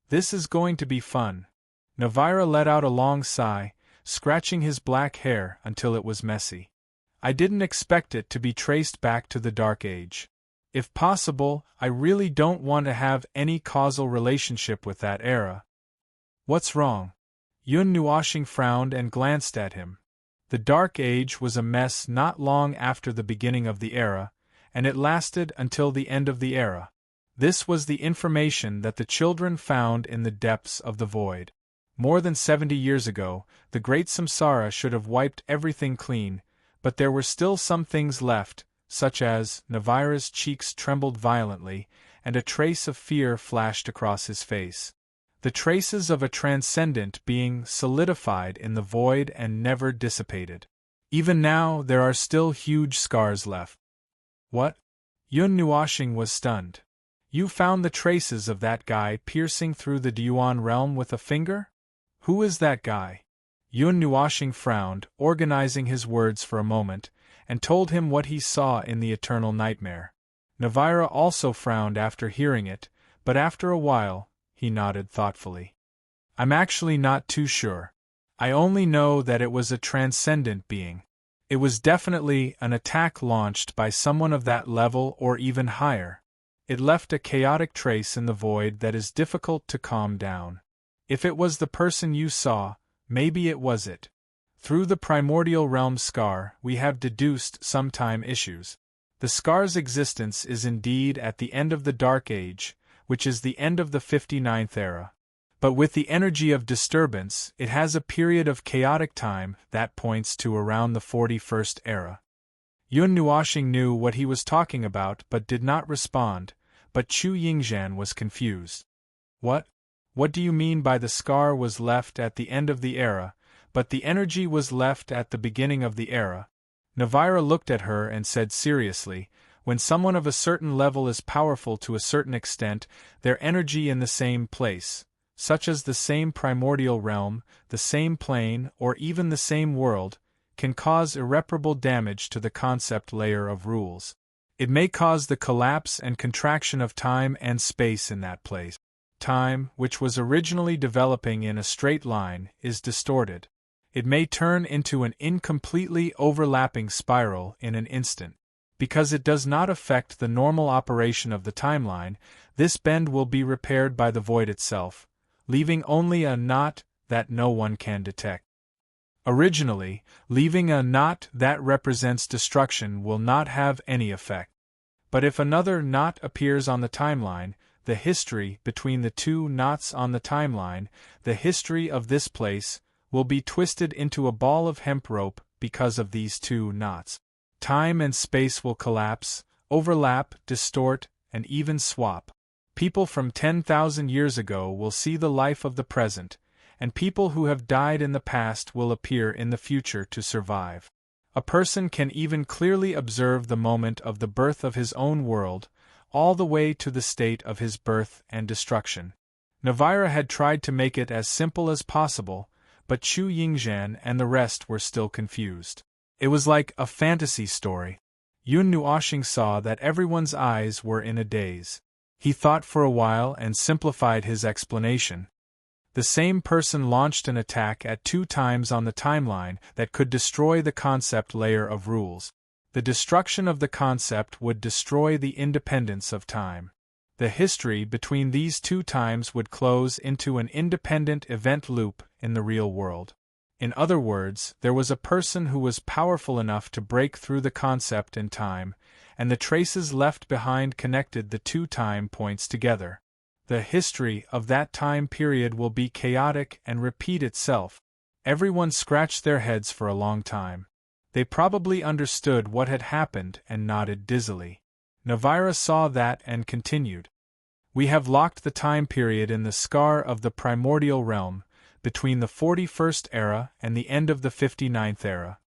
This is going to be fun. Navira let out a long sigh, scratching his black hair until it was messy. I didn't expect it to be traced back to the Dark Age. If possible, I really don't want to have any causal relationship with that era. What's wrong? Yun Nuashing frowned and glanced at him. The Dark Age was a mess not long after the beginning of the era, and it lasted until the end of the era. This was the information that the children found in the depths of the void. More than 70 years ago, the great samsara should have wiped everything clean, but there were still some things left, such as, Navira's cheeks trembled violently, and a trace of fear flashed across his face. The traces of a transcendent being solidified in the void and never dissipated. Even now, there are still huge scars left. What? Yun Nuashing was stunned. You found the traces of that guy piercing through the Duan realm with a finger? Who is that guy? Yun Nuashing frowned, organizing his words for a moment, and told him what he saw in the eternal nightmare. Navira also frowned after hearing it, but after a while, he nodded thoughtfully. I'm actually not too sure. I only know that it was a transcendent being. It was definitely an attack launched by someone of that level or even higher. It left a chaotic trace in the void that is difficult to calm down. If it was the person you saw, maybe it was it. Through the primordial realm scar, we have deduced some time issues. The scar's existence is indeed at the end of the Dark Age, which is the end of the 59th era. But with the energy of disturbance, it has a period of chaotic time that points to around the 41st era. Yun Nuashing knew what he was talking about but did not respond, but Chu Yingzhan was confused. What do you mean by the scar was left at the end of the era, but the energy was left at the beginning of the era? Navira looked at her and said seriously, when someone of a certain level is powerful to a certain extent, their energy in the same place, such as the same primordial realm, the same plane, or even the same world, can cause irreparable damage to the concept layer of rules. It may cause the collapse and contraction of time and space in that place. Time, which was originally developing in a straight line, is distorted. It may turn into an incompletely overlapping spiral in an instant. Because it does not affect the normal operation of the timeline, this bend will be repaired by the void itself, leaving only a knot that no one can detect. Originally, leaving a knot that represents destruction will not have any effect. But if another knot appears on the timeline, the history between the two knots on the timeline, the history of this place, will be twisted into a ball of hemp rope because of these two knots. Time and space will collapse, overlap, distort, and even swap. People from 10,000 years ago will see the life of the present, and people who have died in the past will appear in the future to survive. A person can even clearly observe the moment of the birth of his own world, all the way to the state of his birth and destruction. Navira had tried to make it as simple as possible, but Chu Yingzhan and the rest were still confused. It was like a fantasy story. Yun Nuashing saw that everyone's eyes were in a daze. He thought for a while and simplified his explanation. The same person launched an attack at 2 times on the timeline that could destroy the concept layer of rules. The destruction of the concept would destroy the independence of time. The history between these two times would close into an independent event loop in the real world. In other words, there was a person who was powerful enough to break through the concept in time, and the traces left behind connected the two time points together. The history of that time period will be chaotic and repeat itself. Everyone scratched their heads for a long time. They probably understood what had happened and nodded dizzily. Navira saw that and continued. We have locked the time period in the scar of the primordial realm, between the 41st era and the end of the 59th era.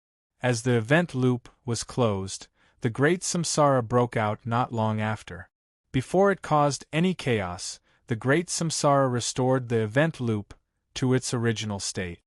As the event loop was closed, the great samsara broke out not long after. Before it caused any chaos, the great samsara restored the event loop to its original state.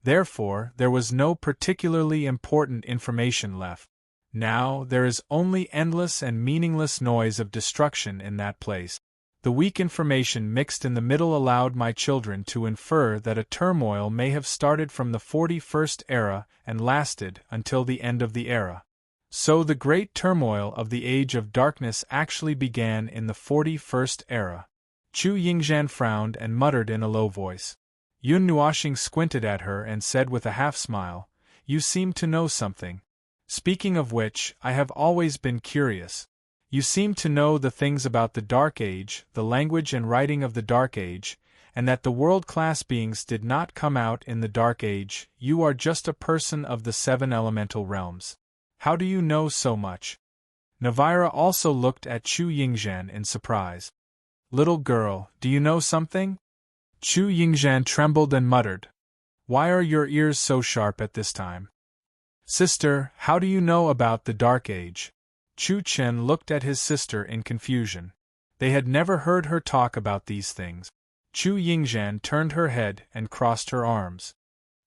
Therefore, there was no particularly important information left. Now, there is only endless and meaningless noise of destruction in that place. The weak information mixed in the middle allowed my children to infer that a turmoil may have started from the 41st era and lasted until the end of the era. So the great turmoil of the Age of Darkness actually began in the 41st era. Chu Yingzhan frowned and muttered in a low voice. Yun Nuoxing squinted at her and said with a half-smile, "You seem to know something. Speaking of which, I have always been curious. You seem to know the things about the Dark Age, the language and writing of the Dark Age, and that the world-class beings did not come out in the Dark Age. You are just a person of the 7 elemental realms. How do you know so much?" Navira also looked at Chu Yingzhan in surprise. "Little girl, do you know something?" Chu Yingzhan trembled and muttered. "Why are your ears so sharp at this time?" "Sister, how do you know about the Dark Age?" Chu Chen looked at his sister in confusion. They had never heard her talk about these things. Chu Yingzhan turned her head and crossed her arms.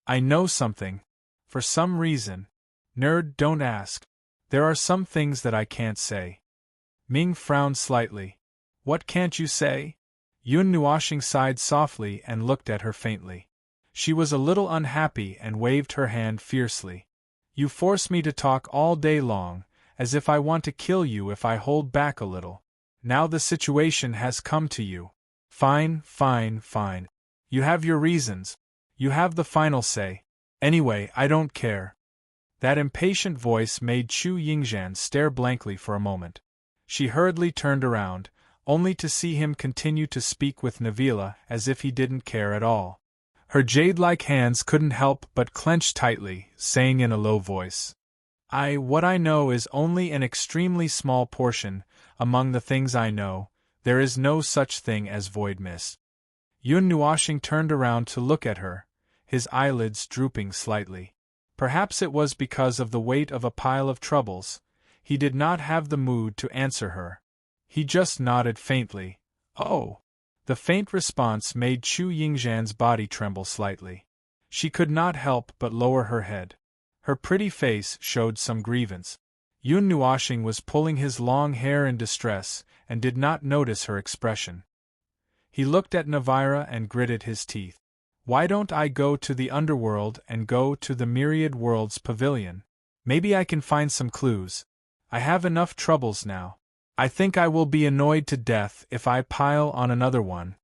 "I know something. For some reason. Nerd, don't ask. There are some things that I can't say." Ming frowned slightly. "What can't you say?" Yun Nuoxing sighed softly and looked at her faintly. She was a little unhappy and waved her hand fiercely. "You force me to talk all day long, as if I want to kill you if I hold back a little. Now the situation has come to you. Fine, fine, fine. You have your reasons. You have the final say. Anyway, I don't care." That impatient voice made Chu Yingzhan stare blankly for a moment. She hurriedly turned around, only to see him continue to speak with Navila as if he didn't care at all. Her jade-like hands couldn't help but clench tightly, saying in a low voice, What I know is only an extremely small portion. Among the things I know, there is no such thing as void mist." Yun Nuoxing turned around to look at her, his eyelids drooping slightly. Perhaps it was because of the weight of a pile of troubles. He did not have the mood to answer her. He just nodded faintly. "Oh." The faint response made Chu Yingzhan's body tremble slightly. She could not help but lower her head. Her pretty face showed some grievance. Yun Nuoxing was pulling his long hair in distress and did not notice her expression. He looked at Navira and gritted his teeth. "Why don't I go to the underworld and go to the Myriad Worlds Pavilion? Maybe I can find some clues. I have enough troubles now. I think I will be annoyed to death if I pile on another one."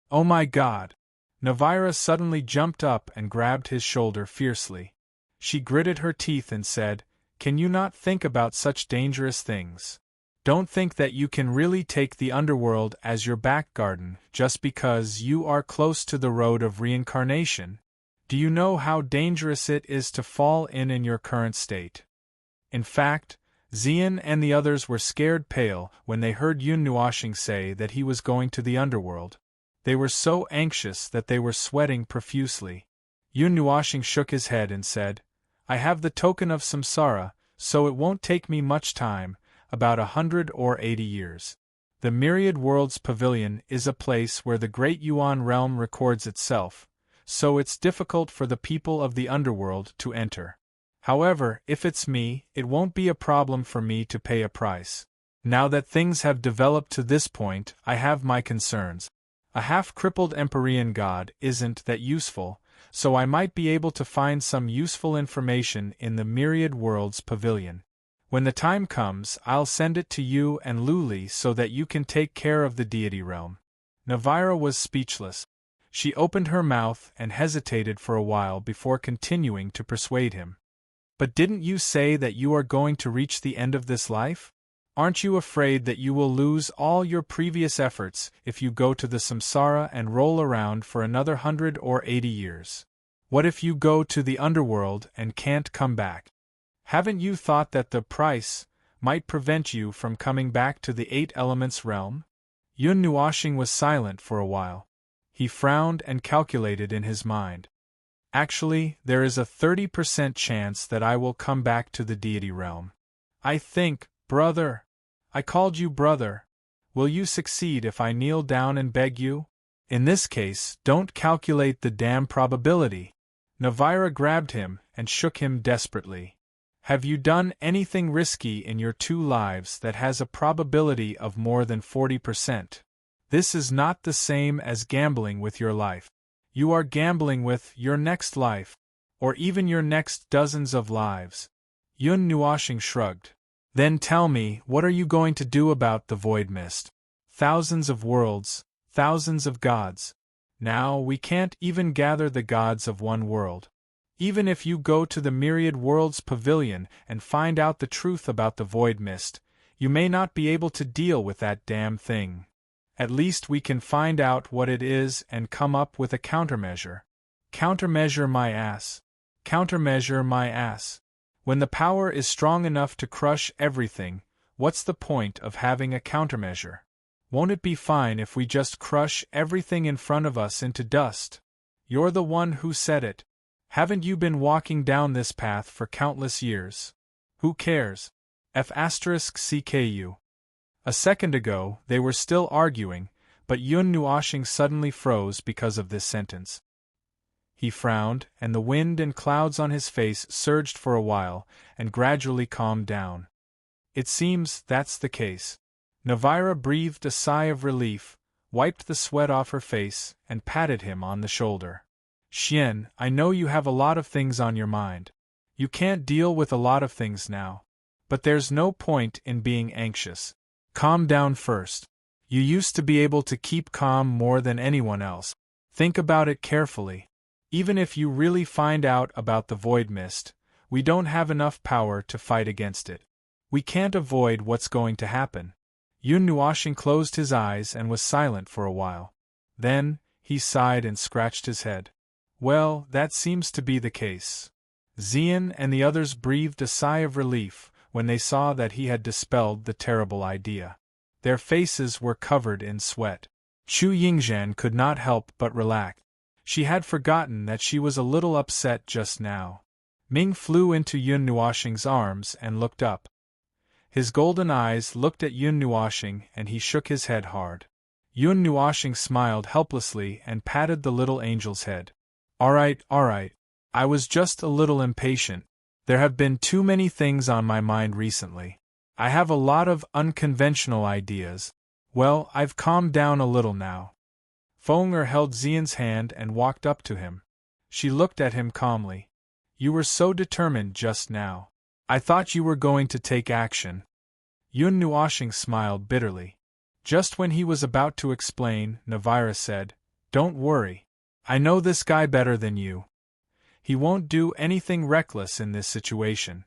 "Oh my God!" Navira suddenly jumped up and grabbed his shoulder fiercely. She gritted her teeth and said, "Can you not think about such dangerous things? Don't think that you can really take the underworld as your back garden just because you are close to the road of reincarnation. Do you know how dangerous it is to fall in your current state?" In fact, Xian and the others were scared pale when they heard Yun Nuoxing say that he was going to the underworld. They were so anxious that they were sweating profusely. Yun Nuoxing shook his head and said, "I have the token of samsara, so it won't take me much time, about 100 or 80 years. The Myriad Worlds Pavilion is a place where the great Yuan realm records itself, so it's difficult for the people of the underworld to enter. However, if it's me, it won't be a problem for me to pay a price. Now that things have developed to this point, I have my concerns. A half-crippled Empyrean god isn't that useful, so I might be able to find some useful information in the Myriad Worlds Pavilion. When the time comes, I'll send it to you and Luli so that you can take care of the deity realm." Navira was speechless. She opened her mouth and hesitated for a while before continuing to persuade him. "But didn't you say that you are going to reach the end of this life? Aren't you afraid that you will lose all your previous efforts if you go to the samsara and roll around for another 100 or 80 years? What if you go to the underworld and can't come back? Haven't you thought that the price might prevent you from coming back to the Eight Elements realm?" Yun Nuashing was silent for a while. He frowned and calculated in his mind. "Actually, there is a 30% chance that I will come back to the deity realm. I think, brother. I called you brother. Will you succeed if I kneel down and beg you? In this case, don't calculate the damn probability." Navira grabbed him and shook him desperately. "Have you done anything risky in your 2 lives that has a probability of more than 40%? This is not the same as gambling with your life. You are gambling with your next life, or even your next dozens of lives." Yun Nuashing shrugged. "Then tell me, what are you going to do about the void mist? Thousands of worlds, thousands of gods. Now, we can't even gather the gods of one world. Even if you go to the Myriad Worlds Pavilion and find out the truth about the void mist, you may not be able to deal with that damn thing. At least we can find out what it is and come up with a countermeasure." "Countermeasure my ass. Countermeasure my ass. When the power is strong enough to crush everything, what's the point of having a countermeasure? Won't it be fine if we just crush everything in front of us into dust? You're the one who said it. Haven't you been walking down this path for countless years? Who cares? F***CKU. A second ago, they were still arguing, but Yun Nuashing suddenly froze because of this sentence. He frowned, and the wind and clouds on his face surged for a while, and gradually calmed down. "It seems that's the case." Navira breathed a sigh of relief, wiped the sweat off her face, and patted him on the shoulder. "Xian, I know you have a lot of things on your mind. You can't deal with a lot of things now. But there's no point in being anxious. Calm down first. You used to be able to keep calm more than anyone else. Think about it carefully. Even if you really find out about the void mist, we don't have enough power to fight against it. We can't avoid what's going to happen." Yun Nuashing closed his eyes and was silent for a while. Then, he sighed and scratched his head. "Well, that seems to be the case." Xian and the others breathed a sigh of relief when they saw that he had dispelled the terrible idea. Their faces were covered in sweat. Chu Yingzhan could not help but relax. She had forgotten that she was a little upset just now. Ming flew into Yun Nuashing's arms and looked up. His golden eyes looked at Yun Nuashing and he shook his head hard. Yun Nuashing smiled helplessly and patted the little angel's head. All right. I was just a little impatient. There have been too many things on my mind recently. I have a lot of unconventional ideas. Well, I've calmed down a little now." Feng'er held Xian's hand and walked up to him. She looked at him calmly. "You were so determined just now. I thought you were going to take action." Yun Nuashing smiled bitterly. Just when he was about to explain, Navira said, "Don't worry. I know this guy better than you. He won't do anything reckless in this situation."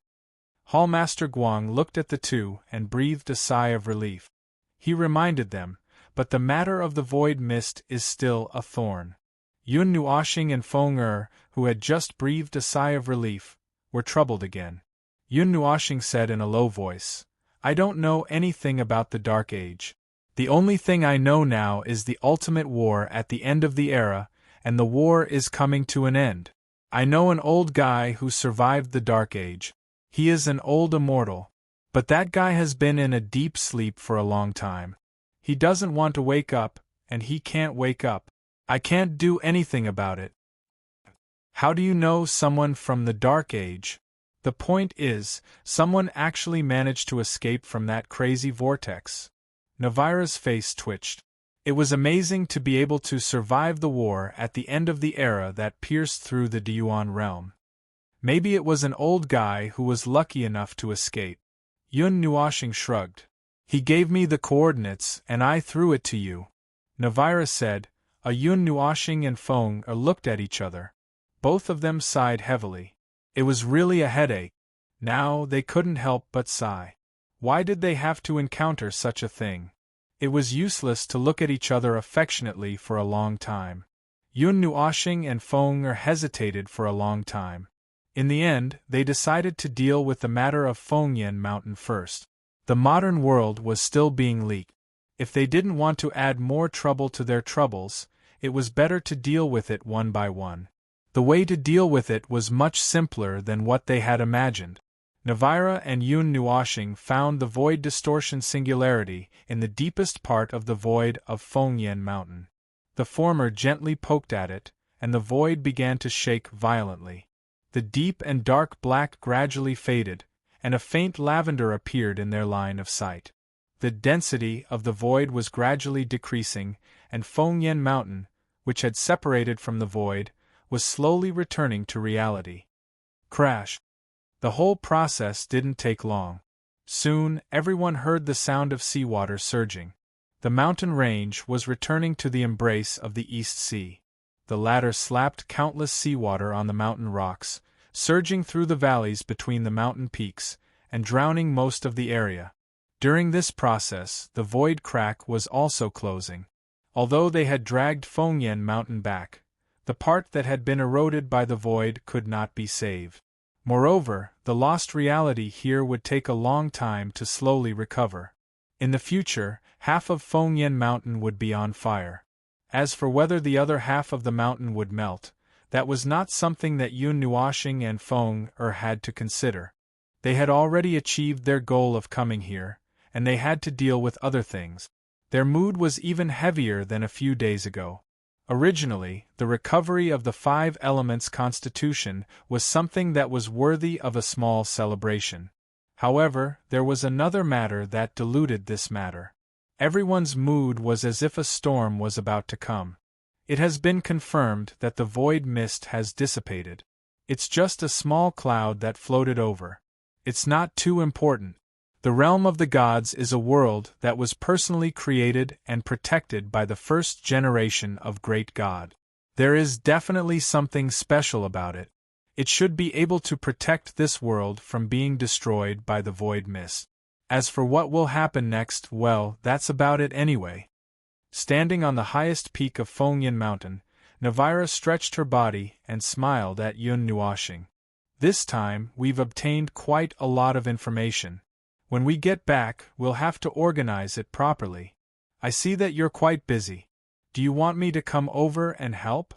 Hallmaster Guang looked at the two and breathed a sigh of relief. He reminded them, but the matter of the void mist is still a thorn. Yun Nuashing and Feng'er, who had just breathed a sigh of relief, were troubled again. Yun Nuashing said in a low voice, "I don't know anything about the Dark Age. The only thing I know now is the ultimate war at the end of the era, and the war is coming to an end. I know an old guy who survived the Dark Age. He is an old immortal. But that guy has been in a deep sleep for a long time. He doesn't want to wake up, and he can't wake up. I can't do anything about it." "How do you know someone from the Dark Age?" "The point is, someone actually managed to escape from that crazy vortex." Navira's face twitched. It was amazing to be able to survive the war at the end of the era that pierced through the Deyuan realm. Maybe it was an old guy who was lucky enough to escape. Yun Nuoshing shrugged. He gave me the coordinates and I threw it to you. Navira said. Yun Nuoshing and Feng looked at each other. Both of them sighed heavily. It was really a headache. Now they couldn't help but sigh. Why did they have to encounter such a thing? It was useless to look at each other affectionately for a long time. Yun Nuoshing and Feng hesitated for a long time. In the end, they decided to deal with the matter of Fengyan Mountain first. The modern world was still being leaked. If they didn't want to add more trouble to their troubles, it was better to deal with it one by one. The way to deal with it was much simpler than what they had imagined. Navira and Yun Nuoshing found the void distortion singularity in the deepest part of the void of Fengyan Mountain. The former gently poked at it, and the void began to shake violently. The deep and dark black gradually faded, and a faint lavender appeared in their line of sight. The density of the void was gradually decreasing, and Fengyan Mountain, which had separated from the void, was slowly returning to reality. Crash! The whole process didn't take long. Soon, everyone heard the sound of seawater surging. The mountain range was returning to the embrace of the East Sea. The latter slapped countless seawater on the mountain rocks, surging through the valleys between the mountain peaks, and drowning most of the area. During this process, the void crack was also closing. Although they had dragged Fengyan Mountain back, the part that had been eroded by the void could not be saved. Moreover, the lost reality here would take a long time to slowly recover. In the future, half of Fengyan Mountain would be on fire. As for whether the other half of the mountain would melt, that was not something that Yun Nuoshing and Feng had to consider. They had already achieved their goal of coming here, and they had to deal with other things. Their mood was even heavier than a few days ago. Originally, the recovery of the 5 elements constitution was something that was worthy of a small celebration. However, there was another matter that diluted this matter. Everyone's mood was as if a storm was about to come. It has been confirmed that the void mist has dissipated. It's just a small cloud that floated over. It's not too important. The realm of the gods is a world that was personally created and protected by the first generation of Great God. There is definitely something special about it. It should be able to protect this world from being destroyed by the void mist. As for what will happen next, well, that's about it anyway. Standing on the highest peak of Fengyan Mountain, Navira stretched her body and smiled at Yun Nuoshing. This time, we've obtained quite a lot of information. When we get back, we'll have to organize it properly. I see that you're quite busy. Do you want me to come over and help?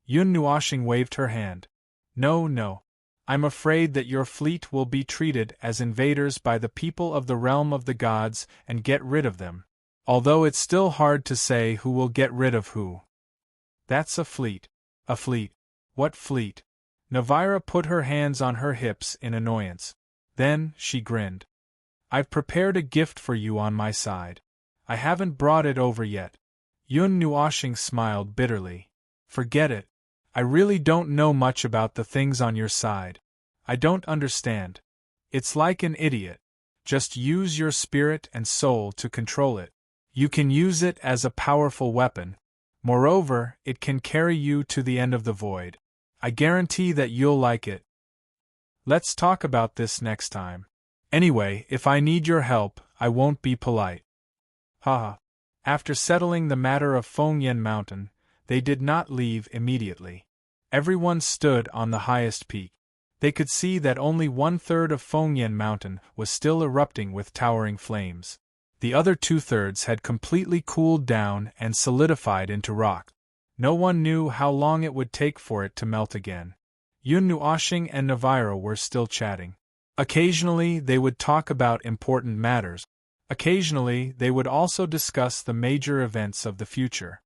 Yun Nuoshing waved her hand. No. I'm afraid that your fleet will be treated as invaders by the people of the realm of the gods and get rid of them. Although it's still hard to say who will get rid of who. That's a fleet. A fleet. What fleet? Navira put her hands on her hips in annoyance. Then, she grinned. I've prepared a gift for you on my side. I haven't brought it over yet. Yun Nuoshing smiled bitterly. Forget it. I really don't know much about the things on your side. I don't understand. It's like an idiot. Just use your spirit and soul to control it. You can use it as a powerful weapon. Moreover, it can carry you to the end of the void. I guarantee that you'll like it. Let's talk about this next time. Anyway, if I need your help, I won't be polite. Haha. After settling the matter of Fengyan Mountain, they did not leave immediately. Everyone stood on the highest peak. They could see that only 1/3 of Fengyan Mountain was still erupting with towering flames. The other 2/3 had completely cooled down and solidified into rock. No one knew how long it would take for it to melt again. Yun Nuoshing and Navira were still chatting. Occasionally they would talk about important matters. Occasionally they would also discuss the major events of the future.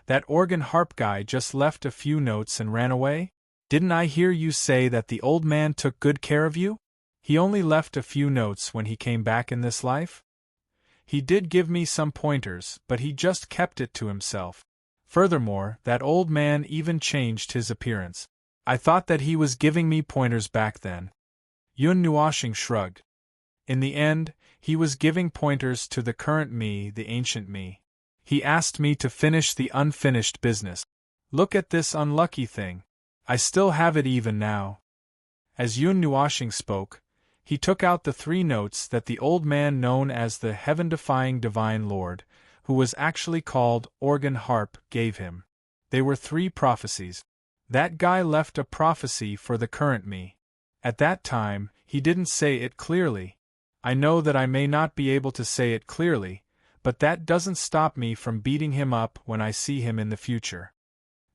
That organ harp guy just left a few notes and ran away? Didn't I hear you say that the old man took good care of you? He only left a few notes when he came back in this life? He did give me some pointers, but he just kept it to himself. Furthermore, that old man even changed his appearance. I thought that he was giving me pointers back then. Yun Nuoshing shrugged. In the end, he was giving pointers to the current me, the ancient me. He asked me to finish the unfinished business. Look at this unlucky thing. I still have it even now. As Yun Nuashing spoke, he took out the 3 notes that the old man known as the heaven-defying Divine Lord, who was actually called Organ Harp, gave him. They were 3 prophecies. That guy left a prophecy for the current me. At that time, he didn't say it clearly. I know that I may not be able to say it clearly, but that doesn't stop me from beating him up when I see him in the future.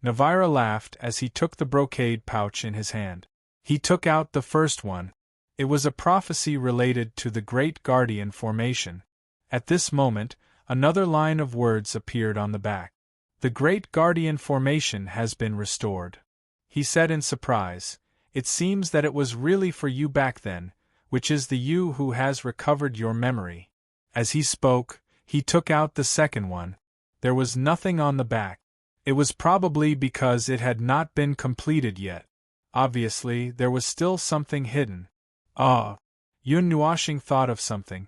Navira laughed as he took the brocade pouch in his hand. He took out the first one. It was a prophecy related to the Great Guardian formation. At this moment, another line of words appeared on the back. The Great Guardian formation has been restored. He said in surprise, "It seems that it was really for you back then, which is the you who has recovered your memory." As he spoke, he took out the second one. There was nothing on the back. It was probably because it had not been completed yet. Obviously, there was still something hidden. Ah! Yun Nuashing thought of something.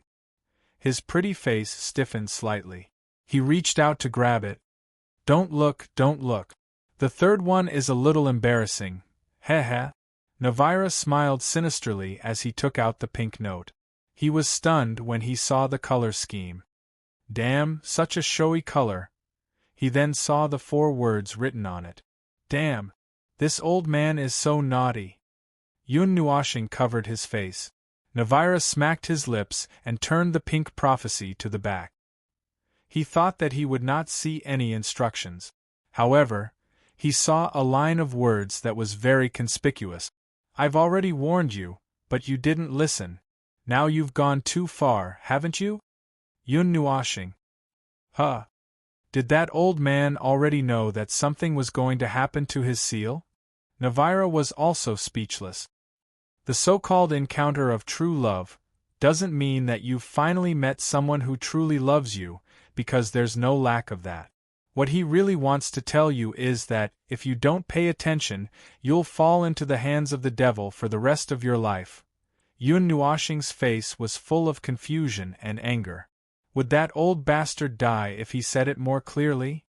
His pretty face stiffened slightly. He reached out to grab it. Don't look, don't look. The third one is a little embarrassing. Heh. Navira smiled sinisterly as he took out the pink note. He was stunned when he saw the color scheme. Damn, such a showy color. He then saw the 4 words written on it. Damn! This old man is so naughty. Yun Nuashing covered his face. Navira smacked his lips and turned the pink prophecy to the back. He thought that he would not see any instructions. However, he saw a line of words that was very conspicuous. I've already warned you, but you didn't listen. Now you've gone too far, haven't you? Yun Nuashing. Huh. Did that old man already know that something was going to happen to his seal? Navira was also speechless. The so-called encounter of true love doesn't mean that you've finally met someone who truly loves you, because there's no lack of that. What he really wants to tell you is that, if you don't pay attention, you'll fall into the hands of the devil for the rest of your life. Yun Nuashing's face was full of confusion and anger. Would that old bastard die if he said it more clearly?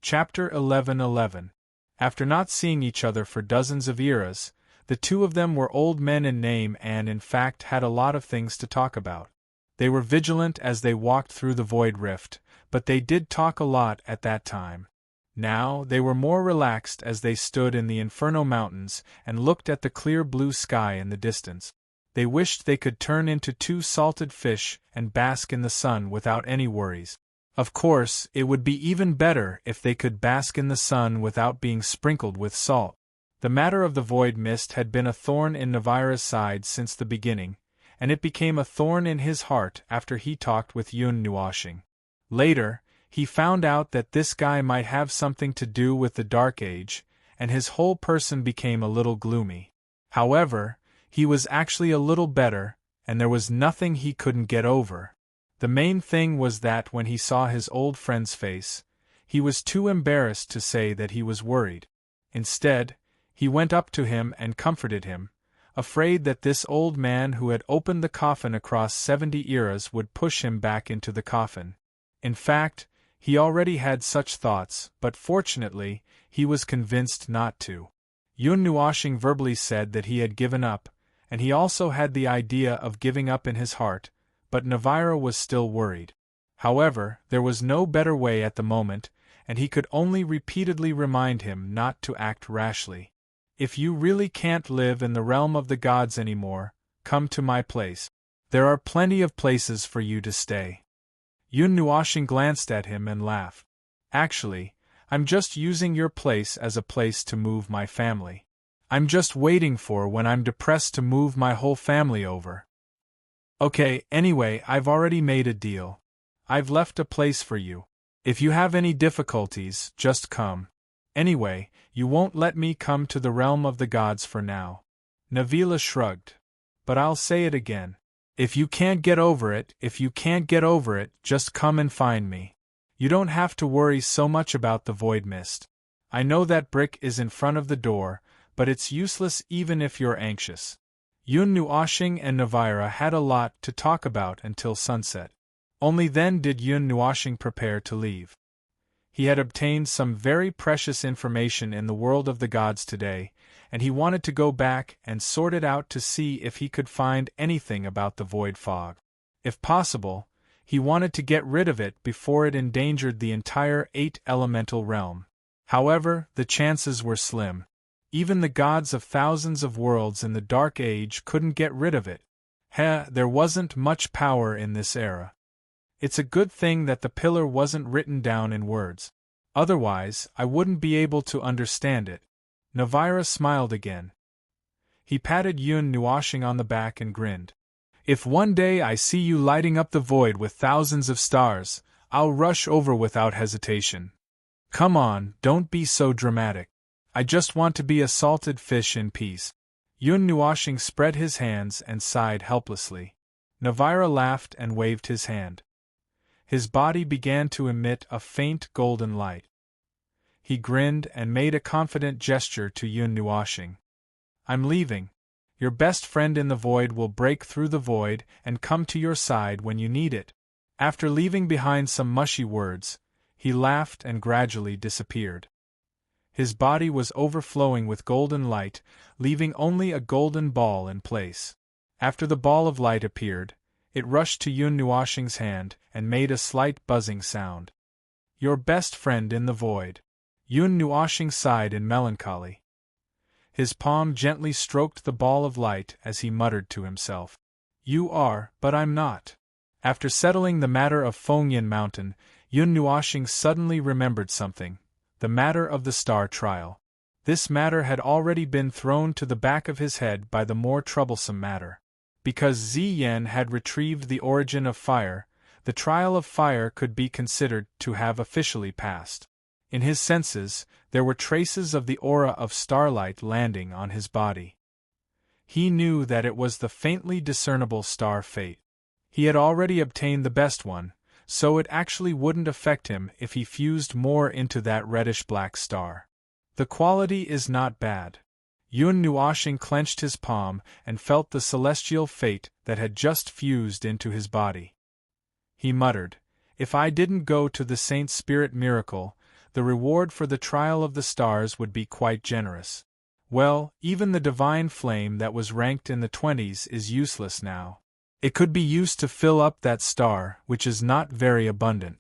Chapter 11:11. After not seeing each other for dozens of eras, the 2 of them were old men in name and in fact had a lot of things to talk about. They were vigilant as they walked through the void rift, but they did talk a lot at that time. Now, they were more relaxed as they stood in the Inferno Mountains and looked at the clear blue sky in the distance. They wished they could turn into 2 salted fish and bask in the sun without any worries. Of course, it would be even better if they could bask in the sun without being sprinkled with salt. The matter of the void mist had been a thorn in Navira's side since the beginning, and it became a thorn in his heart after he talked with Yun Nuashing. Later, he found out that this guy might have something to do with the Dark Age, and his whole person became a little gloomy. However, he was actually a little better, and there was nothing he couldn't get over. The main thing was that when he saw his old friend's face, he was too embarrassed to say that he was worried. Instead, he went up to him and comforted him, afraid that this old man who had opened the coffin across 70 eras would push him back into the coffin. In fact, he already had such thoughts, but fortunately, he was convinced not to. Yun Nuashing verbally said that he had given up, and he also had the idea of giving up in his heart, but Navira was still worried. However, there was no better way at the moment, and he could only repeatedly remind him not to act rashly. If you really can't live in the realm of the gods anymore, come to my place. There are plenty of places for you to stay. Yun Nuashing glanced at him and laughed. Actually, I'm just using your place as a place to move my family. I'm just waiting for when I'm depressed to move my whole family over. Okay, anyway, I've already made a deal. I've left a place for you. If you have any difficulties, just come. Anyway, you won't let me come to the realm of the gods for now. Navila shrugged. But I'll say it again. If you can't get over it, just come and find me. You don't have to worry so much about the void mist. I know that brick is in front of the door, but it's useless even if you're anxious. Yun Nuoshing and Navira had a lot to talk about until sunset. Only then did Yun Nuoshing prepare to leave. He had obtained some very precious information in the world of the gods today, and he wanted to go back and sort it out to see if he could find anything about the void fog. If possible, he wanted to get rid of it before it endangered the entire 8-elemental realm. However, the chances were slim. Even the gods of thousands of worlds in the Dark Age couldn't get rid of it. There wasn't much power in this era. It's a good thing that the pillar wasn't written down in words. Otherwise, I wouldn't be able to understand it. Navira smiled again. He patted Yun Nuoshing on the back and grinned. If one day I see you lighting up the void with thousands of stars, I'll rush over without hesitation. Come on, don't be so dramatic. I just want to be a salted fish in peace. Yun Nuoshing spread his hands and sighed helplessly. Navira laughed and waved his hand. His body began to emit a faint golden light. He grinned and made a confident gesture to Yun Nuoshing. I'm leaving. Your best friend in the void will break through the void and come to your side when you need it. After leaving behind some mushy words, he laughed and gradually disappeared. His body was overflowing with golden light, leaving only a golden ball in place. After the ball of light appeared, it rushed to Yun Nuoshing's hand and made a slight buzzing sound. Your best friend in the void. Yun Nuoshing sighed in melancholy. His palm gently stroked the ball of light as he muttered to himself. You are, but I'm not. After settling the matter of Fengyan Mountain, Yun Nuoshing suddenly remembered something. The matter of the star trial. This matter had already been thrown to the back of his head by the more troublesome matter. Because Ziyan had retrieved the origin of fire, the trial of fire could be considered to have officially passed. In his senses, there were traces of the aura of starlight landing on his body. He knew that it was the faintly discernible star fate. He had already obtained the best one, so it actually wouldn't affect him if he fused more into that reddish-black star. The quality is not bad. Yun Nuoshing clenched his palm and felt the celestial fate that had just fused into his body. He muttered, if I didn't go to the Saint Spirit miracle, the reward for the trial of the stars would be quite generous. Well, even the divine flame that was ranked in the 20s is useless now. It could be used to fill up that star, which is not very abundant.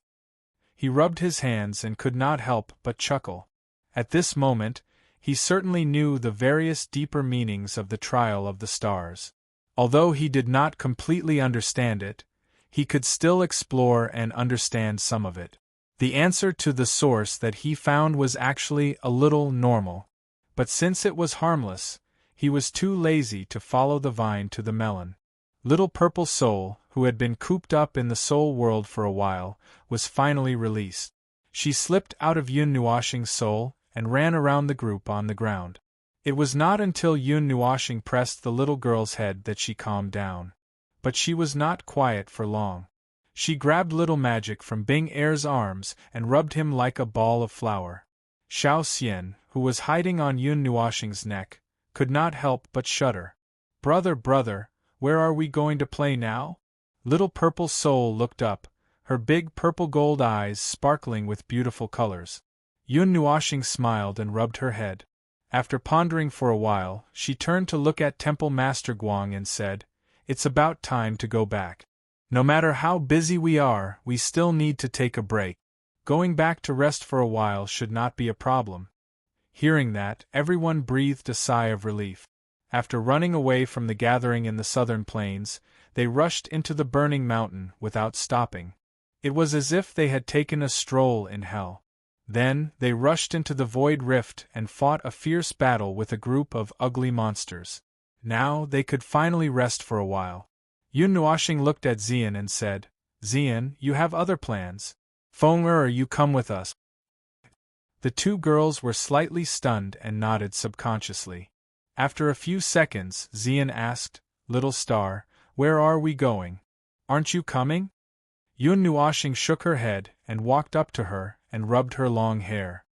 He rubbed his hands and could not help but chuckle. At this moment, he certainly knew the various deeper meanings of the trial of the stars. Although he did not completely understand it, he could still explore and understand some of it. The answer to the source that he found was actually a little normal. But since it was harmless, he was too lazy to follow the vine to the melon. Little Purple Soul, who had been cooped up in the soul world for a while, was finally released. She slipped out of Yun Nuoshing's soul and ran around the group on the ground. It was not until Yun Nuoshing pressed the little girl's head that she calmed down. But she was not quiet for long. She grabbed Little Magic from Bing Er's arms and rubbed him like a ball of flour. Xiao Xian, who was hiding on Yun Nuoshing's neck, could not help but shudder. Brother, where are we going to play now? Little Purple Soul looked up, her big purple-gold eyes sparkling with beautiful colors. Yun Nuoshing smiled and rubbed her head. After pondering for a while, she turned to look at Temple Master Guang and said, It's about time to go back. No matter how busy we are, we still need to take a break. Going back to rest for a while should not be a problem. Hearing that, everyone breathed a sigh of relief. After running away from the gathering in the southern plains, they rushed into the burning mountain without stopping. It was as if they had taken a stroll in hell. Then, they rushed into the void rift and fought a fierce battle with a group of ugly monsters. Now, they could finally rest for a while. Yun Nuoshing looked at Zian and said, Zian, you have other plans. Feng you come with us. The two girls were slightly stunned and nodded subconsciously. After a few seconds, Zian asked, Little Star, where are we going? Aren't you coming? Yun Nuoshing shook her head and walked up to her and rubbed her long hair.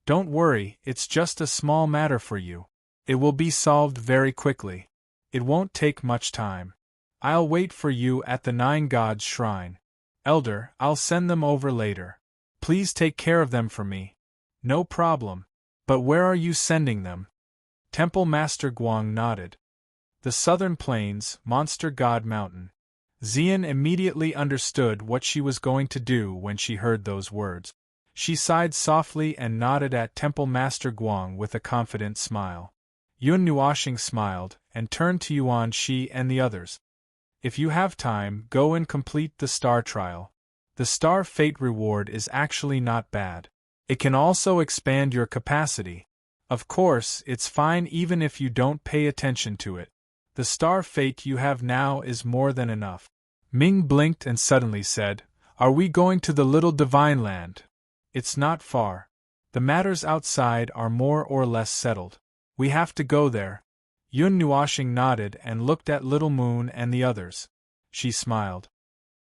Don't worry, it's just a small matter for you. It will be solved very quickly. It won't take much time. I'll wait for you at the Nine Gods' shrine. Elder, I'll send them over later. Please take care of them for me. No problem. But where are you sending them? Temple Master Guang nodded. The Southern Plains, Monster God Mountain. Xian immediately understood what she was going to do when she heard those words. She sighed softly and nodded at Temple Master Guang with a confident smile. Yun Nuoxing smiled, and turned to Yuan Shi and the others. If you have time, go and complete the star trial. The star fate reward is actually not bad. It can also expand your capacity. Of course, it's fine even if you don't pay attention to it. The star fate you have now is more than enough. Ming blinked and suddenly said, Are we going to the little divine land? It's not far. The matters outside are more or less settled. We have to go there. Yun Nuoxing nodded and looked at Little Moon and the others. She smiled.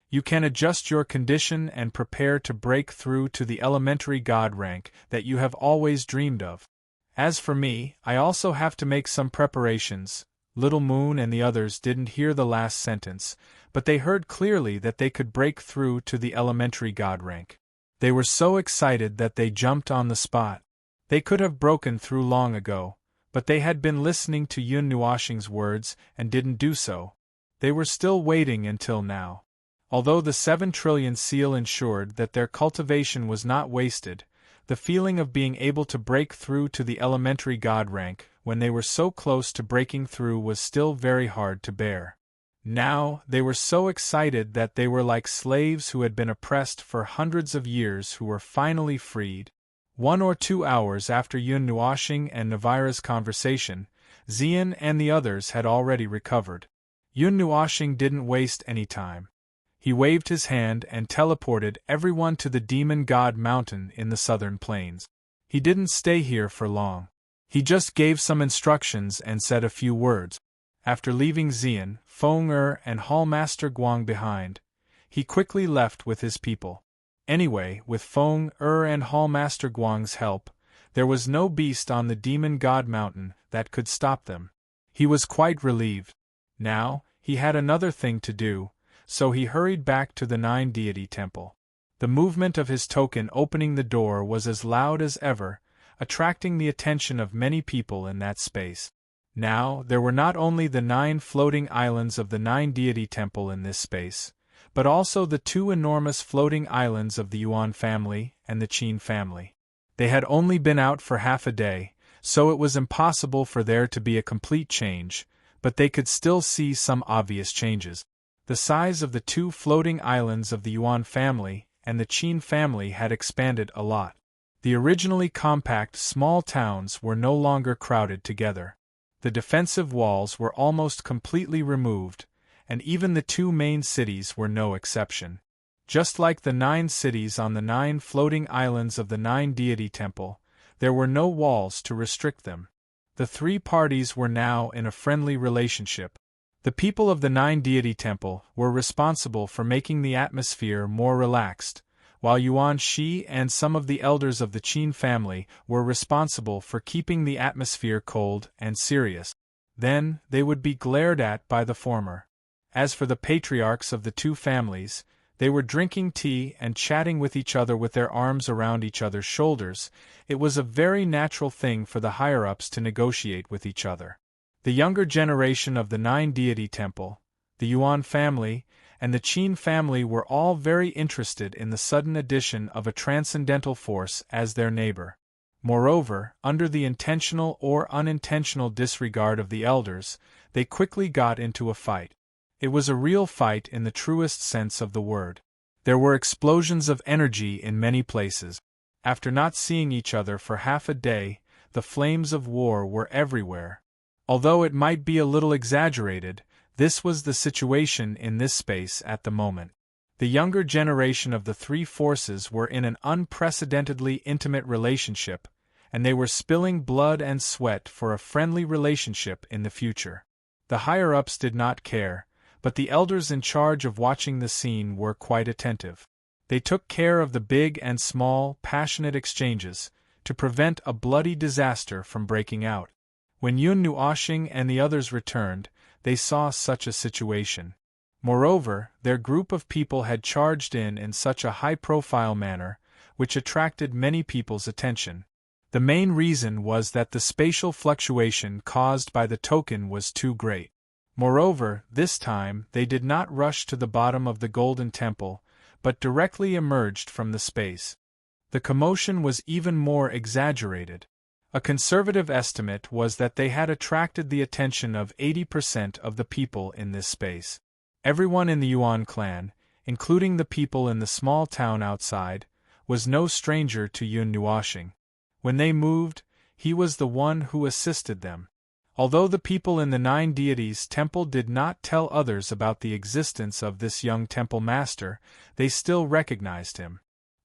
You can adjust your condition and prepare to break through to the elementary god rank that you have always dreamed of. As for me, I also have to make some preparations. Little Moon and the others didn't hear the last sentence, but they heard clearly that they could break through to the elementary god rank. They were so excited that they jumped on the spot. They could have broken through long ago, but they had been listening to Yun Nuoxing's words and didn't do so. They were still waiting until now. Although the 7 trillion seal ensured that their cultivation was not wasted, the feeling of being able to break through to the elementary god rank when they were so close to breaking through was still very hard to bear. Now, they were so excited that they were like slaves who had been oppressed for hundreds of years who were finally freed. 1 or 2 hours after Yun Nuoxing and Navira's conversation, Xian and the others had already recovered. Yun Nuoxing didn't waste any time. He waved his hand and teleported everyone to the Demon God Mountain in the southern plains. He didn't stay here for long. He just gave some instructions and said a few words. After leaving Xian, Feng and Hallmaster Guang behind, he quickly left with his people. Anyway, with Feng and Hallmaster Guang's help, there was no beast on the Demon God Mountain that could stop them. He was quite relieved. Now, he had another thing to do, so he hurried back to the Nine Deity Temple. The movement of his token opening the door was as loud as ever, attracting the attention of many people in that space. Now, there were not only the 9 floating islands of the Nine Deity Temple in this space, but also the 2 enormous floating islands of the Yuan family and the Qin family. They had only been out for half a day, so it was impossible for there to be a complete change, but they could still see some obvious changes. The size of the 2 floating islands of the Yuan family and the Qin family had expanded a lot. The originally compact small towns were no longer crowded together. The defensive walls were almost completely removed, and even the 2 main cities were no exception. Just like the 9 cities on the 9 floating islands of the Nine Deity Temple, there were no walls to restrict them. The 3 parties were now in a friendly relationship. The people of the Nine Deity Temple were responsible for making the atmosphere more relaxed, while Yuan Shi and some of the elders of the Qin family were responsible for keeping the atmosphere cold and serious. Then, they would be glared at by the former. As for the patriarchs of the 2 families, they were drinking tea and chatting with each other with their arms around each other's shoulders. It was a very natural thing for the higher-ups to negotiate with each other. The younger generation of the Nine Deity Temple, the Yuan family, and the Qin family were all very interested in the sudden addition of a transcendental force as their neighbor. Moreover, under the intentional or unintentional disregard of the elders, they quickly got into a fight. It was a real fight in the truest sense of the word. There were explosions of energy in many places. After not seeing each other for half a day, the flames of war were everywhere. Although it might be a little exaggerated, this was the situation in this space at the moment. The younger generation of the 3 forces were in an unprecedentedly intimate relationship, and they were spilling blood and sweat for a friendly relationship in the future. The higher-ups did not care, but the elders in charge of watching the scene were quite attentive. They took care of the big and small, passionate exchanges, to prevent a bloody disaster from breaking out. When Yun Nuoxing and the others returned, they saw such a situation. Moreover, their group of people had charged in such a high-profile manner, which attracted many people's attention. The main reason was that the spatial fluctuation caused by the token was too great. Moreover, this time they did not rush to the bottom of the Golden Temple, but directly emerged from the space. The commotion was even more exaggerated. A conservative estimate was that they had attracted the attention of 80% of the people in this space. Everyone in the Yuan clan, including the people in the small town outside, was no stranger to Yun Nuoxing. When they moved, he was the one who assisted them. Although the people in the Nine Deities Temple did not tell others about the existence of this young temple master, they still recognized him.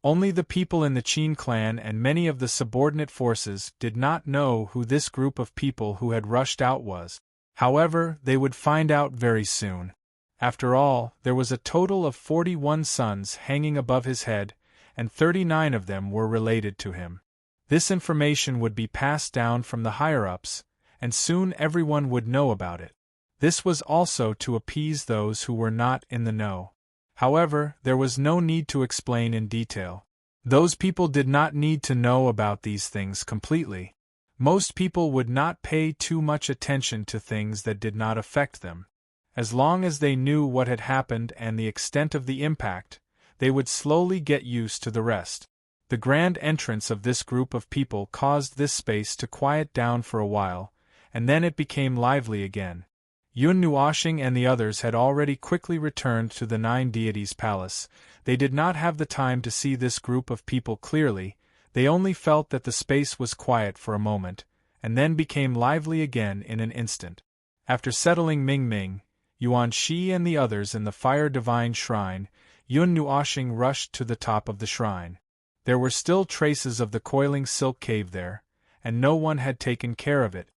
Only the people in the Qin clan and many of the subordinate forces did not know who this group of people who had rushed out was. However, they would find out very soon. After all, there was a total of 41 sons hanging above his head, and 39 of them were related to him. This information would be passed down from the higher-ups, and soon everyone would know about it. This was also to appease those who were not in the know. However, there was no need to explain in detail. Those people did not need to know about these things completely. Most people would not pay too much attention to things that did not affect them. As long as they knew what had happened and the extent of the impact, they would slowly get used to the rest. The grand entrance of this group of people caused this space to quiet down for a while, and then it became lively again. Yun Nuoxing and the others had already quickly returned to the Nine Deities' palace. They did not have the time to see this group of people clearly, they only felt that the space was quiet for a moment, and then became lively again in an instant. After settling Ming Ming, Yuan Shi and the others in the Fire Divine Shrine, Yun Nuoxing rushed to the top of the shrine. There were still traces of the coiling silk cave there, and no one had taken care of it.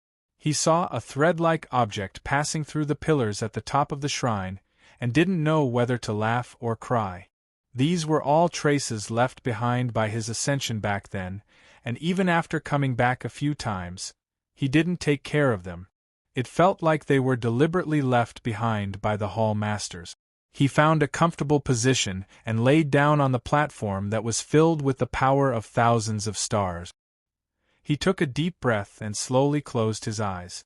He saw a thread-like object passing through the pillars at the top of the shrine, and didn't know whether to laugh or cry. These were all traces left behind by his ascension back then, and even after coming back a few times, he didn't take care of them. It felt like they were deliberately left behind by the hall masters. He found a comfortable position and laid down on the platform that was filled with the power of thousands of stars. He took a deep breath and slowly closed his eyes.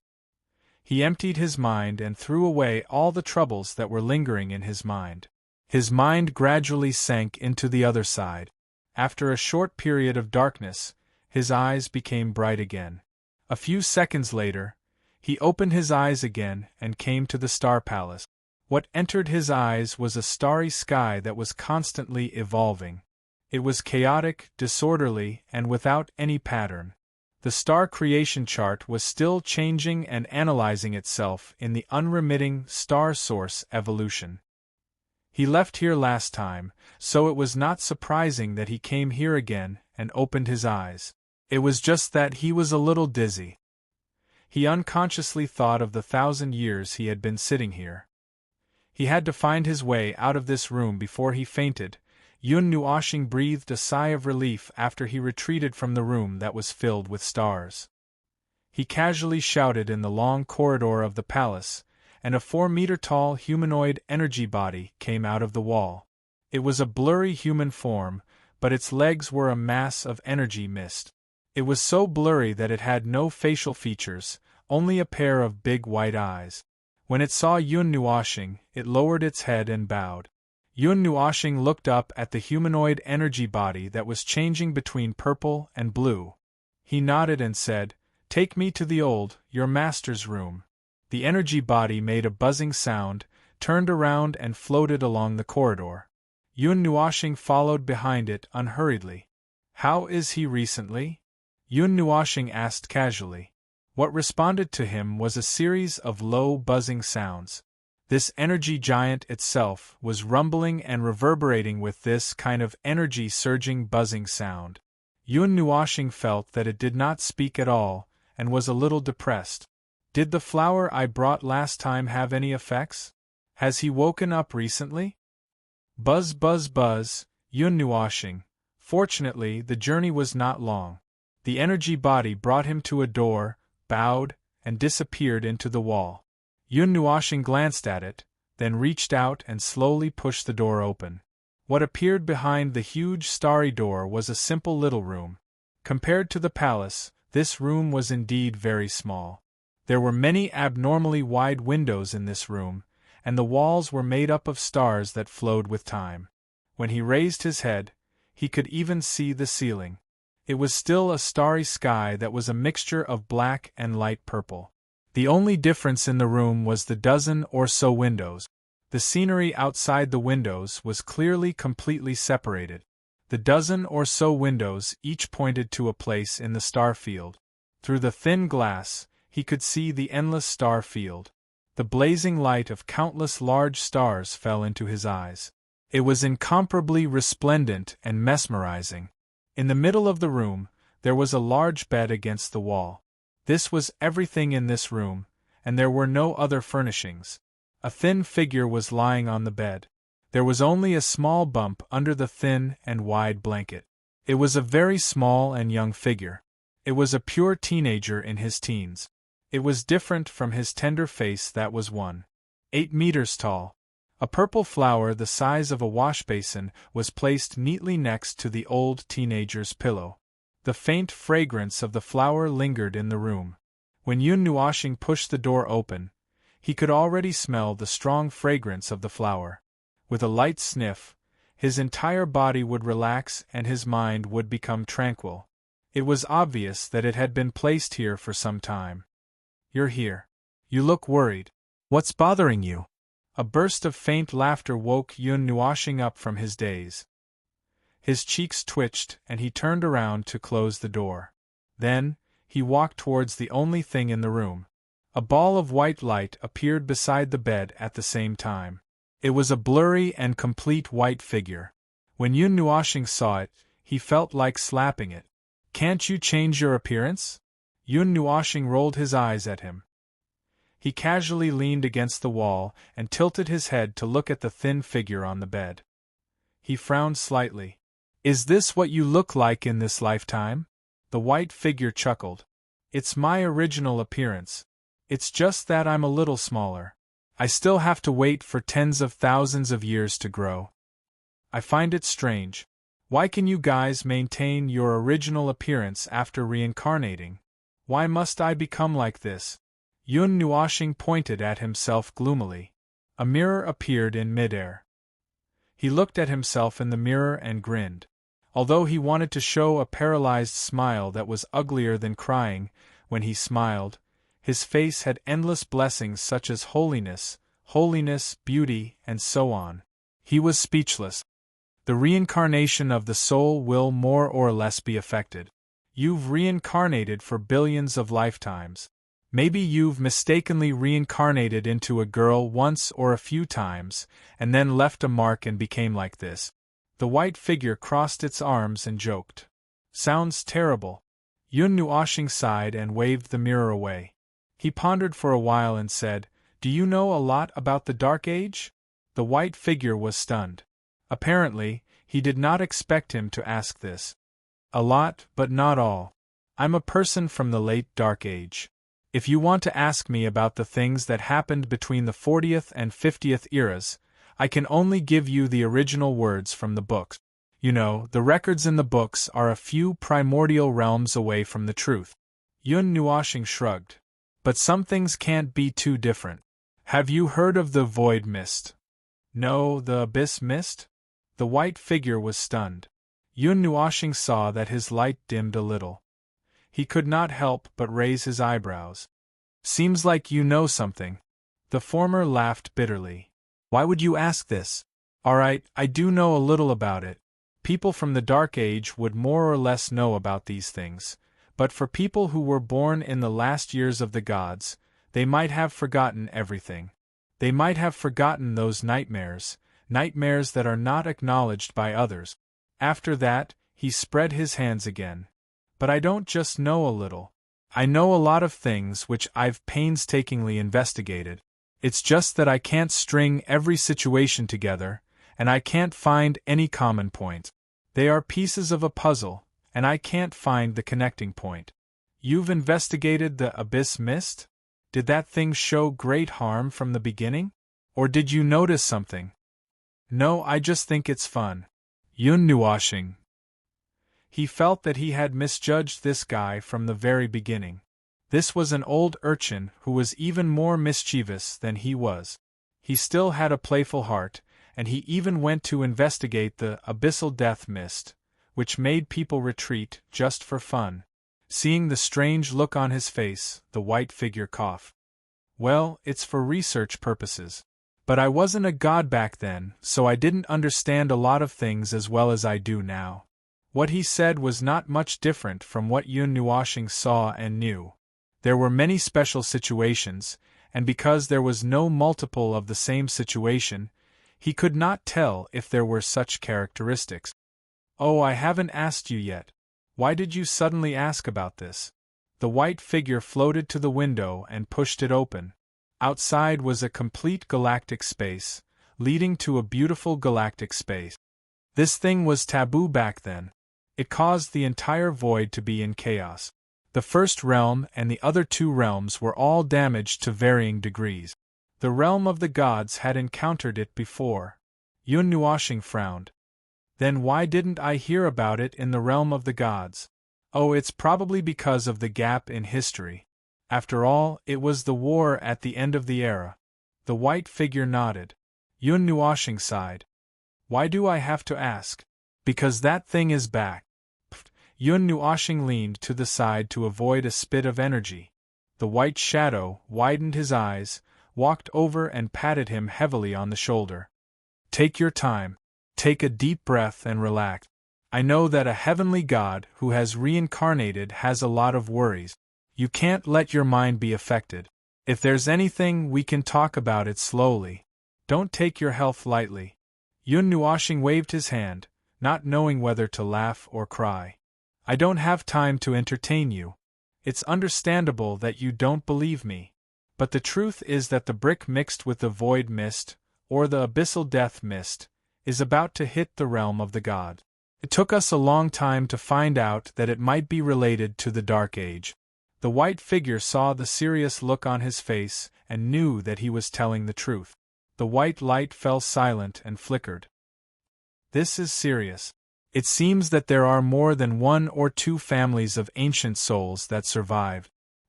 He emptied his mind and threw away all the troubles that were lingering in his mind. His mind gradually sank into the other side. After a short period of darkness, his eyes became bright again. A few seconds later, he opened his eyes again and came to the Star Palace. What entered his eyes was a starry sky that was constantly evolving. It was chaotic, disorderly, and without any pattern. The star creation chart was still changing and analyzing itself in the unremitting star source evolution. He left here last time, so it was not surprising that he came here again and opened his eyes. It was just that he was a little dizzy. He unconsciously thought of the 1,000 years he had been sitting here. He had to find his way out of this room before he fainted. Yun Nuoxing breathed a sigh of relief after he retreated from the room that was filled with stars. He casually shouted in the long corridor of the palace, and a 4-meter-tall humanoid energy body came out of the wall. It was a blurry human form, but its legs were a mass of energy mist. It was so blurry that it had no facial features, only a pair of big white eyes. When it saw Yun Nuoxing, it lowered its head and bowed. Yun Nuoxing looked up at the humanoid energy body that was changing between purple and blue. He nodded and said, "Take me to your master's room." The energy body made a buzzing sound, turned around and floated along the corridor. Yun Nuoxing followed behind it unhurriedly. "How is he recently?" Yun Nuoxing asked casually. What responded to him was a series of low buzzing sounds. This energy giant itself was rumbling and reverberating with this kind of energy surging buzzing sound. Yun Nuoxing felt that it did not speak at all, and was a little depressed. Did the flower I brought last time have any effects? Has he woken up recently? Buzz buzz buzz, Yun Nuoxing. Fortunately, the journey was not long. The energy body brought him to a door, bowed, and disappeared into the wall. Yun Nuoshing glanced at it, then reached out and slowly pushed the door open. What appeared behind the huge starry door was a simple little room. Compared to the palace, this room was indeed very small. There were many abnormally wide windows in this room, and the walls were made up of stars that flowed with time. When he raised his head, he could even see the ceiling. It was still a starry sky that was a mixture of black and light purple. The only difference in the room was the dozen or so windows. The scenery outside the windows was clearly completely separated. The dozen or so windows each pointed to a place in the star field. Through the thin glass, he could see the endless star field. The blazing light of countless large stars fell into his eyes. It was incomparably resplendent and mesmerizing. In the middle of the room, there was a large bed against the wall. This was everything in this room, and there were no other furnishings. A thin figure was lying on the bed. There was only a small bump under the thin and wide blanket. It was a very small and young figure. It was a pure teenager in his teens. It was different from his tender face that was 1.8 meters tall. A purple flower the size of a washbasin was placed neatly next to the old teenager's pillow. The faint fragrance of the flower lingered in the room. When Yun Nuoshing pushed the door open, he could already smell the strong fragrance of the flower. With a light sniff, his entire body would relax and his mind would become tranquil. It was obvious that it had been placed here for some time. "You're here. You look worried. What's bothering you?" A burst of faint laughter woke Yun Nuoshing up from his daze. His cheeks twitched and he turned around to close the door. Then, he walked towards the only thing in the room. A ball of white light appeared beside the bed at the same time. It was a blurry and complete white figure. When Yun Nuoshing saw it, he felt like slapping it. "Can't you change your appearance?" Yun Nuoshing rolled his eyes at him. He casually leaned against the wall and tilted his head to look at the thin figure on the bed. He frowned slightly. "Is this what you look like in this lifetime?" The white figure chuckled. "It's my original appearance. It's just that I'm a little smaller. I still have to wait for tens of thousands of years to grow. I find it strange. Why can you guys maintain your original appearance after reincarnating? Why must I become like this?" Yun Nuoshing pointed at himself gloomily. A mirror appeared in midair. He looked at himself in the mirror and grinned. Although he wanted to show a paralyzed smile that was uglier than crying, when he smiled, his face had endless blessings such as holiness, beauty, and so on. He was speechless. The reincarnation of the soul will more or less be affected. You've reincarnated for billions of lifetimes. Maybe you've mistakenly reincarnated into a girl once or a few times, and then left a mark and became like this. The white figure crossed its arms and joked. "Sounds terrible." Yun Nuoshing sighed and waved the mirror away. He pondered for a while and said, "Do you know a lot about the Dark Age?" The white figure was stunned. Apparently, he did not expect him to ask this. "A lot, but not all. I'm a person from the late Dark Age. If you want to ask me about the things that happened between the 40th and 50th eras, I can only give you the original words from the books. You know, the records in the books are a few primordial realms away from the truth." Yun Nuoshing shrugged. "But some things can't be too different. Have you heard of the void mist?" "No, the abyss mist?" The white figure was stunned. Yun Nuoshing saw that his light dimmed a little. He could not help but raise his eyebrows. "Seems like you know something." The former laughed bitterly. "Why would you ask this?" "All right, I do know a little about it. People from the Dark Age would more or less know about these things, but for people who were born in the last years of the gods, they might have forgotten everything. They might have forgotten those nightmares that are not acknowledged by others." After that, he spread his hands again. "But I don't just know a little. I know a lot of things which I've painstakingly investigated. It's just that I can't string every situation together, and I can't find any common point. They are pieces of a puzzle, and I can't find the connecting point." "You've investigated the abyss mist?" Did that thing show great harm from the beginning? Or did you notice something? No, I just think it's fun. Unveil. He felt that he had misjudged this guy from the very beginning. This was an old urchin who was even more mischievous than he was. He still had a playful heart, and he even went to investigate the abyssal death mist, which made people retreat just for fun. Seeing the strange look on his face, the white figure coughed. Well, it's for research purposes. But I wasn't a god back then, so I didn't understand a lot of things as well as I do now. What he said was not much different from what Unveil saw and knew. There were many special situations, and because there was no multiple of the same situation, he could not tell if there were such characteristics. Oh, I haven't asked you yet. Why did you suddenly ask about this? The white figure floated to the window and pushed it open. Outside was a complete galactic space, leading to a beautiful galactic space. This thing was taboo back then. It caused the entire void to be in chaos. The first realm and the other two realms were all damaged to varying degrees. The realm of the gods had encountered it before. Unveil frowned. Then why didn't I hear about it in the realm of the gods? Oh, it's probably because of the gap in history. After all, it was the war at the end of the era. The white figure nodded. Unveil sighed. Why do I have to ask? Because that thing is back. Unveil leaned to the side to avoid a spit of energy. The white shadow widened his eyes, walked over and patted him heavily on the shoulder. Take your time. Take a deep breath and relax. I know that a heavenly god who has reincarnated has a lot of worries. You can't let your mind be affected. If there's anything, we can talk about it slowly. Don't take your health lightly. Unveil waved his hand, not knowing whether to laugh or cry. I don't have time to entertain you. It's understandable that you don't believe me. But the truth is that the brick mixed with the void mist, or the abyssal death mist, is about to hit the realm of the god. It took us a long time to find out that it might be related to the Dark Age. The white figure saw the serious look on his face and knew that he was telling the truth. The white light fell silent and flickered. This is serious. It seems that there are more than one or two families of ancient souls that survived.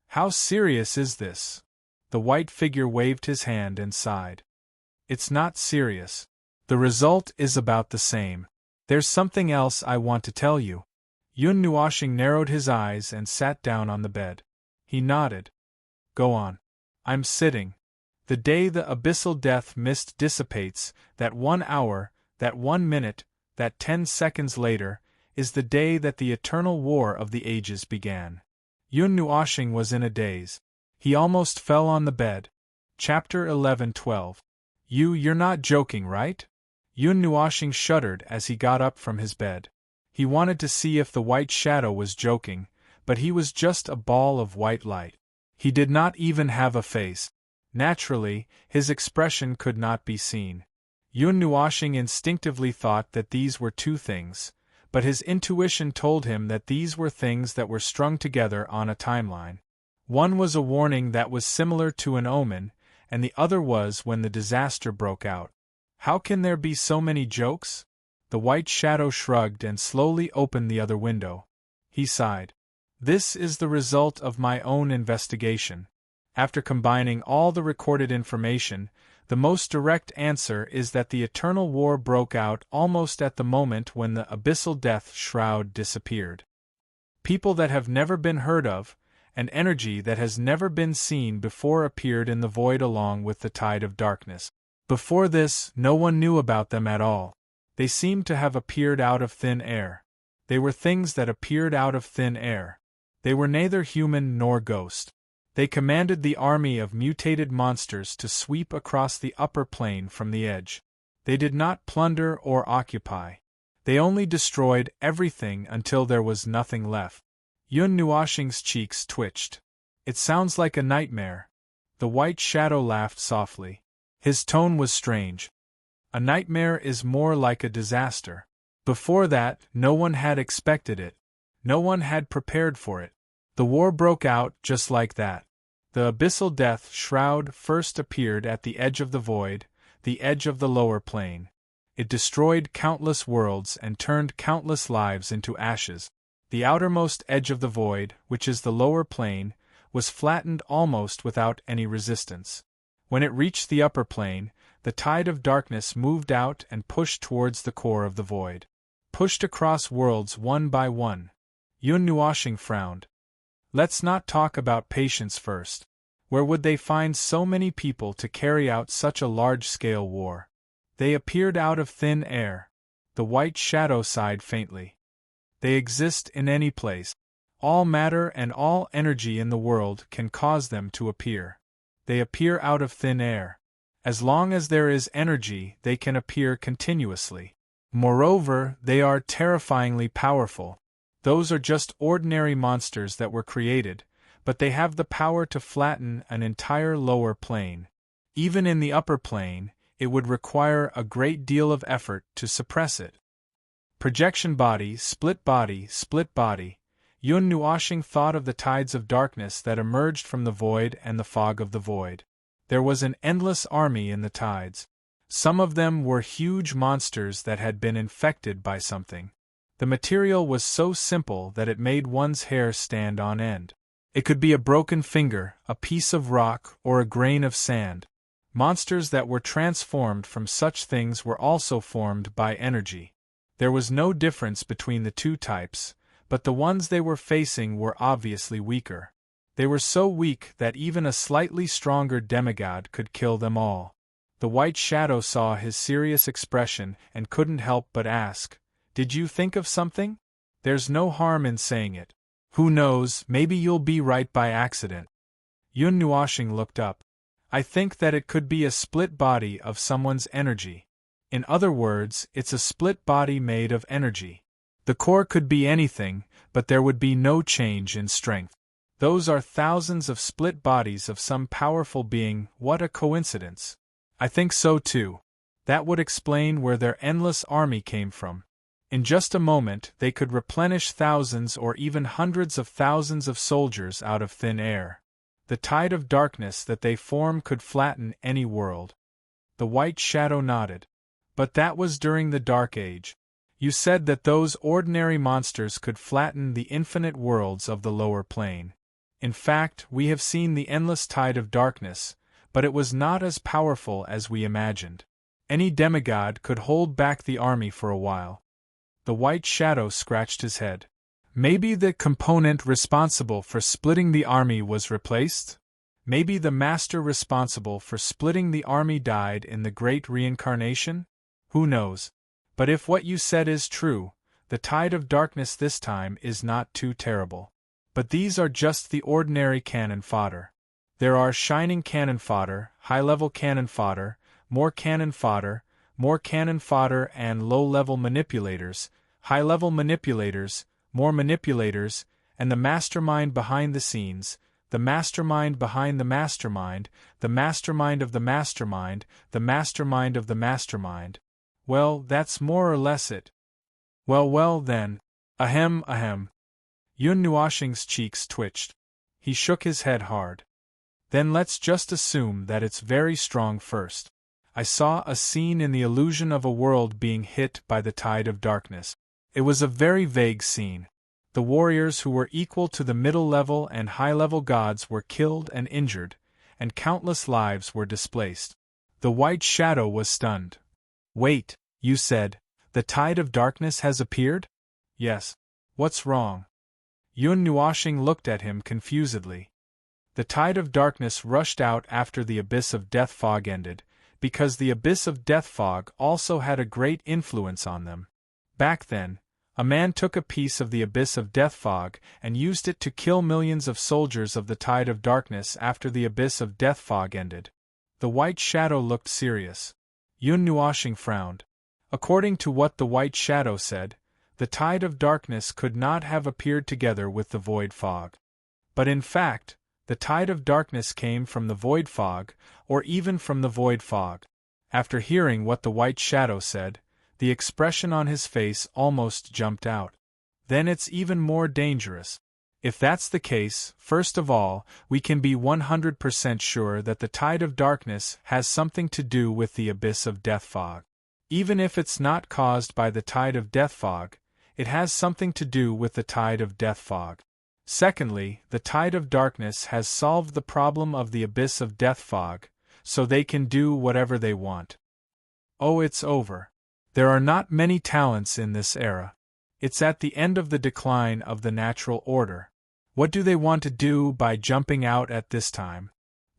How serious is this? The white figure waved his hand and sighed. It's not serious. The result is about the same. There's something else I want to tell you. Unveil narrowed his eyes and sat down on the bed. He nodded. Go on. I'm sitting. The day the abyssal death mist dissipates, that 1 hour, that 1 minute, that 10 seconds later, is the day that the eternal war of the ages began. Unveil was in a daze. He almost fell on the bed. Chapter 11-12. You're not joking, right? Unveil shuddered as he got up from his bed. He wanted to see if the white shadow was joking, but he was just a ball of white light. He did not even have a face. Naturally, his expression could not be seen. Unveil instinctively thought that these were two things, but his intuition told him that these were things that were strung together on a timeline. One was a warning that was similar to an omen, and the other was when the disaster broke out. How can there be so many jokes? The white shadow shrugged and slowly opened the other window. He sighed. This is the result of my own investigation. After combining all the recorded information, the most direct answer is that the eternal war broke out almost at the moment when the abyssal death shroud disappeared. People that have never been heard of, and energy that has never been seen before appeared in the void along with the tide of darkness. Before this, no one knew about them at all. They seemed to have appeared out of thin air. They were things that appeared out of thin air. They were neither human nor ghost. They commanded the army of mutated monsters to sweep across the upper plane from the edge. They did not plunder or occupy. They only destroyed everything until there was nothing left. Unveil's cheeks twitched. It sounds like a nightmare. The white shadow laughed softly. His tone was strange. A nightmare is more like a disaster. Before that, no one had expected it. No one had prepared for it. The war broke out just like that. The abyssal death shroud first appeared at the edge of the void, the edge of the lower plane. It destroyed countless worlds and turned countless lives into ashes. The outermost edge of the void, which is the lower plane, was flattened almost without any resistance. When it reached the upper plane, the tide of darkness moved out and pushed towards the core of the void. Pushed across worlds one by one. Yun Nuoshing frowned. Let's not talk about patience first. Where would they find so many people to carry out such a large-scale war? They appeared out of thin air. The white shadow sighed faintly. They exist in any place. All matter and all energy in the world can cause them to appear. They appear out of thin air. As long as there is energy, they can appear continuously. Moreover, they are terrifyingly powerful. Those are just ordinary monsters that were created, but they have the power to flatten an entire lower plane. Even in the upper plane, it would require a great deal of effort to suppress it. Projection body, split body, split body. Yun Nuoshing thought of the tides of darkness that emerged from the void and the fog of the void. There was an endless army in the tides. Some of them were huge monsters that had been infected by something. The material was so simple that it made one's hair stand on end. It could be a broken finger, a piece of rock, or a grain of sand. Monsters that were transformed from such things were also formed by energy. There was no difference between the two types, but the ones they were facing were obviously weaker. They were so weak that even a slightly stronger demigod could kill them all. The white shadow saw his serious expression and couldn't help but ask, "Did you think of something? There's no harm in saying it. Who knows, maybe you'll be right by accident." Yun Nuoshing looked up. "I think that it could be a split body of someone's energy. In other words, it's a split body made of energy. The core could be anything, but there would be no change in strength. Those are thousands of split bodies of some powerful being. What a coincidence." "I think so too. That would explain where their endless army came from. In just a moment they could replenish thousands or even hundreds of thousands of soldiers out of thin air. The tide of darkness that they form could flatten any world." The white shadow nodded. "But that was during the Dark Age. You said that those ordinary monsters could flatten the infinite worlds of the lower plane. In fact, we have seen the endless tide of darkness, but it was not as powerful as we imagined. Any demigod could hold back the army for a while." The white shadow scratched his head. "Maybe the component responsible for splitting the army was replaced? Maybe the master responsible for splitting the army died in the great reincarnation? Who knows? But if what you said is true, the tide of darkness this time is not too terrible. But these are just the ordinary cannon fodder. There are shining cannon fodder, high-level cannon fodder, more cannon fodder, more cannon fodder, and low-level manipulators, high-level manipulators, more manipulators, and the mastermind behind the scenes, the mastermind behind the mastermind, the mastermind of the mastermind, the mastermind of the mastermind. Well, that's more or less it." Well then. Ahem, ahem." Yun Nuoshing's cheeks twitched. He shook his head hard. "Then let's just assume that it's very strong first. I saw a scene in the illusion of a world being hit by the tide of darkness. It was a very vague scene. The warriors who were equal to the middle-level and high-level gods were killed and injured, and countless lives were displaced." The white shadow was stunned. "Wait, you said, the tide of darkness has appeared?" "Yes. What's wrong?" Yun Nuoshing looked at him confusedly. "The tide of darkness rushed out after the abyss of death fog ended, because the abyss of death fog also had a great influence on them. Back then, a man took a piece of the abyss of death fog and used it to kill millions of soldiers of the tide of darkness after the abyss of death fog ended." The white shadow looked serious. Yun Nuoshing frowned. According to what the white shadow said, the tide of darkness could not have appeared together with the void fog. But in fact, the tide of darkness came from the void fog, or even from the void fog. After hearing what the white shadow said, the expression on his face almost jumped out. "Then it's even more dangerous. If that's the case, first of all, we can be 100% sure that the tide of darkness has something to do with the abyss of death fog. Even if it's not caused by the tide of death fog, it has something to do with the tide of death fog. Secondly, the tide of darkness has solved the problem of the abyss of death fog, so they can do whatever they want. Oh, it's over. There are not many talents in this era. It's at the end of the decline of the natural order. What do they want to do by jumping out at this time?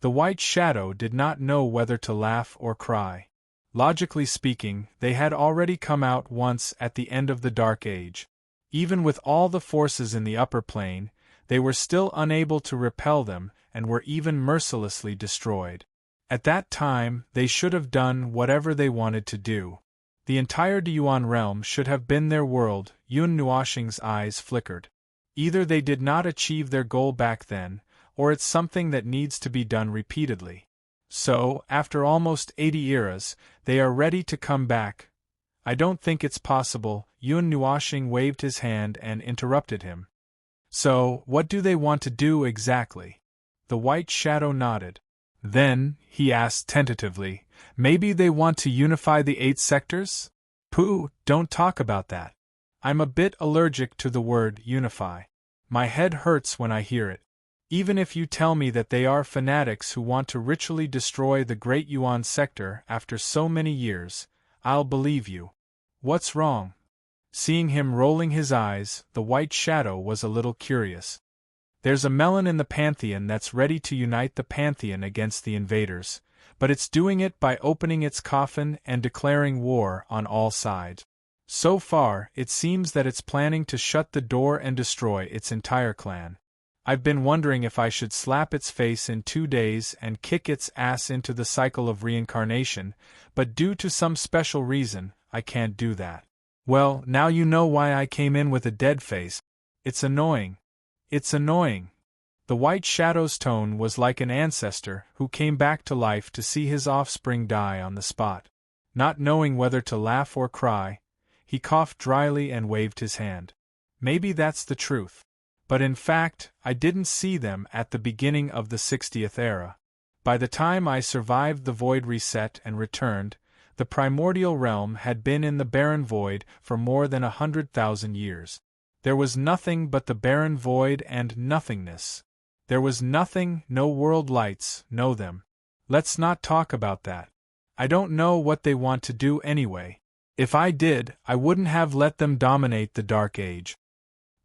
The White Shadow did not know whether to laugh or cry. Logically speaking, they had already come out once at the end of the Dark Age. Even with all the forces in the upper plane, they were still unable to repel them and were even mercilessly destroyed. At that time, they should have done whatever they wanted to do. The entire Deyuan realm should have been their world. Yun Nuoxing's eyes flickered. Either they did not achieve their goal back then, or it's something that needs to be done repeatedly. So, after almost 80 eras, they are ready to come back. I don't think it's possible. Yun Nuoxing waved his hand and interrupted him. So, what do they want to do exactly? The White Shadow nodded. Then, he asked tentatively, maybe they want to unify the 8 sectors? Pooh, don't talk about that. I'm a bit allergic to the word unify. My head hurts when I hear it. Even if you tell me that they are fanatics who want to ritually destroy the Great Yuan sector after so many years, I'll believe you. What's wrong? Seeing him rolling his eyes, the White Shadow was a little curious. There's a melon in the Pantheon that's ready to unite the Pantheon against the invaders, but it's doing it by opening its coffin and declaring war on all sides. So far, it seems that it's planning to shut the door and destroy its entire clan. I've been wondering if I should slap its face in 2 days and kick its ass into the cycle of reincarnation, but due to some special reason, I can't do that. Well, now you know why I came in with a dead face. It's annoying. It's annoying. The White Shadow's tone was like an ancestor who came back to life to see his offspring die on the spot. Not knowing whether to laugh or cry, he coughed dryly and waved his hand. Maybe that's the truth. But in fact, I didn't see them at the beginning of the 60th era. By the time I survived the Void Reset and returned, the primordial realm had been in the barren void for more than 100,000 years. There was nothing but the barren void and nothingness. There was nothing, no world lights, know them. Let's not talk about that. I don't know what they want to do anyway. If I did, I wouldn't have let them dominate the Dark Age.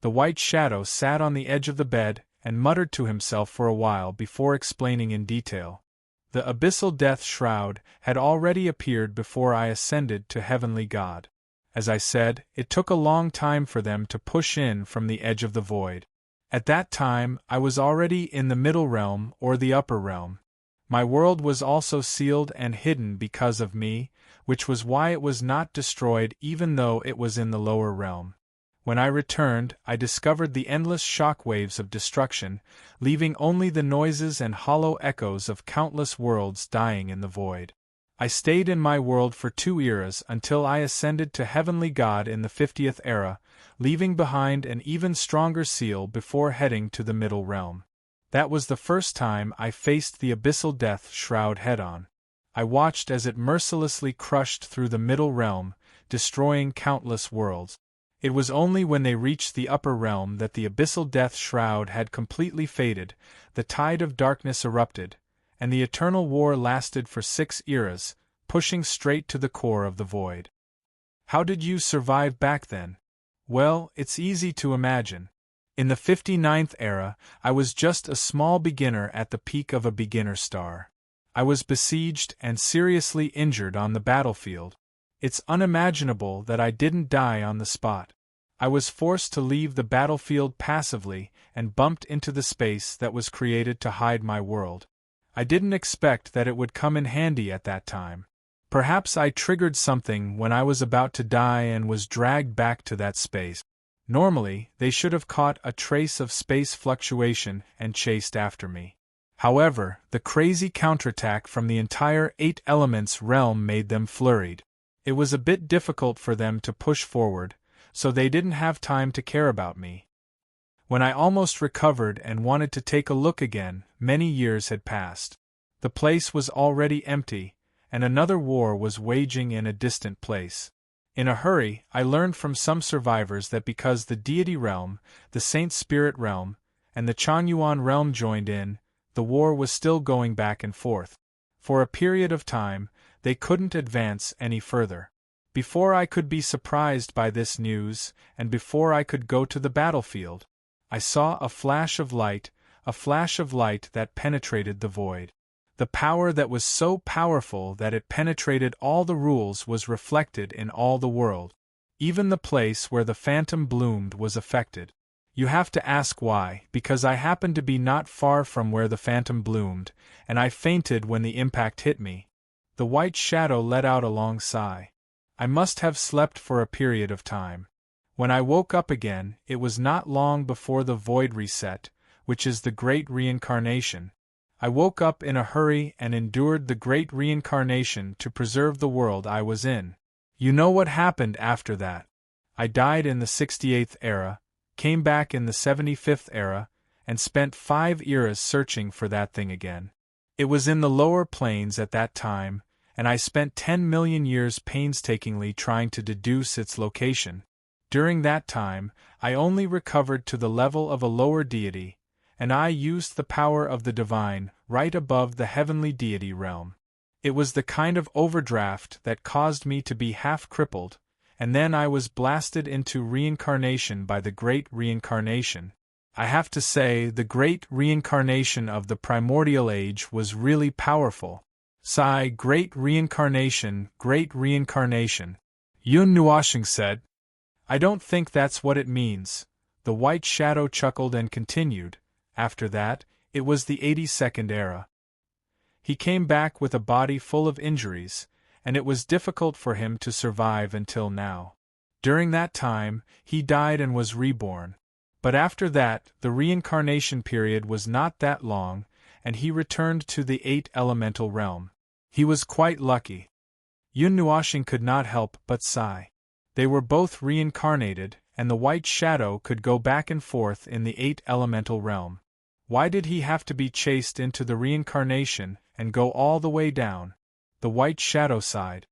The White Shadow sat on the edge of the bed and muttered to himself for a while before explaining in detail. The abyssal death shroud had already appeared before I ascended to Heavenly God. As I said, it took a long time for them to push in from the edge of the void. At that time, I was already in the middle realm or the upper realm. My world was also sealed and hidden because of me, which was why it was not destroyed even though it was in the lower realm. When I returned, I discovered the endless shock waves of destruction, leaving only the noises and hollow echoes of countless worlds dying in the void. I stayed in my world for 2 eras until I ascended to Heavenly God in the 50th era, leaving behind an even stronger seal before heading to the middle realm. That was the first time I faced the abyssal death shroud head-on. I watched as it mercilessly crushed through the middle realm, destroying countless worlds. It was only when they reached the upper realm that the abyssal death shroud had completely faded, the tide of darkness erupted, and the eternal war lasted for 6 eras, pushing straight to the core of the void. How did you survive back then? Well, it's easy to imagine. In the 59th era, I was just a small beginner at the peak of a beginner star. I was besieged and seriously injured on the battlefield. It's unimaginable that I didn't die on the spot. I was forced to leave the battlefield passively and bumped into the space that was created to hide my world. I didn't expect that it would come in handy at that time. Perhaps I triggered something when I was about to die and was dragged back to that space. Normally, they should have caught a trace of space fluctuation and chased after me. However, the crazy counterattack from the entire 8 elements realm made them flurried. It was a bit difficult for them to push forward, so they didn't have time to care about me. When I almost recovered and wanted to take a look again, many years had passed. The place was already empty, and another war was waging in a distant place. In a hurry, I learned from some survivors that because the deity realm, the saint spirit realm, and the Chanyuan realm joined in, the war was still going back and forth. For a period of time, they couldn't advance any further. Before I could be surprised by this news, and before I could go to the battlefield, I saw a flash of light that penetrated the void. The power that was so powerful that it penetrated all the rules was reflected in all the world. Even the place where the phantom bloomed was affected. You have to ask why, because I happened to be not far from where the phantom bloomed, and I fainted when the impact hit me. The white shadow let out a long sigh. I must have slept for a period of time. When I woke up again, it was not long before the void reset, which is the great reincarnation. I woke up in a hurry and endured the great reincarnation to preserve the world I was in. You know what happened after that. I died in the 68th era, came back in the 75th era, and spent 5 eras searching for that thing again. It was in the lower planes at that time, and I spent 10 million years painstakingly trying to deduce its location. During that time, I only recovered to the level of a lower deity, and I used the power of the divine, right above the heavenly deity realm. It was the kind of overdraft that caused me to be half crippled, and then I was blasted into reincarnation by the great reincarnation. I have to say, the great reincarnation of the primordial age was really powerful. Sigh, great reincarnation, Yun Nuashing said. I don't think that's what it means. The white shadow chuckled and continued. After that, it was the 82nd era. He came back with a body full of injuries, and it was difficult for him to survive until now. During that time, he died and was reborn. But after that, the reincarnation period was not that long, and he returned to the 8 elemental realm. He was quite lucky. Yun Nuashing could not help but sigh. They were both reincarnated, and the white shadow could go back and forth in the 8 elemental realm. Why did he have to be chased into the reincarnation and go all the way down? The white shadow sighed.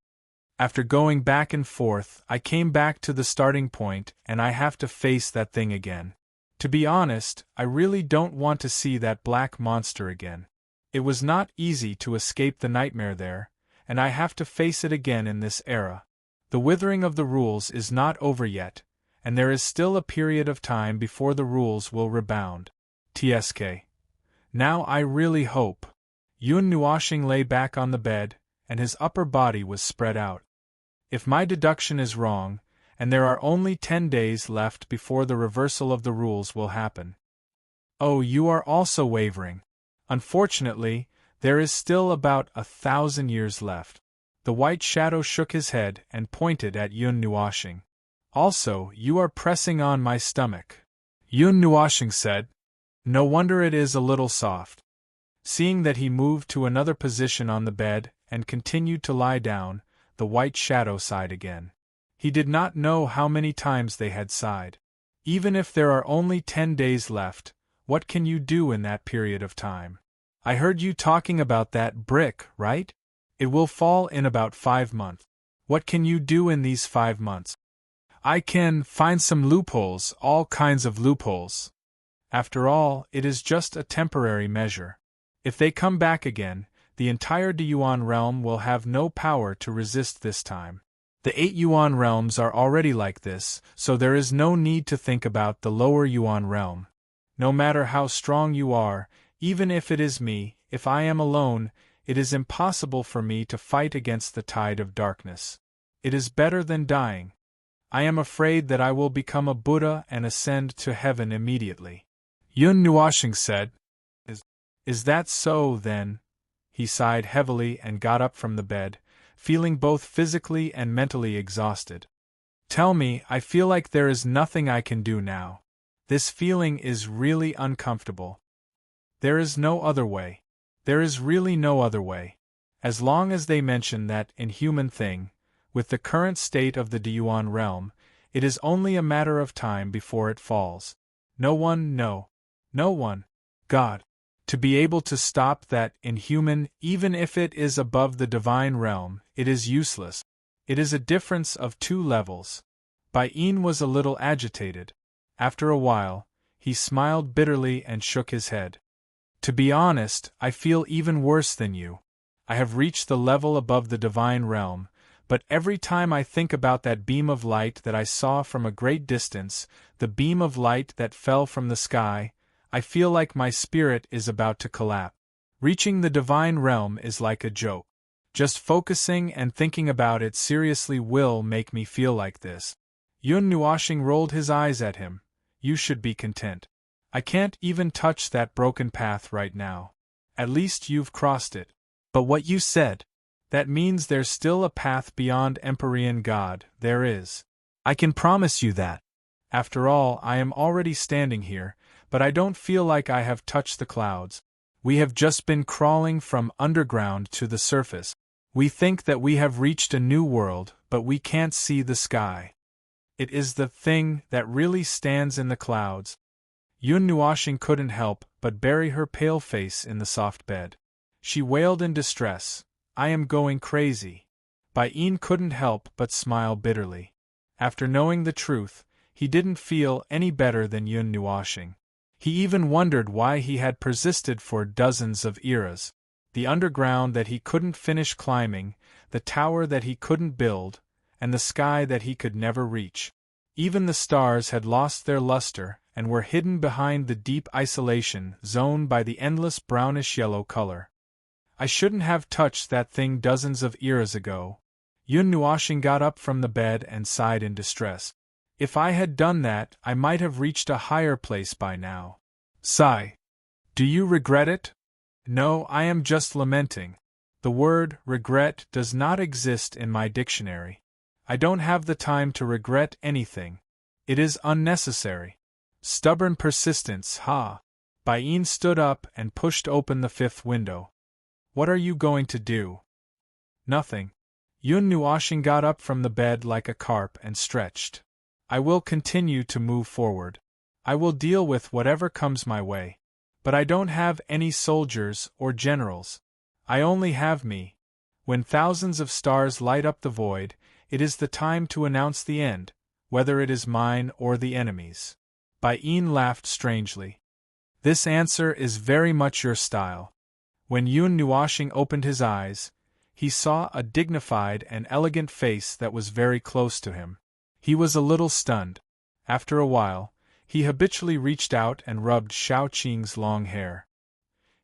After going back and forth, I came back to the starting point, and I have to face that thing again. To be honest, I really don't want to see that black monster again. It was not easy to escape the nightmare there, and I have to face it again in this era. The withering of the rules is not over yet, and there is still a period of time before the rules will rebound. TSK. Now I really hope. Yun Nuashing lay back on the bed, and his upper body was spread out. If my deduction is wrong, and there are only 10 days left before the reversal of the rules will happen. Oh, you are also wavering. Unfortunately, there is still about 1,000 years left. The white shadow shook his head and pointed at Yun Nuashing. Also, you are pressing on my stomach. Yun Nuashing said. No wonder it is a little soft. Seeing that he moved to another position on the bed and continued to lie down, the white shadow sighed again. He did not know how many times they had sighed. Even if there are only 10 days left, what can you do in that period of time? I heard you talking about that brick, right? It will fall in about 5 months. What can you do in these 5 months? I can find some loopholes, all kinds of loopholes. After all, it is just a temporary measure. If they come back again, the entire Deyuan realm will have no power to resist this time. The 8 Yuan realms are already like this, so there is no need to think about the lower Yuan realm. No matter how strong you are, even if it is me, if I am alone, it is impossible for me to fight against the tide of darkness. It is better than dying. I am afraid that I will become a Buddha and ascend to heaven immediately. Yun Nuashing said. Is that so, then? He sighed heavily and got up from the bed, feeling both physically and mentally exhausted. Tell me, I feel like there is nothing I can do now. This feeling is really uncomfortable. There is no other way. There is really no other way. As long as they mention that inhuman thing, with the current state of the Deyuan realm, it is only a matter of time before it falls. No one, no. No one. God. To be able to stop that inhuman, even if it is above the divine realm, it is useless. It is a difference of 2 levels. Bain was a little agitated. After a while, he smiled bitterly and shook his head. To be honest, I feel even worse than you. I have reached the level above the divine realm, but every time I think about that beam of light that I saw from a great distance, the beam of light that fell from the sky, I feel like my spirit is about to collapse. Reaching the divine realm is like a joke. Just focusing and thinking about it seriously will make me feel like this. Yun Nuashing rolled his eyes at him. You should be content. I can't even touch that broken path right now. At least you've crossed it. But what you said, that means there's still a path beyond Empyrean God, there is. I can promise you that. After all, I am already standing here, but I don't feel like I have touched the clouds. We have just been crawling from underground to the surface. We think that we have reached a new world, but we can't see the sky. It is the thing that really stands in the clouds. Yun Nuashing couldn't help but bury her pale face in the soft bed. She wailed in distress, I am going crazy. Bain couldn't help but smile bitterly. After knowing the truth, he didn't feel any better than Yun Nuashing. He even wondered why he had persisted for dozens of eras. The underground that he couldn't finish climbing, the tower that he couldn't build, and the sky that he could never reach. Even the stars had lost their luster and were hidden behind the deep isolation zone by the endless brownish-yellow color. I shouldn't have touched that thing dozens of eras ago. Yun Nuashing got up from the bed and sighed in distress. If I had done that, I might have reached a higher place by now. Sigh. Do you regret it? No, I am just lamenting. The word regret does not exist in my dictionary. I don't have the time to regret anything. It is unnecessary. Stubborn persistence, ha! Bain stood up and pushed open the 5th window. What are you going to do? Nothing. Yun Nuashing got up from the bed like a carp and stretched. I will continue to move forward. I will deal with whatever comes my way. But I don't have any soldiers or generals. I only have me. When thousands of stars light up the void, it is the time to announce the end, whether it is mine or the enemy's. Bain laughed strangely. This answer is very much your style. When Yun Nuashing opened his eyes, he saw a dignified and elegant face that was very close to him. He was a little stunned. After a while, he habitually reached out and rubbed Shao Qing's long hair.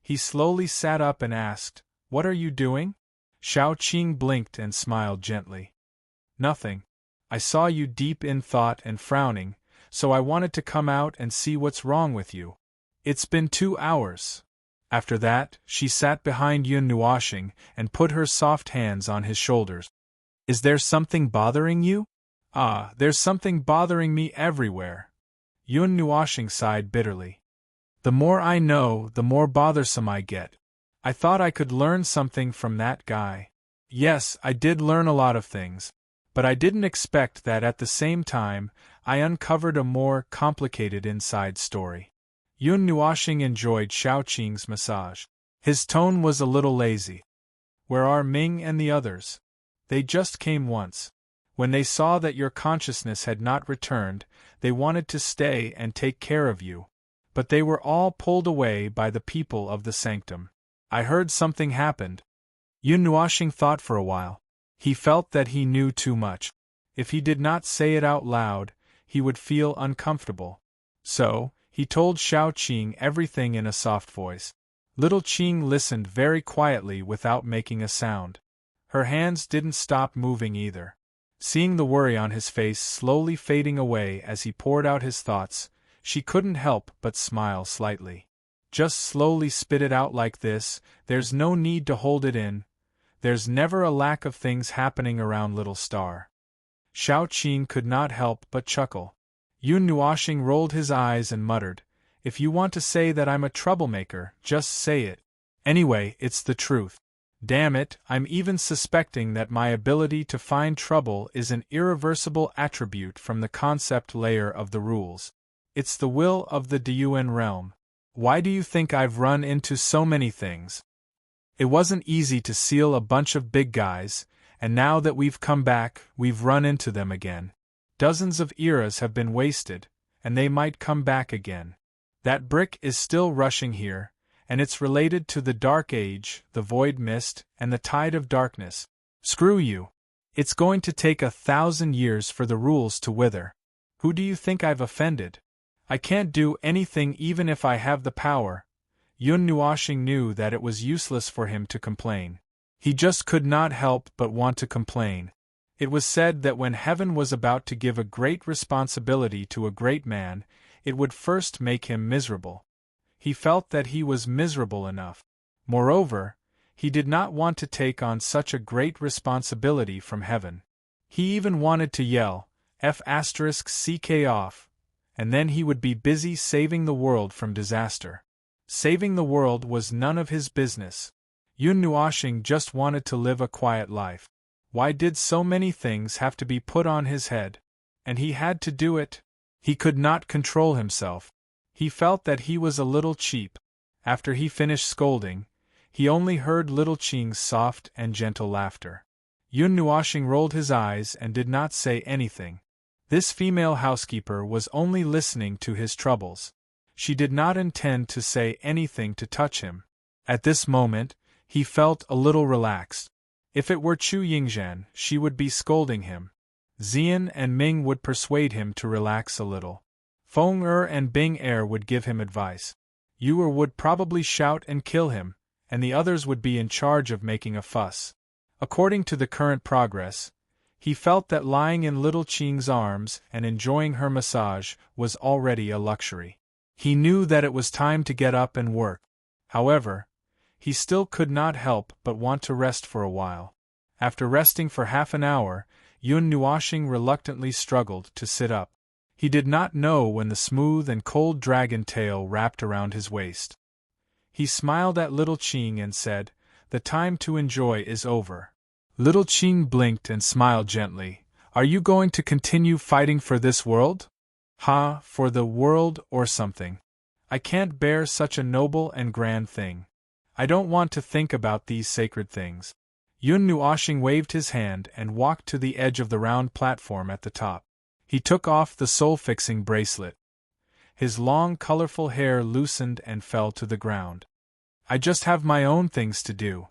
He slowly sat up and asked, What are you doing? Shao Qing blinked and smiled gently. Nothing. I saw you deep in thought and frowning, so I wanted to come out and see what's wrong with you. It's been 2 hours. After that, she sat behind Yun Nuashing and put her soft hands on his shoulders. Is there something bothering you? Ah, there's something bothering me everywhere. Yun Nuashing sighed bitterly. The more I know, the more bothersome I get. I thought I could learn something from that guy. Yes, I did learn a lot of things, but I didn't expect that at the same time, I uncovered a more complicated inside story. Yun Nuashing enjoyed Shao Qing's massage. His tone was a little lazy. Where are Ming and the others? They just came once. When they saw that your consciousness had not returned, they wanted to stay and take care of you. But they were all pulled away by the people of the sanctum. I heard something happened. Yun Nuashing thought for a while. He felt that he knew too much. If he did not say it out loud, he would feel uncomfortable. So, he told Shao Qing everything in a soft voice. Little Qing listened very quietly without making a sound. Her hands didn't stop moving either. Seeing the worry on his face slowly fading away as he poured out his thoughts, she couldn't help but smile slightly. Just slowly spit it out like this, there's no need to hold it in. There's never a lack of things happening around Little Star. Shao Qing could not help but chuckle. Yun Nuashing rolled his eyes and muttered, If you want to say that I'm a troublemaker, just say it. Anyway, it's the truth. Damn it, I'm even suspecting that my ability to find trouble is an irreversible attribute from the concept layer of the rules. It's the will of the Dun realm. Why do you think I've run into so many things? It wasn't easy to seal a bunch of big guys, and now that we've come back, we've run into them again. Dozens of eras have been wasted, and they might come back again. That brick is still rushing here, and it's related to the Dark Age, the Void Mist, and the Tide of Darkness. Screw you. It's going to take 1,000 years for the rules to wither. Who do you think I've offended? I can't do anything even if I have the power. Yun Nuoshing knew that it was useless for him to complain. He just could not help but want to complain. It was said that when heaven was about to give a great responsibility to a great man, it would first make him miserable. He felt that he was miserable enough. Moreover, he did not want to take on such a great responsibility from heaven. He even wanted to yell, F***ck off, and then he would be busy saving the world from disaster. Saving the world was none of his business. Yun Nuoshing just wanted to live a quiet life. Why did so many things have to be put on his head? And he had to do it. He could not control himself. He felt that he was a little cheap. After he finished scolding, he only heard Little Qing's soft and gentle laughter. Yun Nuoshing rolled his eyes and did not say anything. This female housekeeper was only listening to his troubles. She did not intend to say anything to touch him. At this moment, he felt a little relaxed. If it were Chu Yingzhan, she would be scolding him. Xian and Ming would persuade him to relax a little. Feng and Bing would give him advice. Yu would probably shout and kill him, and the others would be in charge of making a fuss. According to the current progress, he felt that lying in Little Qing's arms and enjoying her massage was already a luxury. He knew that it was time to get up and work. However, he still could not help but want to rest for a while. After resting for half an hour, Yun Nuoshing reluctantly struggled to sit up. He did not know when the smooth and cold dragon tail wrapped around his waist. He smiled at Little Qing and said, "The time to enjoy is over." Little Qing blinked and smiled gently. "Are you going to continue fighting for this world?" "Ha, for the world or something. I can't bear such a noble and grand thing. I don't want to think about these sacred things." Yun Nuoshing waved his hand and walked to the edge of the round platform at the top. He took off the soul-fixing bracelet. His long, colorful hair loosened and fell to the ground. "I just have my own things to do.